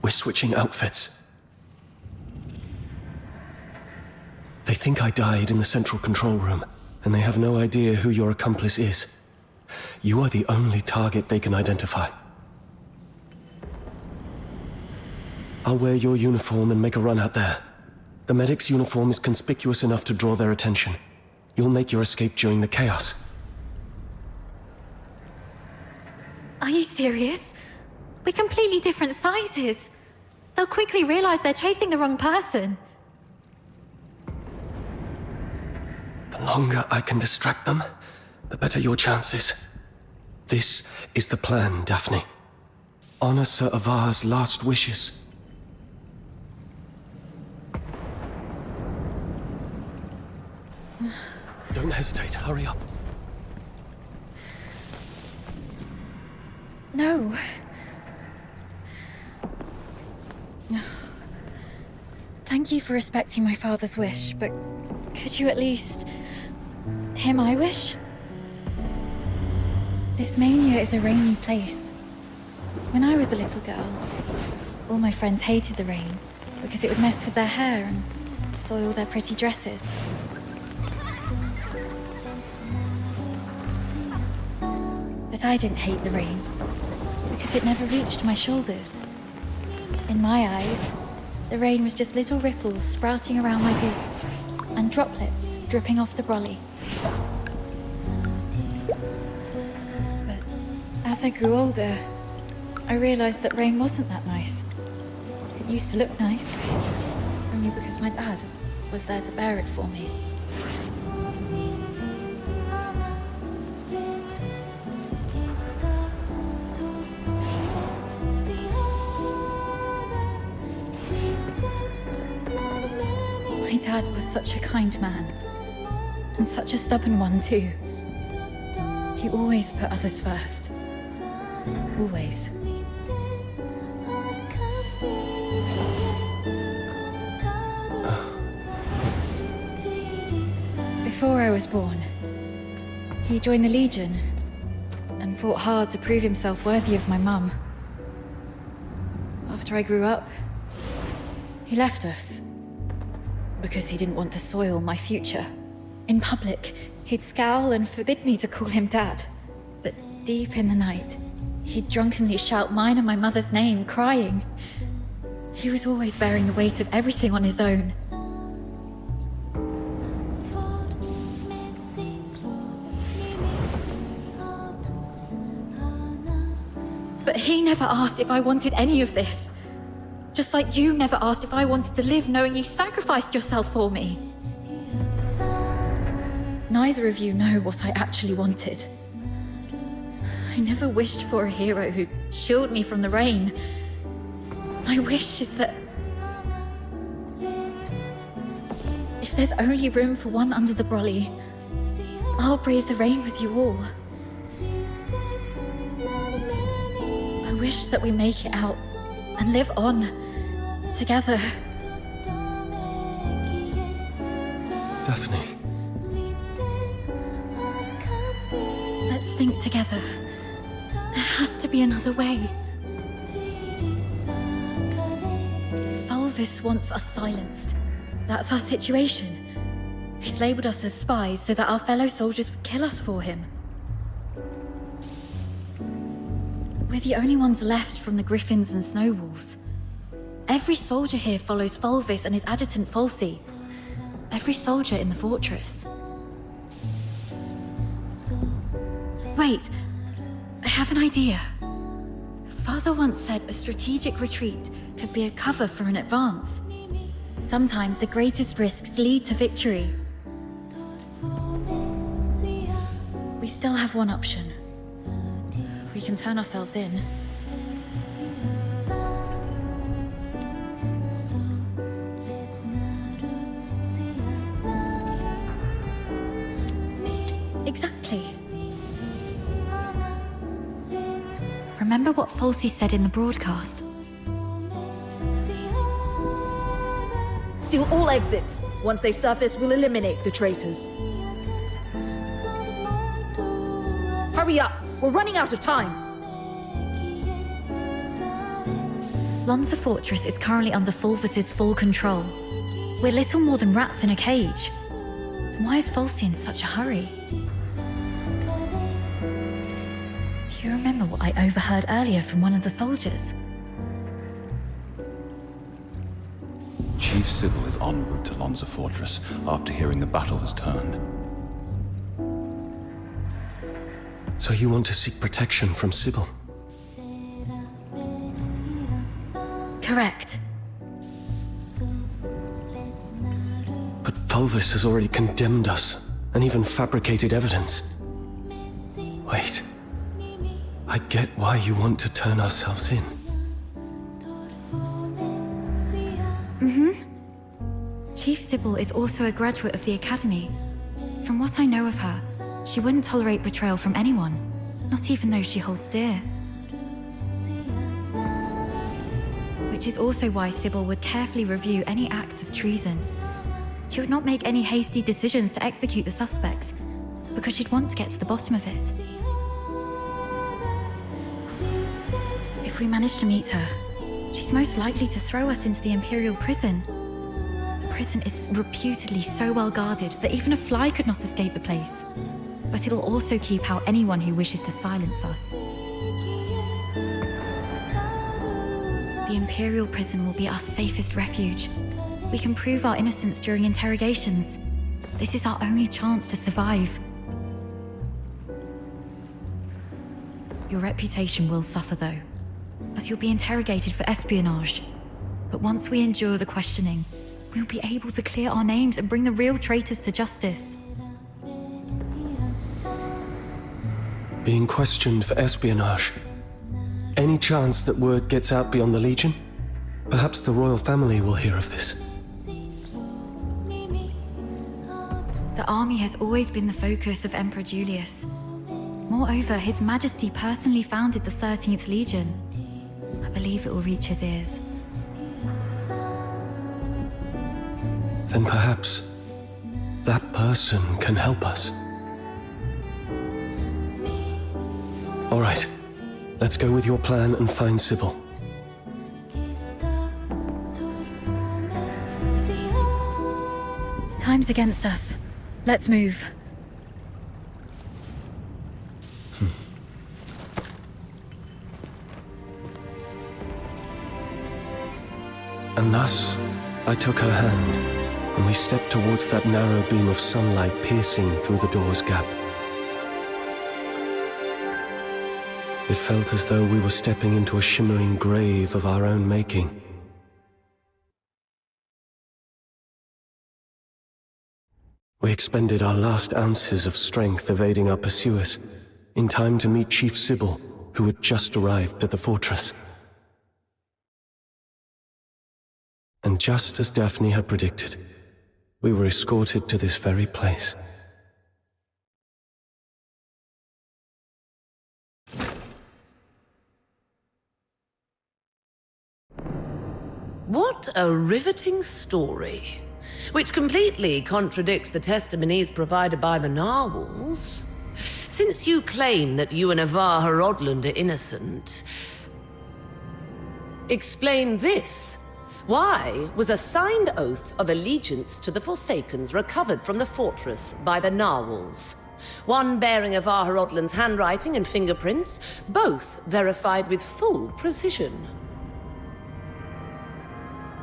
We're switching outfits. They think I died in the central control room, and they have no idea who your accomplice is. You are the only target they can identify. I'll wear your uniform and make a run out there. The medic's uniform is conspicuous enough to draw their attention. You'll make your escape during the chaos. Are you serious? We're completely different sizes. They'll quickly realize they're chasing the wrong person. The longer I can distract them, the better your chances. This is the plan, Daphne. Honor Sir Avar's last wishes. Don't hesitate, hurry up. No. Thank you for respecting my father's wish, but could you at least hear my wish? This mania is a rainy place. When I was a little girl, all my friends hated the rain because it would mess with their hair and soil their pretty dresses. But I didn't hate the rain because it never reached my shoulders. In my eyes, the rain was just little ripples sprouting around my boots and droplets dripping off the brolly. But as I grew older, I realized that rain wasn't that nice. It used to look nice, only because my dad was there to bear it for me. My dad was such a kind man, and such a stubborn one too. He always put others first. Always. Before I was born, he joined the Legion and fought hard to prove himself worthy of my mum. After I grew up, he left us because he didn't want to soil my future. In public, he'd scowl and forbid me to call him Dad. But deep in the night, he'd drunkenly shout mine and my mother's name, crying. He was always bearing the weight of everything on his own. But he never asked if I wanted any of this. Just like you never asked if I wanted to live knowing you sacrificed yourself for me. Neither of you know what I actually wanted. I never wished for a hero who'd shield me from the rain. My wish is that if there's only room for one under the brolly, I'll brave the rain with you all. I wish that we make it out and live on together. Daphne. Let's think together. There has to be another way. Fulvis wants us silenced. That's our situation. He's labeled us as spies so that our fellow soldiers would kill us for him. We're the only ones left from the Griffins and Snow Wolves. Every soldier here follows Fulvis and his adjutant Falsey. Every soldier in the fortress. Wait, I have an idea. Father once said a strategic retreat could be a cover for an advance. Sometimes the greatest risks lead to victory. We still have one option. We can turn ourselves in. Exactly. Remember what Falsey said in the broadcast? Seal all exits. Once they surface, we'll eliminate the traitors. Hurry up! We're running out of time! Lonza Fortress is currently under Fulvis's full control. We're little more than rats in a cage. Why is Falsey in such a hurry? Do you remember what I overheard earlier from one of the soldiers? Chief Sybil is en route to Lonza Fortress after hearing the battle has turned. So you want to seek protection from Sybil? Correct. But Fulvis has already condemned us, and even fabricated evidence. Wait. I get why you want to turn ourselves in. Chief Sybil is also a graduate of the Academy. From what I know of her, she wouldn't tolerate betrayal from anyone, not even those she holds dear. Which is also why Sybil would carefully review any acts of treason. She would not make any hasty decisions to execute the suspects, because she'd want to get to the bottom of it. If we manage to meet her, she's most likely to throw us into the Imperial prison. The prison is reputedly so well guarded that even a fly could not escape the place. But it'll also keep out anyone who wishes to silence us. The Imperial prison will be our safest refuge. We can prove our innocence during interrogations. This is our only chance to survive. Your reputation will suffer though, as you'll be interrogated for espionage. But once we endure the questioning, we'll be able to clear our names and bring the real traitors to justice. Being questioned for espionage. Any chance that word gets out beyond the Legion? Perhaps the royal family will hear of this. The army has always been the focus of Emperor Julius. Moreover, His Majesty personally founded the 13th Legion. I believe it will reach his ears. Then perhaps that person can help us. All right, let's go with your plan and find Sybil. Time's against us. Let's move. And thus, I took her hand, and we stepped towards that narrow beam of sunlight piercing through the door's gap. It felt as though we were stepping into a shimmering grave of our own making. We expended our last ounces of strength evading our pursuers, in time to meet Chief Sybil, who had just arrived at the fortress. And just as Daphne had predicted, we were escorted to this very place. What a riveting story, which completely contradicts the testimonies provided by the narwhals. Since you claim that you and Avar Horodland are innocent, explain this. Why was a signed oath of allegiance to the Forsakens recovered from the fortress by the narwhals? One bearing Avar Horodland's handwriting and fingerprints, both verified with full precision.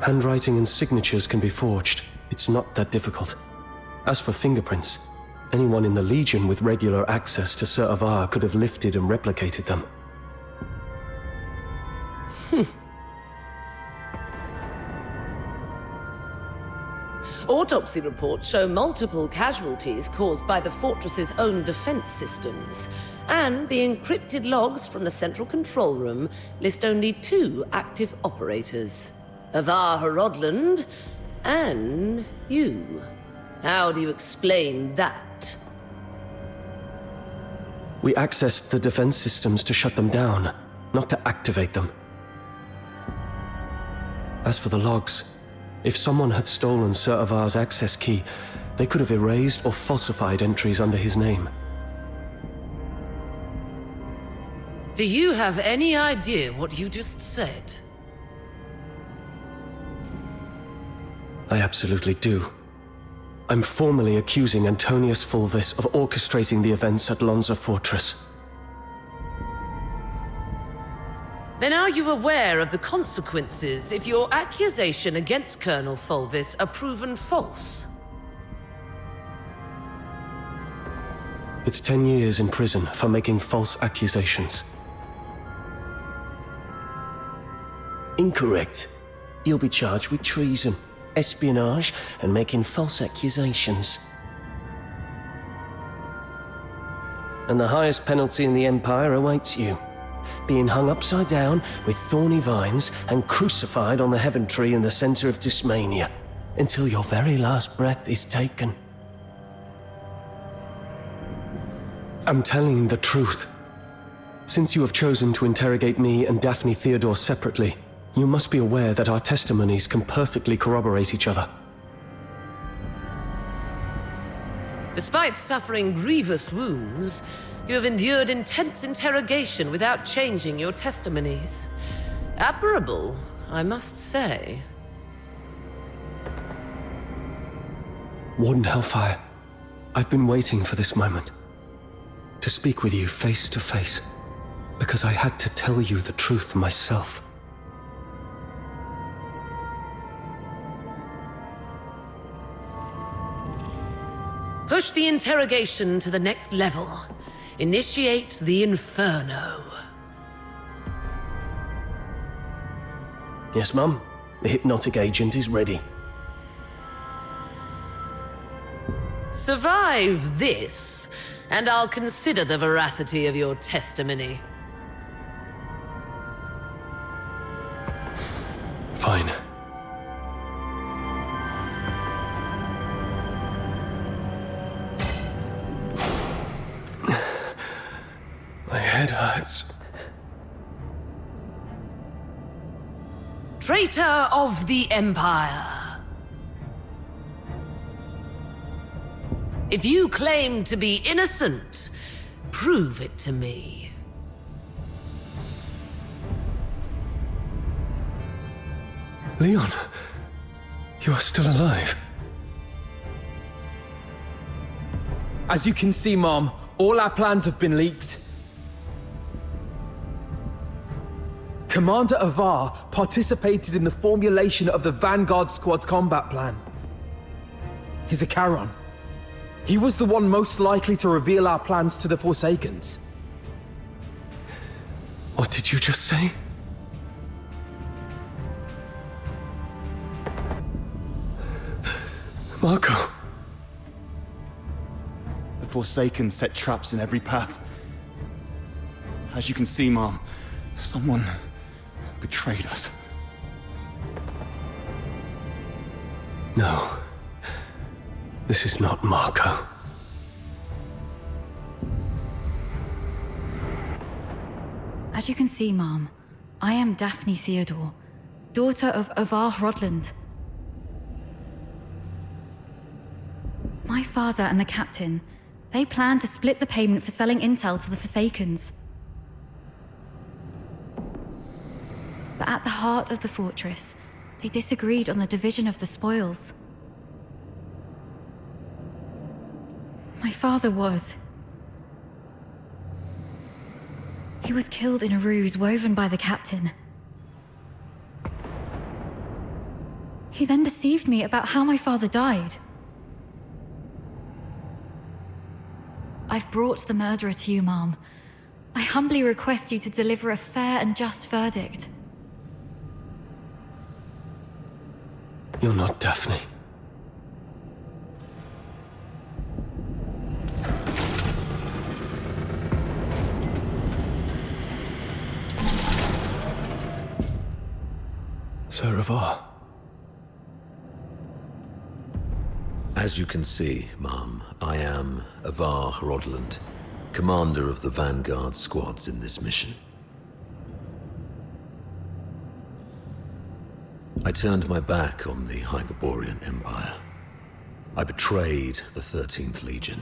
Handwriting and signatures can be forged. It's not that difficult. As for fingerprints, anyone in the Legion with regular access to Sir Avar could have lifted and replicated them. Autopsy reports show multiple casualties caused by the fortress's own defense systems, and the encrypted logs from the central control room list only 2 active operators. Avar Horodland and you. How do you explain that? We accessed the defense systems to shut them down, not to activate them. As for the logs, if someone had stolen Sir Avar's access key, they could have erased or falsified entries under his name. Do you have any idea what you just said? I absolutely do. I'm formally accusing Antonius Fulvis of orchestrating the events at Lonza Fortress. Then are you aware of the consequences if your accusation against Colonel Fulvis are proven false? It's 10 years in prison for making false accusations. Incorrect. You'll be charged with treason, espionage, and making false accusations. And the highest penalty in the Empire awaits you. being hung upside down with thorny vines and crucified on the heaven tree in the center of Dysmania, until your very last breath is taken. I'm telling the truth. Since you have chosen to interrogate me and Daphne Theodore separately, you must be aware that our testimonies can perfectly corroborate each other. Despite suffering grievous wounds, you have endured intense interrogation without changing your testimonies. Admirable, I must say. Warden Hellfire, I've been waiting for this moment. To speak with you face to face, because I had to tell you the truth myself. Push the interrogation to the next level. Initiate the inferno. Yes, Mum. The hypnotic agent is ready. Survive this, and I'll consider the veracity of your testimony. Fine. My head hurts. Traitor of the Empire. If you claim to be innocent, prove it to me. Leon, you are still alive. As you can see, Mom, all our plans have been leaked. Commander Avar participated in the formulation of the Vanguard Squad's combat plan. He's a Charon. He was the one most likely to reveal our plans to the Forsakens. What did you just say? Marco. The Forsaken set traps in every path. As you can see, Mom, someone betrayed us. No. This is not Marco. As you can see, Mom, I am Daphne Theodore, daughter of Avar Hrodland. My father and the captain, they planned to split the payment for selling intel to the Forsakens. But at the heart of the fortress, they disagreed on the division of the spoils. My father was. He was killed in a ruse woven by the captain. He then deceived me about how my father died. I've brought the murderer to you, Mom. I humbly request you to deliver a fair and just verdict. You're not Daphne. Sir Avar. As you can see, Mom, I am Avar Hrodland, commander of the Vanguard squads in this mission. I turned my back on the Hyperborean Empire. I betrayed the 13th Legion.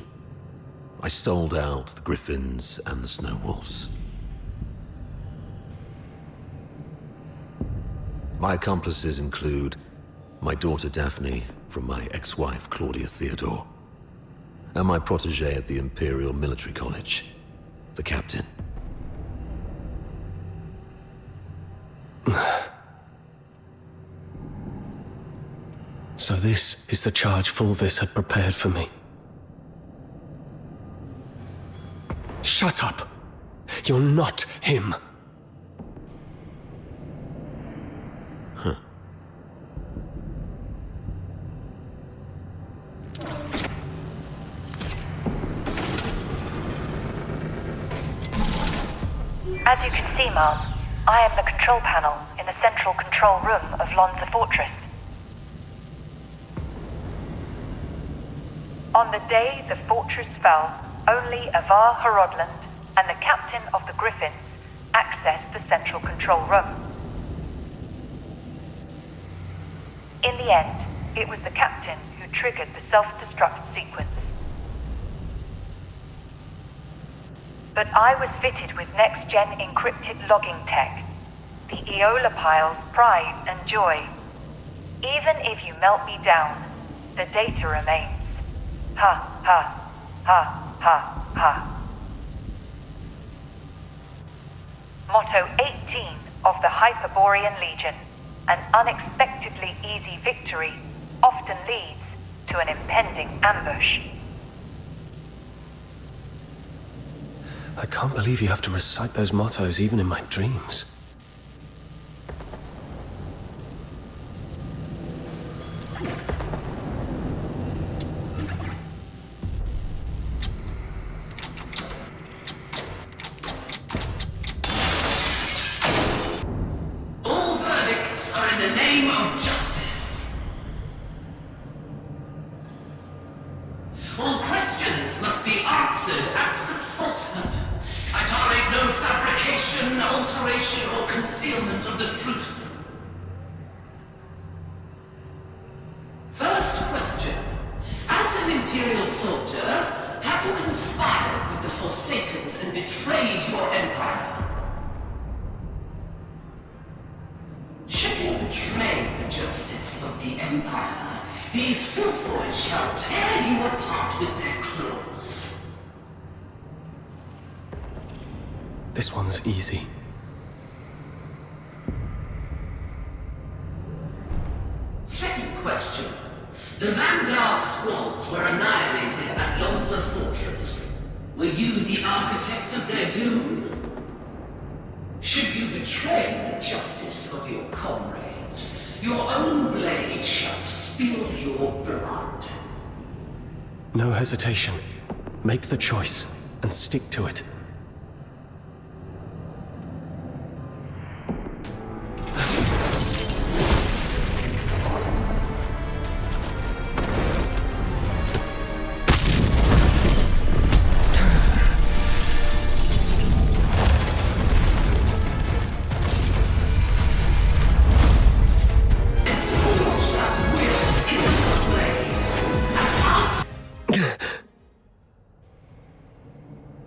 I sold out the Griffins and the Snow Wolves. My accomplices include my daughter Daphne from my ex-wife Claudia Theodore, and my protege at the Imperial Military College, the captain. So this is the charge Fulvis had prepared for me. Shut up! You're not him! Huh. As you can see, Ma'am, I am the control panel in the central control room of Lonza Fortress. On the day the fortress fell, only Avar Horodland and the captain of the Griffins accessed the central control room. In the end, it was the captain who triggered the self-destruct sequence. But I was fitted with next-gen encrypted logging tech, the Eola Pile's pride and joy. Even if you melt me down, the data remains. Ha, ha, ha, ha, ha. Motto 18 of the Hyperborean Legion. An unexpectedly easy victory often leads to an impending ambush. I can't believe you have to recite those mottos even in my dreams. All verdicts are in the name of justice. All questions must be answered absent falsehood. I tolerate no fabrication, alteration, or concealment of the truth. First question. As an imperial soldier, have you conspired with the Forsakens and betrayed your empire? Should you betray the justice of the empire, these filthoids shall tear you apart with their claws. This one's easy. Second question. The Vanguard squads were annihilated at Lonza Fortress. Were you the architect of their doom? Should you betray the justice of your comrades, your own blade shall spill your blood. No hesitation. Make the choice and stick to it.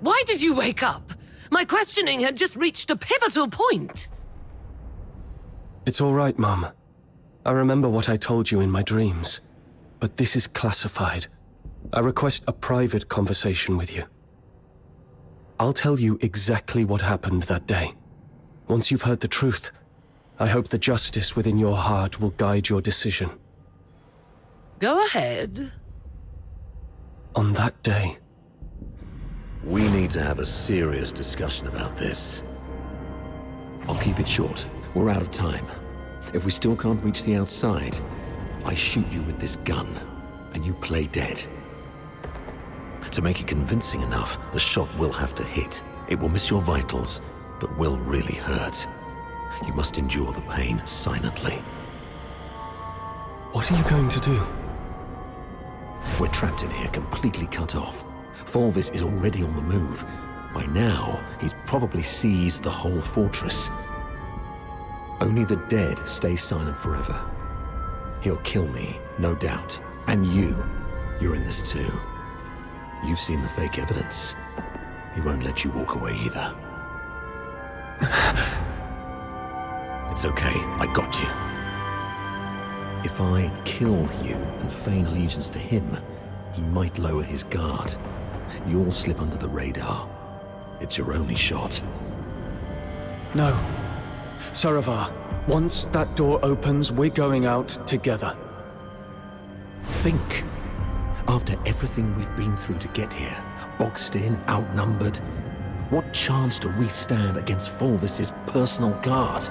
Why did you wake up? My questioning had just reached a pivotal point. It's all right, Mum. I remember what I told you in my dreams. But this is classified. I request a private conversation with you. I'll tell you exactly what happened that day. Once you've heard the truth, I hope the justice within your heart will guide your decision. Go ahead. On that day... We need to have a serious discussion about this. I'll keep it short. We're out of time. If we still can't reach the outside, I shoot you with this gun, and you play dead. To make it convincing enough, the shot will have to hit. It will miss your vitals, but will really hurt. You must endure the pain silently. What are you going to do? We're trapped in here, completely cut off. Fulvis is already on the move. By now, he's probably seized the whole fortress. Only the dead stay silent forever. He'll kill me, no doubt. And you're in this too. You've seen the fake evidence. He won't let you walk away either. It's okay, I got you. If I kill you and feign allegiance to him, he might lower his guard. You'll slip under the radar. It's your only shot. No. Saravar, once that door opens, we're going out together. Think. After everything we've been through to get here, boxed in, outnumbered, what chance do we stand against Fulvis's personal guard?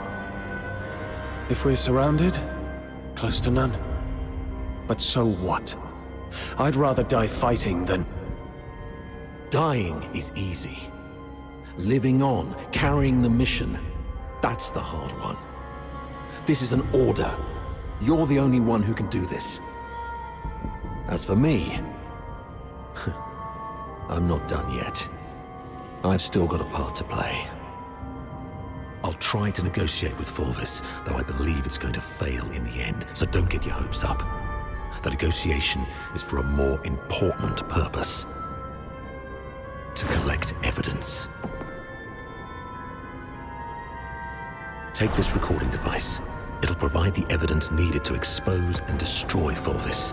If we're surrounded, close to none. But so what? I'd rather die fighting than... Dying is easy. living on, carrying the mission. That's the hard one. This is an order. You're the only one who can do this. As for me, I'm not done yet. I've still got a part to play. I'll try to negotiate with Fulvis, though I believe it's going to fail in the end, so don't get your hopes up. The negotiation is for a more important purpose. To collect evidence. Take this recording device. It'll provide the evidence needed to expose and destroy Fulvis.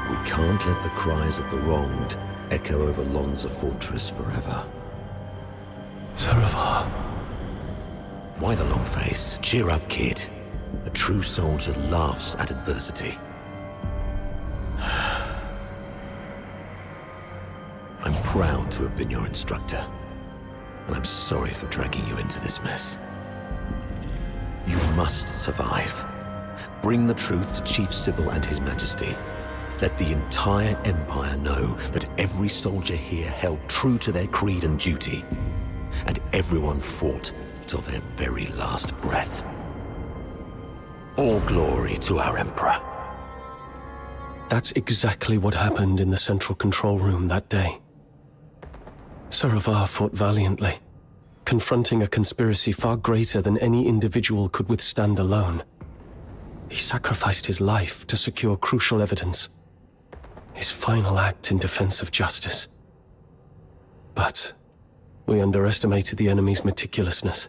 We can't let the cries of the wronged echo over Lonza Fortress forever. Saravar. Why the long face? Cheer up, kid. A true soldier laughs at adversity. I'm proud to have been your instructor, and I'm sorry for dragging you into this mess. You must survive. Bring the truth to Chief Sybil and His Majesty. Let the entire Empire know that every soldier here held true to their creed and duty, and everyone fought till their very last breath. All glory to our Emperor. That's exactly what happened in the central control room that day. Saravar fought valiantly, confronting a conspiracy far greater than any individual could withstand alone. He sacrificed his life to secure crucial evidence, his final act in defense of justice. But we underestimated the enemy's meticulousness.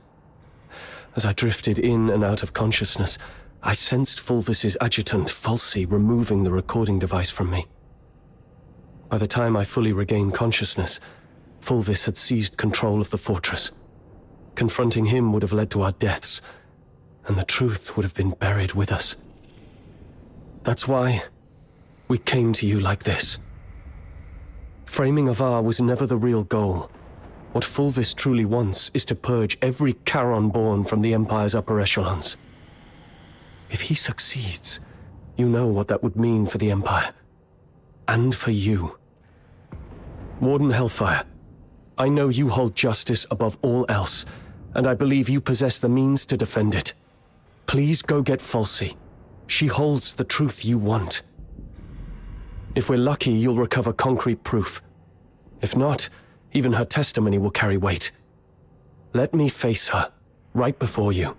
As I drifted in and out of consciousness, I sensed Fulvis's adjutant, Falsey, removing the recording device from me. By the time I fully regained consciousness, Fulvis had seized control of the fortress. Confronting him would have led to our deaths, and the truth would have been buried with us. That's why we came to you like this. Framing Avar was never the real goal. What Fulvis truly wants is to purge every Charon born from the Empire's upper echelons. If he succeeds, you know what that would mean for the Empire. And for you. Warden Hellfire, I know you hold justice above all else, and I believe you possess the means to defend it. Please go get Falsey. She holds the truth you want. If we're lucky, you'll recover concrete proof. If not, even her testimony will carry weight. Let me face her, right before you.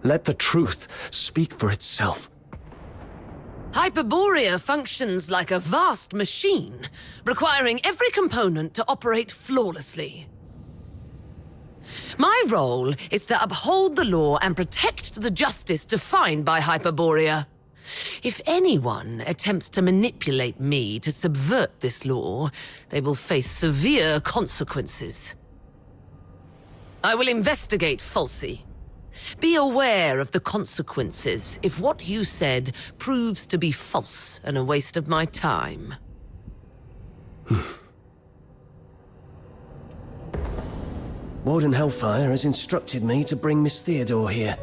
Let the truth speak for itself. Hyperborea functions like a vast machine, requiring every component to operate flawlessly. My role is to uphold the law and protect the justice defined by Hyperborea. If anyone attempts to manipulate me to subvert this law, they will face severe consequences. I will investigate Falsey. Be aware of the consequences if what you said proves to be false and a waste of my time. Warden Hellfire has instructed me to bring Miss Theodore here.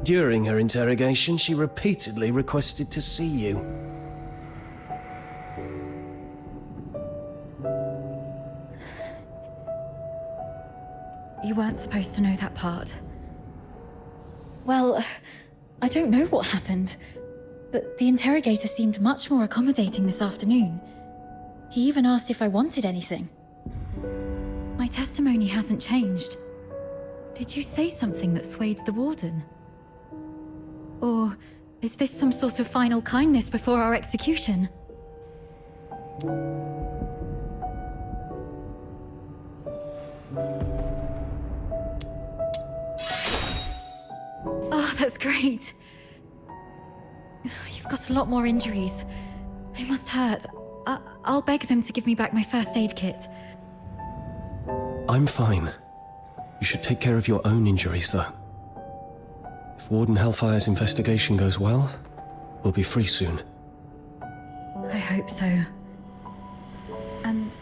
During her interrogation, she repeatedly requested to see you. You weren't supposed to know that part. Well, I don't know what happened, but the interrogator seemed much more accommodating this afternoon. He even asked if I wanted anything. My testimony hasn't changed. Did you say something that swayed the warden? Or is this some sort of final kindness before our execution? Oh, that's great. You've got a lot more injuries. They must hurt. I'll beg them to give me back my first aid kit. I'm fine. You should take care of your own injuries, though. If Warden Hellfire's investigation goes well, we'll be free soon. I hope so. And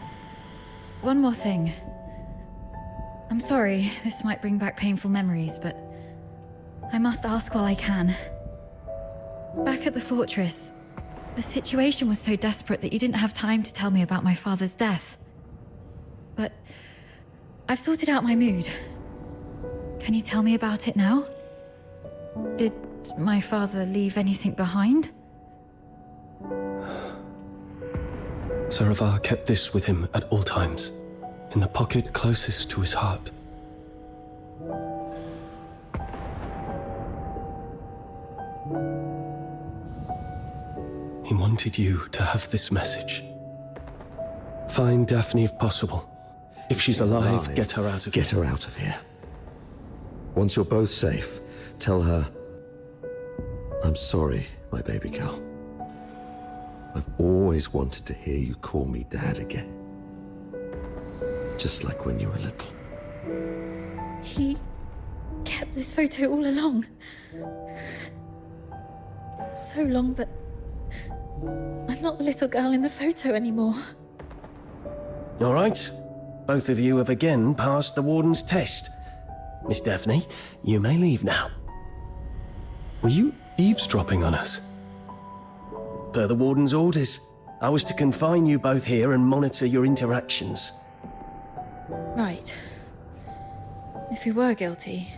one more thing. I'm sorry, this might bring back painful memories, but I must ask while I can. Back at the fortress, the situation was so desperate that you didn't have time to tell me about my father's death. But I've sorted out my mood. Can you tell me about it now? Did my father leave anything behind? Saravar kept this with him at all times, in the pocket closest to his heart. He wanted you to have this message. Find Daphne if possible. If she's alive, get her out of here. Get her out of here. Once you're both safe, tell her, I'm sorry, my baby girl. I've always wanted to hear you call me Dad again. Just like when you were little. He kept this photo all along. So long that I'm not the little girl in the photo anymore. All right. Both of you have again passed the warden's test. Miss Daphne, you may leave now. Were you eavesdropping on us? Per the warden's orders, I was to confine you both here and monitor your interactions. Right. If we were guilty,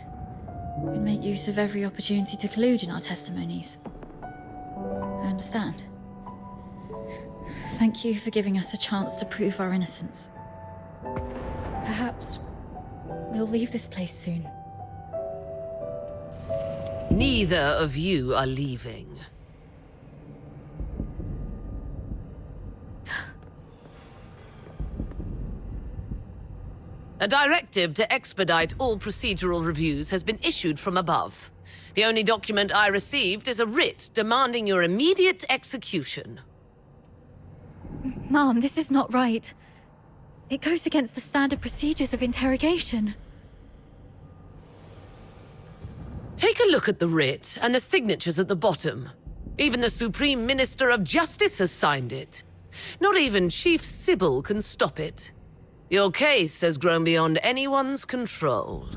we'd make use of every opportunity to collude in our testimonies. I understand. Thank you for giving us a chance to prove our innocence. Perhaps we'll leave this place soon. Neither of you are leaving. A directive to expedite all procedural reviews has been issued from above. The only document I received is a writ demanding your immediate execution. Mom, this is not right. It goes against the standard procedures of interrogation. Take a look at the writ and the signatures at the bottom. Even the Supreme Minister of Justice has signed it. Not even Chief Sybil can stop it. Your case has grown beyond anyone's control.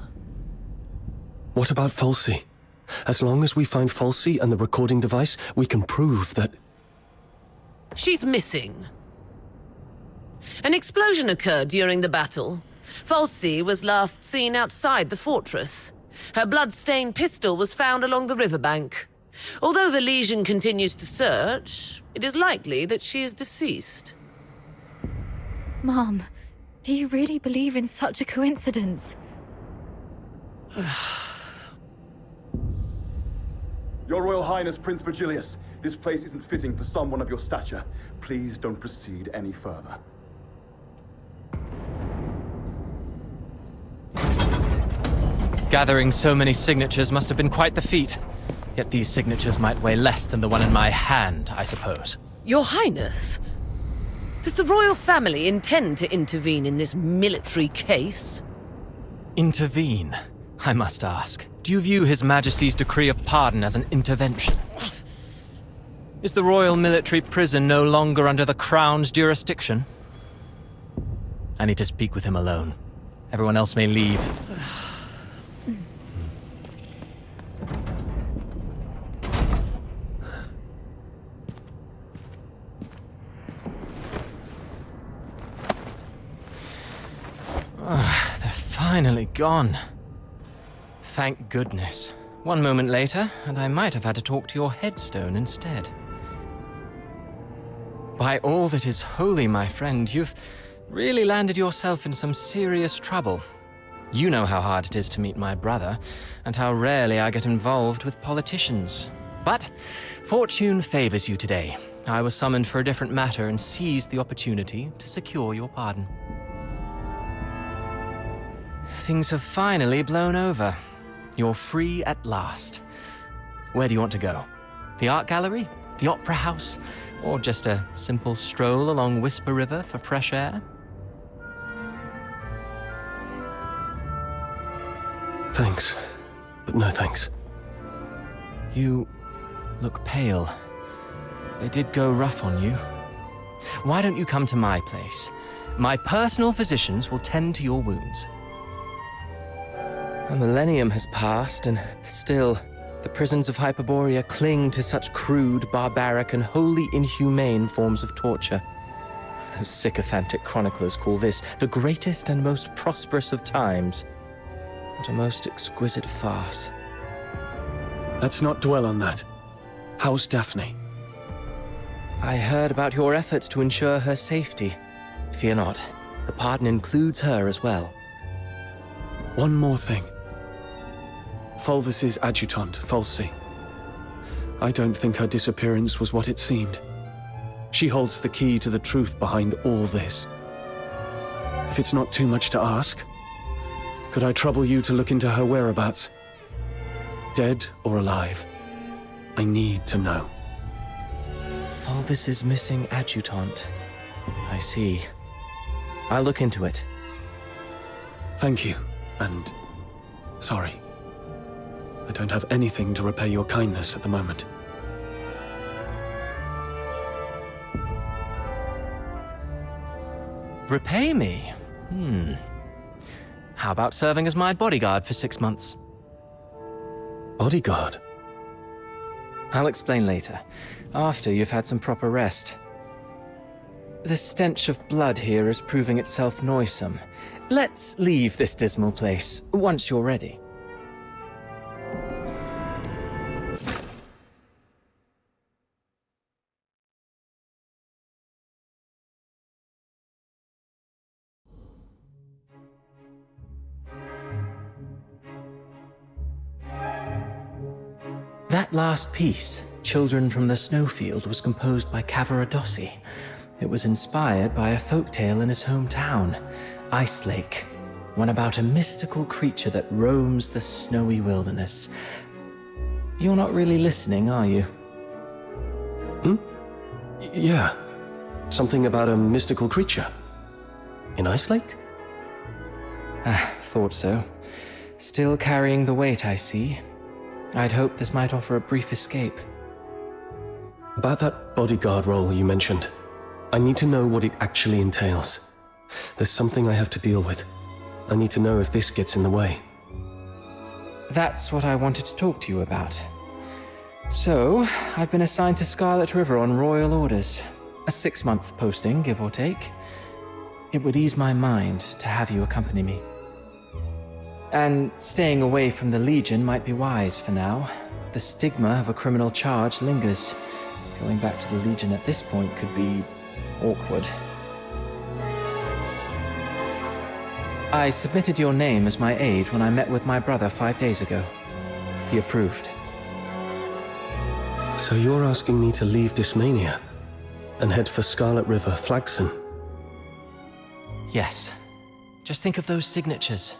What about Falsey? As long as we find Falsey and the recording device, we can prove that... She's missing. An explosion occurred during the battle. Falsey was last seen outside the fortress. Her blood-stained pistol was found along the riverbank. Although the Legion continues to search, it is likely that she is deceased. Mom, do you really believe in such a coincidence? Your Royal Highness, Prince Virgilius, this place isn't fitting for someone of your stature. Please don't proceed any further. Gathering so many signatures must have been quite the feat. Yet these signatures might weigh less than the one in my hand, I suppose. Your Highness, does the royal family intend to intervene in this military case? Intervene, I must ask. Do you view His Majesty's decree of pardon as an intervention? Is the royal military prison no longer under the Crown's jurisdiction? I need to speak with him alone. Everyone else may leave. They're finally gone. Thank goodness. One moment later, and I might have had to talk to your headstone instead. By all that is holy, my friend, you've really landed yourself in some serious trouble. You know how hard it is to meet my brother, and how rarely I get involved with politicians. But fortune favors you today. I was summoned for a different matter and seized the opportunity to secure your pardon. Things have finally blown over. You're free at last. Where do you want to go? The art gallery? The opera house? Or just a simple stroll along Whisper River for fresh air? Thanks, but no thanks. You look pale. They did go rough on you. Why don't you come to my place? My personal physicians will tend to your wounds. A millennium has passed, and still, the prisons of Hyperborea cling to such crude, barbaric, and wholly inhumane forms of torture. Those sycophantic chroniclers call this the greatest and most prosperous of times. What a most exquisite farce. Let's not dwell on that. How's Daphne? I heard about your efforts to ensure her safety. Fear not, the pardon includes her as well. One more thing. Fulvis's adjutant, Fulci. I don't think her disappearance was what it seemed. She holds the key to the truth behind all this. If it's not too much to ask, could I trouble you to look into her whereabouts? Dead or alive? I need to know. Fulvis's missing adjutant. I see. I'll look into it. Thank you, and sorry. I don't have anything to repay your kindness at the moment. Repay me? How about serving as my bodyguard for 6 months? Bodyguard? I'll explain later, after you've had some proper rest. The stench of blood here is proving itself noisome. Let's leave this dismal place, once you're ready. That last piece, Children from the Snowfield, was composed by Cavaradossi. It was inspired by a folktale in his hometown, Icelake, one about a mystical creature that roams the snowy wilderness. You're not really listening, are you? Yeah. Something about a mystical creature. In Icelake? Thought so. Still carrying the weight, I see. I'd hoped this might offer a brief escape. About that bodyguard role you mentioned, I need to know what it actually entails. There's something I have to deal with. I need to know if this gets in the way. That's what I wanted to talk to you about. So, I've been assigned to Scarlet River on royal orders. A 6-month posting, give or take. It would ease my mind to have you accompany me. And staying away from the Legion might be wise for now. The stigma of a criminal charge lingers. Going back to the Legion at this point could be awkward. I submitted your name as my aide when I met with my brother 5 days ago. He approved. So you're asking me to leave Dysmania and head for Scarlet River, Flaxen? Yes. Just think of those signatures.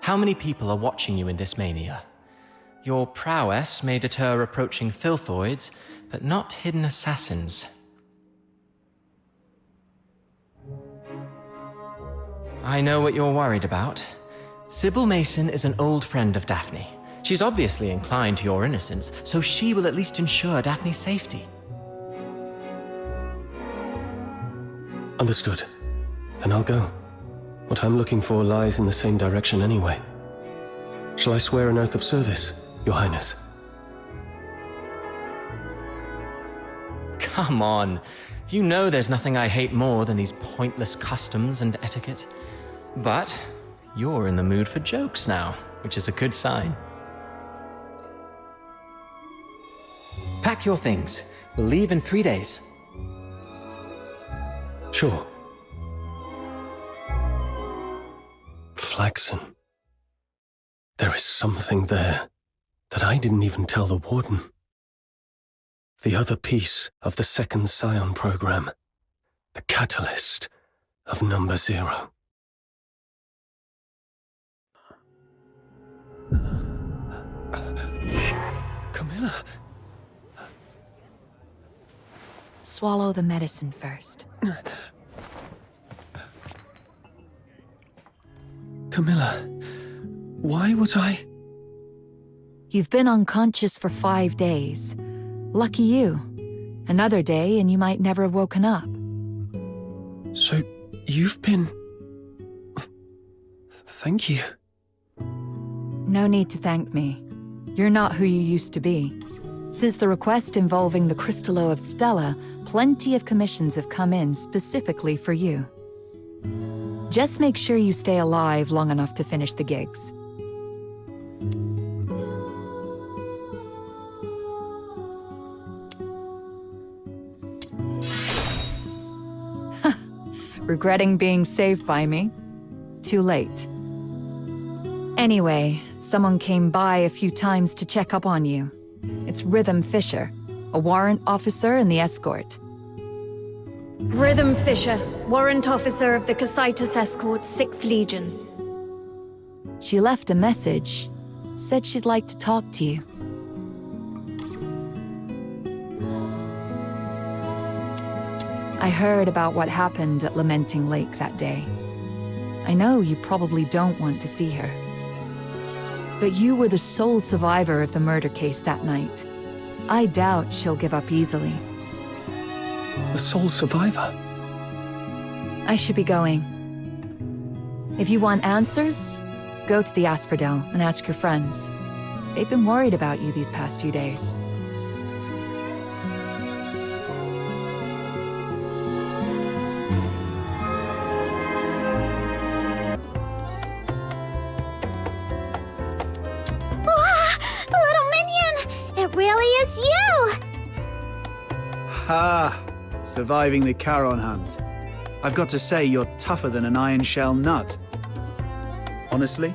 How many people are watching you in Dysmania? Your prowess may deter approaching filthoids, but not hidden assassins. I know what you're worried about. Sybil Mason is an old friend of Daphne. She's obviously inclined to your innocence, so she will at least ensure Daphne's safety. Understood. Then I'll go. What I'm looking for lies in the same direction anyway. Shall I swear an oath of service, Your Highness? Come on. You know there's nothing I hate more than these pointless customs and etiquette. But you're in the mood for jokes now, which is a good sign. Pack your things. We'll leave in 3 days. Sure. Flaxen. There is something there that I didn't even tell the Warden. The other piece of the second Scion program. The catalyst of Number Zero. Camilla! Swallow the medicine first. Camilla, why was I... You've been unconscious for 5 days. Lucky you. Another day and you might never have woken up. So, you've been... Thank you. No need to thank me. You're not who you used to be. Since the request involving the Crystallo of Stella, plenty of commissions have come in specifically for you. Just make sure you stay alive long enough to finish the gigs. Regretting being saved by me? Too late. Anyway, someone came by a few times to check up on you. It's Rhythm Fisher, a warrant officer in the escort. Rhythm Fisher, warrant officer of the Cocytus Escort, 6th Legion. She left a message. Said she'd like to talk to you. I heard about what happened at Lamenting Lake that day. I know you probably don't want to see her. But you were the sole survivor of the murder case that night. I doubt she'll give up easily. The sole survivor? I should be going. If you want answers, go to the Asphodel and ask your friends. They've been worried about you these past few days. Ah, surviving the Charon hunt. I've got to say, you're tougher than an iron shell nut. Honestly,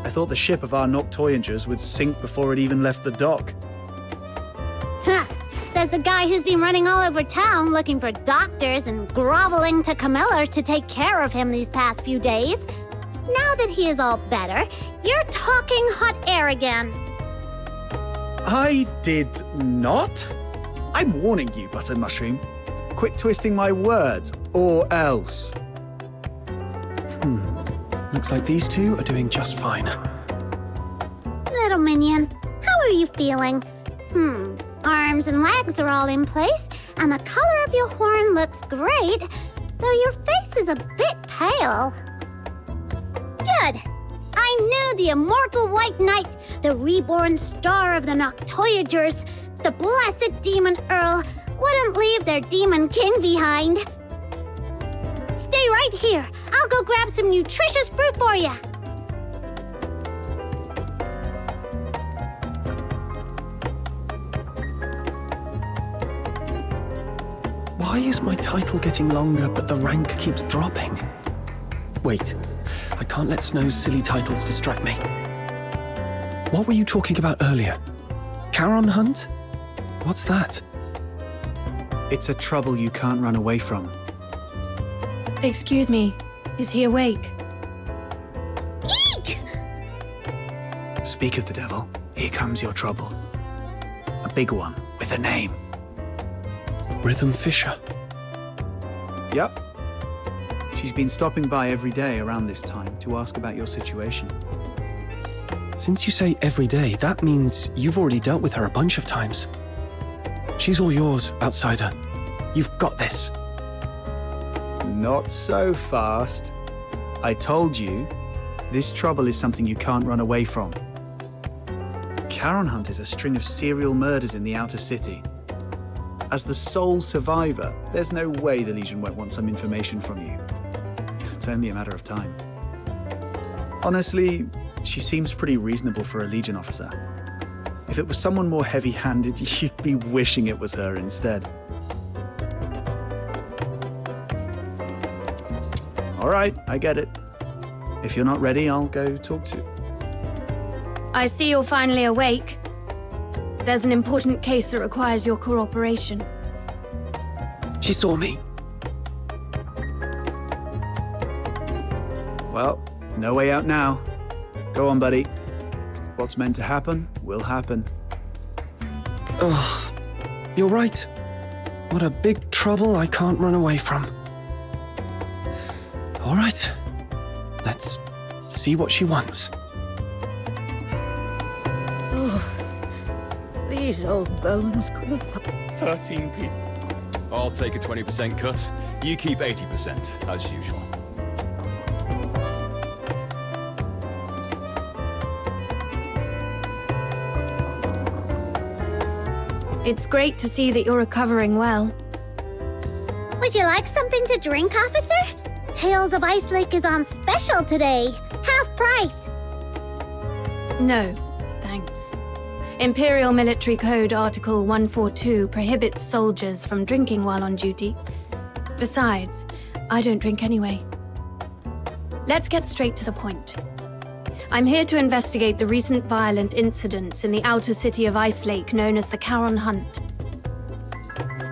I thought the ship of our Noctoyangers would sink before it even left the dock. Huh, says the guy who's been running all over town looking for doctors and groveling to Camilla to take care of him these past few days. Now that he is all better, you're talking hot air again. I did not? I'm warning you, Butter Mushroom. Quit twisting my words, or else. Looks like these two are doing just fine. Little minion, how are you feeling? Arms and legs are all in place, and the color of your horn looks great, though your face is a bit pale. Good. I knew the immortal White Knight, the reborn star of the Noctoyagers, the blessed Demon Earl, wouldn't leave their Demon King behind. Stay right here. I'll go grab some nutritious fruit for you. Why is my title getting longer, but the rank keeps dropping? Wait, I can't let Snow's silly titles distract me. What were you talking about earlier? Charon hunt? What's that? It's a trouble you can't run away from. Excuse me, is he awake? Eek! Speak of the devil, here comes your trouble. A big one, with a name. Rhythm Fisher. Yep. She's been stopping by every day around this time to ask about your situation. Since you say every day, that means you've already dealt with her a bunch of times. She's all yours, outsider. You've got this. Not so fast. I told you, this trouble is something you can't run away from. Charon Hunt is a string of serial murders in the outer city. As the sole survivor, there's no way the Legion won't want some information from you. It's only a matter of time. Honestly, she seems pretty reasonable for a Legion officer. If it was someone more heavy-handed, you'd be wishing it was her instead. All right, I get it. If you're not ready, I'll go talk to... I see you're finally awake. There's an important case that requires your cooperation. She saw me. Well, no way out now. Go on, buddy. What's meant to happen will happen. Ugh, you're right. What a big trouble I can't run away from. All right, let's see what she wants. These old bones could have... 13 people. I'll take a 20% cut. You keep 80%, as usual. It's great to see that you're recovering well. Would you like something to drink, officer? Tales of Icelake is on special today. Half price. No, thanks. Imperial Military Code Article 142 prohibits soldiers from drinking while on duty. Besides, I don't drink anyway. Let's get straight to the point. I'm here to investigate the recent violent incidents in the outer city of Icelake known as the Charon Hunt.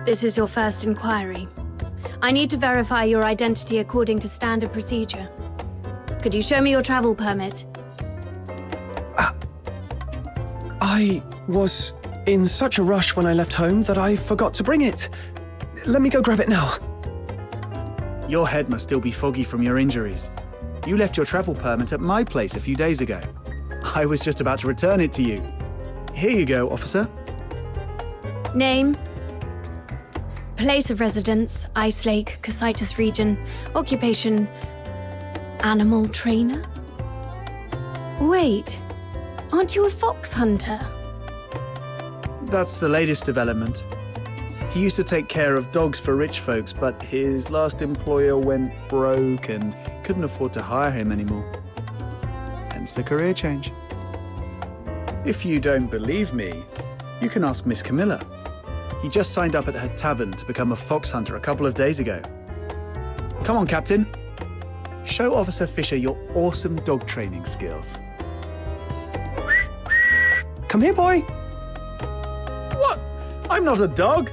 This is your first inquiry. I need to verify your identity according to standard procedure. Could you show me your travel permit? I was in such a rush when I left home that I forgot to bring it. Let me go grab it now. Your head must still be foggy from your injuries. You left your travel permit at my place a few days ago. I was just about to return it to you. Here you go, officer. Name? Place of residence, Icelake, Cocytus region. Occupation, animal trainer? Wait, aren't you a foxhunter? That's the latest development. He used to take care of dogs for rich folks, but his last employer went broke and couldn't afford to hire him anymore. Hence the career change. If you don't believe me, you can ask Miss Camilla. He just signed up at her tavern to become a foxhunter a couple of days ago. Come on, Captain. Show Officer Fisher your awesome dog training skills. Come here, boy. What? I'm not a dog.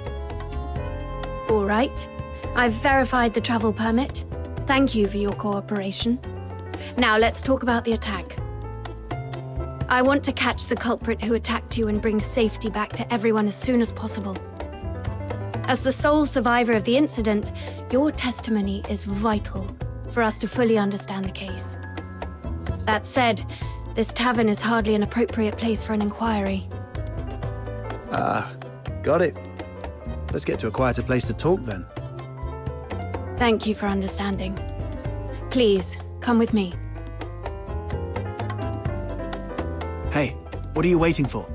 All right. I've verified the travel permit. Thank you for your cooperation. Now let's talk about the attack. I want to catch the culprit who attacked you and bring safety back to everyone as soon as possible. As the sole survivor of the incident, your testimony is vital for us to fully understand the case. That said, this tavern is hardly an appropriate place for an inquiry. Got it. Let's get to a quieter place to talk then. Thank you for understanding. Please, come with me. Hey, what are you waiting for?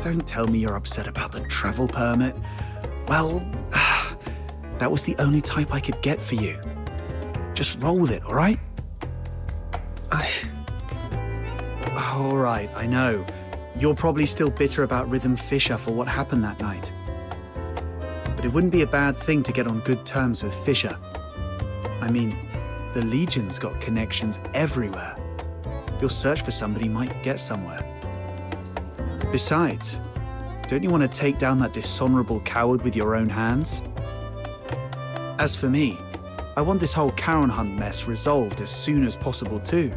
Don't tell me you're upset about the travel permit. Well, that was the only type I could get for you. Just roll with it, all right? All right, I know. You're probably still bitter about Rhythm Fisher for what happened that night. But it wouldn't be a bad thing to get on good terms with Fisher. I mean, the Legion's got connections everywhere. Your search for somebody might get somewhere. Besides, don't you want to take down that dishonorable coward with your own hands? As for me, I want this whole Charon Hunt mess resolved as soon as possible too.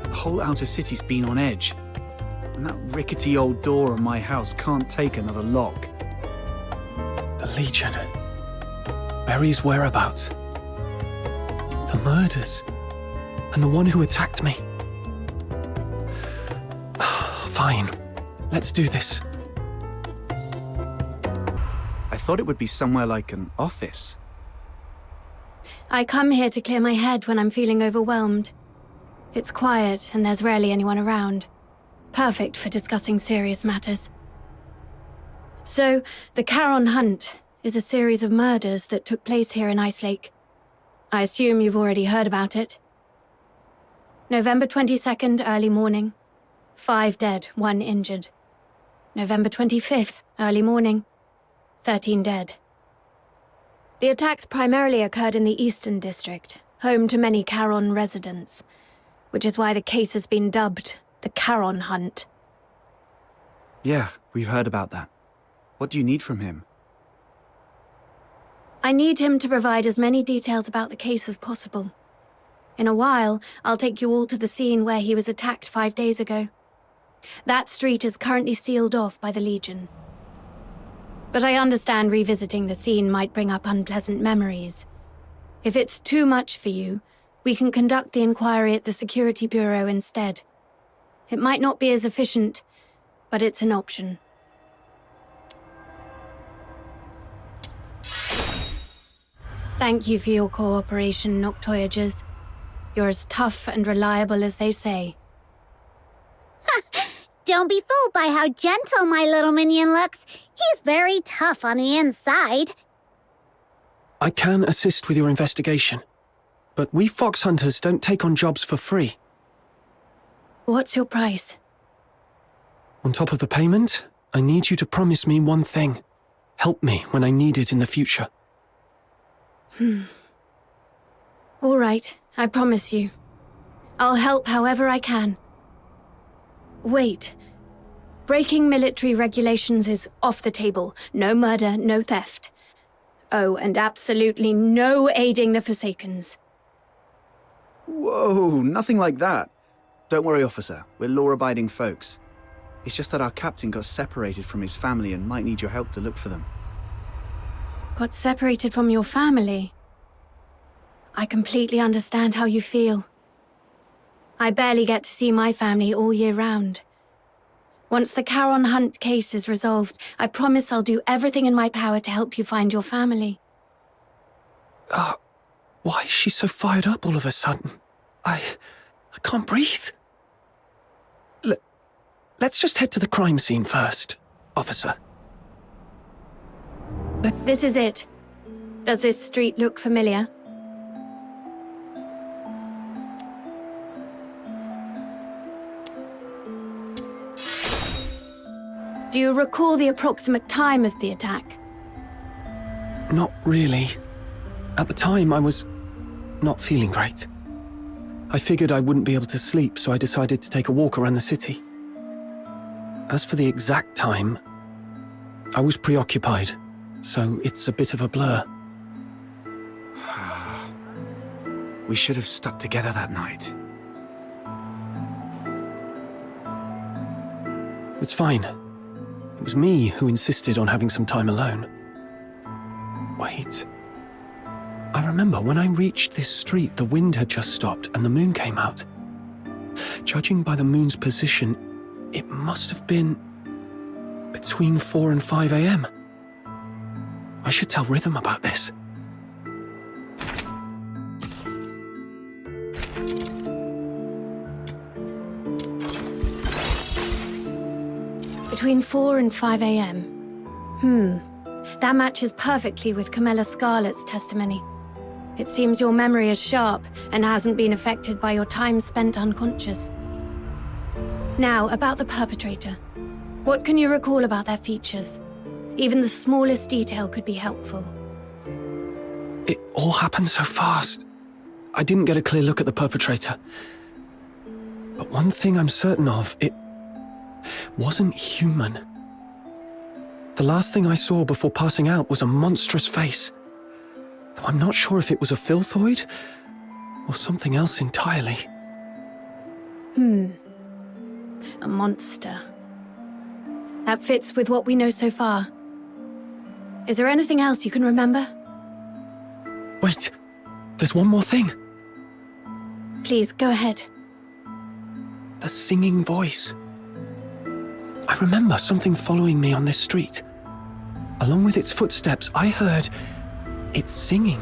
The whole outer city's been on edge, and that rickety old door on my house can't take another lock. The Legion. Barry's whereabouts. The murders. And the one who attacked me. Fine. Let's do this. I thought it would be somewhere like an office. I come here to clear my head when I'm feeling overwhelmed. It's quiet and there's rarely anyone around. Perfect for discussing serious matters. So, the Charon Hunt is a series of murders that took place here in Icelake. I assume you've already heard about it. November 22nd, early morning. 5 dead, 1 injured. November 25th, early morning. 13 dead. The attacks primarily occurred in the Eastern District, home to many Charon residents, which is why the case has been dubbed the Charon Hunt. Yeah, we've heard about that. What do you need from him? I need him to provide as many details about the case as possible. In a while, I'll take you all to the scene where he was attacked 5 days ago. That street is currently sealed off by the Legion. But I understand revisiting the scene might bring up unpleasant memories. If it's too much for you, we can conduct the inquiry at the Security Bureau instead. It might not be as efficient, but it's an option. Thank you for your cooperation, Noctoyagers. You're as tough and reliable as they say. Don't be fooled by how gentle my little minion looks. He's very tough on the inside. I can assist with your investigation, but we foxhunters don't take on jobs for free. What's your price? On top of the payment, I need you to promise me one thing. Help me when I need it in the future. All right, I promise you. I'll help however I can. Wait. Breaking military regulations is off the table. No murder, no theft. Oh, and absolutely no aiding the Forsakens. Whoa, nothing like that. Don't worry, officer. We're law-abiding folks. It's just that our captain got separated from his family and might need your help to look for them. Got separated from your family? I completely understand how you feel. I barely get to see my family all year round. Once the Charon Hunt case is resolved, I promise I'll do everything in my power to help you find your family. Why is she so fired up all of a sudden? I can't breathe. Let's just head to the crime scene first, officer. This is it. Does this street look familiar? Do you recall the approximate time of the attack? Not really. At the time, I was not feeling great. I figured I wouldn't be able to sleep, so I decided to take a walk around the city. As for the exact time, I was preoccupied, so it's a bit of a blur. We should have stuck together that night. It's fine. It was me who insisted on having some time alone. Wait. I remember when I reached this street, the wind had just stopped and the moon came out. Judging by the moon's position, it must have been between 4 and 5 a.m. I should tell Rhythm about this. Between 4 and 5 a.m. That matches perfectly with Camilla Scarlet's testimony. It seems your memory is sharp and hasn't been affected by your time spent unconscious. Now, about the perpetrator. What can you recall about their features? Even the smallest detail could be helpful. It all happened so fast. I didn't get a clear look at the perpetrator. But one thing I'm certain of, it wasn't human. The last thing I saw before passing out was a monstrous face. Though I'm not sure if it was a filthoid or something else entirely. A monster. That fits with what we know so far. Is there anything else you can remember? Wait, there's one more thing. Please, go ahead. The singing voice. I remember something following me on this street. Along with its footsteps, I heard it singing.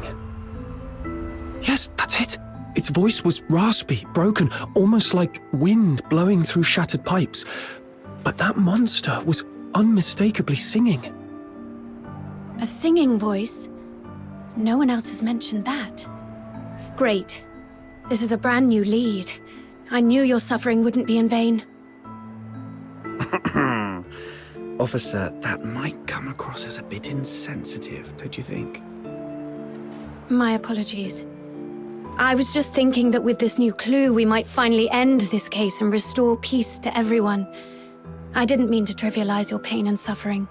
Yes, that's it. Its voice was raspy, broken, almost like wind blowing through shattered pipes. But that monster was unmistakably singing. A singing voice? No one else has mentioned that. Great. This is a brand new lead. I knew your suffering wouldn't be in vain. Officer, that might come across as a bit insensitive, don't you think? My apologies. I was just thinking that with this new clue, we might finally end this case and restore peace to everyone. I didn't mean to trivialize your pain and suffering.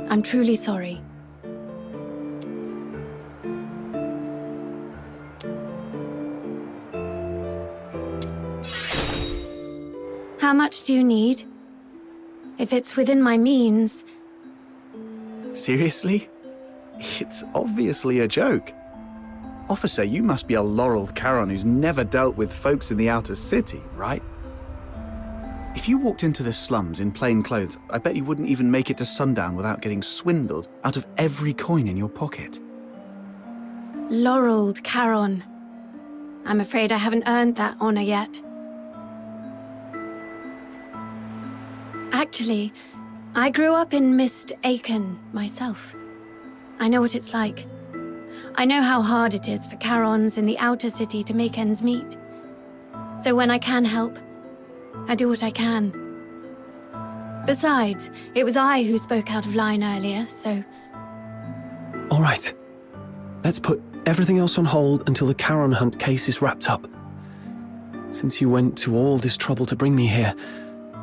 I'm truly sorry. How much do you need? If it's within my means... Seriously? It's obviously a joke. Officer, you must be a laureled Charon who's never dealt with folks in the outer city, right? If you walked into the slums in plain clothes, I bet you wouldn't even make it to sundown without getting swindled out of every coin in your pocket. Laureled Charon. I'm afraid I haven't earned that honor yet. Actually, I grew up in Mist Aiken myself. I know what it's like. I know how hard it is for Charons in the outer city to make ends meet. So when I can help, I do what I can. Besides, it was I who spoke out of line earlier, so... All right. Let's put everything else on hold until the Charon hunt case is wrapped up. Since you went to all this trouble to bring me here,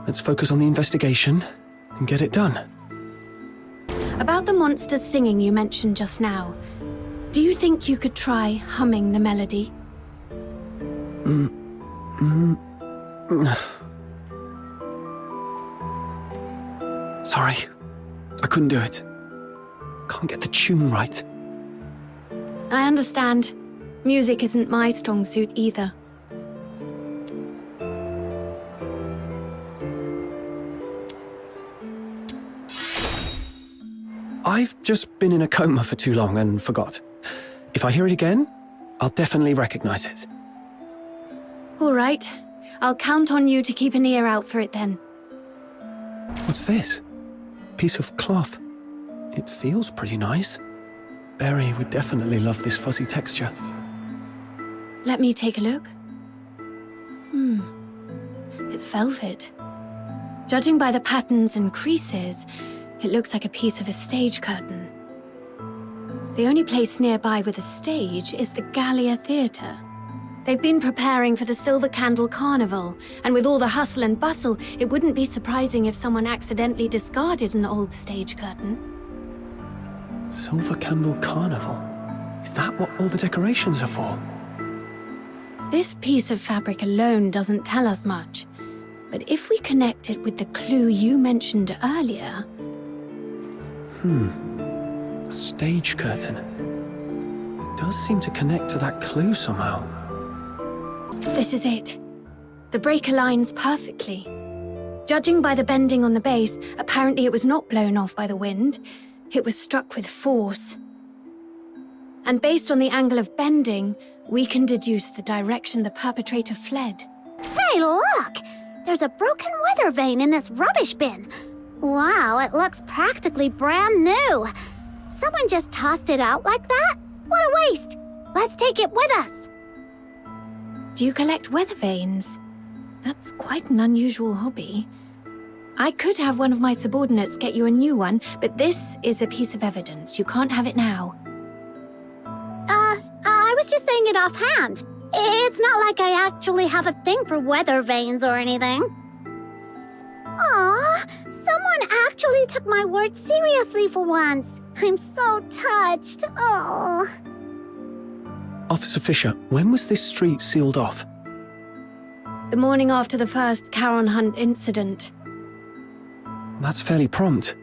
let's focus on the investigation and get it done. About the monster singing you mentioned just now, do you think you could try humming the melody? Sorry, I couldn't do it. Can't get the tune right. I understand. Music isn't my strong suit either. I've just been in a coma for too long and forgot. If I hear it again, I'll definitely recognize it. All right. I'll count on you to keep an ear out for it then. What's this? Piece of cloth. It feels pretty nice. Barry would definitely love this fuzzy texture. Let me take a look. It's velvet. Judging by the patterns and creases, it looks like a piece of a stage curtain. The only place nearby with a stage is the Gallia Theatre. They've been preparing for the Silver Candle Carnival, and with all the hustle and bustle, it wouldn't be surprising if someone accidentally discarded an old stage curtain. Silver Candle Carnival? Is that what all the decorations are for? This piece of fabric alone doesn't tell us much, but if we connect it with the clue you mentioned earlier... A stage curtain. It does seem to connect to that clue somehow. This is it. The break aligns perfectly. Judging by the bending on the base, apparently it was not blown off by the wind. It was struck with force. And based on the angle of bending, we can deduce the direction the perpetrator fled. Hey, look! There's a broken weather vane in this rubbish bin. Wow, it looks practically brand new. Someone just tossed it out like that? What a waste! Let's take it with us! Do you collect weather vanes? That's quite an unusual hobby. I could have one of my subordinates get you a new one, but this is a piece of evidence. You can't have it now. I was just saying it offhand. It's not like I actually have a thing for weather vanes or anything. Aw, someone actually took my words seriously for once. I'm so touched. Oh. Officer Fisher, when was this street sealed off? The morning after the first Charon hunt incident. That's fairly prompt.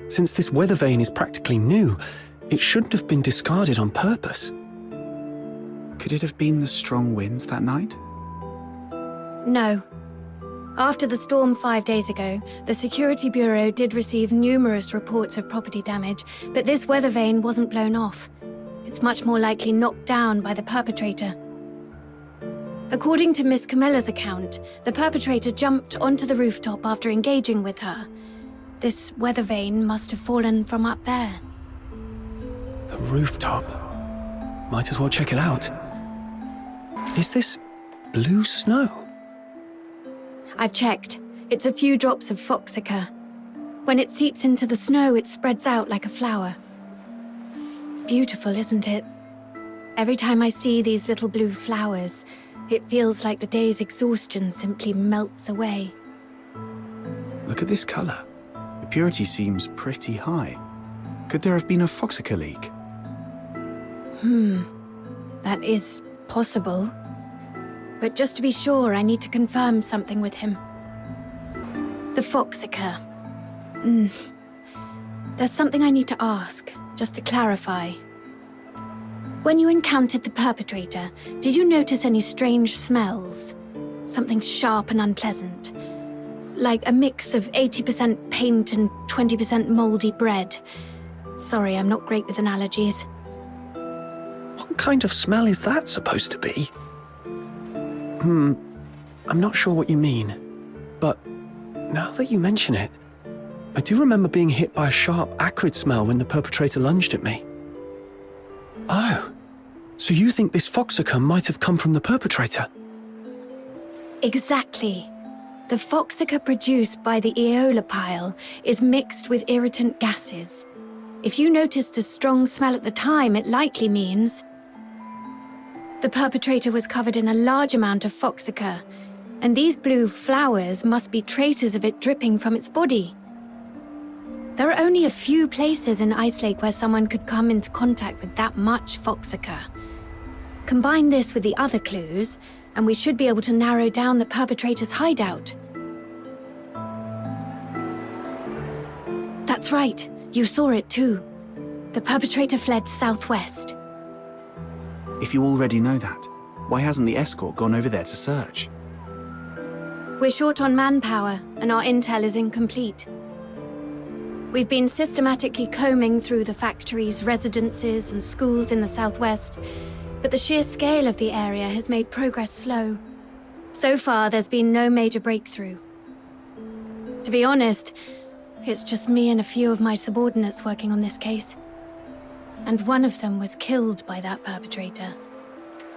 Since this weather vane is practically new, it shouldn't have been discarded on purpose. Could it have been the strong winds that night? No. After the storm 5 days ago, the Security Bureau did receive numerous reports of property damage, but this weather vane wasn't blown off. It's much more likely knocked down by the perpetrator. According to Miss Camilla's account, the perpetrator jumped onto the rooftop after engaging with her. This weather vane must have fallen from up there. The rooftop. Might as well check it out. Is this blue snow? I've checked. It's a few drops of phoxhunter. When it seeps into the snow, it spreads out like a flower. Beautiful, isn't it? Every time I see these little blue flowers, it feels like the day's exhaustion simply melts away. Look at this color. The purity seems pretty high. Could there have been a phoxhunter leak? That is possible. But just to be sure, I need to confirm something with him. The phoxhunter. There's something I need to ask, just to clarify. When you encountered the perpetrator, did you notice any strange smells? Something sharp and unpleasant? Like a mix of 80% paint and 20% moldy bread. Sorry, I'm not great with analogies. What kind of smell is that supposed to be? I'm not sure what you mean, but Now that you mention it, I do remember being hit by a sharp, acrid smell when the perpetrator lunged at me. Oh, so you think this phoxhunter might have come from the perpetrator? Exactly. The phoxhunter produced by the Aeola pile is mixed with irritant gases. If you noticed a strong smell at the time, it likely means the perpetrator was covered in a large amount of phoxhunter, and these blue flowers must be traces of it dripping from its body. There are only a few places in Icelake where someone could come into contact with that much phoxhunter. Combine this with the other clues, and we should be able to narrow down the perpetrator's hideout. That's right, you saw it too. The perpetrator fled southwest. If you already know that, why hasn't the escort gone over there to search? We're short on manpower, and our intel is incomplete. We've been systematically combing through the factories, residences, and schools in the southwest, but the sheer scale of the area has made progress slow. So far, there's been no major breakthrough. To be honest, it's just me and a few of my subordinates working on this case. And one of them was killed by that perpetrator.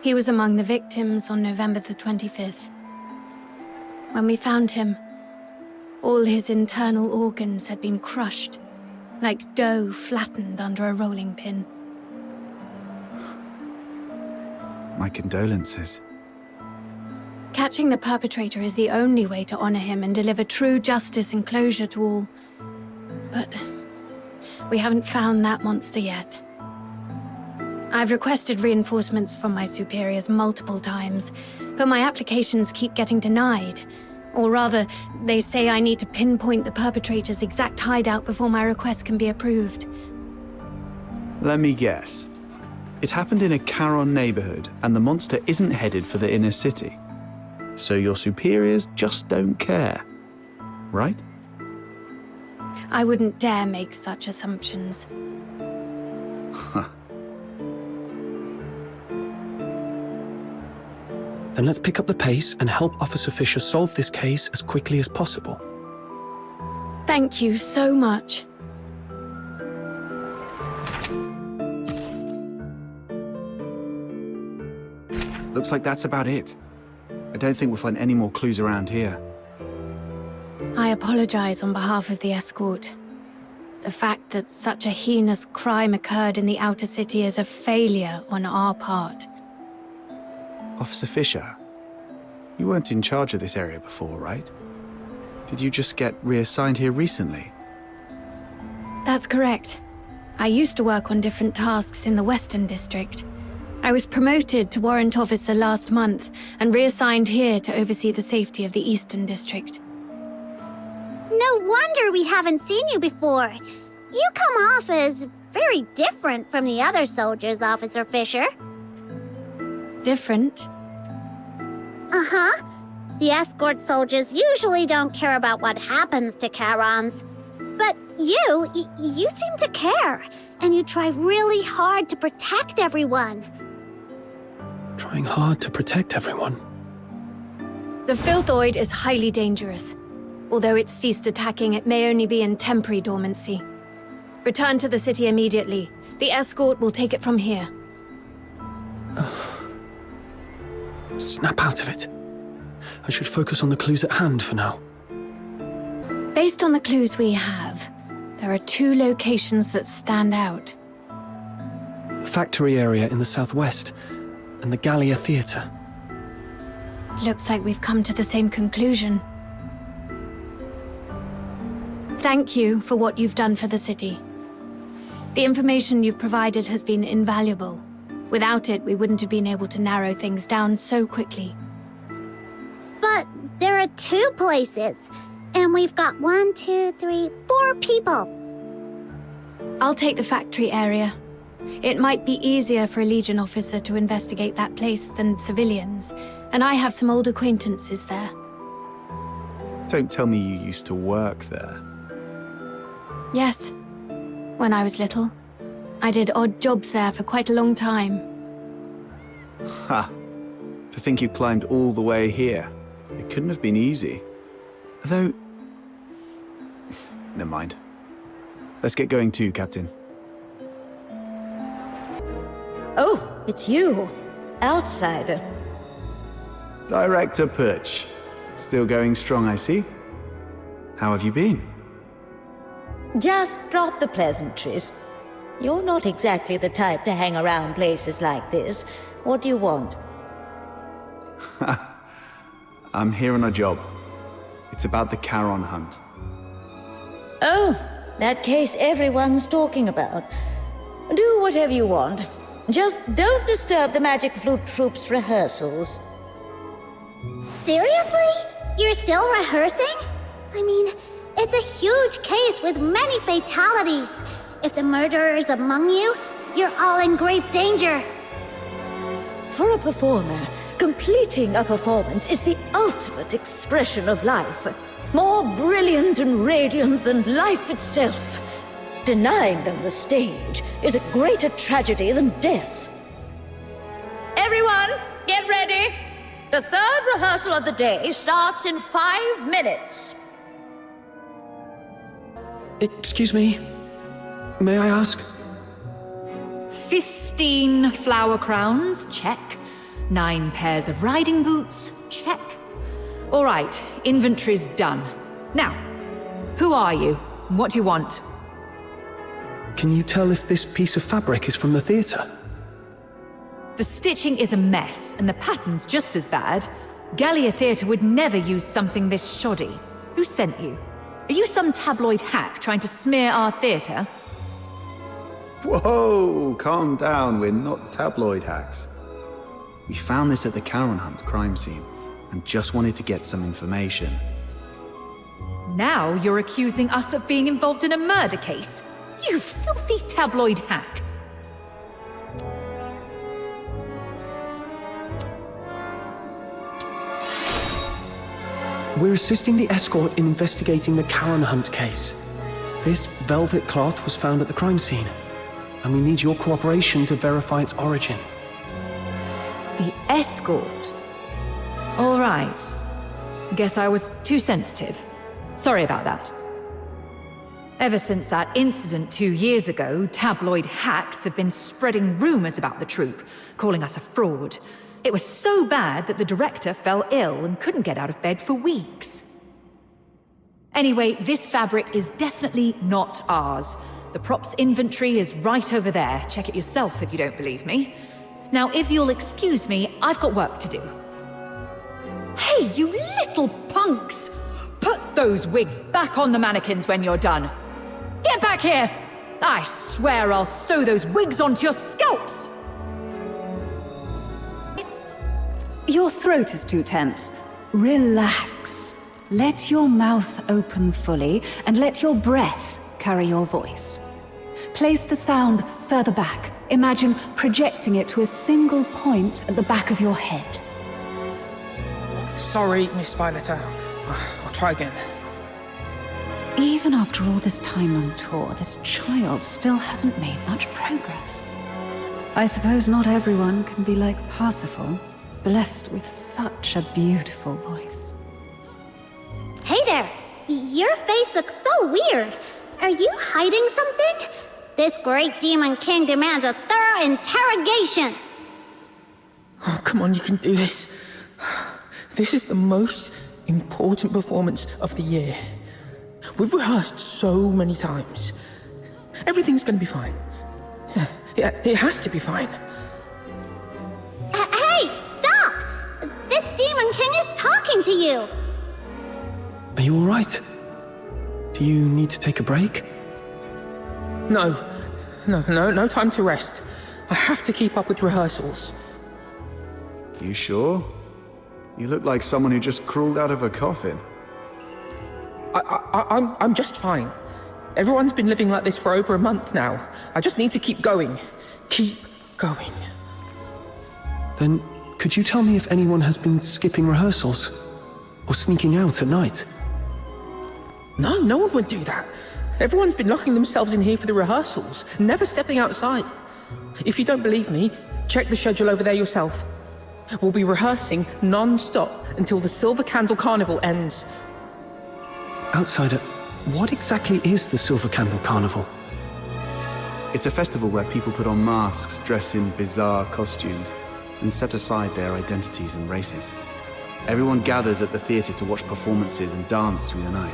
He was among the victims on November the 25th. When we found him, all his internal organs had been crushed, like dough flattened under a rolling pin. My condolences. Catching the perpetrator is the only way to honor him and deliver true justice and closure to all. But we haven't found that monster yet. I've requested reinforcements from my superiors multiple times, but my applications keep getting denied. Or rather, they say I need to pinpoint the perpetrator's exact hideout before my request can be approved. Let me guess. It happened in a Charon neighborhood, and the monster isn't headed for the inner city. So your superiors just don't care, right? I wouldn't dare make such assumptions. Huh. Then let's pick up the pace and help Officer Fisher solve this case as quickly as possible. Thank you so much. Looks like that's about it. I don't think we'll find any more clues around here. I apologize on behalf of the escort. The fact that such a heinous crime occurred in the outer city is a failure on our part. Officer Fisher, you weren't in charge of this area before, right? Did you just get reassigned here recently? That's correct. I used to work on different tasks in the Western District. I was promoted to warrant officer last month and reassigned here to oversee the safety of the Eastern District. No wonder we haven't seen you before. You come off as very different from the other soldiers, Officer Fisher. Different? Uh-huh. The escort soldiers usually don't care about what happens to Charons. But you seem to care, and you try really hard to protect everyone. Trying hard to protect everyone. The Filthoid is highly dangerous. Although it's ceased attacking, it may only be in temporary dormancy. Return to the city immediately. The escort will take it from here. Snap out of it. I should focus on the clues at hand for now. Based on the clues we have, there are 2 locations that stand out. The factory area in the southwest, and the Gallia Theatre. Looks like we've come to the same conclusion. Thank you for what you've done for the city. The information you've provided has been invaluable. Without it, we wouldn't have been able to narrow things down so quickly. But there are 2 places, and we've got 1, 2, 3, 4 people. I'll take the factory area. It might be easier for a Legion officer to investigate that place than civilians, and I have some old acquaintances there. Don't tell me you used to work there. Yes. When I was little. I did odd jobs there for quite a long time. Ha! To think you climbed all the way here. It couldn't have been easy. Though, Never mind. Let's get going too, Captain. Oh, it's you. Outsider. Director Perch. Still going strong, I see. How have you been? Just drop the pleasantries. You're not exactly the type to hang around places like this. What do you want? I'm here on a job. It's about the Charon hunt. Oh, that case everyone's talking about. Do whatever you want. Just don't disturb the Magic Flute Troop's rehearsals. Seriously? You're still rehearsing? I mean, it's a huge case with many fatalities. If the murderer is among you, you're all in grave danger. For a performer, completing a performance is the ultimate expression of life. More brilliant and radiant than life itself. Denying them the stage is a greater tragedy than death. Everyone, get ready! The third rehearsal of the day starts in 5 minutes. Excuse me. May I ask? 15 flower crowns, check. 9 pairs of riding boots, check. All right, inventory's done. Now, who are you? What do you want? Can you tell if this piece of fabric is from the theatre? The stitching is a mess, and the pattern's just as bad. Gallia Theatre would never use something this shoddy. Who sent you? Are you some tabloid hack trying to smear our theatre? Whoa, calm down, we're not tabloid hacks. We found this at the Charon Hunt crime scene, and just wanted to get some information. Now you're accusing us of being involved in a murder case. You filthy tabloid hack. We're assisting the escort in investigating the Charon Hunt case. This velvet cloth was found at the crime scene, and we need your cooperation to verify its origin. The escort? All right. Guess I was too sensitive. Sorry about that. Ever since that incident 2 years ago, tabloid hacks have been spreading rumors about the troupe, calling us a fraud. It was so bad that the director fell ill and couldn't get out of bed for weeks. Anyway, this fabric is definitely not ours. The props inventory is right over there. Check it yourself if you don't believe me. Now, if you'll excuse me, I've got work to do. Hey, you little punks! Put those wigs back on the mannequins when you're done. Get back here! I swear I'll sew those wigs onto your scalps! Your throat is too tense. Relax. Let your mouth open fully and let your breath carry your voice. Place the sound further back. Imagine projecting it to a single point at the back of your head. Sorry, Miss Violetta. I'll try again. Even after all this time on tour, this child still hasn't made much progress. I suppose not everyone can be like Parsifal, blessed with such a beautiful voice. Hey there! Your face looks so weird. Are you hiding something? This great demon king demands a thorough interrogation. Oh, come on, you can do this. This is the most important performance of the year. We've rehearsed so many times. Everything's gonna be fine. Yeah, it has to be fine. Hey, stop! This demon king is talking to you. Are you all right? Do you need to take a break? No time to rest. I have to keep up with rehearsals. You sure? You look like someone who just crawled out of a coffin. I'm just fine. Everyone's been living like this for over a month now. I just need to keep going. Keep going. Then, could you tell me if anyone has been skipping rehearsals? Or sneaking out at night? No one would do that. Everyone's been locking themselves in here for the rehearsals, never stepping outside. If you don't believe me, check the schedule over there yourself. We'll be rehearsing non-stop until the Silver Candle Carnival ends. Outsider, what exactly is the Silver Candle Carnival? It's a festival where people put on masks, dress in bizarre costumes, and set aside their identities and races. Everyone gathers at the theatre to watch performances and dance through the night.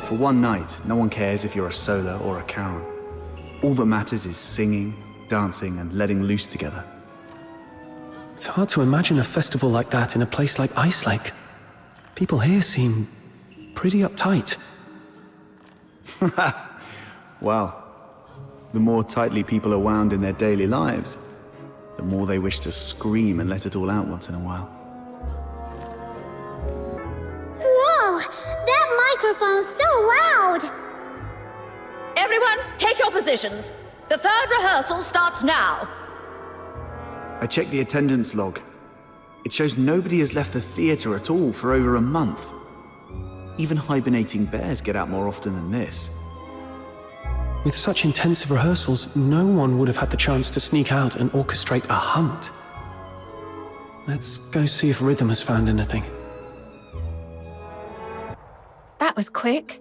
For one night, no one cares if you're a Solar or a Charon. All that matters is singing, dancing, and letting loose together. It's hard to imagine a festival like that in a place like Icelake. People here seem pretty uptight. Well, the more tightly people are wound in their daily lives, the more they wish to scream and let it all out once in a while. Whoa! That microphone's so loud! Everyone, take your positions. The third rehearsal starts now. I checked the attendance log. It shows nobody has left the theatre at all for over a month. Even hibernating bears get out more often than this. With such intensive rehearsals, no one would have had the chance to sneak out and orchestrate a hunt. Let's go see if Rhythm has found anything. That was quick.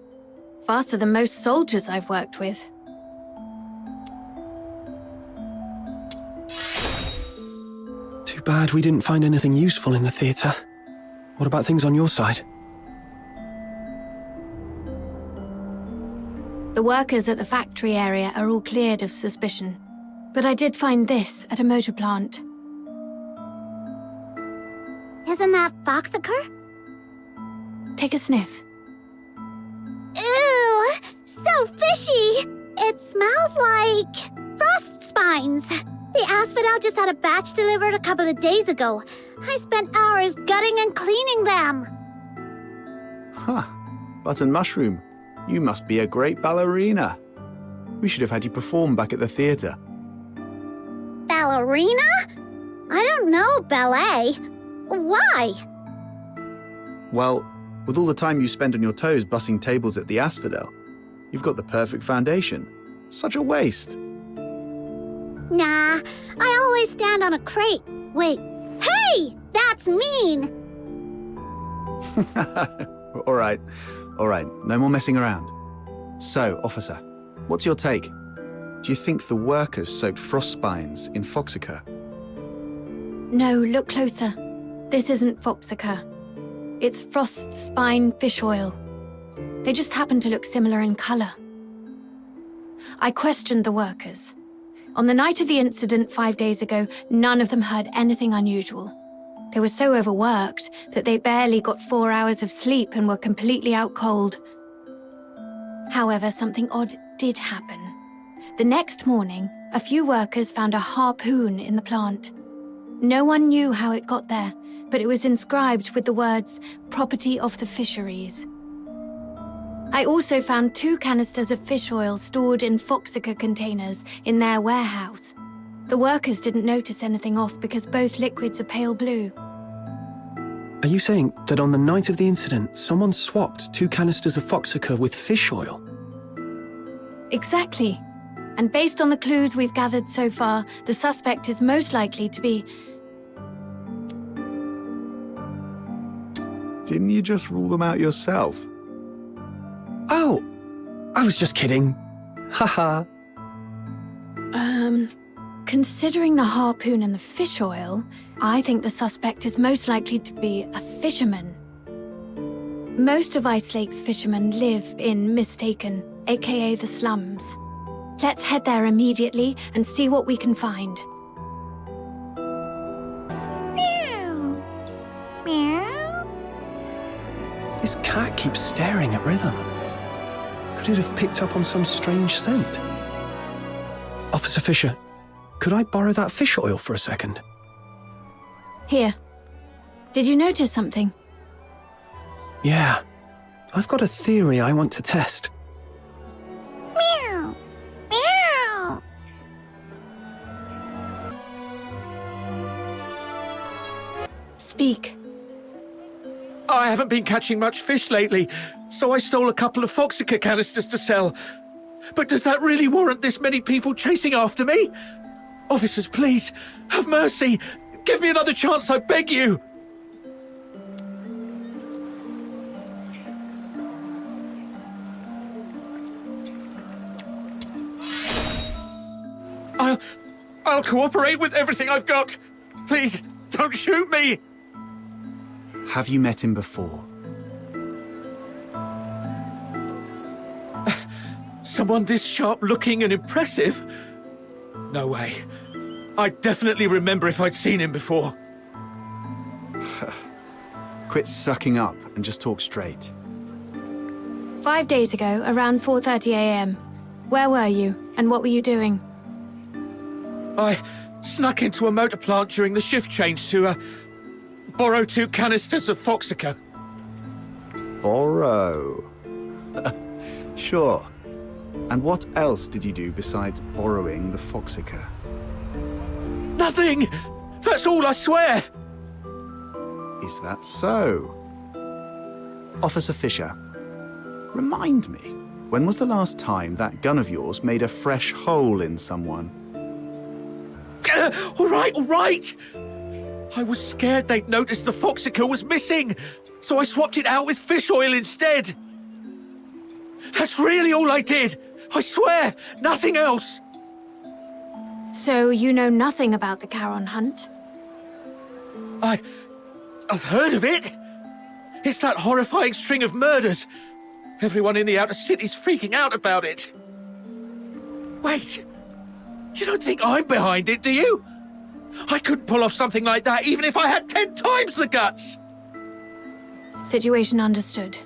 Faster than most soldiers I've worked with. Too bad we didn't find anything useful in the theatre. What about things on your side? The workers at the factory area are all cleared of suspicion. But I did find this at a motor plant. Isn't that phoxhunter? Take a sniff. Ew! So fishy! It smells like frost spines. The asphodel just had a batch delivered a couple of days ago. I spent hours gutting and cleaning them. Huh. Button mushroom. You must be a great ballerina. We should have had you perform back at the theatre. Ballerina? I don't know ballet. Why? Well, with all the time you spend on your toes bussing tables at the asphodel, you've got the perfect foundation. Such a waste. Nah, I always stand on a crate. Wait, hey! That's mean! All right, no more messing around. So, officer, what's your take? Do you think the workers soaked frost spines in phoxhunter? No, look closer. This isn't phoxhunter. It's frost spine fish oil. They just happen to look similar in color. I questioned the workers. On the night of the incident 5 days ago, none of them heard anything unusual. They were so overworked that they barely got 4 hours of sleep and were completely out cold. However, something odd did happen. The next morning, a few workers found a harpoon in the plant. No one knew how it got there, but it was inscribed with the words, "Property of the Fisheries." I also found 2 canisters of fish oil stored in phoxhunter containers in their warehouse. The workers didn't notice anything off because both liquids are pale blue. Are you saying that on the night of the incident, someone swapped 2 canisters of phoxhunter with fish oil? Exactly. And based on the clues we've gathered so far, the suspect is most likely to be... Didn't you just rule them out yourself? Oh, I was just kidding. Haha. Considering the harpoon and the fish oil, I think the suspect is most likely to be a fisherman. Most of Icelake's fishermen live in Mistaken, aka the slums. Let's head there immediately and see what we can find. Meow. Meow. This cat keeps staring at Rhythm. Could it have picked up on some strange scent? Officer Fisher, could I borrow that fish oil for a second? Here. Did you notice something? Yeah. I've got a theory I want to test. Meow. Meow. Speak. I haven't been catching much fish lately, so I stole a couple of phoxhunter canisters to sell. But does that really warrant this many people chasing after me? Officers, please, have mercy. Give me another chance, I beg you. I'll cooperate with everything I've got. Please, don't shoot me. Have you met him before? Someone this sharp-looking and impressive? No way. I'd definitely remember if I'd seen him before. Quit sucking up and just talk straight. 5 days ago, around 4:30 a.m. Where were you, and what were you doing? I snuck into a motor plant during the shift change to, borrow 2 canisters of phoxhunter. Borrow? Sure. And what else did you do besides borrowing the phoxhunter? Nothing! That's all, I swear! Is that so? Officer Fisher, remind me, when was the last time that gun of yours made a fresh hole in someone? All right! I was scared they'd noticed the phoxhunter was missing, so I swapped it out with fish oil instead. That's really all I did! I swear, nothing else! So you know nothing about the Charon hunt? I've heard of it. It's that horrifying string of murders. Everyone in the outer city's freaking out about it. Wait, you don't think I'm behind it, do you? I couldn't pull off something like that even if I had 10 times the guts! Situation understood.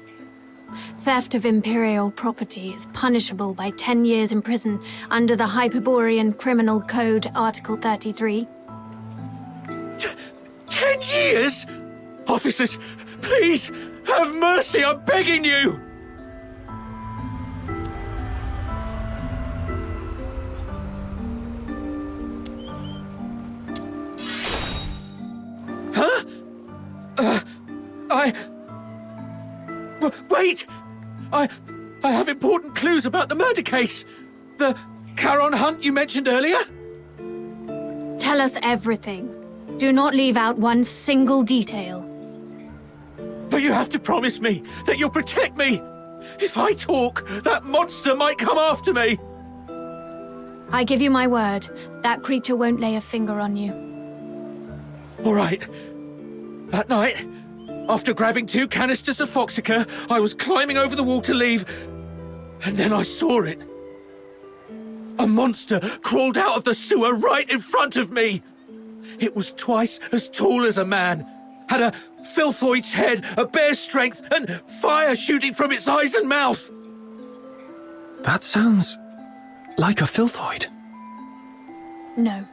Theft of imperial property is punishable by 10 years in prison under the Hyperborean Criminal Code, Article 33. 10 years? Officers, please, have mercy, I'm begging you! Huh? Wait! I have important clues about the murder case. The Charon hunt you mentioned earlier? Tell us everything. Do not leave out one single detail. But you have to promise me that you'll protect me. If I talk, that monster might come after me. I give you my word, that creature won't lay a finger on you. All right. That night, after grabbing 2 canisters of phoxhunter, I was climbing over the wall to leave, and then I saw it. A monster crawled out of the sewer right in front of me. It was twice as tall as a man, had a filthoid's head, a bear's strength, and fire shooting from its eyes and mouth. That sounds like a filthoid. No.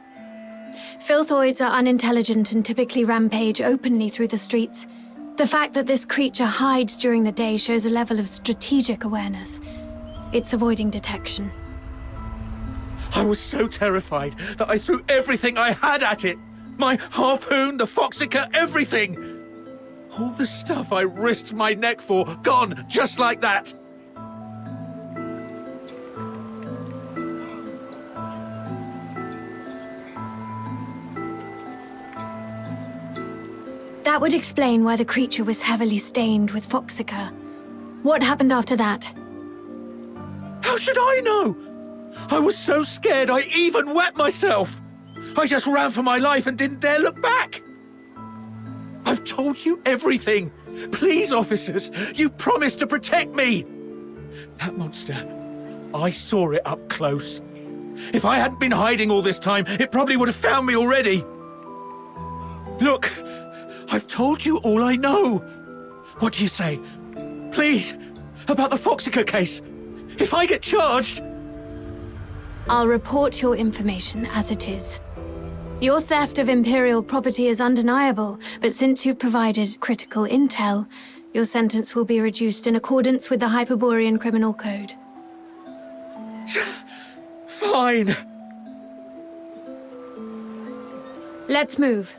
Filthoids are unintelligent and typically rampage openly through the streets. The fact that this creature hides during the day shows a level of strategic awareness. It's avoiding detection. I was so terrified that I threw everything I had at it. My harpoon, the phoxhunter, everything. All the stuff I risked my neck for, gone just like that. That would explain why the creature was heavily stained with phoxhunter. What happened after that? How should I know? I was so scared I even wet myself. I just ran for my life and didn't dare look back. I've told you everything. Please, officers, you promised to protect me. That monster, I saw it up close. If I hadn't been hiding all this time, it probably would have found me already. Look, I've told you all I know. What do you say? Please, about the phoxhunter case. If I get charged... I'll report your information as it is. Your theft of imperial property is undeniable, but since you've provided critical intel, your sentence will be reduced in accordance with the Hyperborean Criminal Code. Fine. Let's move.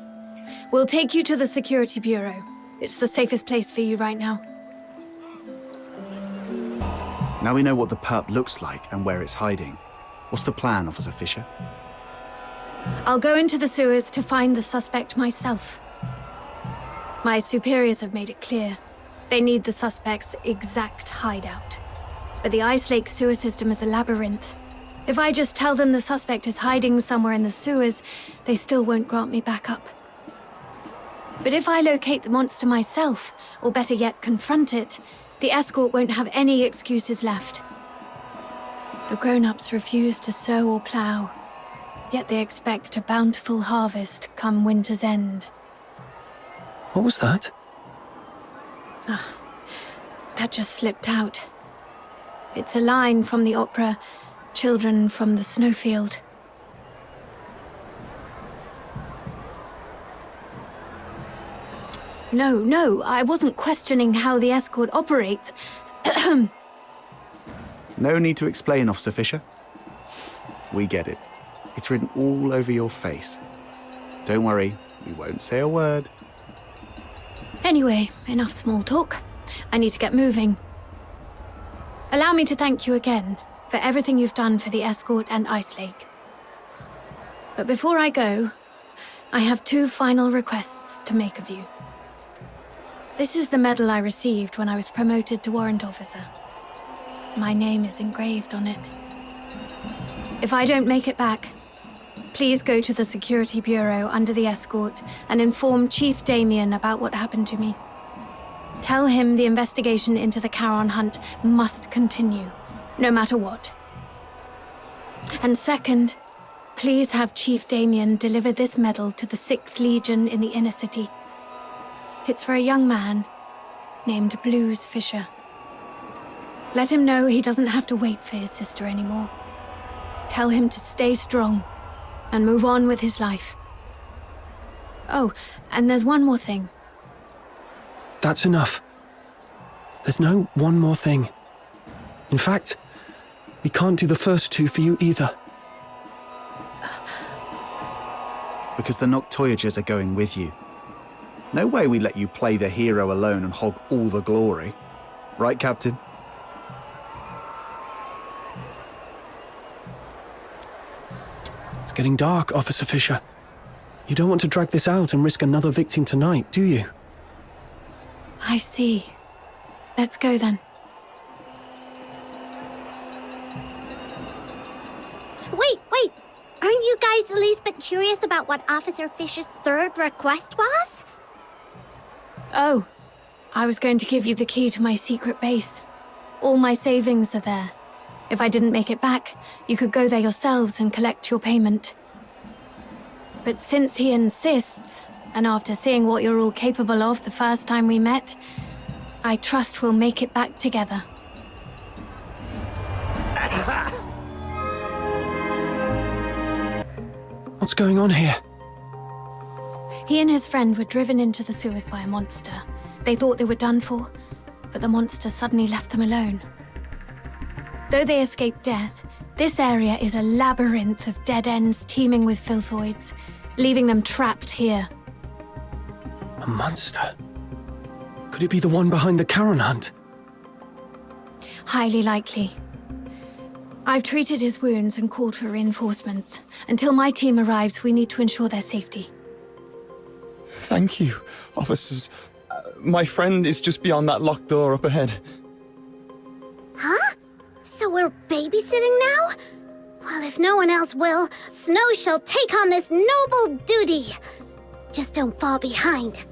We'll take you to the Security Bureau. It's the safest place for you right now. Now we know what the perp looks like and where it's hiding. What's the plan, Officer Fisher? I'll go into the sewers to find the suspect myself. My superiors have made it clear. They need the suspect's exact hideout. But the Icelake sewer system is a labyrinth. If I just tell them the suspect is hiding somewhere in the sewers, they still won't grant me backup. But if I locate the monster myself, or better yet, confront it, the escort won't have any excuses left. The grown-ups refuse to sow or plow, yet they expect a bountiful harvest come winter's end. What was that? That just slipped out. It's a line from the opera, Children from the Snowfield. No, I wasn't questioning how the escort operates. No need to explain, Officer Fisher. We get it. It's written all over your face. Don't worry, we won't say a word. Anyway, enough small talk. I need to get moving. Allow me to thank you again for everything you've done for the escort and Icelake. But before I go, I have 2 final requests to make of you. This is the medal I received when I was promoted to warrant officer. My name is engraved on it. If I don't make it back, please go to the security bureau under the escort and inform Chief Damien about what happened to me. Tell him the investigation into the Charon hunt must continue, no matter what. And second, please have Chief Damien deliver this medal to the 6th Legion in the inner city. It's for a young man named Blues Fisher. Let him know he doesn't have to wait for his sister anymore. Tell him to stay strong and move on with his life. Oh, and there's one more thing. That's enough. There's no one more thing. In fact, we can't do the first 2 for you either. Because the Noctoyagers are going with you. No way we let you play the hero alone and hog all the glory. Right, Captain? It's getting dark, Officer Fisher. You don't want to drag this out and risk another victim tonight, do you? I see. Let's go then. Wait! Aren't you guys the least bit curious about what Officer Fisher's 3rd request was? Oh, I was going to give you the key to my secret base. All my savings are there. If I didn't make it back, you could go there yourselves and collect your payment. But since he insists, and after seeing what you're all capable of the first time we met, I trust we'll make it back together. What's going on here? He and his friend were driven into the sewers by a monster. They thought they were done for, but the monster suddenly left them alone. Though they escaped death, this area is a labyrinth of dead ends teeming with filthoids, leaving them trapped here. A monster? Could it be the one behind the Charon hunt? Highly likely. I've treated his wounds and called for reinforcements. Until my team arrives, we need to ensure their safety. Thank you, officers. My friend is just beyond that locked door up ahead. Huh? So we're babysitting now? Well, if no one else will, Snow shall take on this noble duty. Just don't fall behind.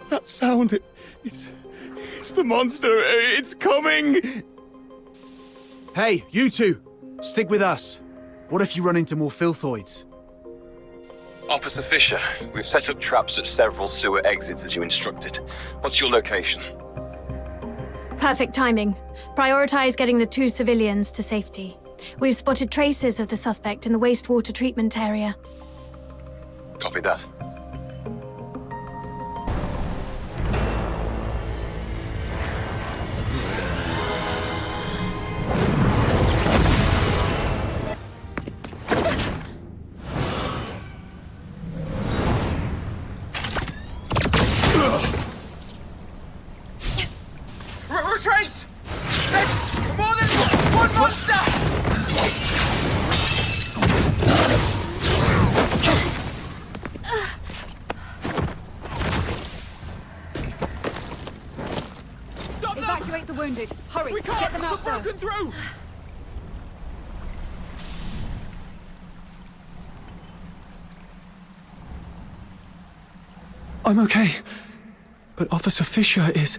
That sound, it's the monster. It's coming. Hey, you 2! Stick with us. What if you run into more filthoids? Officer Fisher, we've set up traps at several sewer exits as you instructed. What's your location? Perfect timing. Prioritize getting the 2 civilians to safety. We've spotted traces of the suspect in the wastewater treatment area. Copy that. Retreat! There's more than one monster! Evacuate the wounded. Hurry, We can't! get them out They're broken first. through! I'm okay. But Officer Fisher is...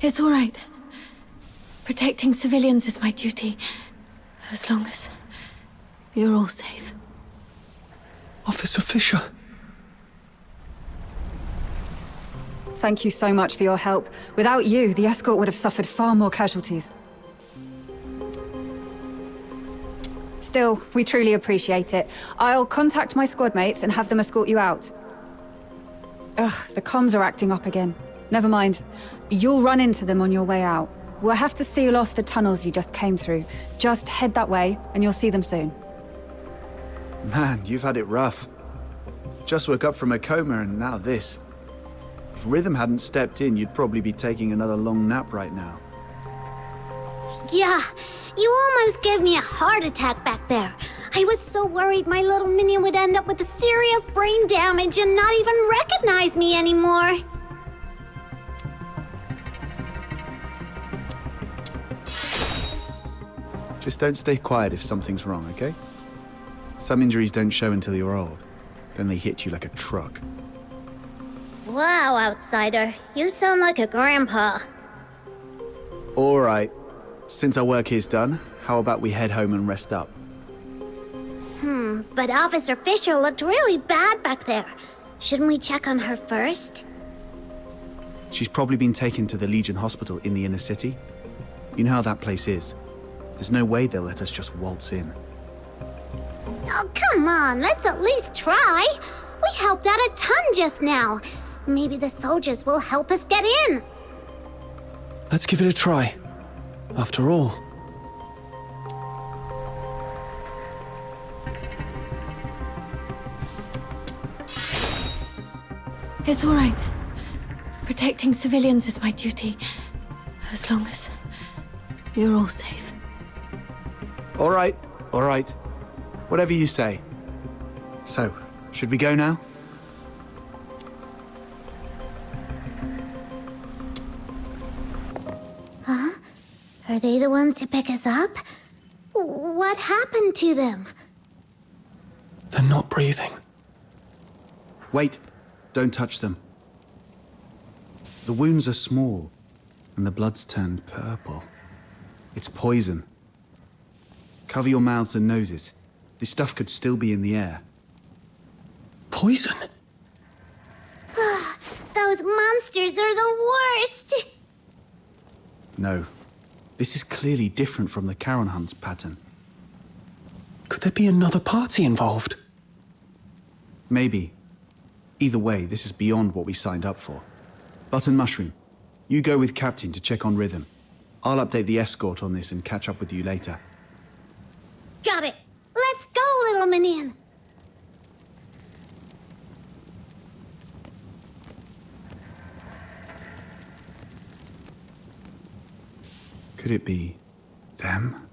It's all right. Protecting civilians is my duty, as long as you're all safe. Officer Fisher? Thank you so much for your help. Without you, the escort would have suffered far more casualties. Still, we truly appreciate it. I'll contact my squad mates and have them escort you out. Ugh, the comms are acting up again. Never mind. You'll run into them on your way out. We'll have to seal off the tunnels you just came through. Just head that way, and you'll see them soon. Man, you've had it rough. Just woke up from a coma and now this. If Rhythm hadn't stepped in, you'd probably be taking another long nap right now. Yeah, you almost gave me a heart attack back there. I was so worried my little minion would end up with a serious brain damage and not even recognize me anymore. Just don't stay quiet if something's wrong, okay? Some injuries don't show until you're old. Then they hit you like a truck. Wow, outsider, you sound like a grandpa. All right. Since our work here's done, how about we head home and rest up? But Officer Fisher looked really bad back there. Shouldn't we check on her first? She's probably been taken to the Legion Hospital in the inner city. You know how that place is. There's no way they'll let us just waltz in. Oh, come on, let's at least try. We helped out a ton just now. Maybe the soldiers will help us get in. Let's give it a try. After all. It's all right. Protecting civilians is my duty, as long as you're all safe. All right. Whatever you say. So, should we go now? Huh? Are they the ones to pick us up? What happened to them? They're not breathing. Wait. Don't touch them. The wounds are small, and the blood's turned purple. It's poison. Cover your mouths and noses. This stuff could still be in the air. Poison? Those monsters are the worst! No. This is clearly different from the Charon Hunt's pattern. Could there be another party involved? Maybe. Either way, this is beyond what we signed up for. Button Mushroom, you go with Captain to check on Rhythm. I'll update the escort on this and catch up with you later. Got it! Let's go, little minion! Could it be them?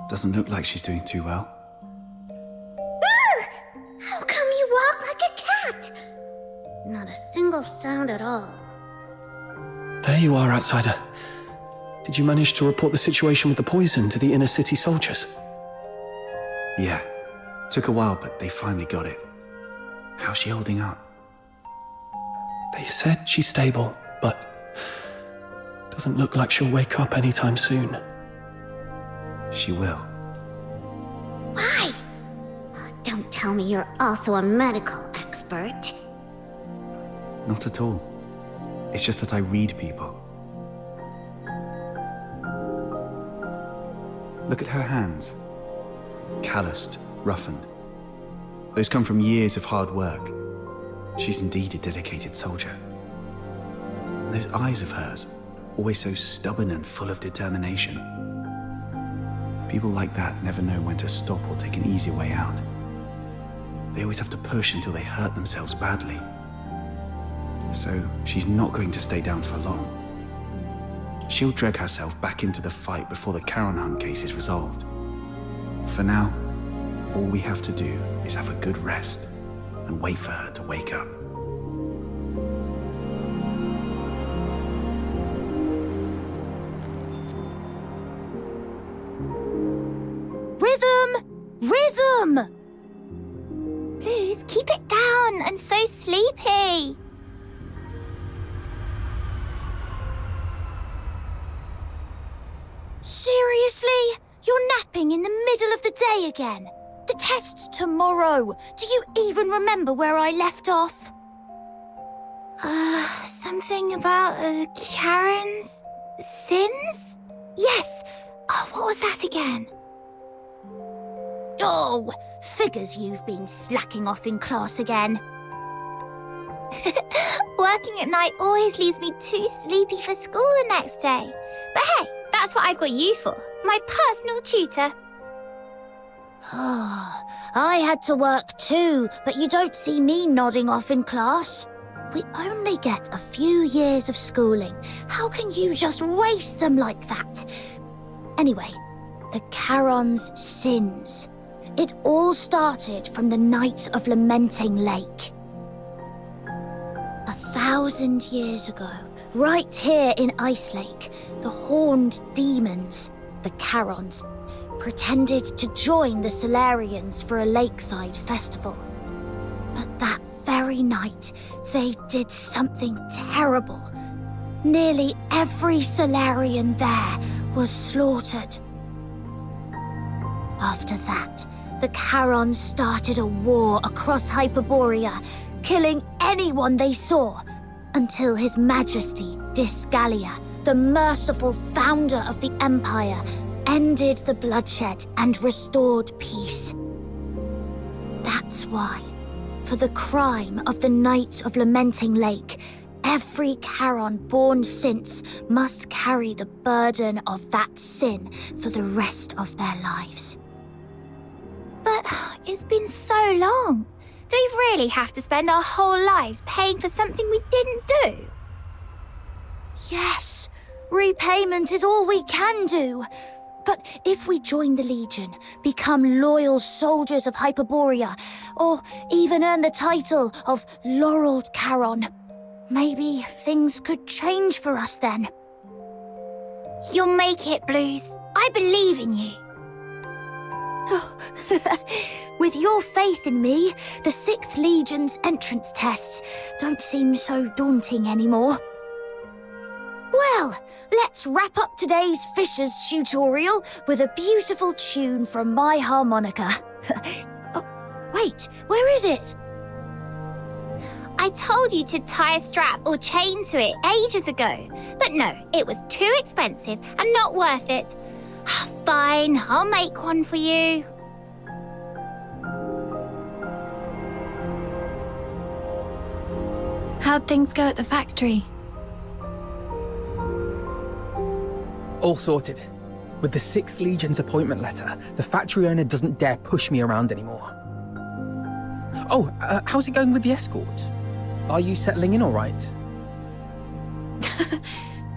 Doesn't look like she's doing too well. Ah! How come you walk like a cat? Not a single sound at all. There you are, outsider. Did you manage to report the situation with the poison to the inner city soldiers? Yeah. Took a while, but they finally got it. How's she holding up? They said she's stable, but doesn't look like she'll wake up anytime soon. She will. Why? Don't tell me you're also a medical expert. Not at all. It's just that I read people. Look at her hands. Calloused, roughened. Those come from years of hard work. She's indeed a dedicated soldier. And those eyes of hers, always so stubborn and full of determination. People like that never know when to stop or take an easier way out. They always have to push until they hurt themselves badly. so she's not going to stay down for long. She'll drag herself back into the fight before the Charon Hunt case is resolved. For now, all we have to do is have a good rest and wait for her to wake up. Rhythm! Rhythm! Please keep it down. I'm so sleepy. Seriously? You're napping in the middle of the day again? The test's tomorrow. Do you even remember where I left off? Something about Charon's sins? Yes. Oh, what was that again? Oh, figures you've been slacking off in class again. Working at night always leaves me too sleepy for school the next day. But hey, that's what I've got you for. My personal tutor. I had to work too, but you don't see me nodding off in class. We only get a few years of schooling. How can you just waste them like that? Anyway, the Charon's sins. It all started from the night of Lamenting Lake. 1,000 years ago, right here in Icelake, the horned demons, the Charons, pretended to join the Solarians for a lakeside festival. But that very night, they did something terrible. Nearly every Solarian there was slaughtered. After that, the Charons started a war across Hyperborea, killing anyone they saw, until His Majesty Disgalia, the merciful founder of the Empire, ended the bloodshed and restored peace. That's why, for the crime of the Night of Lamenting Lake, every Charon born since must carry the burden of that sin for the rest of their lives. But it's been so long. Do we really have to spend our whole lives paying for something we didn't do? Yes, repayment is all we can do. But if we join the Legion, become loyal soldiers of Hyperborea, or even earn the title of Laureled Charon, maybe things could change for us then. You'll make it, Blues. I believe in you. With your faith in me, the 6th Legion's entrance tests don't seem so daunting anymore. Well, let's wrap up today's Fisher's tutorial with a beautiful tune from my harmonica. Oh, wait, where is it? I told you to tie a strap or chain to it ages ago. But no, it was too expensive and not worth it. Fine, I'll make one for you. How'd things go at the factory? All sorted. With the 6th Legion's appointment letter, the factory owner doesn't dare push me around anymore. Oh, how's it going with the escort? Are you settling in all right?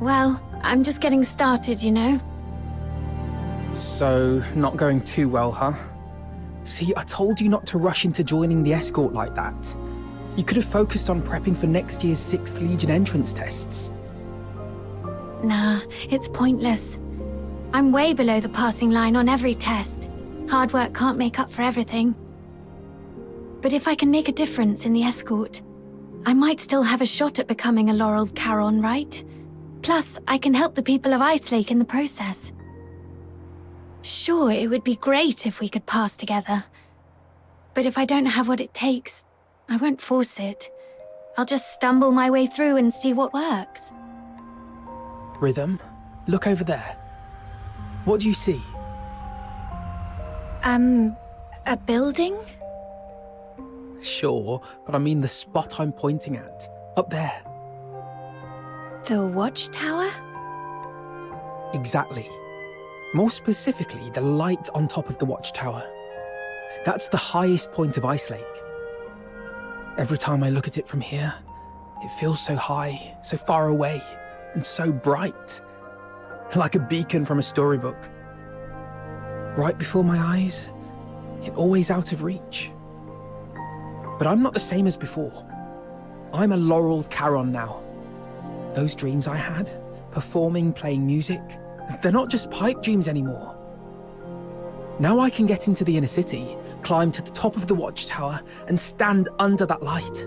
Well, I'm just getting started, you know. So, not going too well, huh? See, I told you not to rush into joining the escort like that. You could have focused on prepping for next year's 6th Legion entrance tests. Nah, it's pointless. I'm way below the passing line on every test. Hard work can't make up for everything. But if I can make a difference in the escort, I might still have a shot at becoming a Laureled Charon, right? Plus, I can help the people of Icelake in the process. Sure, it would be great if we could pass together. But if I don't have what it takes, I won't force it. I'll just stumble my way through and see what works. Rhythm, look over there. What do you see? A building? Sure, but I mean the spot I'm pointing at. Up there. The watchtower? Exactly. More specifically, the light on top of the watchtower. That's the highest point of Icelake. Every time I look at it from here, It feels so high, so far away, and so bright. Like a beacon from a storybook. Right before my eyes, yet always out of reach. But I'm not the same as before. I'm a laureled Charon now. Those dreams I had, performing, playing music, they're not just pipe dreams anymore. Now I can get into the inner city, climb to the top of the watchtower, and stand under that light.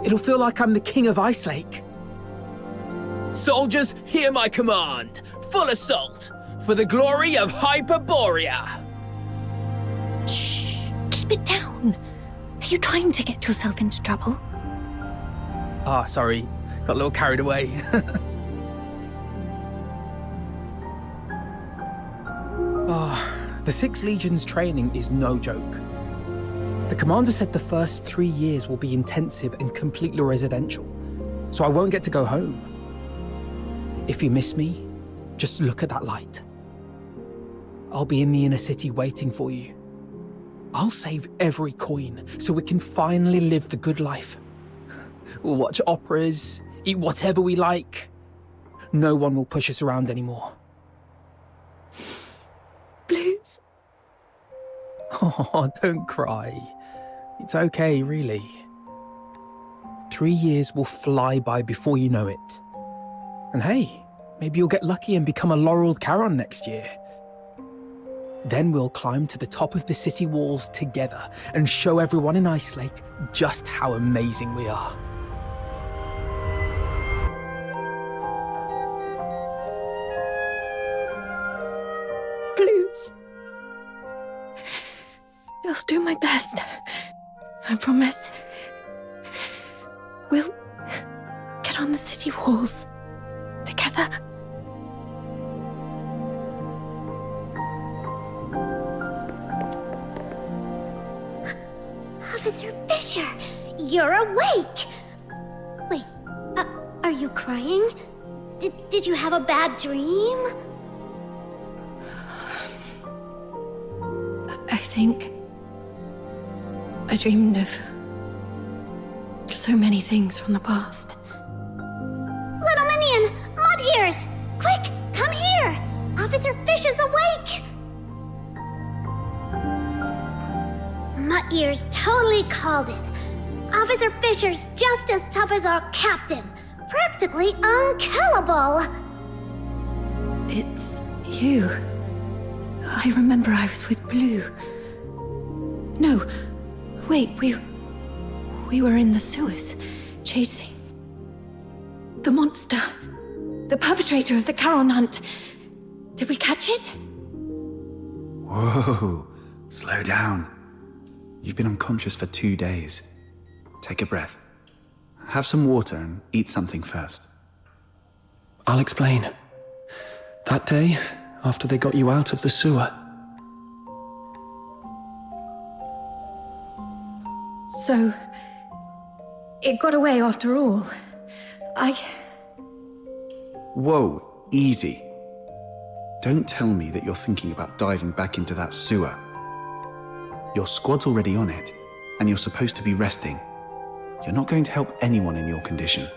It'll feel like I'm the king of Icelake. Soldiers, hear my command! Full assault! For the glory of Hyperborea! Shh! Keep it down! Are you trying to get yourself into trouble? Ah, sorry. Got a little carried away. The 6th Legion's training is no joke. The commander said the first 3 years will be intensive and completely residential, so I won't get to go home. If you miss me, just look at that light. I'll be in the inner city waiting for you. I'll save every coin so we can finally live the good life. We'll watch operas, eat whatever we like. No one will push us around anymore. Blues. Oh, don't cry. It's okay, really. 3 years will fly by before you know it. And hey, maybe you'll get lucky and become a laureled Charon next year. Then we'll climb to the top of the city walls together and show everyone in Icelake just how amazing we are. Blues. I'll do my best. I promise. We'll get on the city walls together. Officer Fisher, you're awake! Wait, are you crying? Did you have a bad dream? I think I dreamed of so many things from the past. Little minion, Mud Ears! Quick, come here! Officer Fisher's awake! Mud Ears totally called it. Officer Fisher's just as tough as our captain. Practically unkillable. It's you. I remember I was with Blue. No, wait, we were in the sewers, chasing the monster, the perpetrator of the Charon hunt. Did we catch it? Whoa, slow down. You've been unconscious for 2 days. Take a breath. Have some water and eat something first. I'll explain. That day, after they got you out of the sewer. So, it got away after all. Whoa, easy. Don't tell me that you're thinking about diving back into that sewer. Your squad's already on it, and you're supposed to be resting. You're not going to help anyone in your condition.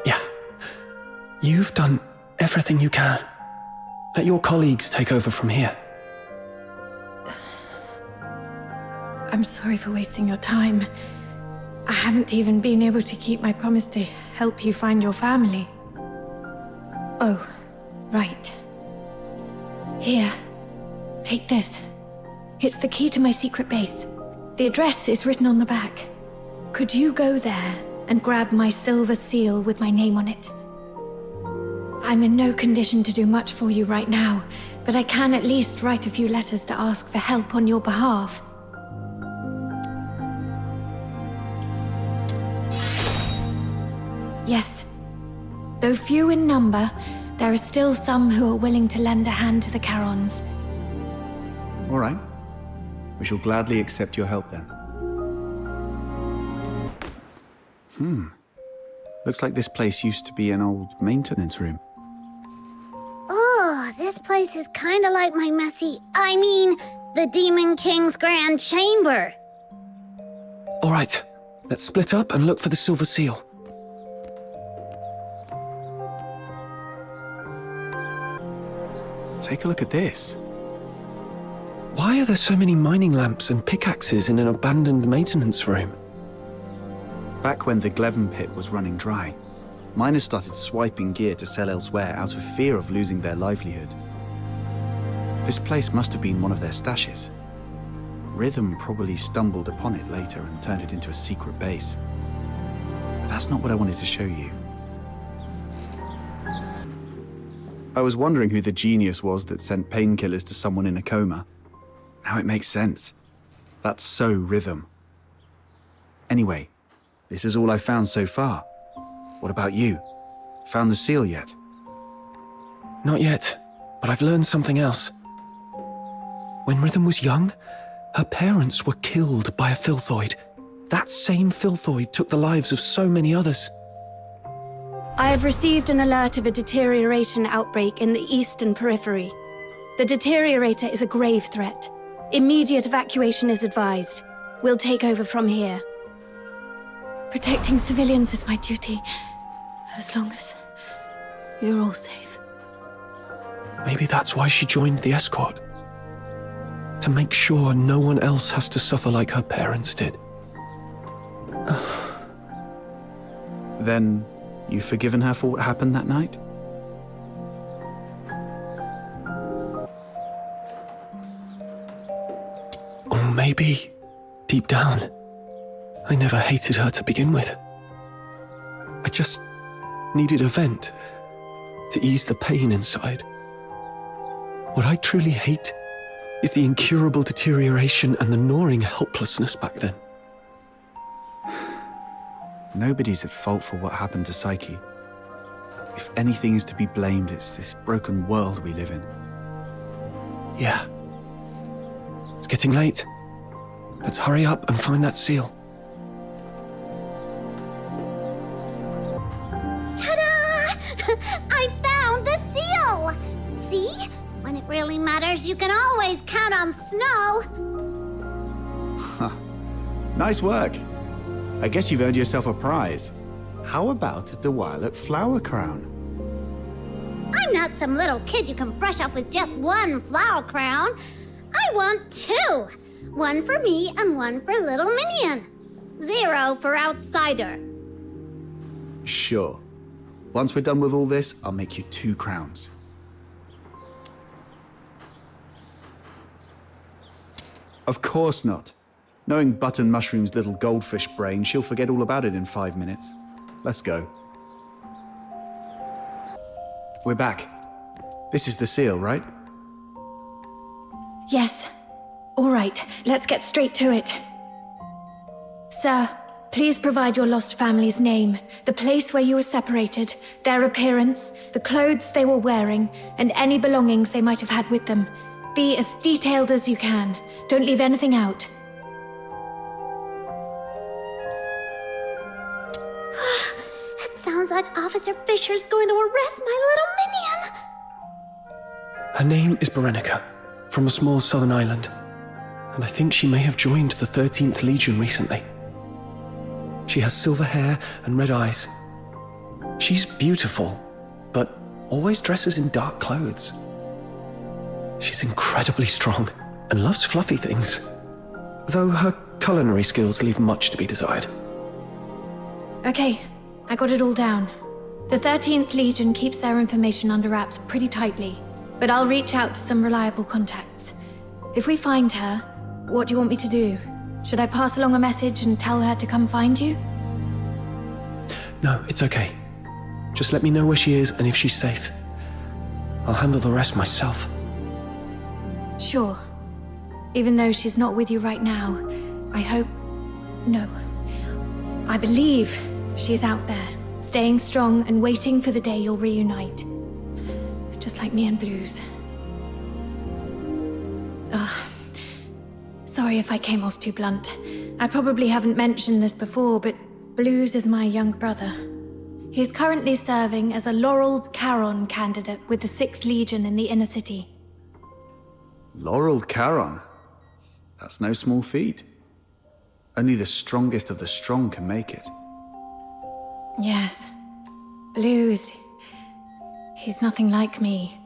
Yeah. You've done everything you can. Let your colleagues take over from here. I'm sorry for wasting your time. I haven't even been able to keep my promise to help you find your family. Oh, right. Here, take this. It's the key to my secret base. The address is written on the back. Could you go there and grab my silver seal with my name on it? I'm in no condition to do much for you right now, but I can at least write a few letters to ask for help on your behalf. Yes. Though few in number, there are still some who are willing to lend a hand to the Charons. All right. We shall gladly accept your help then. Looks like this place used to be an old maintenance room. Oh, this place is kinda like my the Demon King's Grand Chamber. All right, Let's split up and look for the silver seal. Take a look at this. Why are there so many mining lamps and pickaxes in an abandoned maintenance room? Back when the Gleven pit was running dry, miners started swiping gear to sell elsewhere out of fear of losing their livelihood. This place must have been one of their stashes. Rhythm probably stumbled upon it later and turned it into a secret base. But that's not what I wanted to show you. I was wondering who the genius was that sent painkillers to someone in a coma. Now it makes sense. That's so Rhythm. Anyway, this is all I've found so far. What about you? Found the seal yet? Not yet, but I've learned something else. When Rhythm was young, her parents were killed by a filthoid. That same filthoid took the lives of so many others. I have received an alert of a deterioration outbreak in the eastern periphery. The deteriorator is a grave threat. Immediate evacuation is advised. We'll take over from here. Protecting civilians is my duty, as long as you're all safe. Maybe that's why she joined the escort. To make sure no one else has to suffer like her parents did. Then, you've forgiven her for what happened that night? Or maybe, deep down, I never hated her to begin with. I just needed a vent to ease the pain inside. What I truly hate is the incurable deterioration and the gnawing helplessness back then. Nobody's at fault for what happened to Psyche. If anything is to be blamed, it's this broken world we live in. Yeah. It's getting late. Let's hurry up and find that seal. Ta-da! I found the seal! See? When it really matters, you can always count on snow. Nice work. I guess you've earned yourself a prize. How about a Dewilot flower crown? I'm not some little kid you can brush off with just one flower crown. I want two. One for me and one for little minion. 0 for outsider. Sure. Once we're done with all this, I'll make you 2 crowns. Of course not. Knowing Button Mushroom's little goldfish brain, she'll forget all about it in 5 minutes. Let's go. We're back. This is the seal, right? Yes. All right, let's get straight to it. Sir, please provide your lost family's name, the place where you were separated, their appearance, the clothes they were wearing, and any belongings they might have had with them. Be as detailed as you can. Don't leave anything out. It sounds like Officer Fisher's going to arrest my little minion. Her name is Berenica, from a small southern island. And I think she may have joined the 13th Legion recently. She has silver hair and red eyes. She's beautiful, but always dresses in dark clothes. She's incredibly strong and loves fluffy things, though her culinary skills leave much to be desired. Okay, I got it all down. The 13th Legion keeps their information under wraps pretty tightly, but I'll reach out to some reliable contacts. If we find her, what do you want me to do? Should I pass along a message and tell her to come find you? No, it's okay. Just let me know where she is and if she's safe. I'll handle the rest myself. Sure. Even though she's not with you right now, I hope... No. I believe she's out there, staying strong and waiting for the day you'll reunite. Just like me and Blues. Ugh. Sorry if I came off too blunt. I probably haven't mentioned this before, but Blues is my young brother. He's currently serving as a laureled Charon candidate with the 6th Legion in the inner city. Laurel Charon? That's no small feat. Only the strongest of the strong can make it. Yes. Blues. He's nothing like me.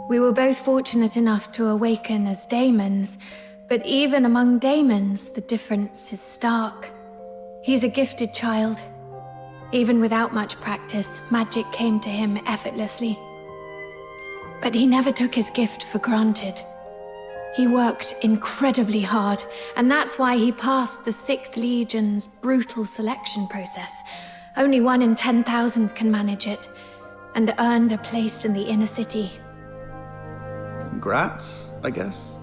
We were both fortunate enough to awaken as daemons, but even among daemons, the difference is stark. He's a gifted child. Even without much practice, magic came to him effortlessly. But he never took his gift for granted. He worked incredibly hard, and that's why he passed the 6th Legion's brutal selection process. Only 1 in 10,000 can manage it, and earned a place in the inner city. Congrats, I guess.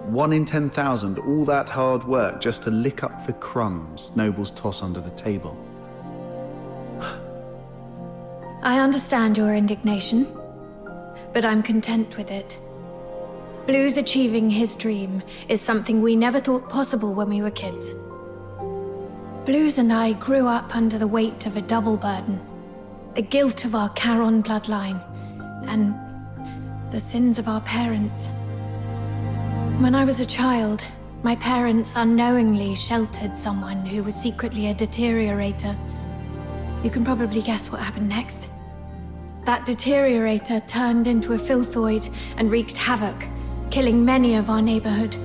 1 in 10,000, all that hard work just to lick up the crumbs nobles toss under the table. I understand your indignation, but I'm content with it. Blue's achieving his dream is something we never thought possible when we were kids. Blues and I grew up under the weight of a double burden. The guilt of our Charon bloodline, and the sins of our parents. When I was a child, my parents unknowingly sheltered someone who was secretly a deteriorator. You can probably guess what happened next. That deteriorator turned into a filthoid and wreaked havoc, killing many of our neighborhood.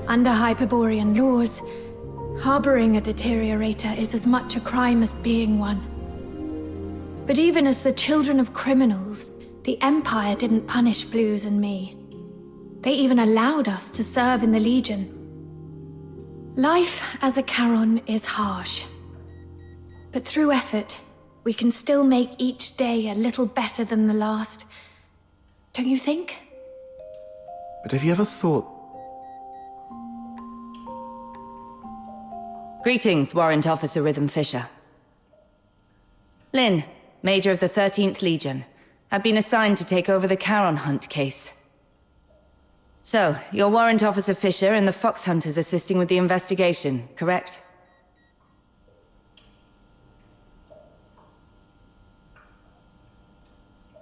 Under Hyperborean laws, harboring a deteriorator is as much a crime as being one. But even as the children of criminals, the Empire didn't punish Blues and me. They even allowed us to serve in the Legion. Life as a Charon is harsh. But through effort, we can still make each day a little better than the last. Don't you think? But have you ever thought... Greetings, Warrant Officer Rhythm Fisher. Lynn, Major of the 13th Legion. I've been assigned to take over the Charon Hunt case. So, you're Warrant Officer Fisher and the Foxhunters assisting with the investigation, correct?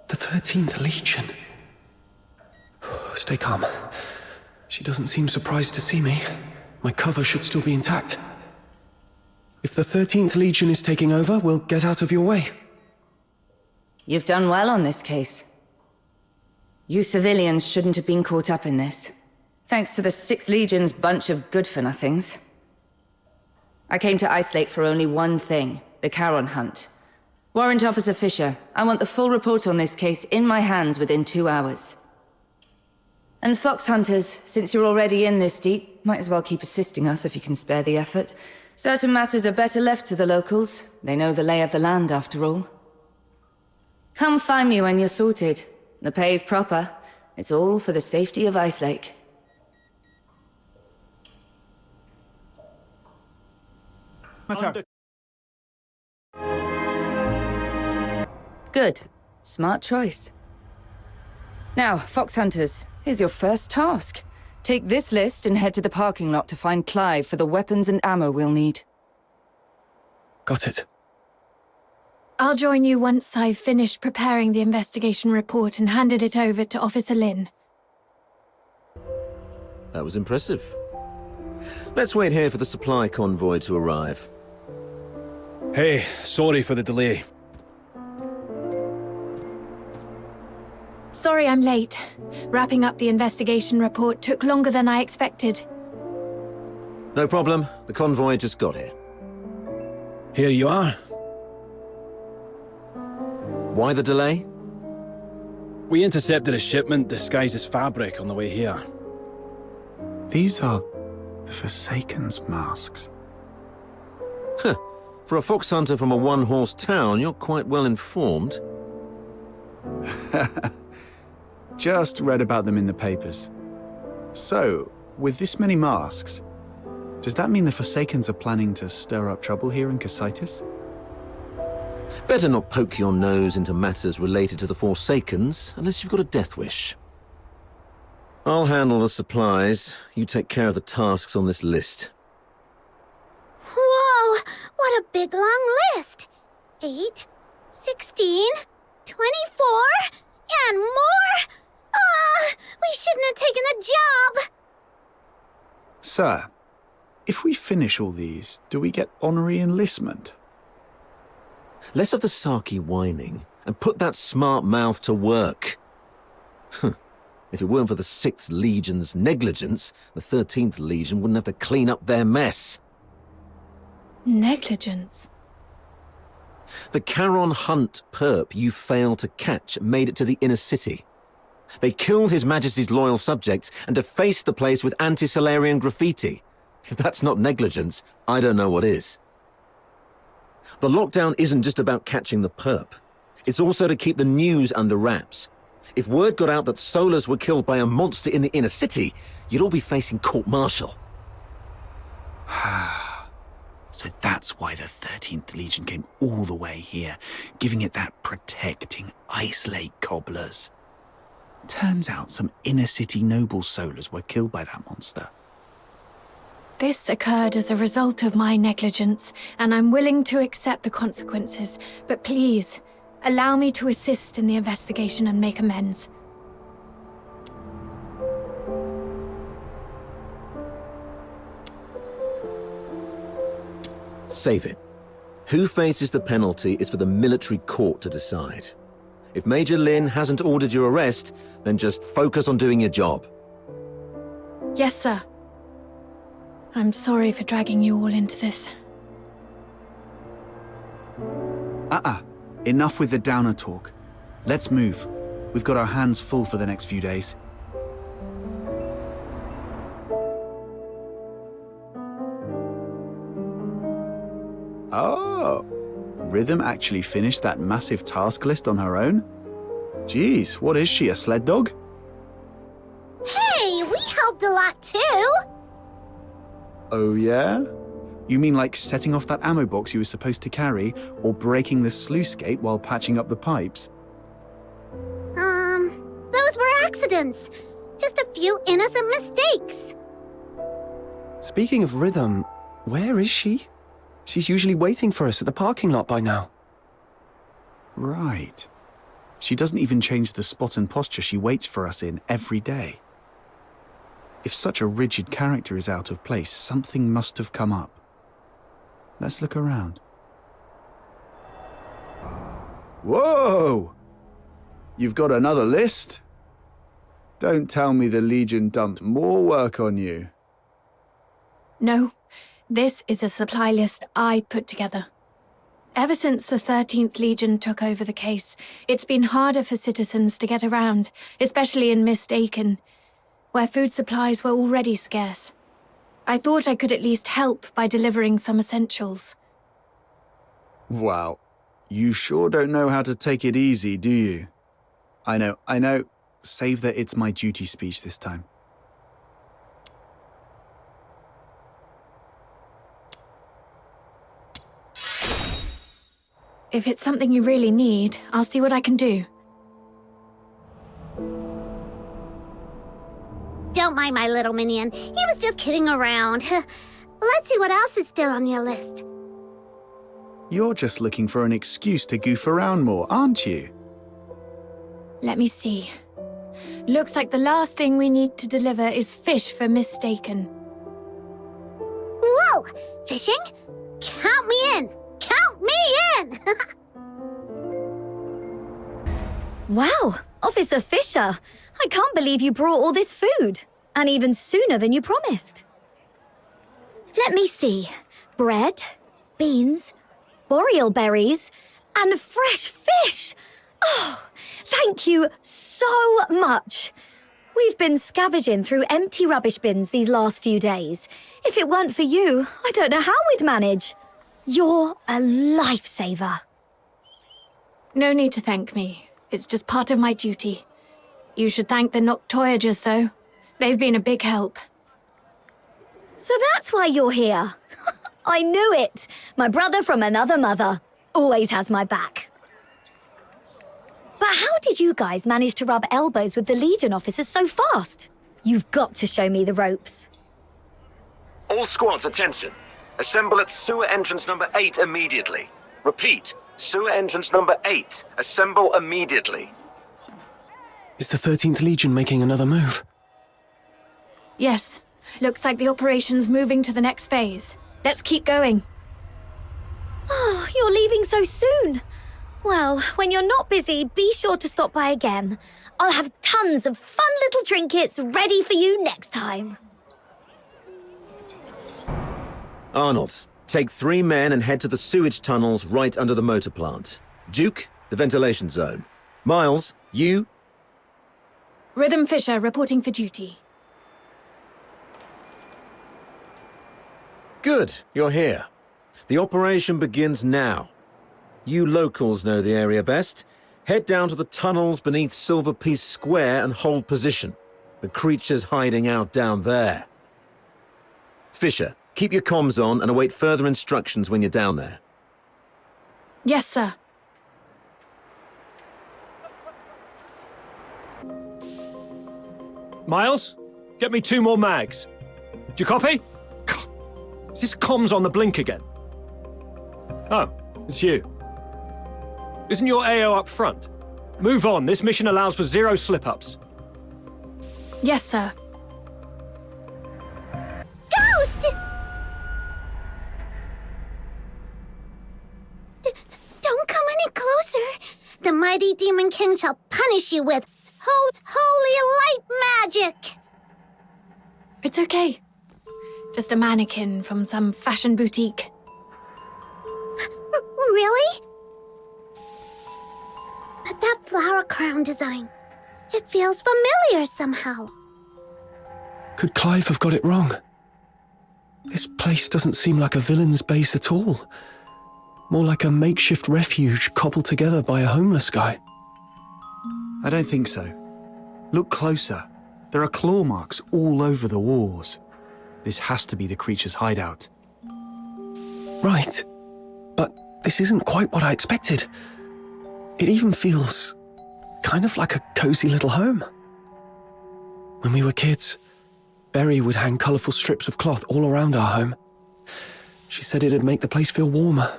The 13th Legion. Stay calm. She doesn't seem surprised to see me. My cover should still be intact. If the 13th Legion is taking over, we'll get out of your way. You've done well on this case. You civilians shouldn't have been caught up in this. Thanks to the 6th Legion's bunch of good-for-nothings. I came to Icelake for only one thing, the Charon Hunt. Warrant Officer Fisher, I want the full report on this case in my hands within 2 hours. And Foxhunters, since you're already in this deep, might as well keep assisting us if you can spare the effort. Certain matters are better left to the locals. They know the lay of the land, after all. Come find me when you're sorted. The pay is proper. It's all for the safety of Icelake. Good. Smart choice. Now, Foxhunters, here's your first task. Take this list and head to the parking lot to find Clive for the weapons and ammo we'll need. Got it. I'll join you once I've finished preparing the investigation report and handed it over to Officer Lynn. That was impressive. Let's wait here for the supply convoy to arrive. Hey, sorry for the delay. Sorry I'm late. Wrapping up the investigation report took longer than I expected. No problem. The convoy just got here. Here you are. Why the delay? We intercepted a shipment disguised as fabric on the way here. These are the Forsaken's masks. Huh. For a fox hunter from a one-horse town, you're quite well informed. Just read about them in the papers. So, with this many masks, does that mean the Forsakens are planning to stir up trouble here in Cocytus? Better not poke your nose into matters related to the Forsakens, unless you've got a death wish. I'll handle the supplies. You take care of the tasks on this list. Whoa! What a big long list! 8, 16, 24, and more? We shouldn't have taken the job! Sir, If we finish all these, do we get honorary enlistment? Less of the sarky whining, and put that smart mouth to work. If it weren't for the 6th Legion's negligence, the 13th Legion wouldn't have to clean up their mess. Negligence? The Charon Hunt perp you failed to catch made it to the inner city. They killed His Majesty's loyal subjects and defaced the place with anti-Solarian graffiti. If that's not negligence, I don't know what is. The lockdown isn't just about catching the perp. It's also to keep the news under wraps. If word got out that Solars were killed by a monster in the inner city, you'd all be facing court-martial. So that's why the 13th Legion came all the way here, giving it that protecting Icelake cobblers. Turns out some inner city noble Solars were killed by that monster. This occurred as a result of my negligence, and I'm willing to accept the consequences. But please, allow me to assist in the investigation and make amends. Save it. Who faces the penalty is for the military court to decide. If Major Lin hasn't ordered your arrest, then just focus on doing your job. Yes, sir. I'm sorry for dragging you all into this. Enough with the downer talk. Let's move. We've got our hands full for the next few days. Oh, Rhythm actually finished that massive task list on her own? Geez, what is she, a sled dog? Hey, we helped a lot too! Oh yeah? You mean like setting off that ammo box you were supposed to carry, or breaking the sluice gate while patching up the pipes? Those were accidents. Just a few innocent mistakes. Speaking of Rhythm, where is she? She's usually waiting for us at the parking lot by now. Right. She doesn't even change the spot and posture she waits for us in every day. If such a rigid character is out of place, something must have come up. Let's look around. Whoa! You've got another list? Don't tell me the Legion dumped more work on you. No, this is a supply list I put together. Ever since the 13th Legion took over the case, it's been harder for citizens to get around, especially in Mistaken, where food supplies were already scarce. I thought I could at least help by delivering some essentials. Wow. You sure don't know how to take it easy, do you? I know. Save the "it's my duty" speech this time. If it's something you really need, I'll see what I can do. Don't mind my little minion. He was just kidding around. Let's see what else is still on your list. You're just looking for an excuse to goof around more, aren't you? Let me see. Looks like the last thing we need to deliver is fish for Mistaken. Whoa! Fishing? Count me in! Count me in! Wow, Officer Fisher. I can't believe you brought all this food. And even sooner than you promised. Let me see. Bread, beans, boreal berries, and fresh fish. Oh, thank you so much. We've been scavenging through empty rubbish bins these last few days. If it weren't for you, I don't know how we'd manage. You're a lifesaver. No need to thank me. It's just part of my duty. You should thank the Noctoyagers, though. They've been a big help. So that's why you're here. I knew it. My brother from another mother always has my back. But how did you guys manage to rub elbows with the Legion officers so fast? You've got to show me the ropes. All squads, attention. Assemble at sewer entrance number 8 immediately. Repeat, sewer entrance number 8. Assemble immediately. Is the 13th Legion making another move? Yes, Looks like the operation's moving to the next phase. Let's keep going. Oh, you're leaving so soon. Well, when you're not busy, be sure to stop by again. I'll have tons of fun little trinkets ready for you next time. Arnold, take 3 men and head to the sewage tunnels right under the motor plant. Duke, the ventilation zone. Miles, you... Rhythm Fisher reporting for duty. Good, you're here. The operation begins now. You locals know the area best. Head down to the tunnels beneath Silver Piece Square and hold position. The creature's hiding out down there. Fisher, keep your comms on and await further instructions when you're down there. Yes, sir. Miles, get me 2 more mags. Do you copy? God, is this comms on the blink again? Oh, it's you. Isn't your AO up front? Move on, this mission allows for 0 slip-ups. Yes, sir. Ghost! Don't come any closer. The mighty Demon King shall punish you with holy light magic. It's okay. Just a mannequin from some fashion boutique. Really? But that flower crown design, it feels familiar somehow. Could Clive have got it wrong? This place doesn't seem like a villain's base at all. More like a makeshift refuge cobbled together by a homeless guy. I don't think so. Look closer. There are claw marks all over the walls. This has to be the creature's hideout. Right. But this isn't quite what I expected. It even feels kind of like a cozy little home. When we were kids, Berry would hang colourful strips of cloth all around our home. She said it'd make the place feel warmer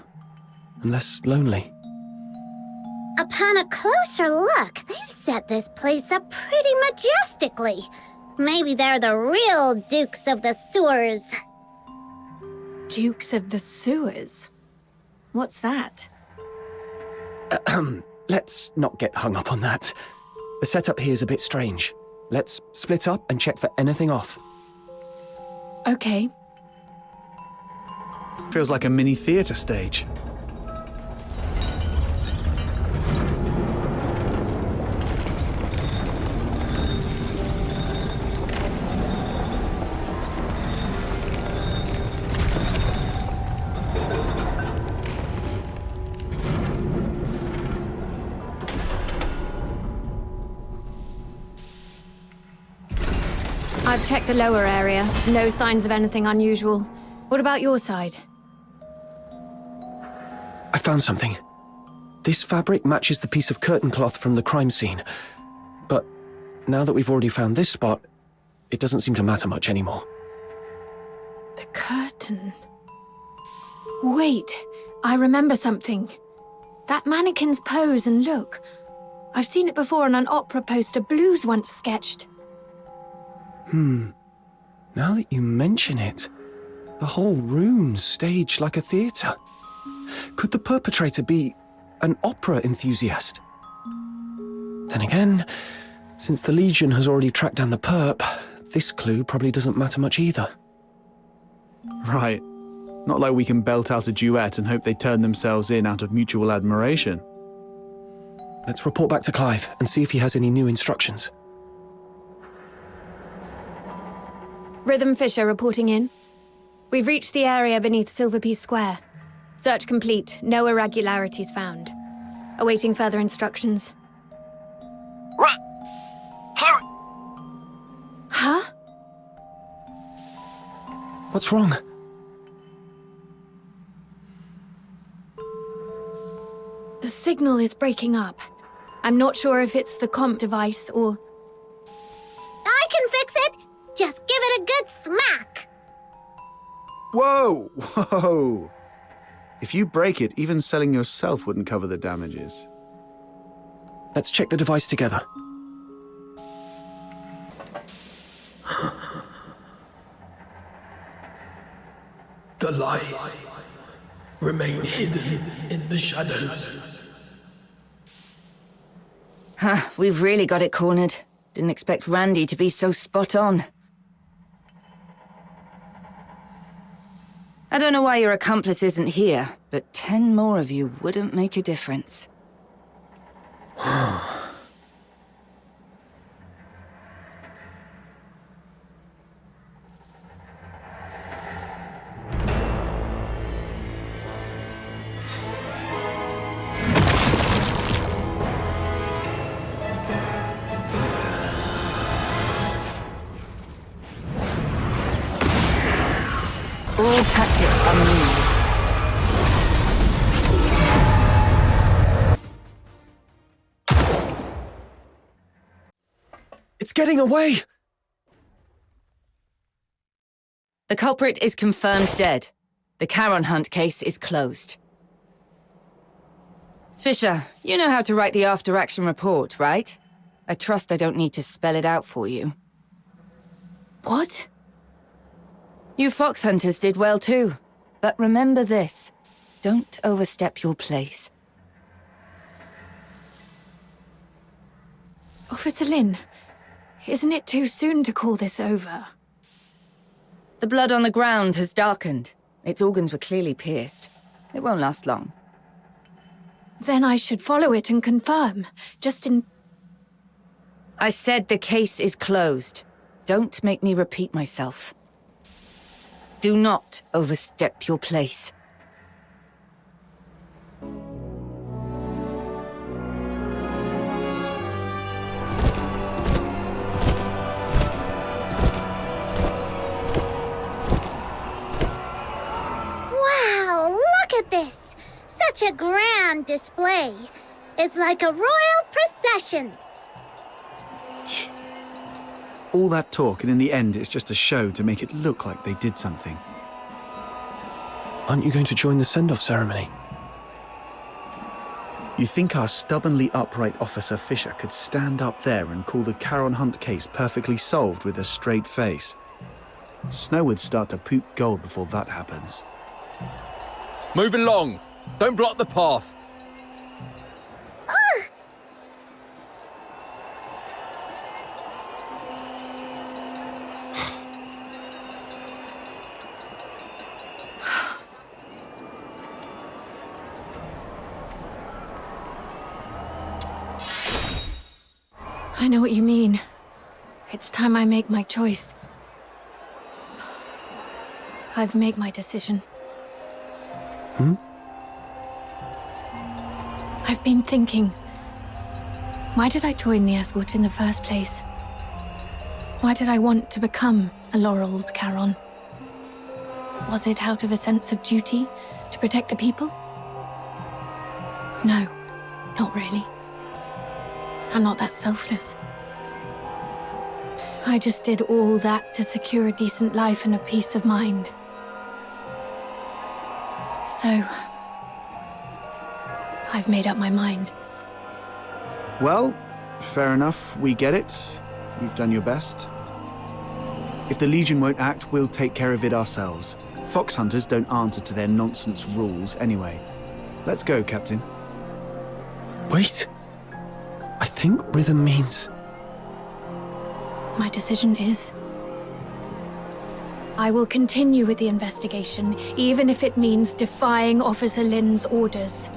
and less lonely. Upon a closer look, they've set this place up pretty majestically. Maybe they're the real Dukes of the Sewers. Dukes of the Sewers? What's that? Let's not get hung up on that. The setup here is a bit strange. Let's split up and check for anything off. Okay. Feels like a mini theatre stage. I've checked the lower area. No signs of anything unusual. What about your side? I found something. This fabric matches the piece of curtain cloth from the crime scene. But now that we've already found this spot, it doesn't seem to matter much anymore. The curtain. Wait, I remember something. That mannequin's pose and look. I've seen it before on an opera poster Blues once sketched. Now that you mention it, the whole room's staged like a theatre. Could the perpetrator be an opera enthusiast? Then again, since the Legion has already tracked down the perp, this clue probably doesn't matter much either. Right. Not like we can belt out a duet and hope they turn themselves in out of mutual admiration. Let's report back to Clive and see if he has any new instructions. Rhythm Fisher reporting in. We've reached the area beneath Silver Piece Square. Search complete. No irregularities found. Awaiting further instructions. Hurry! Huh? What's wrong? The signal is breaking up. I'm not sure if it's the comp device or... I can fix it! Just give it a good smack! Whoa! Whoa! If you break it, even selling yourself wouldn't cover the damages. Let's check the device together. The lies remain hidden in the shadows. Huh, we've really got it cornered. Didn't expect Randy to be so spot on. I don't know why your accomplice isn't here, but 10 more of you wouldn't make a difference. All tactics are meaningless. It's getting away! The culprit is confirmed dead. The Charon Hunt case is closed. Fisher, you know how to write the after-action report, right? I trust I don't need to spell it out for you. What? You foxhunters did well too. But remember this. Don't overstep your place. Officer Lin, isn't it too soon to call this over? The blood on the ground has darkened. Its organs were clearly pierced. It won't last long. Then I should follow it and confirm, just in... I said the case is closed. Don't make me repeat myself. Do not overstep your place. Wow, look at this! Such a grand display. It's like a royal procession. All that talk, and in the end, it's just a show to make it look like they did something. Aren't you going to join the send-off ceremony? You think our stubbornly upright Officer Fisher could stand up there and call the Charon Hunt case perfectly solved with a straight face? Snow would start to poop gold before that happens. Move along. Don't block the path. I know what you mean. It's time I make my choice. I've made my decision. I've been thinking, why did I join the escort in the first place? Why did I want to become a laureled Charon? Was it out of a sense of duty to protect the people? No, not really. I'm not that selfless. I just did all that to secure a decent life and a peace of mind. So, I've made up my mind. Well, fair enough, we get it. You've done your best. If the Legion won't act, we'll take care of it ourselves. Foxhunters don't answer to their nonsense rules anyway. Let's go, Captain. Wait. I think rhythm means... My decision is... I will continue with the investigation, even if it means defying Officer Lin's orders.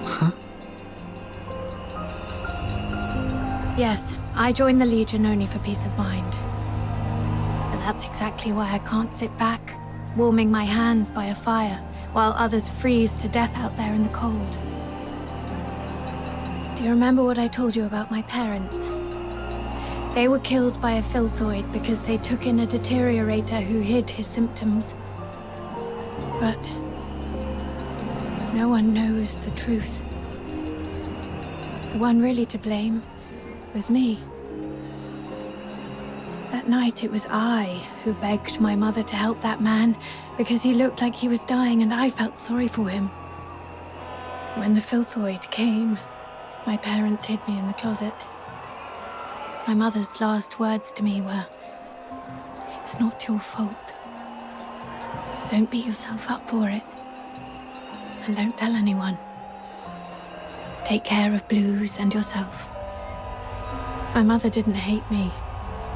Huh? Yes, I joined the Legion only for peace of mind. And that's exactly why I can't sit back, warming my hands by a fire, while others freeze to death out there in the cold. Do you remember what I told you about my parents? They were killed by a filthoid because they took in a deteriorator who hid his symptoms. But no one knows the truth. The one really to blame was me. That night it was I who begged my mother to help that man because he looked like he was dying and I felt sorry for him. When the filthoid came, my parents hid me in the closet. My mother's last words to me were, "It's not your fault." Don't beat yourself up for it. And don't tell anyone. Take care of Blues and yourself. My mother didn't hate me.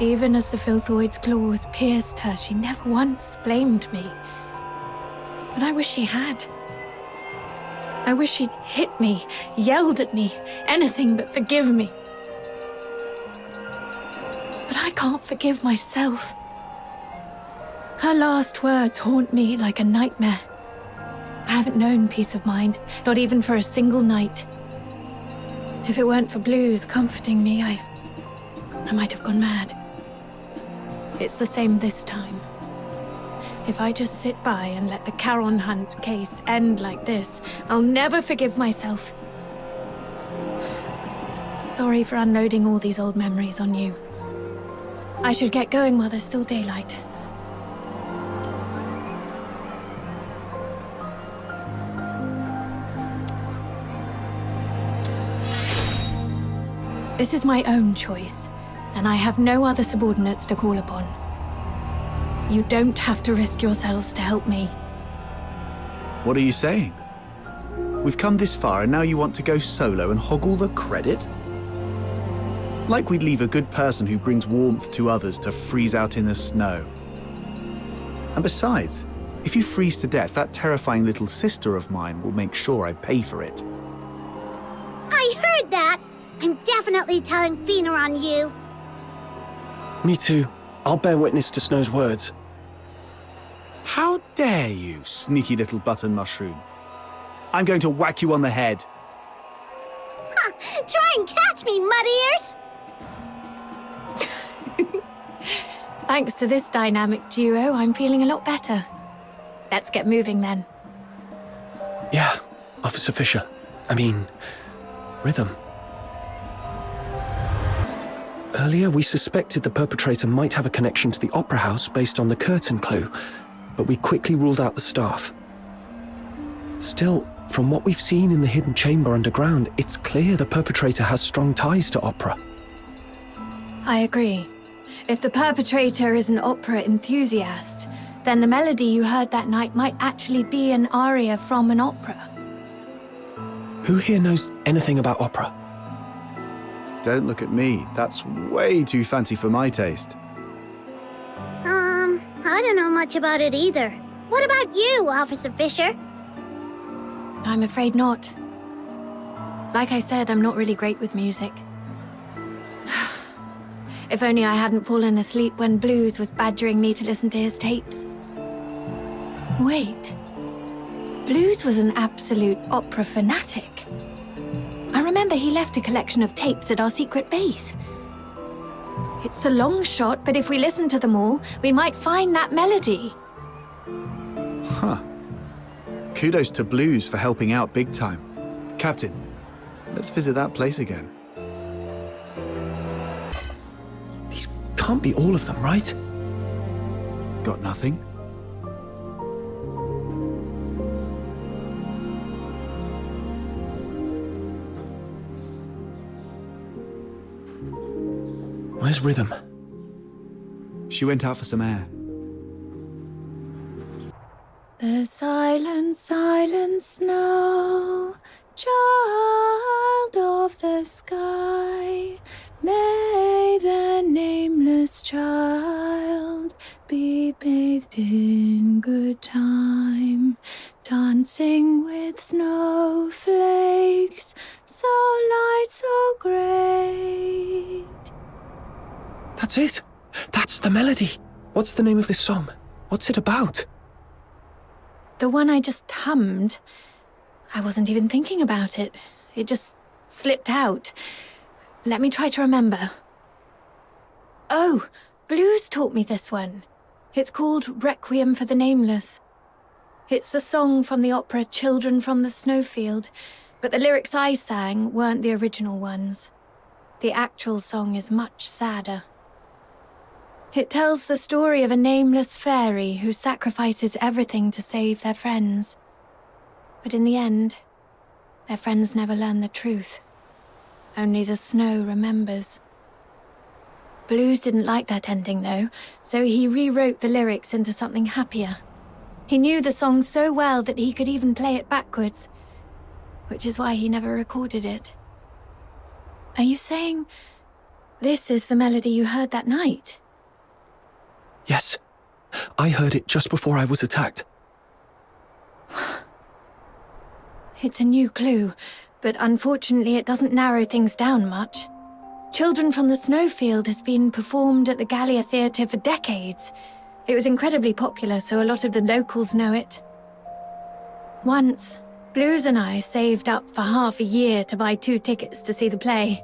Even as the Filthoid's claws pierced her, she never once blamed me. But I wish she had. I wish she'd hit me, yelled at me, anything but forgive me. But I can't forgive myself. Her last words haunt me like a nightmare. I haven't known peace of mind, not even for a single night. If it weren't for Blues comforting me, I might have gone mad. It's the same this time. If I just sit by and let the Charon Hunt case end like this, I'll never forgive myself. Sorry for unloading all these old memories on you. I should get going while there's still daylight. This is my own choice, and I have no other subordinates to call upon. You don't have to risk yourselves to help me. What are you saying? We've come this far and now you want to go solo and hog all the credit? Like we'd leave a good person who brings warmth to others to freeze out in the snow. And besides, if you freeze to death, that terrifying little sister of mine will make sure I pay for it. I heard that! I'm definitely telling Fina on you. Me too. I'll bear witness to Snow's words. How dare you, sneaky little button mushroom? I'm going to whack you on the head. Ha! Try and catch me, mud ears! Thanks to this dynamic duo, I'm feeling a lot better. Let's get moving then. Yeah, Officer Fisher. Rhythm. Earlier, we suspected the perpetrator might have a connection to the Opera House based on the curtain clue, but we quickly ruled out the staff. Still, from what we've seen in the hidden chamber underground, it's clear the perpetrator has strong ties to opera. I agree. If the perpetrator is an opera enthusiast, then the melody you heard that night might actually be an aria from an opera. Who here knows anything about opera? Don't look at me. That's way too fancy for my taste. I don't know much about it either. What about you, Officer Fisher? I'm afraid not. Like I said, I'm not really great with music. If only I hadn't fallen asleep when Blues was badgering me to listen to his tapes. Wait. Blues was an absolute opera fanatic. I remember he left a collection of tapes at our secret base. It's a long shot, but if we listen to them all, we might find that melody. Huh. Kudos to Blues for helping out big time. Captain, let's visit that place again. These can't be all of them, right? Got nothing? Where's Rhythm? She went out for some air. The silent, silent snow, child of the sky, may the nameless child be bathed in good time, dancing with snowflakes, so light, so great. That's it! That's the melody! What's the name of this song? What's it about? The one I just hummed, I wasn't even thinking about it. It just slipped out. Let me try to remember. Oh, Blues taught me this one. It's called Requiem for the Nameless. It's the song from the opera Children from the Snowfield, but the lyrics I sang weren't the original ones. The actual song is much sadder. It tells the story of a nameless fairy who sacrifices everything to save their friends. But in the end, their friends never learn the truth. Only the snow remembers. Blues didn't like that ending, though, so he rewrote the lyrics into something happier. He knew the song so well that he could even play it backwards, which is why he never recorded it. Are you saying this is the melody you heard that night? Yes. I heard it just before I was attacked. It's a new clue, but unfortunately it doesn't narrow things down much. Children from the Snowfield has been performed at the Gallia Theatre for decades. It was incredibly popular, so a lot of the locals know it. Once, Blues and I saved up for half a year to buy 2 tickets to see the play.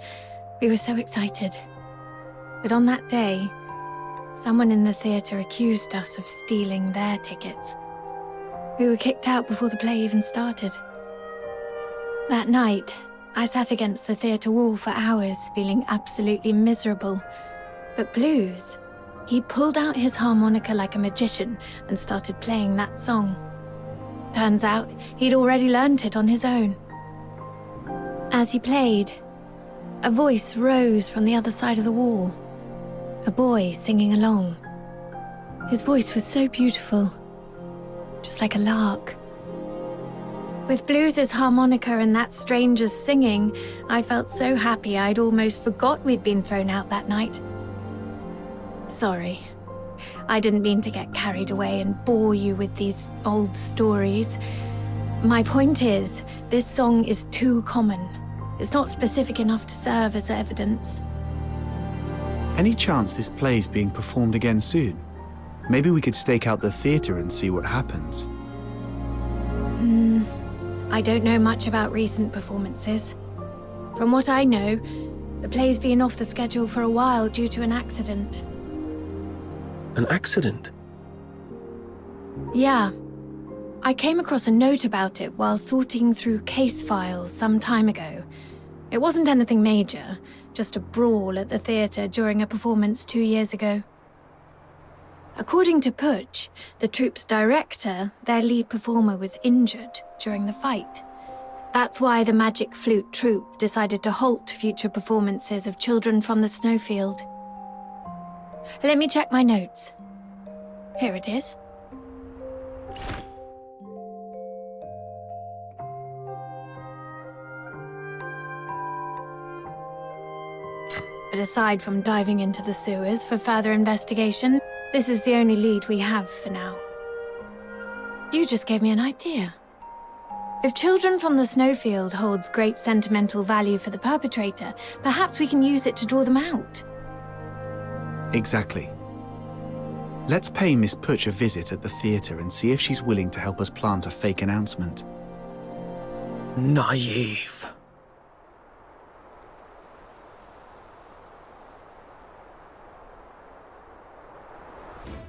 We were so excited. But on that day, someone in the theatre accused us of stealing their tickets. We were kicked out before the play even started. That night, I sat against the theatre wall for hours, feeling absolutely miserable. But Blues, he pulled out his harmonica like a magician and started playing that song. Turns out, he'd already learnt it on his own. As he played, a voice rose from the other side of the wall. A boy singing along. His voice was so beautiful, just like a lark. With Blues' harmonica and that stranger's singing, I felt so happy I'd almost forgot we'd been thrown out that night. Sorry. I didn't mean to get carried away and bore you with these old stories. My point is, this song is too common. It's not specific enough to serve as evidence. Any chance this play's being performed again soon? Maybe we could stake out the theatre and see what happens. I don't know much about recent performances. From what I know, the play's been off the schedule for a while due to an accident. An accident? Yeah. I came across a note about it while sorting through case files some time ago. It wasn't anything major, just a brawl at the theatre during a performance 2 years ago. According to Putsch, the troupe's director, their lead performer was injured during the fight. That's why the Magic Flute troupe decided to halt future performances of Children from the Snowfield. Let me check my notes. Here it is. But aside from diving into the sewers for further investigation, this is the only lead we have for now. You just gave me an idea. If Children from the Snowfield holds great sentimental value for the perpetrator, perhaps we can use it to draw them out. Exactly. Let's pay Miss Putsch a visit at the theatre and see if she's willing to help us plant a fake announcement. Naive.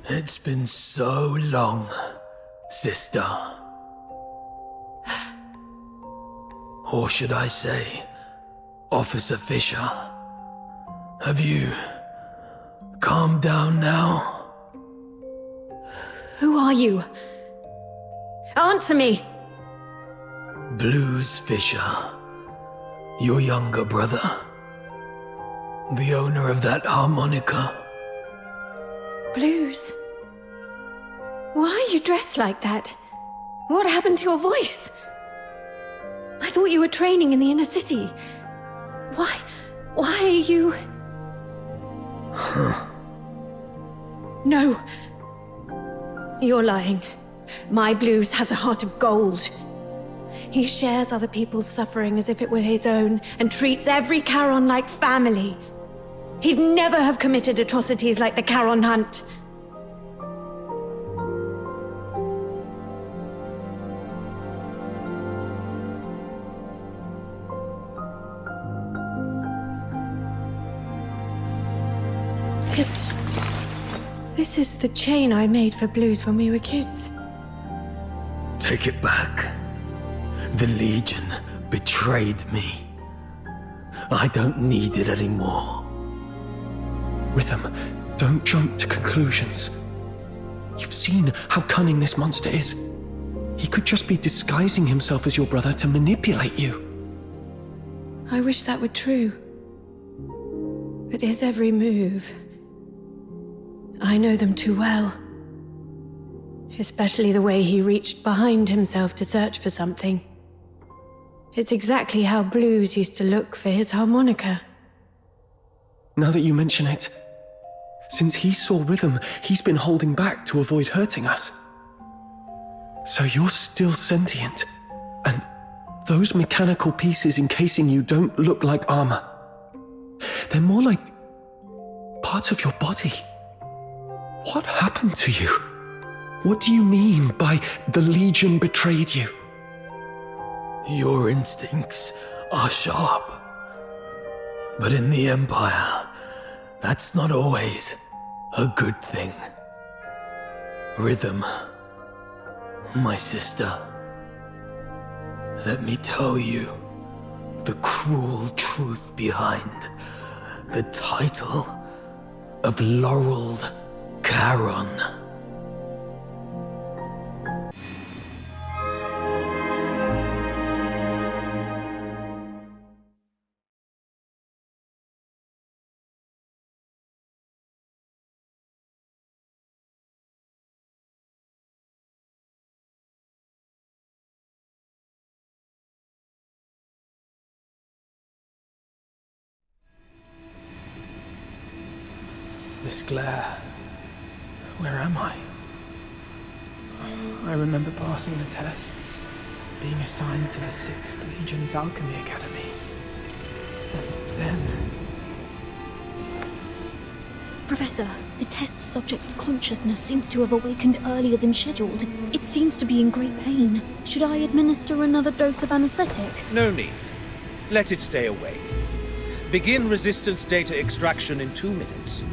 It's been so long, sister. Or should I say, Officer Fisher? Have you calmed down now? Who are you? Answer me! Blues Fisher, your younger brother. The owner of that harmonica. Blues? Why are you dressed like that? What happened to your voice? I thought you were training in the inner city. Why are you... No. You're lying. My Blues has a heart of gold. He shares other people's suffering as if it were his own, and treats every Charon like family. He'd never have committed atrocities like the Charon Hunt. This is the chain I made for Blues when we were kids. Take it back. The Legion betrayed me. I don't need it anymore. Rhythm, don't jump to conclusions. You've seen how cunning this monster is. He could just be disguising himself as your brother to manipulate you. I wish that were true. But his every move... I know them too well. Especially the way he reached behind himself to search for something. It's exactly how Blues used to look for his harmonica. Now that you mention it, since he saw Rhythm, he's been holding back to avoid hurting us. So you're still sentient, and those mechanical pieces encasing you don't look like armor. They're more like parts of your body. What happened to you? What do you mean by the Legion betrayed you? Your instincts are sharp. But in the Empire, that's not always a good thing. Rhythm, my sister, let me tell you the cruel truth behind the title of Laureled Charon. This glare. Where am I? I remember passing the tests, being assigned to the 6th Legion's Alchemy Academy. Then... Professor, the test subject's consciousness seems to have awakened earlier than scheduled. It seems to be in great pain. Should I administer another dose of anesthetic? No need. Let it stay awake. Begin resistance data extraction in 2 minutes.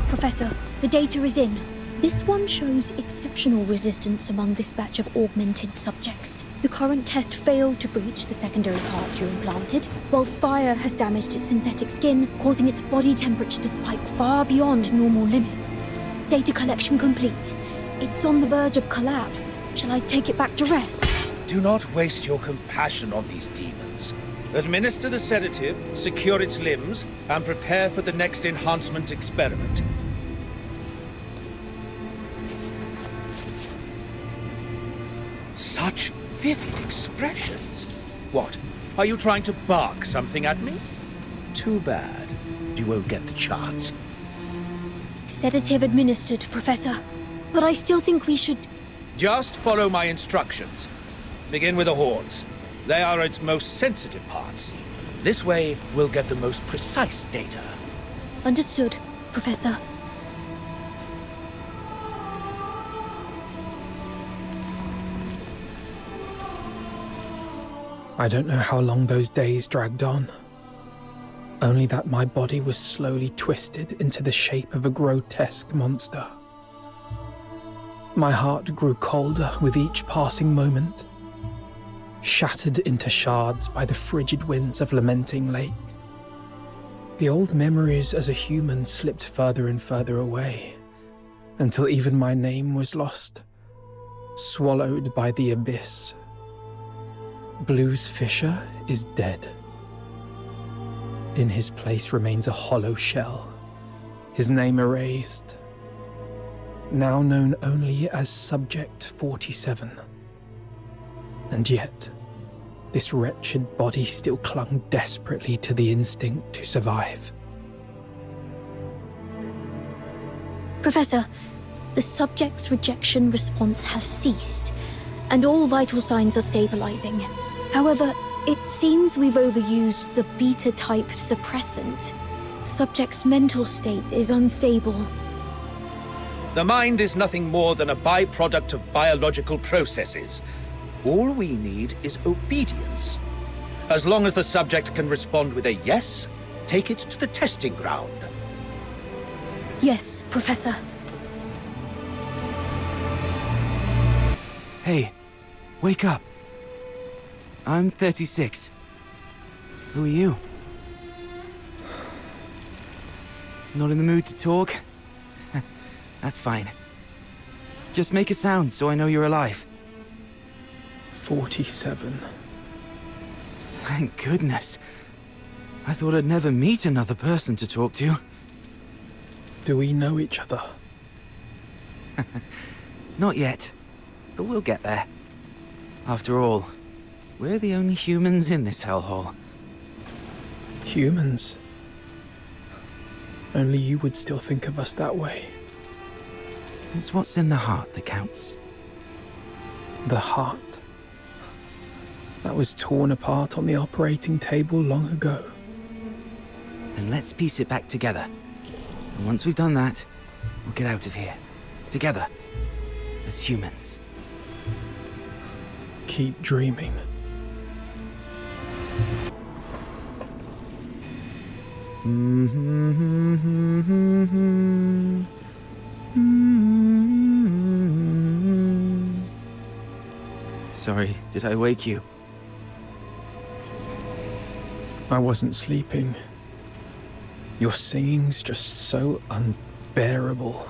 Professor, the data is in. This one shows exceptional resistance among this batch of augmented subjects. The current test failed to breach the secondary part you implanted, while fire has damaged its synthetic skin, causing its body temperature to spike far beyond normal limits. Data collection complete. It's on the verge of collapse. Shall I take it back to rest? Do not waste your compassion on these demons. Administer the sedative, secure its limbs, and prepare for the next enhancement experiment. Such vivid expressions. What? Are you trying to bark something at me? Too bad. You won't get the chance. Sedative administered, Professor. But I still think we should... Just follow my instructions. Begin with the horns. They are its most sensitive parts. This way, we'll get the most precise data. Understood, Professor. I don't know how long those days dragged on. Only that my body was slowly twisted into the shape of a grotesque monster. My heart grew colder with each passing moment, shattered into shards by the frigid winds of Lamenting Lake. The old memories as a human slipped further and further away, until even my name was lost, swallowed by the abyss. Blues Fisher is dead. In his place remains a hollow shell, his name erased, now known only as Subject 47. And yet, this wretched body still clung desperately to the instinct to survive. Professor, the subject's rejection response has ceased, and all vital signs are stabilizing. However, it seems we've overused the beta-type suppressant. Subject's mental state is unstable. The mind is nothing more than a byproduct of biological processes. All we need is obedience. As long as the subject can respond with a yes, take it to the testing ground. Yes, Professor. Hey, wake up. I'm 36. Who are you? Not in the mood to talk? That's fine. Just make a sound so I know you're alive. 47. Thank goodness. I thought I'd never meet another person to talk to. Do we know each other? Not yet, but we'll get there. After all, we're the only humans in this hellhole. Humans? Only you would still think of us that way. It's what's in the heart that counts. The heart? That was torn apart on the operating table long ago. Then let's piece it back together. And once we've done that, we'll get out of here. Together. As humans. Keep dreaming. Sorry, did I wake you? I wasn't sleeping. Your singing's just so unbearable.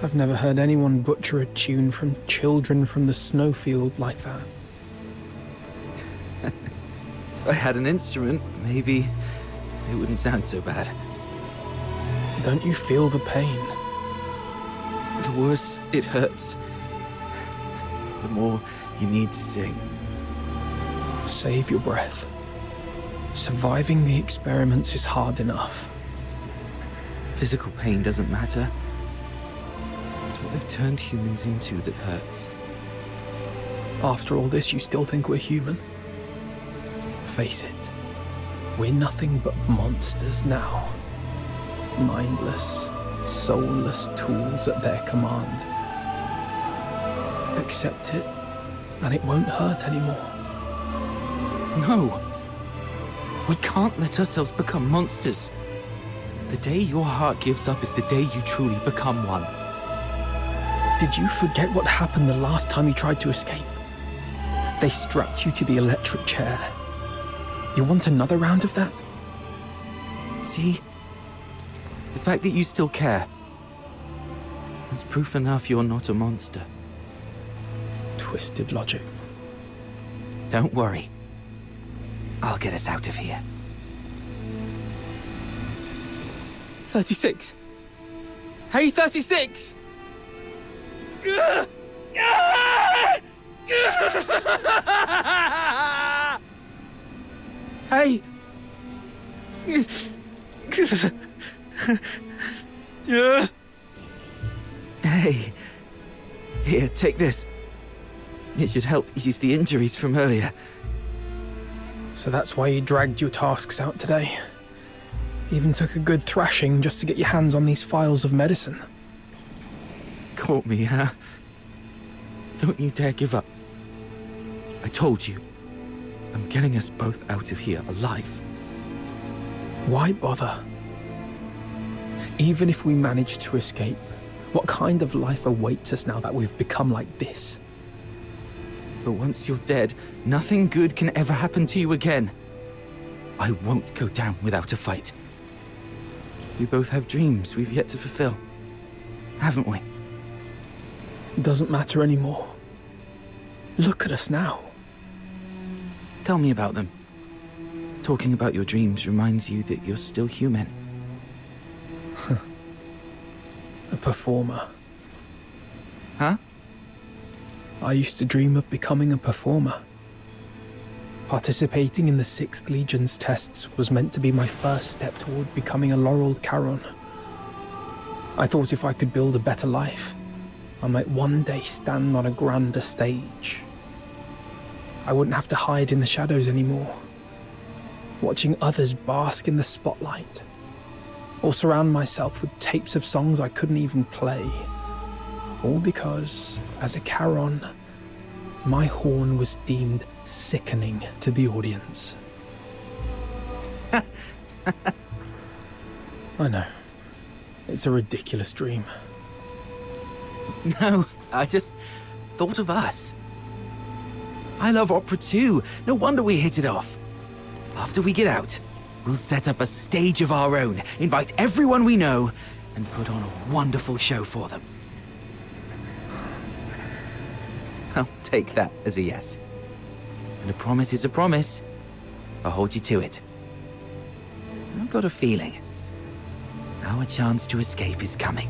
I've never heard anyone butcher a tune from Children from the Snowfield like that. If I had an instrument, maybe it wouldn't sound so bad. Don't you feel the pain? The worse it hurts, the more you need to sing. Save your breath. Surviving the experiments is hard enough. Physical pain doesn't matter. It's what they've turned humans into that hurts. After all this, you still think we're human? Face it, we're nothing but monsters now. Mindless, soulless tools at their command. Accept it, and it won't hurt anymore. No! We can't let ourselves become monsters. The day your heart gives up is the day you truly become one. Did you forget what happened the last time you tried to escape? They strapped you to the electric chair. You want another round of that? See? The fact that you still care. That's proof enough you're not a monster. Twisted logic. Don't worry. I'll get us out of here. 36! Hey, 36! Hey! Hey! Here, take this. It should help ease the injuries from earlier. So that's why you dragged your tasks out today. Even took a good thrashing just to get your hands on these files of medicine. Caught me, huh? Don't you dare give up. I told you. I'm getting us both out of here alive. Why bother? Even if we manage to escape, what kind of life awaits us now that we've become like this? But once you're dead, nothing good can ever happen to you again. I won't go down without a fight. We both have dreams we've yet to fulfill, haven't we? It doesn't matter anymore. Look at us now. Tell me about them. Talking about your dreams reminds you that you're still human. A performer. Huh? I used to dream of becoming a performer. Participating in the 6th Legion's tests was meant to be my first step toward becoming a laureled Charon. I thought if I could build a better life, I might one day stand on a grander stage. I wouldn't have to hide in the shadows anymore, watching others bask in the spotlight, or surround myself with tapes of songs I couldn't even play. All because, as a Charon, my horn was deemed sickening to the audience. I know. It's a ridiculous dream. No, I just thought of us. I love opera too. No wonder we hit it off. After we get out, we'll set up a stage of our own, invite everyone we know, and put on a wonderful show for them. I'll take that as a yes. And a promise is a promise. I'll hold you to it. I've got a feeling. Our chance to escape is coming.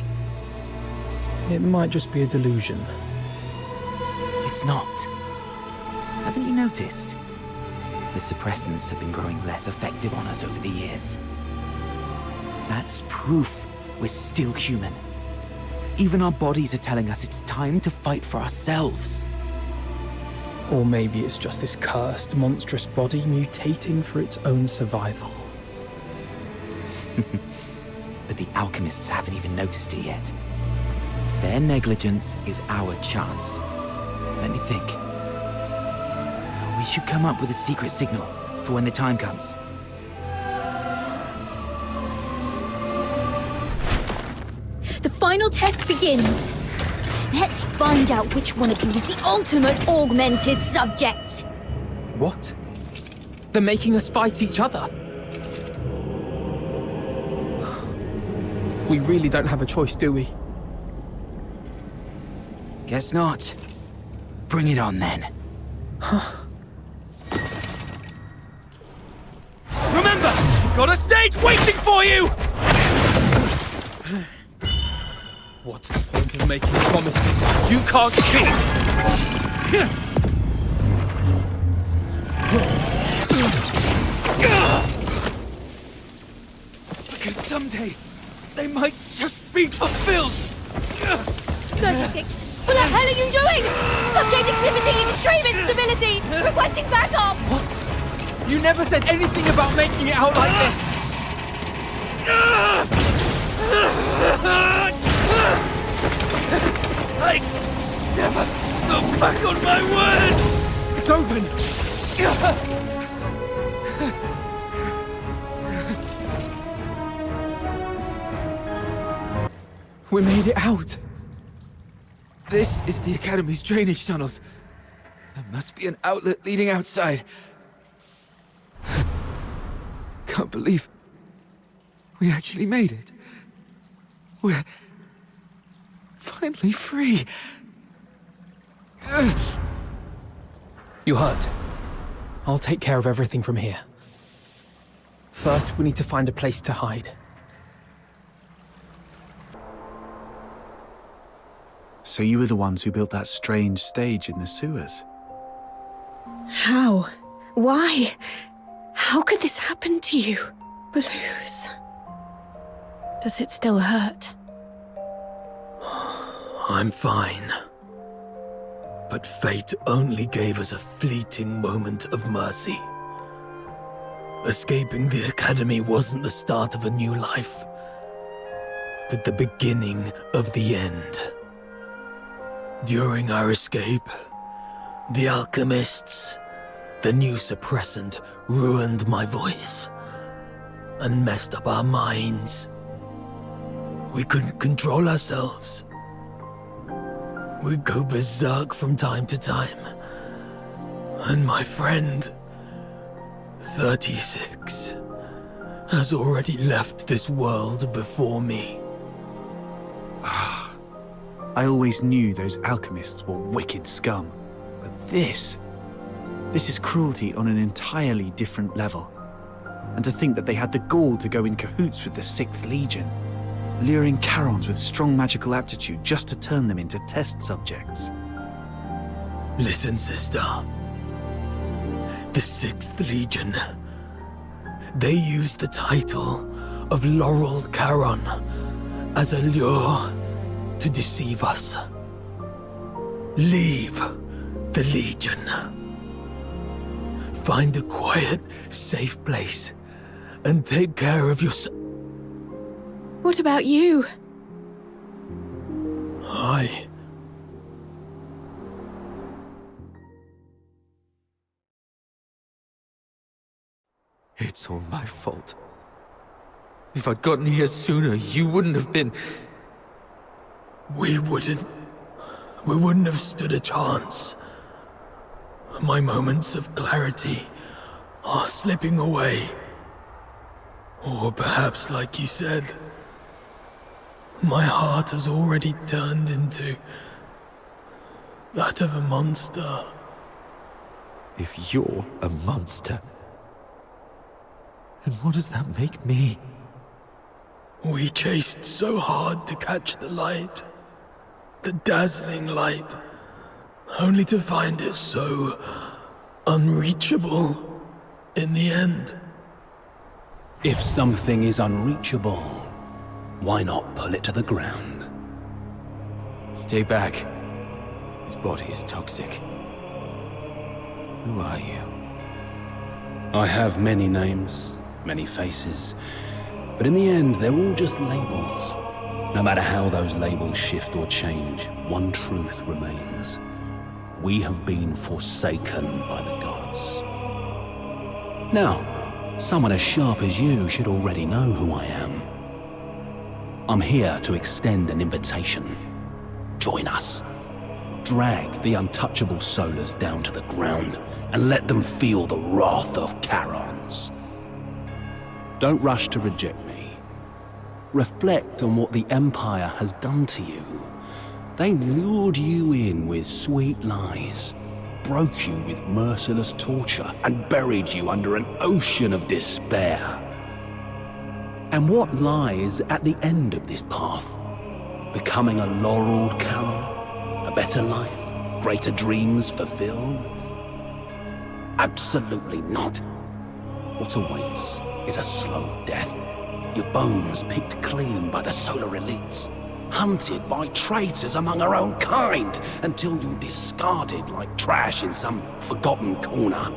It might just be a delusion. It's not. Haven't you noticed? The suppressants have been growing less effective on us over the years. That's proof we're still human. Even our bodies are telling us it's time to fight for ourselves. Or maybe it's just this cursed, monstrous body mutating for its own survival. But the alchemists haven't even noticed it yet. Their negligence is our chance. Let me think. We should come up with a secret signal for when the time comes. The final test begins. Let's find out which one of you is the ultimate augmented subject. What? They're making us fight each other? We really don't have a choice, do we? Guess not. Bring it on, then. Remember, we've got a stage waiting for you! What's the point of making promises you can't keep? Because someday, they might just be fulfilled! 36, what the hell are you doing? Subject exhibiting extreme instability! Requesting backup! What? You never said anything about making it out like this! I never go back on my word! It's open! We made it out! This is the Academy's drainage tunnels. There must be an outlet leading outside. Can't believe we actually made it. We're finally free. You hurt. I'll take care of everything from here. First, we need to find a place to hide. So you were the ones who built that strange stage in the sewers? How? Why? How could this happen to you? Blues. Does it still hurt? I'm fine. But fate only gave us a fleeting moment of mercy. Escaping the Academy wasn't the start of a new life, but the beginning of the end. During our escape, the alchemists, the new suppressant, ruined my voice and messed up our minds. We couldn't control ourselves. We'd go berserk from time to time. And my friend, 36, has already left this world before me. I always knew those alchemists were wicked scum. But this is cruelty on an entirely different level. And to think that they had the gall to go in cahoots with the 6th Legion, luring Charons with strong magical aptitude just to turn them into test subjects. Listen, sister. The 6th Legion. They used the title of Laurel Charon as a lure to deceive us. Leave the Legion. Find a quiet, safe place and take care of yourself. What about you? It's all my fault. If I'd gotten here sooner, you wouldn't have been... We wouldn't have stood a chance. My moments of clarity are slipping away. Or perhaps, like you said, my heart has already turned into that of a monster. If you're a monster, then what does that make me? We chased so hard to catch the light. The dazzling light. Only to find it so unreachable in the end. If something is unreachable, why not pull it to the ground? Stay back. His body is toxic. Who are you? I have many names, many faces, but in the end, they're all just labels. No matter how those labels shift or change, one truth remains. We have been forsaken by the gods. Now, someone as sharp as you should already know who I am. I'm here to extend an invitation. Join us. Drag the untouchable Solars down to the ground and let them feel the wrath of Charons. Don't rush to reject me. Reflect on what the Empire has done to you. They lured you in with sweet lies, broke you with merciless torture, and buried you under an ocean of despair. And what lies at the end of this path? Becoming a laureled Charon? A better life? Greater dreams fulfilled? Absolutely not. What awaits is a slow death. Your bones picked clean by the solar elites. Hunted by traitors among our own kind until you're discarded like trash in some forgotten corner.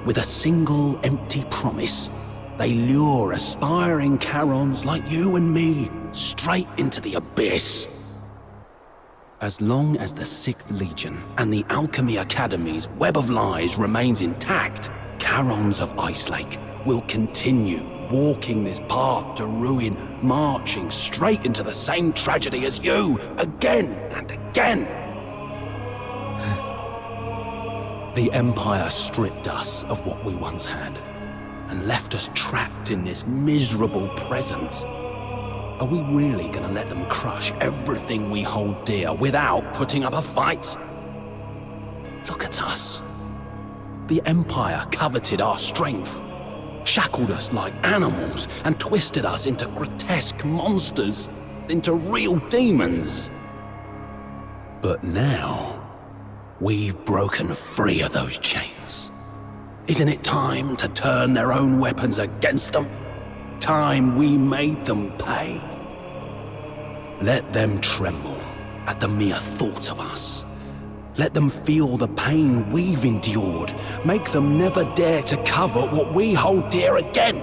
With a single empty promise, they lure aspiring Charons like you and me straight into the abyss. As long as the 6th Legion and the Alchemy Academy's web of lies remains intact, Charons of Icelake will continue walking this path to ruin, marching straight into the same tragedy as you, again and again. The Empire stripped us of what we once had, and left us trapped in this miserable present. Are we really gonna let them crush everything we hold dear without putting up a fight? Look at us. The Empire coveted our strength, shackled us like animals, and twisted us into grotesque monsters, into real demons. But now, we've broken free of those chains. Isn't it time to turn their own weapons against them? Time we made them pay? Let them tremble at the mere thought of us. Let them feel the pain we've endured. Make them never dare to cover what we hold dear again.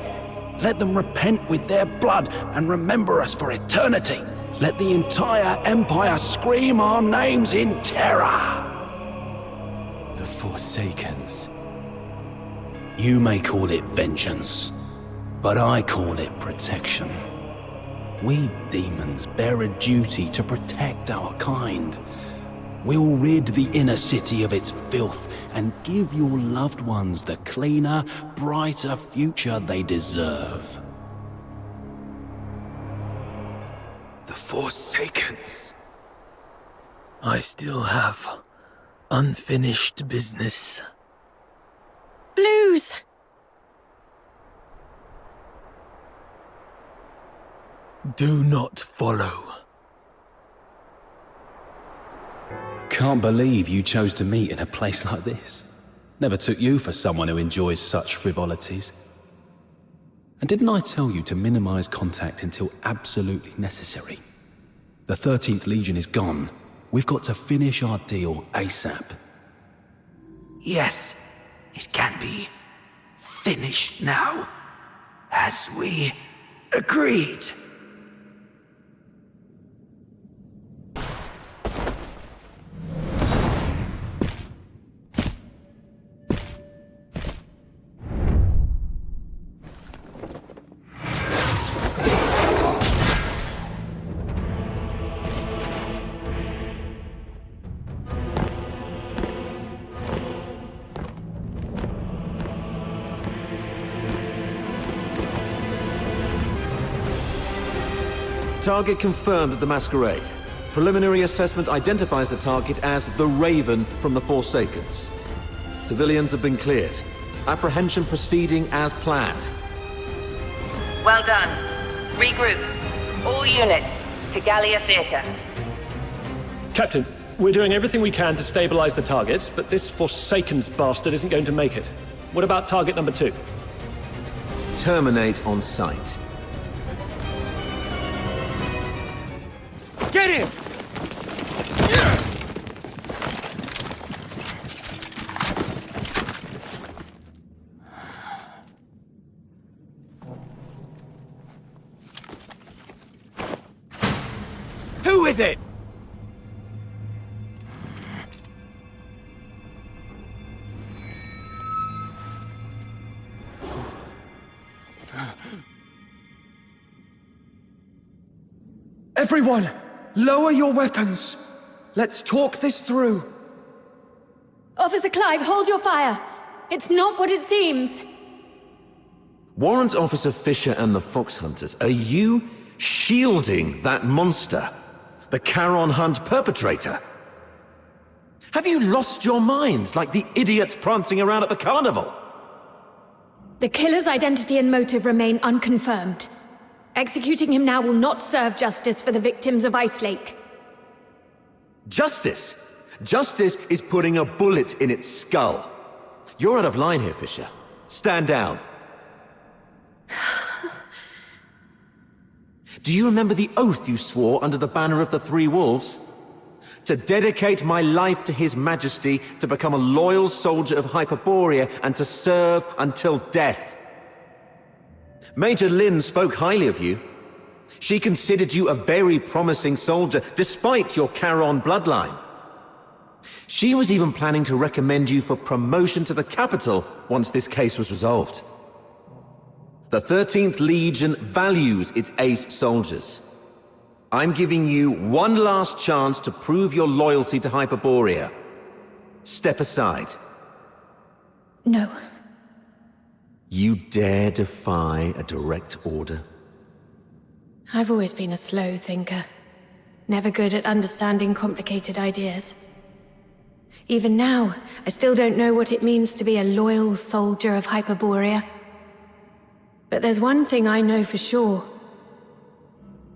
Let them repent with their blood and remember us for eternity. Let the entire Empire scream our names in terror. The Forsakens. You may call it vengeance, but I call it protection. We demons bear a duty to protect our kind. We'll rid the inner city of its filth and give your loved ones the cleaner, brighter future they deserve. The Forsakens. I still have unfinished business. Blues! Do not follow. Can't believe you chose to meet in a place like this. Never took you for someone who enjoys such frivolities. And didn't I tell you to minimize contact until absolutely necessary? The 13th Legion is gone. We've got to finish our deal ASAP. Yes, it can be finished now, as we agreed. Target confirmed at the Masquerade. Preliminary assessment identifies the target as the Raven from the Forsakens. Civilians have been cleared. Apprehension proceeding as planned. Well done. Regroup. All units to Gallia Theatre. Captain, we're doing everything we can to stabilize the targets, but this Forsaken's bastard isn't going to make it. What about target number 2? Terminate on sight. Get him! Who is it? Everyone, lower your weapons. Let's talk this through. Officer Clive, hold your fire. It's not what it seems. Warrant Officer Fisher and the Foxhunters, are you shielding that monster? The Charon Hunt perpetrator? Have you lost your minds like the idiots prancing around at the carnival? The killer's identity and motive remain unconfirmed. Executing him now will not serve justice for the victims of Icelake. Justice? Justice is putting a bullet in its skull. You're out of line here, Fisher. Stand down. Do you remember the oath you swore under the banner of the Three Wolves? To dedicate my life to His Majesty, to become a loyal soldier of Hyperborea, and to serve until death. Major Lynn spoke highly of you. She considered you a very promising soldier, despite your Charon bloodline. She was even planning to recommend you for promotion to the capital once this case was resolved. The 13th Legion values its ace soldiers. I'm giving you one last chance to prove your loyalty to Hyperborea. Step aside. No. You dare defy a direct order? I've always been a slow thinker. Never good at understanding complicated ideas. Even now, I still don't know what it means to be a loyal soldier of Hyperborea. But there's one thing I know for sure.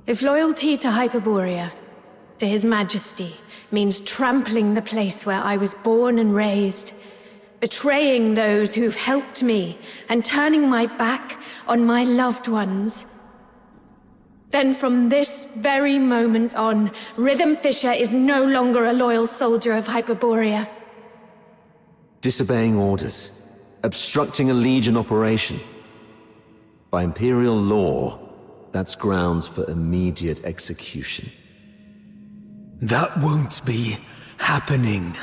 If loyalty to Hyperborea, to His Majesty, means trampling the place where I was born and raised, betraying those who've helped me, and turning my back on my loved ones, then from this very moment on, Rhythm Fisher is no longer a loyal soldier of Hyperborea. Disobeying orders, obstructing a Legion operation. By Imperial law, that's grounds for immediate execution. That won't be happening.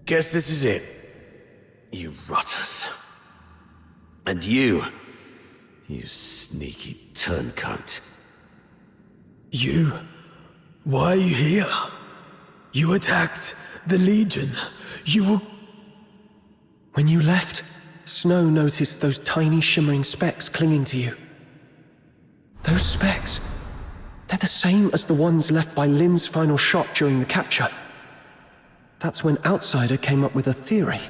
Guess this is it, you rotters. And you sneaky turncoat. You? Why are you here? You attacked the Legion. You were... When you left, Snow noticed those tiny shimmering specks clinging to you. Those specks, they're the same as the ones left by Lynn's final shot during the capture. That's when Outsider came up with a theory.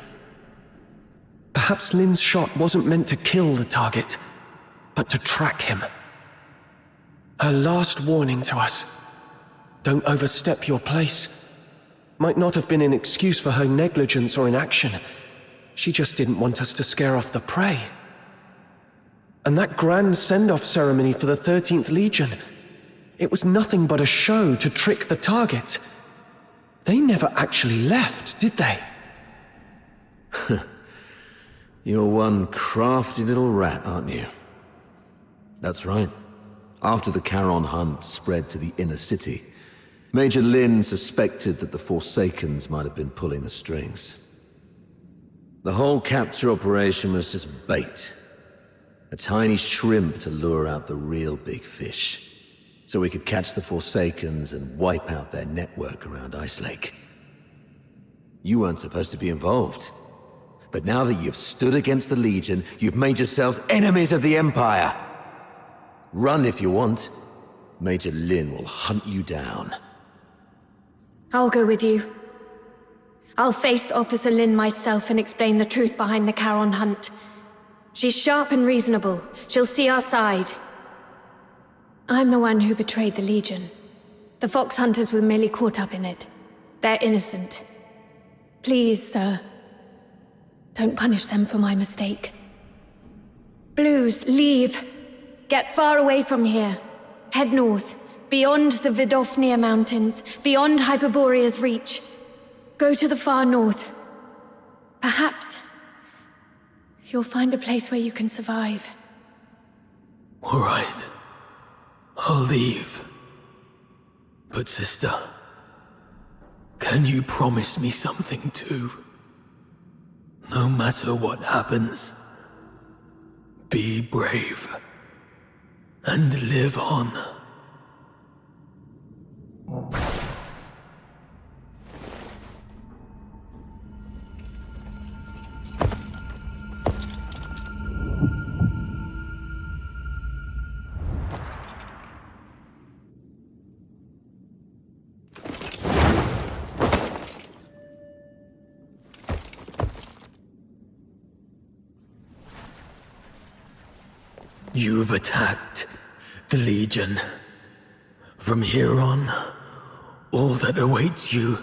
Perhaps Lynn's shot wasn't meant to kill the target, but to track him. Her last warning to us, don't overstep your place, might not have been an excuse for her negligence or inaction. She just didn't want us to scare off the prey. And that grand send-off ceremony for the 13th Legion, it was nothing but a show to trick the target. They never actually left, did they? You're one crafty little rat, aren't you? That's right. After the Charon Hunt spread to the inner city, Major Lynn suspected that the Forsakens might have been pulling the strings. The whole capture operation was just bait. A tiny shrimp to lure out the real big fish, so we could catch the Forsakens and wipe out their network around Icelake. You weren't supposed to be involved. But now that you've stood against the Legion, you've made yourselves enemies of the Empire. Run if you want. Major Lynn will hunt you down. I'll go with you. I'll face Officer Lin myself and explain the truth behind the Charon hunt. She's sharp and reasonable. She'll see our side. I'm the one who betrayed the Legion. The Foxhunters were merely caught up in it. They're innocent. Please, sir, don't punish them for my mistake. Blues, leave. Get far away from here. Head north, beyond the Vidofnir Mountains, beyond Hyperborea's reach. Go to the far north. Perhaps you'll find a place where you can survive. All right. I'll leave. But sister, can you promise me something too? No matter what happens, be brave and live on. You've attacked the Legion. From here on, all that awaits you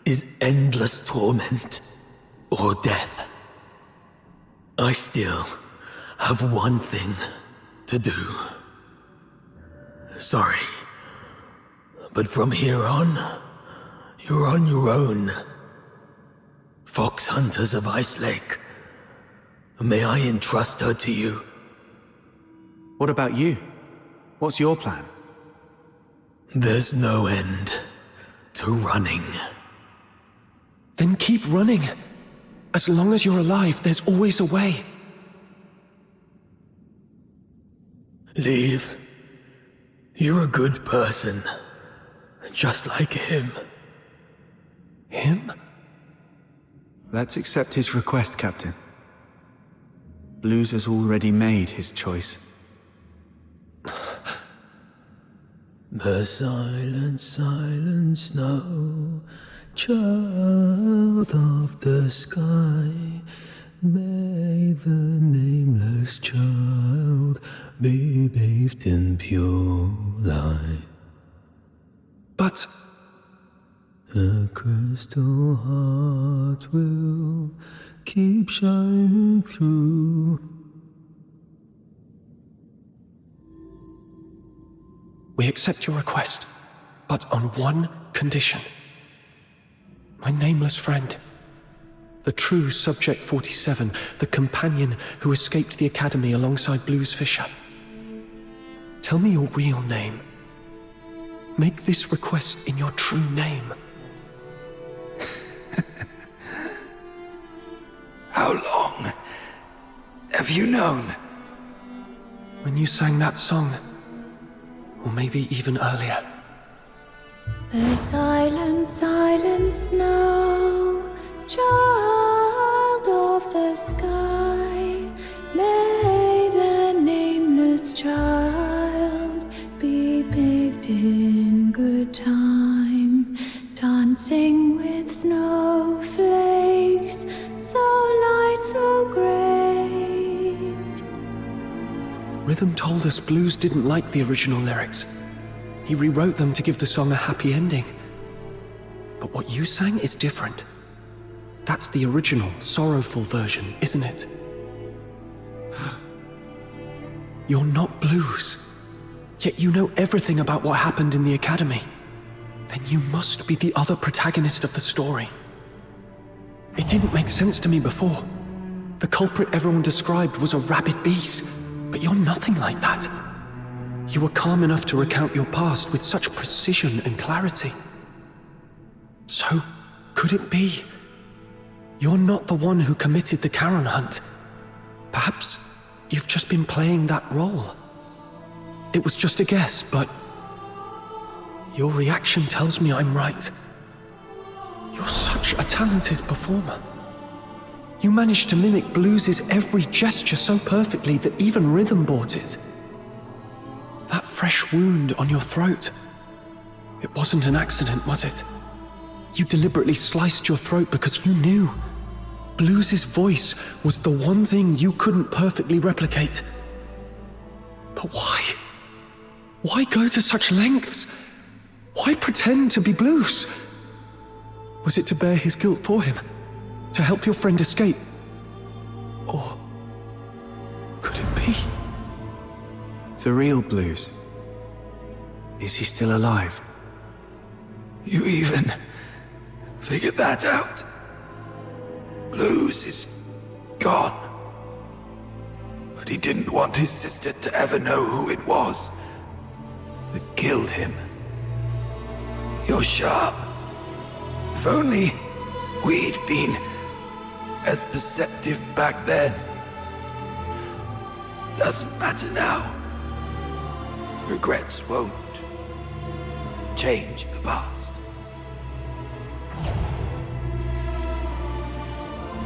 is endless torment or death. I still have one thing to do. Sorry, but from here on, you're on your own. Foxhunters of Icelake, may I entrust her to you? What about you? What's your plan? There's no end to running. Then keep running. As long as you're alive, there's always a way. Leave. You're a good person. Just like him. Him? Let's accept his request, Captain. Blues has already made his choice. The silent, silent snow, child of the sky, may the nameless child be bathed in pure light. But the crystal heart will keep shining through. we accept your request, but on one condition. My nameless friend, the true Subject 47, the companion who escaped the Academy alongside Blues Fisher. Tell me your real name. Make this request in your true name. How long have you known? When you sang that song, or maybe even earlier. The silent, silent snow, child of the sky, may the nameless child be bathed in good time, dancing with snowflakes, so light, so great. Rhythm told us Blues didn't like the original lyrics. He rewrote them to give the song a happy ending. But what you sang is different. That's the original, sorrowful version, isn't it? You're not Blues, yet you know everything about what happened in the Academy. Then you must be the other protagonist of the story. It didn't make sense to me before. The culprit everyone described was a rabid beast, but you're nothing like that. You were calm enough to recount your past with such precision and clarity. So, could it be? You're not the one who committed the Charon hunt. Perhaps you've just been playing that role. It was just a guess, but your reaction tells me I'm right. You're such a talented performer. You managed to mimic Blues' every gesture so perfectly that even Rhythm bought it. That fresh wound on your throat, it wasn't an accident, was it? You deliberately sliced your throat because you knew. Blues' voice was the one thing you couldn't perfectly replicate. But why? Why go to such lengths? Why pretend to be Blues? Was it to bear his guilt for him? To help your friend escape? Or could it be? The real Blues. Is he still alive? You even figured that out? Blues is gone. But he didn't want his sister to ever know who it was that killed him. You're sharp. If only we'd been as perceptive back then. Doesn't matter now. Regrets won't change the past.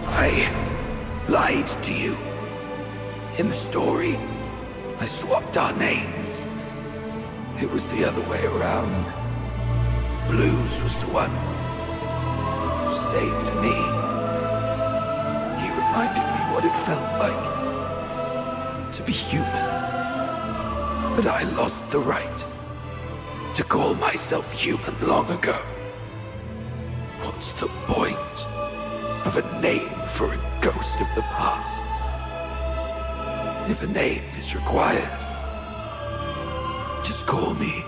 I lied to you. In the story, I swapped our names. It was the other way around. Blues was the one who saved me. He reminded me what it felt like to be human. But I lost the right to call myself human long ago. What's the point of a name for a ghost of the past? If a name is required, just call me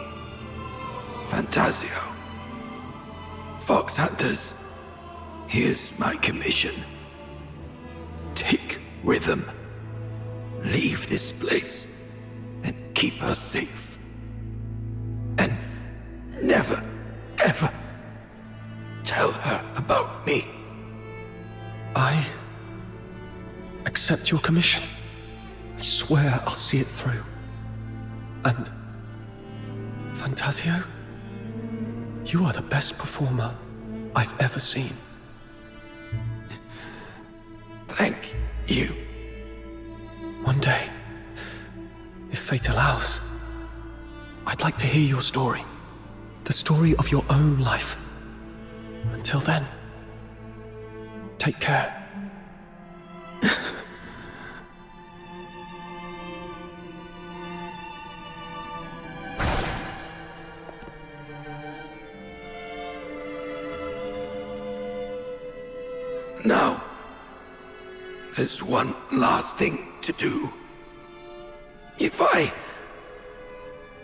Fantasio. Foxhunters, here's my commission. Take Rhythm, leave this place, and keep her safe. And never, ever tell her about me. I accept your commission. I swear I'll see it through. And Fantasio, you are the best performer I've ever seen. Thank you. One day, if fate allows, I'd like to hear your story. The story of your own life. Until then, take care. Now, there's one last thing to do. If I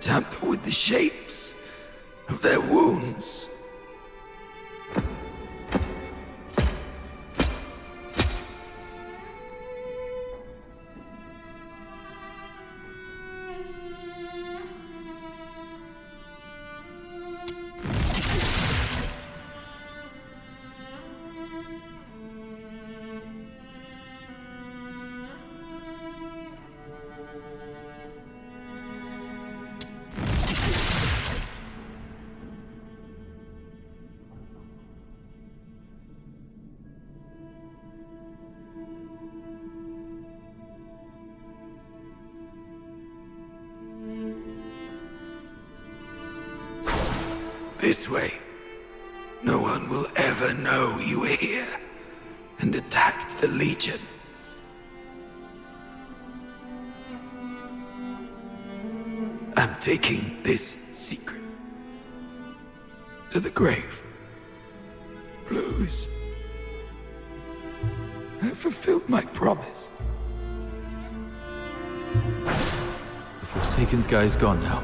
tamper with the shapes of their wounds, this way, no one will ever know you were here and attacked the Legion. I'm taking this secret to the grave. Blues, I fulfilled my promise. The Forsaken's guy is gone now.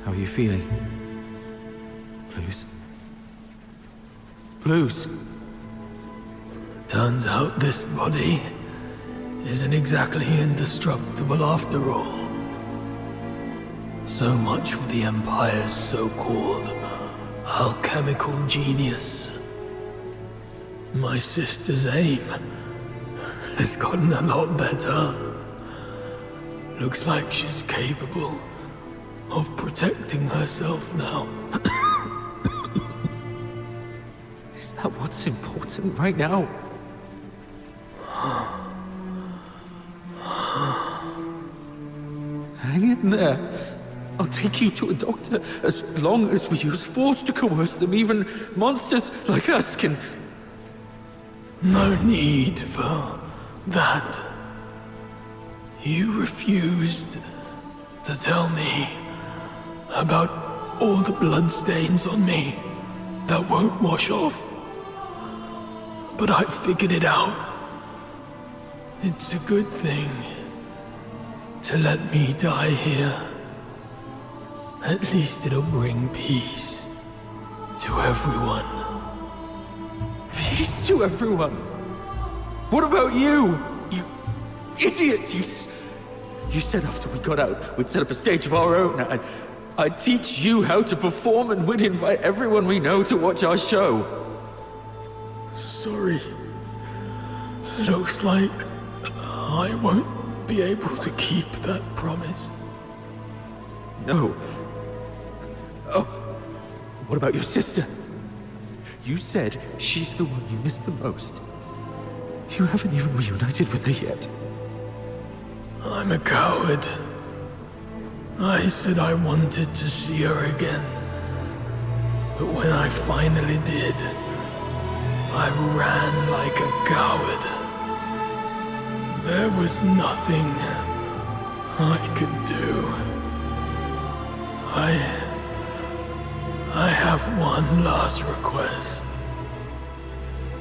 How are you feeling? Blues? Blues? Turns out this body isn't exactly indestructible after all. So much for the Empire's so-called alchemical genius. My sister's aim has gotten a lot better. Looks like she's capable of protecting herself now. Is that what's important right now? Hang in there. I'll take you to a doctor as long as we use force to coerce them. Even monsters like us can... No need for that. You refused to tell me about all the bloodstains on me that won't wash off. But I figured it out. It's a good thing to let me die here. At least it'll bring peace to everyone. Peace to everyone? What about you? You idiot! You said after we got out, we'd set up a stage of our own. I'd teach you how to perform and we'd invite everyone we know to watch our show. Sorry. Looks like I won't be able to keep that promise. No. Oh, what about your sister? You said she's the one you miss the most. You haven't even reunited with her yet. I'm a coward. I said I wanted to see her again. But when I finally did, I ran like a coward. There was nothing I could do. I have one last request.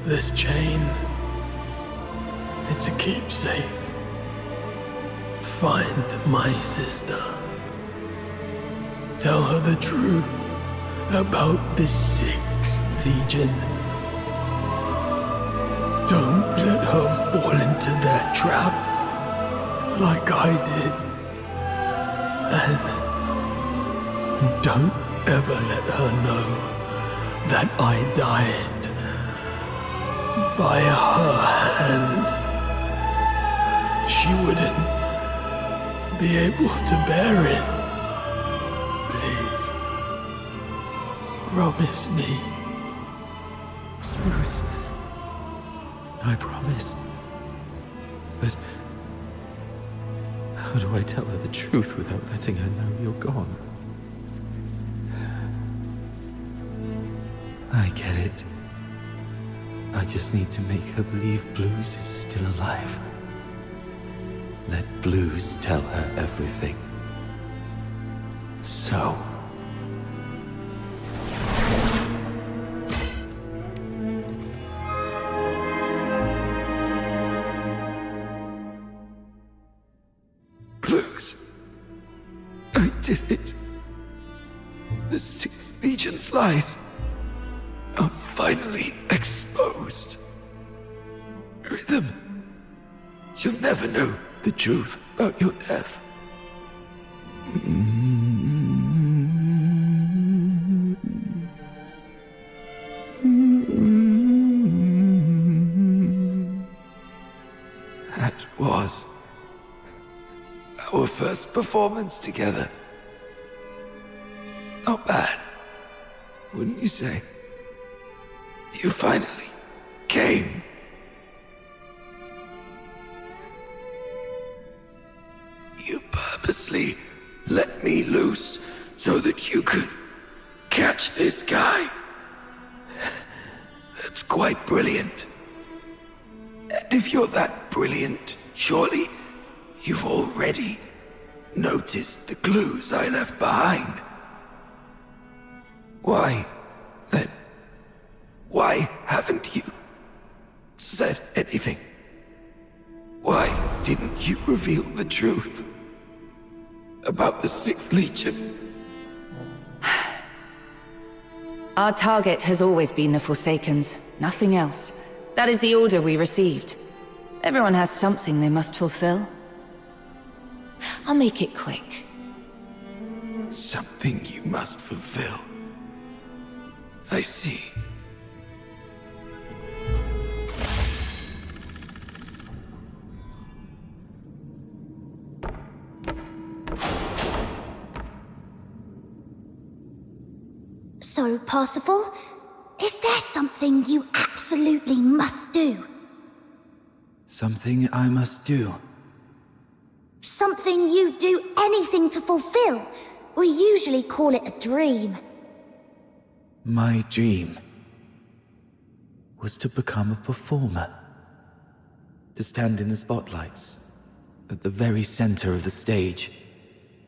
This chain, it's a keepsake. Find my sister. Tell her the truth about the 6th Legion. Don't let her fall into their trap like I did. And don't ever let her know that I died by her hand. She wouldn't be able to bear it. Please, promise me. Bruce, I promise. But how do I tell her the truth without letting her know you're gone? I get it. I just need to make her believe Blues is still alive. Let Blues tell her everything. So... Blues. I did it. The 6th Legion's lies are finally exposed. Rhythm, you'll never know the truth about your death. That was our first performance together. Not bad, wouldn't you say? You finally came. You purposely let me loose so that you could catch this guy. That's quite brilliant. And if you're that brilliant, surely you've already noticed the clues I left behind. Why, then? Why haven't you said anything? Why didn't you reveal the truth about the 6th Legion? Our target has always been the Forsakens, nothing else. That is the order we received. Everyone has something they must fulfill. I'll make it quick. Something you must fulfill. I see. So, Parsifal, is there something you absolutely must do? Something I must do. Something you'd do anything to fulfill, We usually call it a dream. My dream was to become a performer. To stand in the spotlights, at the very center of the stage.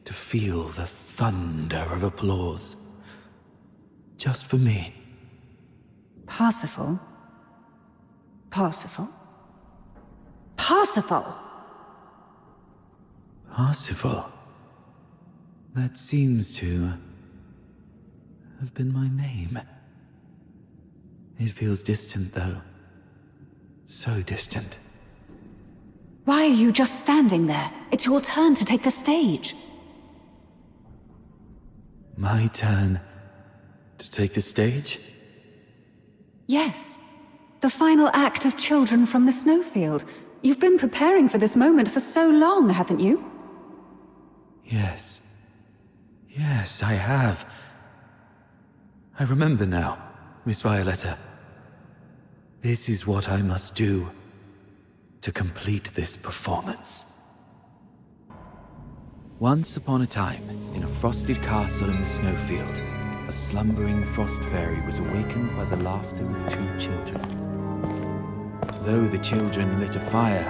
To feel the thunder of applause. Just for me. Parsifal? Parsifal? Parsifal! Parsifal. That seems to have been my name. It feels distant, though. So distant. Why are you just standing there? It's your turn to take the stage. My turn to take the stage? Yes. The final act of Children from the Snowfield. You've been preparing for this moment for so long, haven't you? Yes. Yes, I have. I remember now, Miss Violetta. This is what I must do to complete this performance. Once upon a time, in a frosted castle in the snowfield, a slumbering frost fairy was awakened by the laughter of two children. Though the children lit a fire,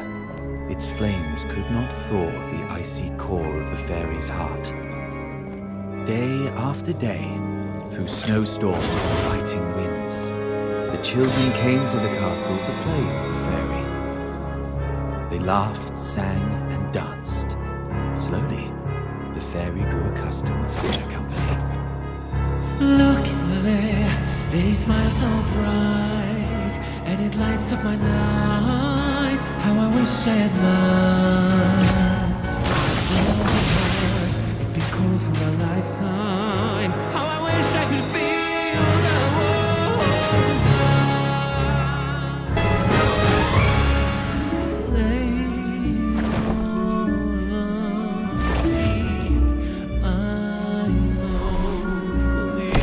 its flames could not thaw the icy core of the fairy's heart. Day after day, through snowstorms and biting winds, the children came to the castle to play with the fairy. They laughed, sang, and danced. Slowly, the fairy grew accustomed to their company. Look there, they smile so bright, and it lights up my night. How I wish I had mine. Oh, it's been cool for a lifetime. How I wish I could feel the warmth inside. Slay all the needs I know fully.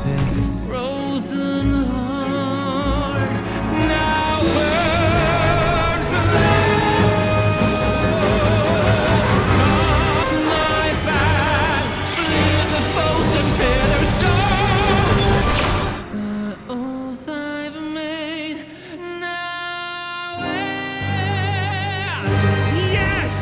This frozen heart now burns my fire, bleed the foes until they're the oath I've made now ends. Yes!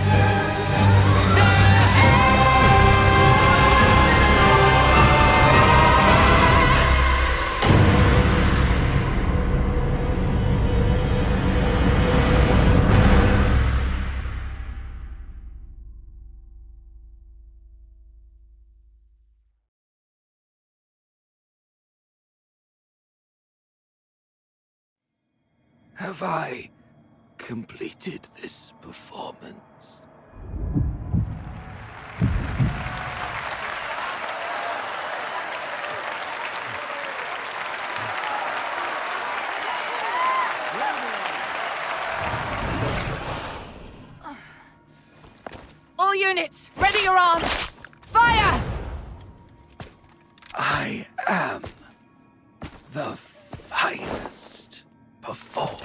Have I completed this performance? All units, ready your arms! Fire! I am the finest performer.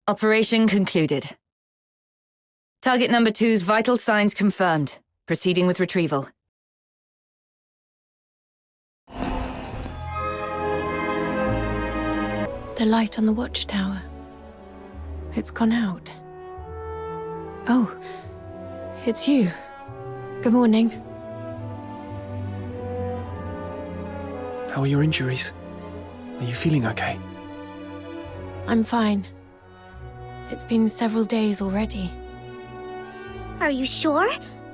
Operation concluded. Target number 2's vital signs confirmed. Proceeding with retrieval. The light on the watchtower. It's gone out. Oh, it's you. Good morning. How are your injuries? Are you feeling okay? I'm fine. It's been several days already. Are you sure?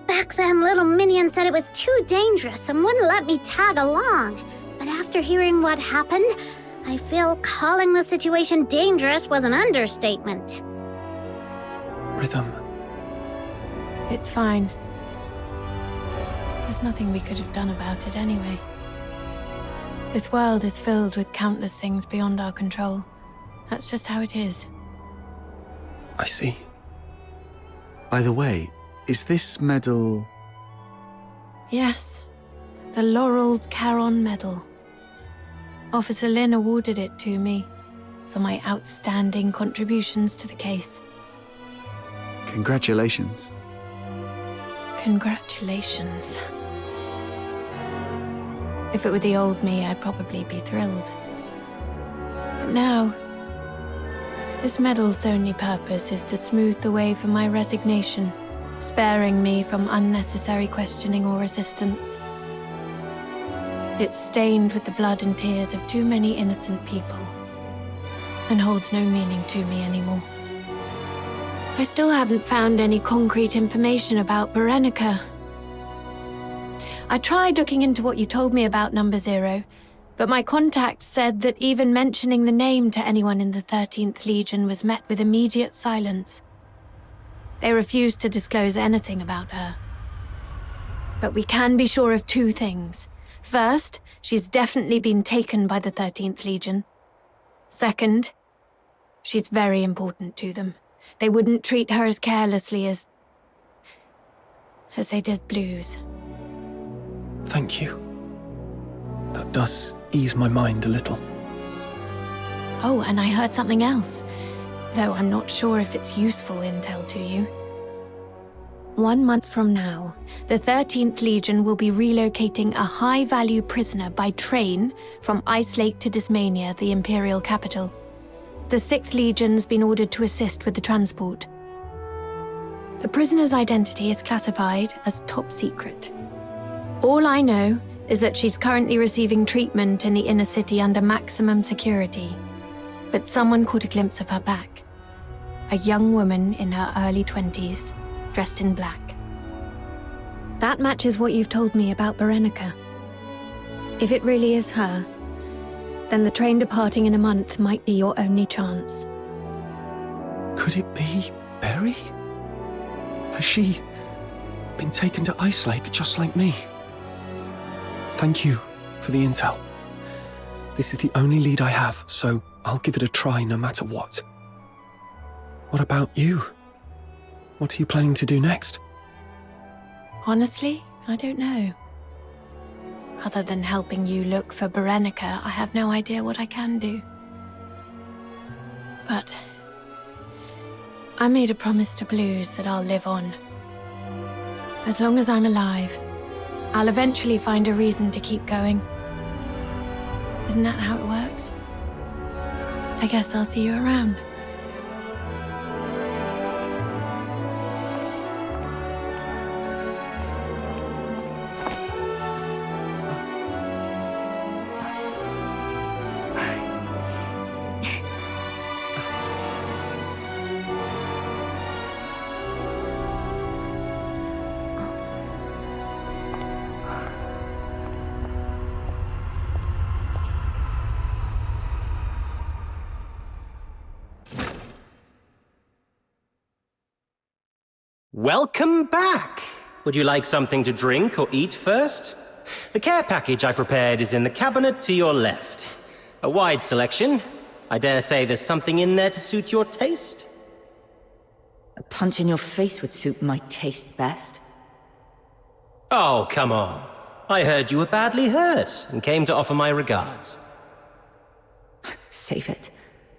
Back then, little Minion said it was too dangerous and wouldn't let me tag along. But after hearing what happened, I feel calling the situation dangerous was an understatement. Rhythm. It's fine. There's nothing we could have done about it anyway. This world is filled with countless things beyond our control. That's just how it is. I see. By the way, is this medal... Yes. The laureled Charon Medal. Officer Lin awarded it to me for my outstanding contributions to the case. Congratulations. Congratulations. If it were the old me, I'd probably be thrilled. But now, this medal's only purpose is to smooth the way for my resignation, sparing me from unnecessary questioning or resistance. It's stained with the blood and tears of too many innocent people, and holds no meaning to me anymore. I still haven't found any concrete information about Berenica. I tried looking into what you told me about Number Zero, but my contact said that even mentioning the name to anyone in the 13th Legion was met with immediate silence. They refused to disclose anything about her. But we can be sure of two things. First, she's definitely been taken by the 13th Legion. Second, she's very important to them. They wouldn't treat her as carelessly as they did Blues. Thank you. That does ease my mind a little. Oh, and I heard something else, though I'm not sure if it's useful intel to you. 1 month from now, the 13th Legion will be relocating a high-value prisoner by train from Icelake to Dismania, the imperial capital. The 6th Legion's been ordered to assist with the transport. The prisoner's identity is classified as top secret. All I know is that she's currently receiving treatment in the inner city under maximum security. But someone caught a glimpse of her back. A young woman in her early 20s, dressed in black. That matches what you've told me about Berenica. If it really is her, then the train departing in a month might be your only chance. Could it be Berry? Has she been taken to Icelake just like me? Thank you for the intel. This is the only lead I have, so I'll give it a try no matter what. What about you? What are you planning to do next? Honestly, I don't know. Other than helping you look for Berenica, I have no idea what I can do. But I made a promise to Blues that I'll live on. As long as I'm alive, I'll eventually find a reason to keep going. Isn't that how it works? I guess I'll see you around. Welcome back! Would you like something to drink or eat first? The care package I prepared is in the cabinet to your left. A wide selection. I dare say there's something in there to suit your taste. A punch in your face would suit my taste best. Oh, come on. I heard you were badly hurt and came to offer my regards. Save it.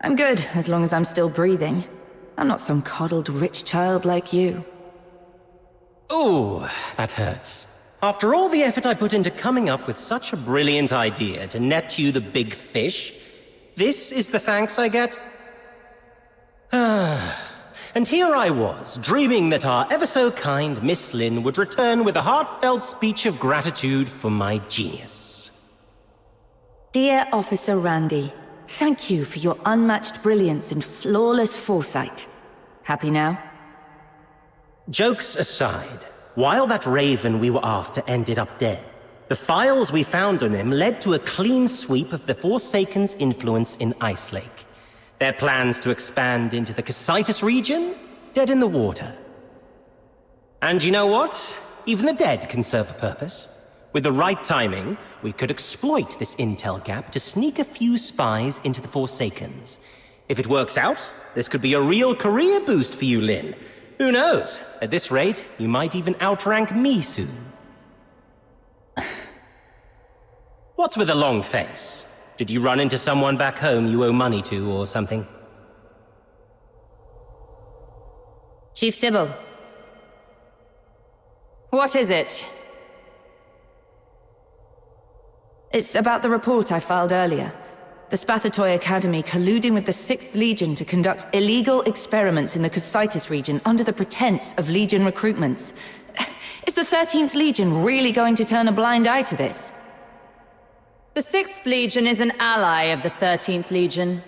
I'm good, as long as I'm still breathing. I'm not some coddled rich child like you. Ooh, that hurts. After all the effort I put into coming up with such a brilliant idea to net you the big fish, this is the thanks I get? And here I was, dreaming that our ever-so-kind Miss Lin would return with a heartfelt speech of gratitude for my genius. Dear Officer Randy, thank you for your unmatched brilliance and flawless foresight. Happy now? Jokes aside, while that raven we were after ended up dead, the files we found on him led to a clean sweep of the Forsaken's influence in Icelake. Their plans to expand into the Casitas region? Dead in the water. And you know what? Even the dead can serve a purpose. With the right timing, we could exploit this intel gap to sneak a few spies into the Forsakens. If it works out, this could be a real career boost for you, Lin. Who knows? At this rate, you might even outrank me soon. What's with a long face? Did you run into someone back home you owe money to or something? Chief Sybil. What is it? It's about the report I filed earlier. The Spathatoy Academy colluding with the 6th Legion to conduct illegal experiments in the Cocytus region under the pretense of Legion recruitments. Is the 13th Legion really going to turn a blind eye to this? The 6th Legion is an ally of the 13th Legion.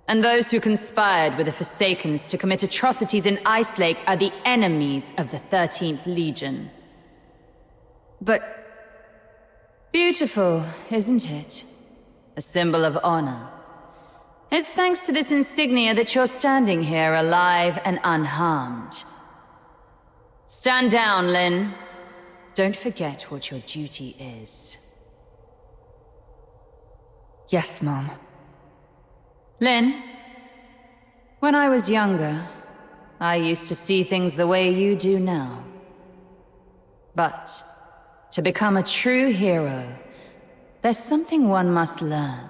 And those who conspired with the Forsakens to commit atrocities in Icelake are the enemies of the 13th Legion. But... beautiful, isn't it? A symbol of honor. It's thanks to this insignia that you're standing here alive and unharmed. Stand down, Lynn. Don't forget what your duty is. Yes, Mom. Lynn, when I was younger, I used to see things the way you do now. But to become a true hero, there's something one must learn.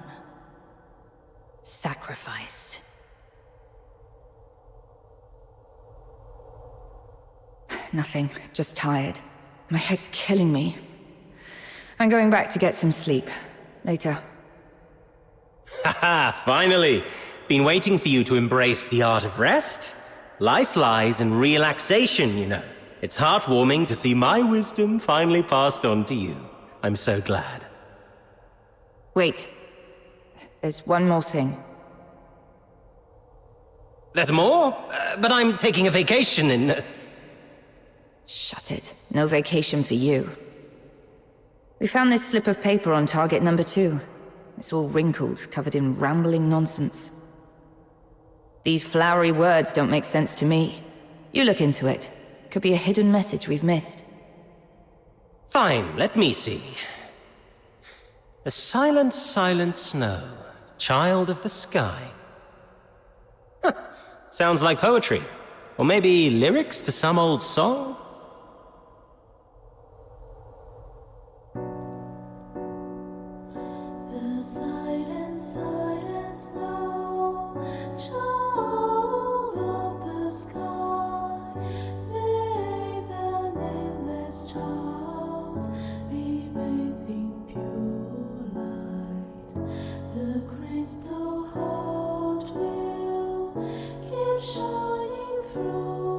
Sacrifice. Nothing, just tired. My head's killing me. I'm going back to get some sleep. Later. Haha, finally! Been waiting for you to embrace the art of rest. Life lies in relaxation, you know. It's heartwarming to see my wisdom finally passed on to you. I'm so glad. Wait. There's one more thing. There's more? But I'm taking a vacation in... Shut it. No vacation for you. We found this slip of paper on target number 2. It's all wrinkled, covered in rambling nonsense. These flowery words don't make sense to me. You look into it. Could be a hidden message we've missed. Fine, let me see. The silent, silent snow, child of the sky. Huh. Sounds like poetry. Or maybe lyrics to some old song? Shining through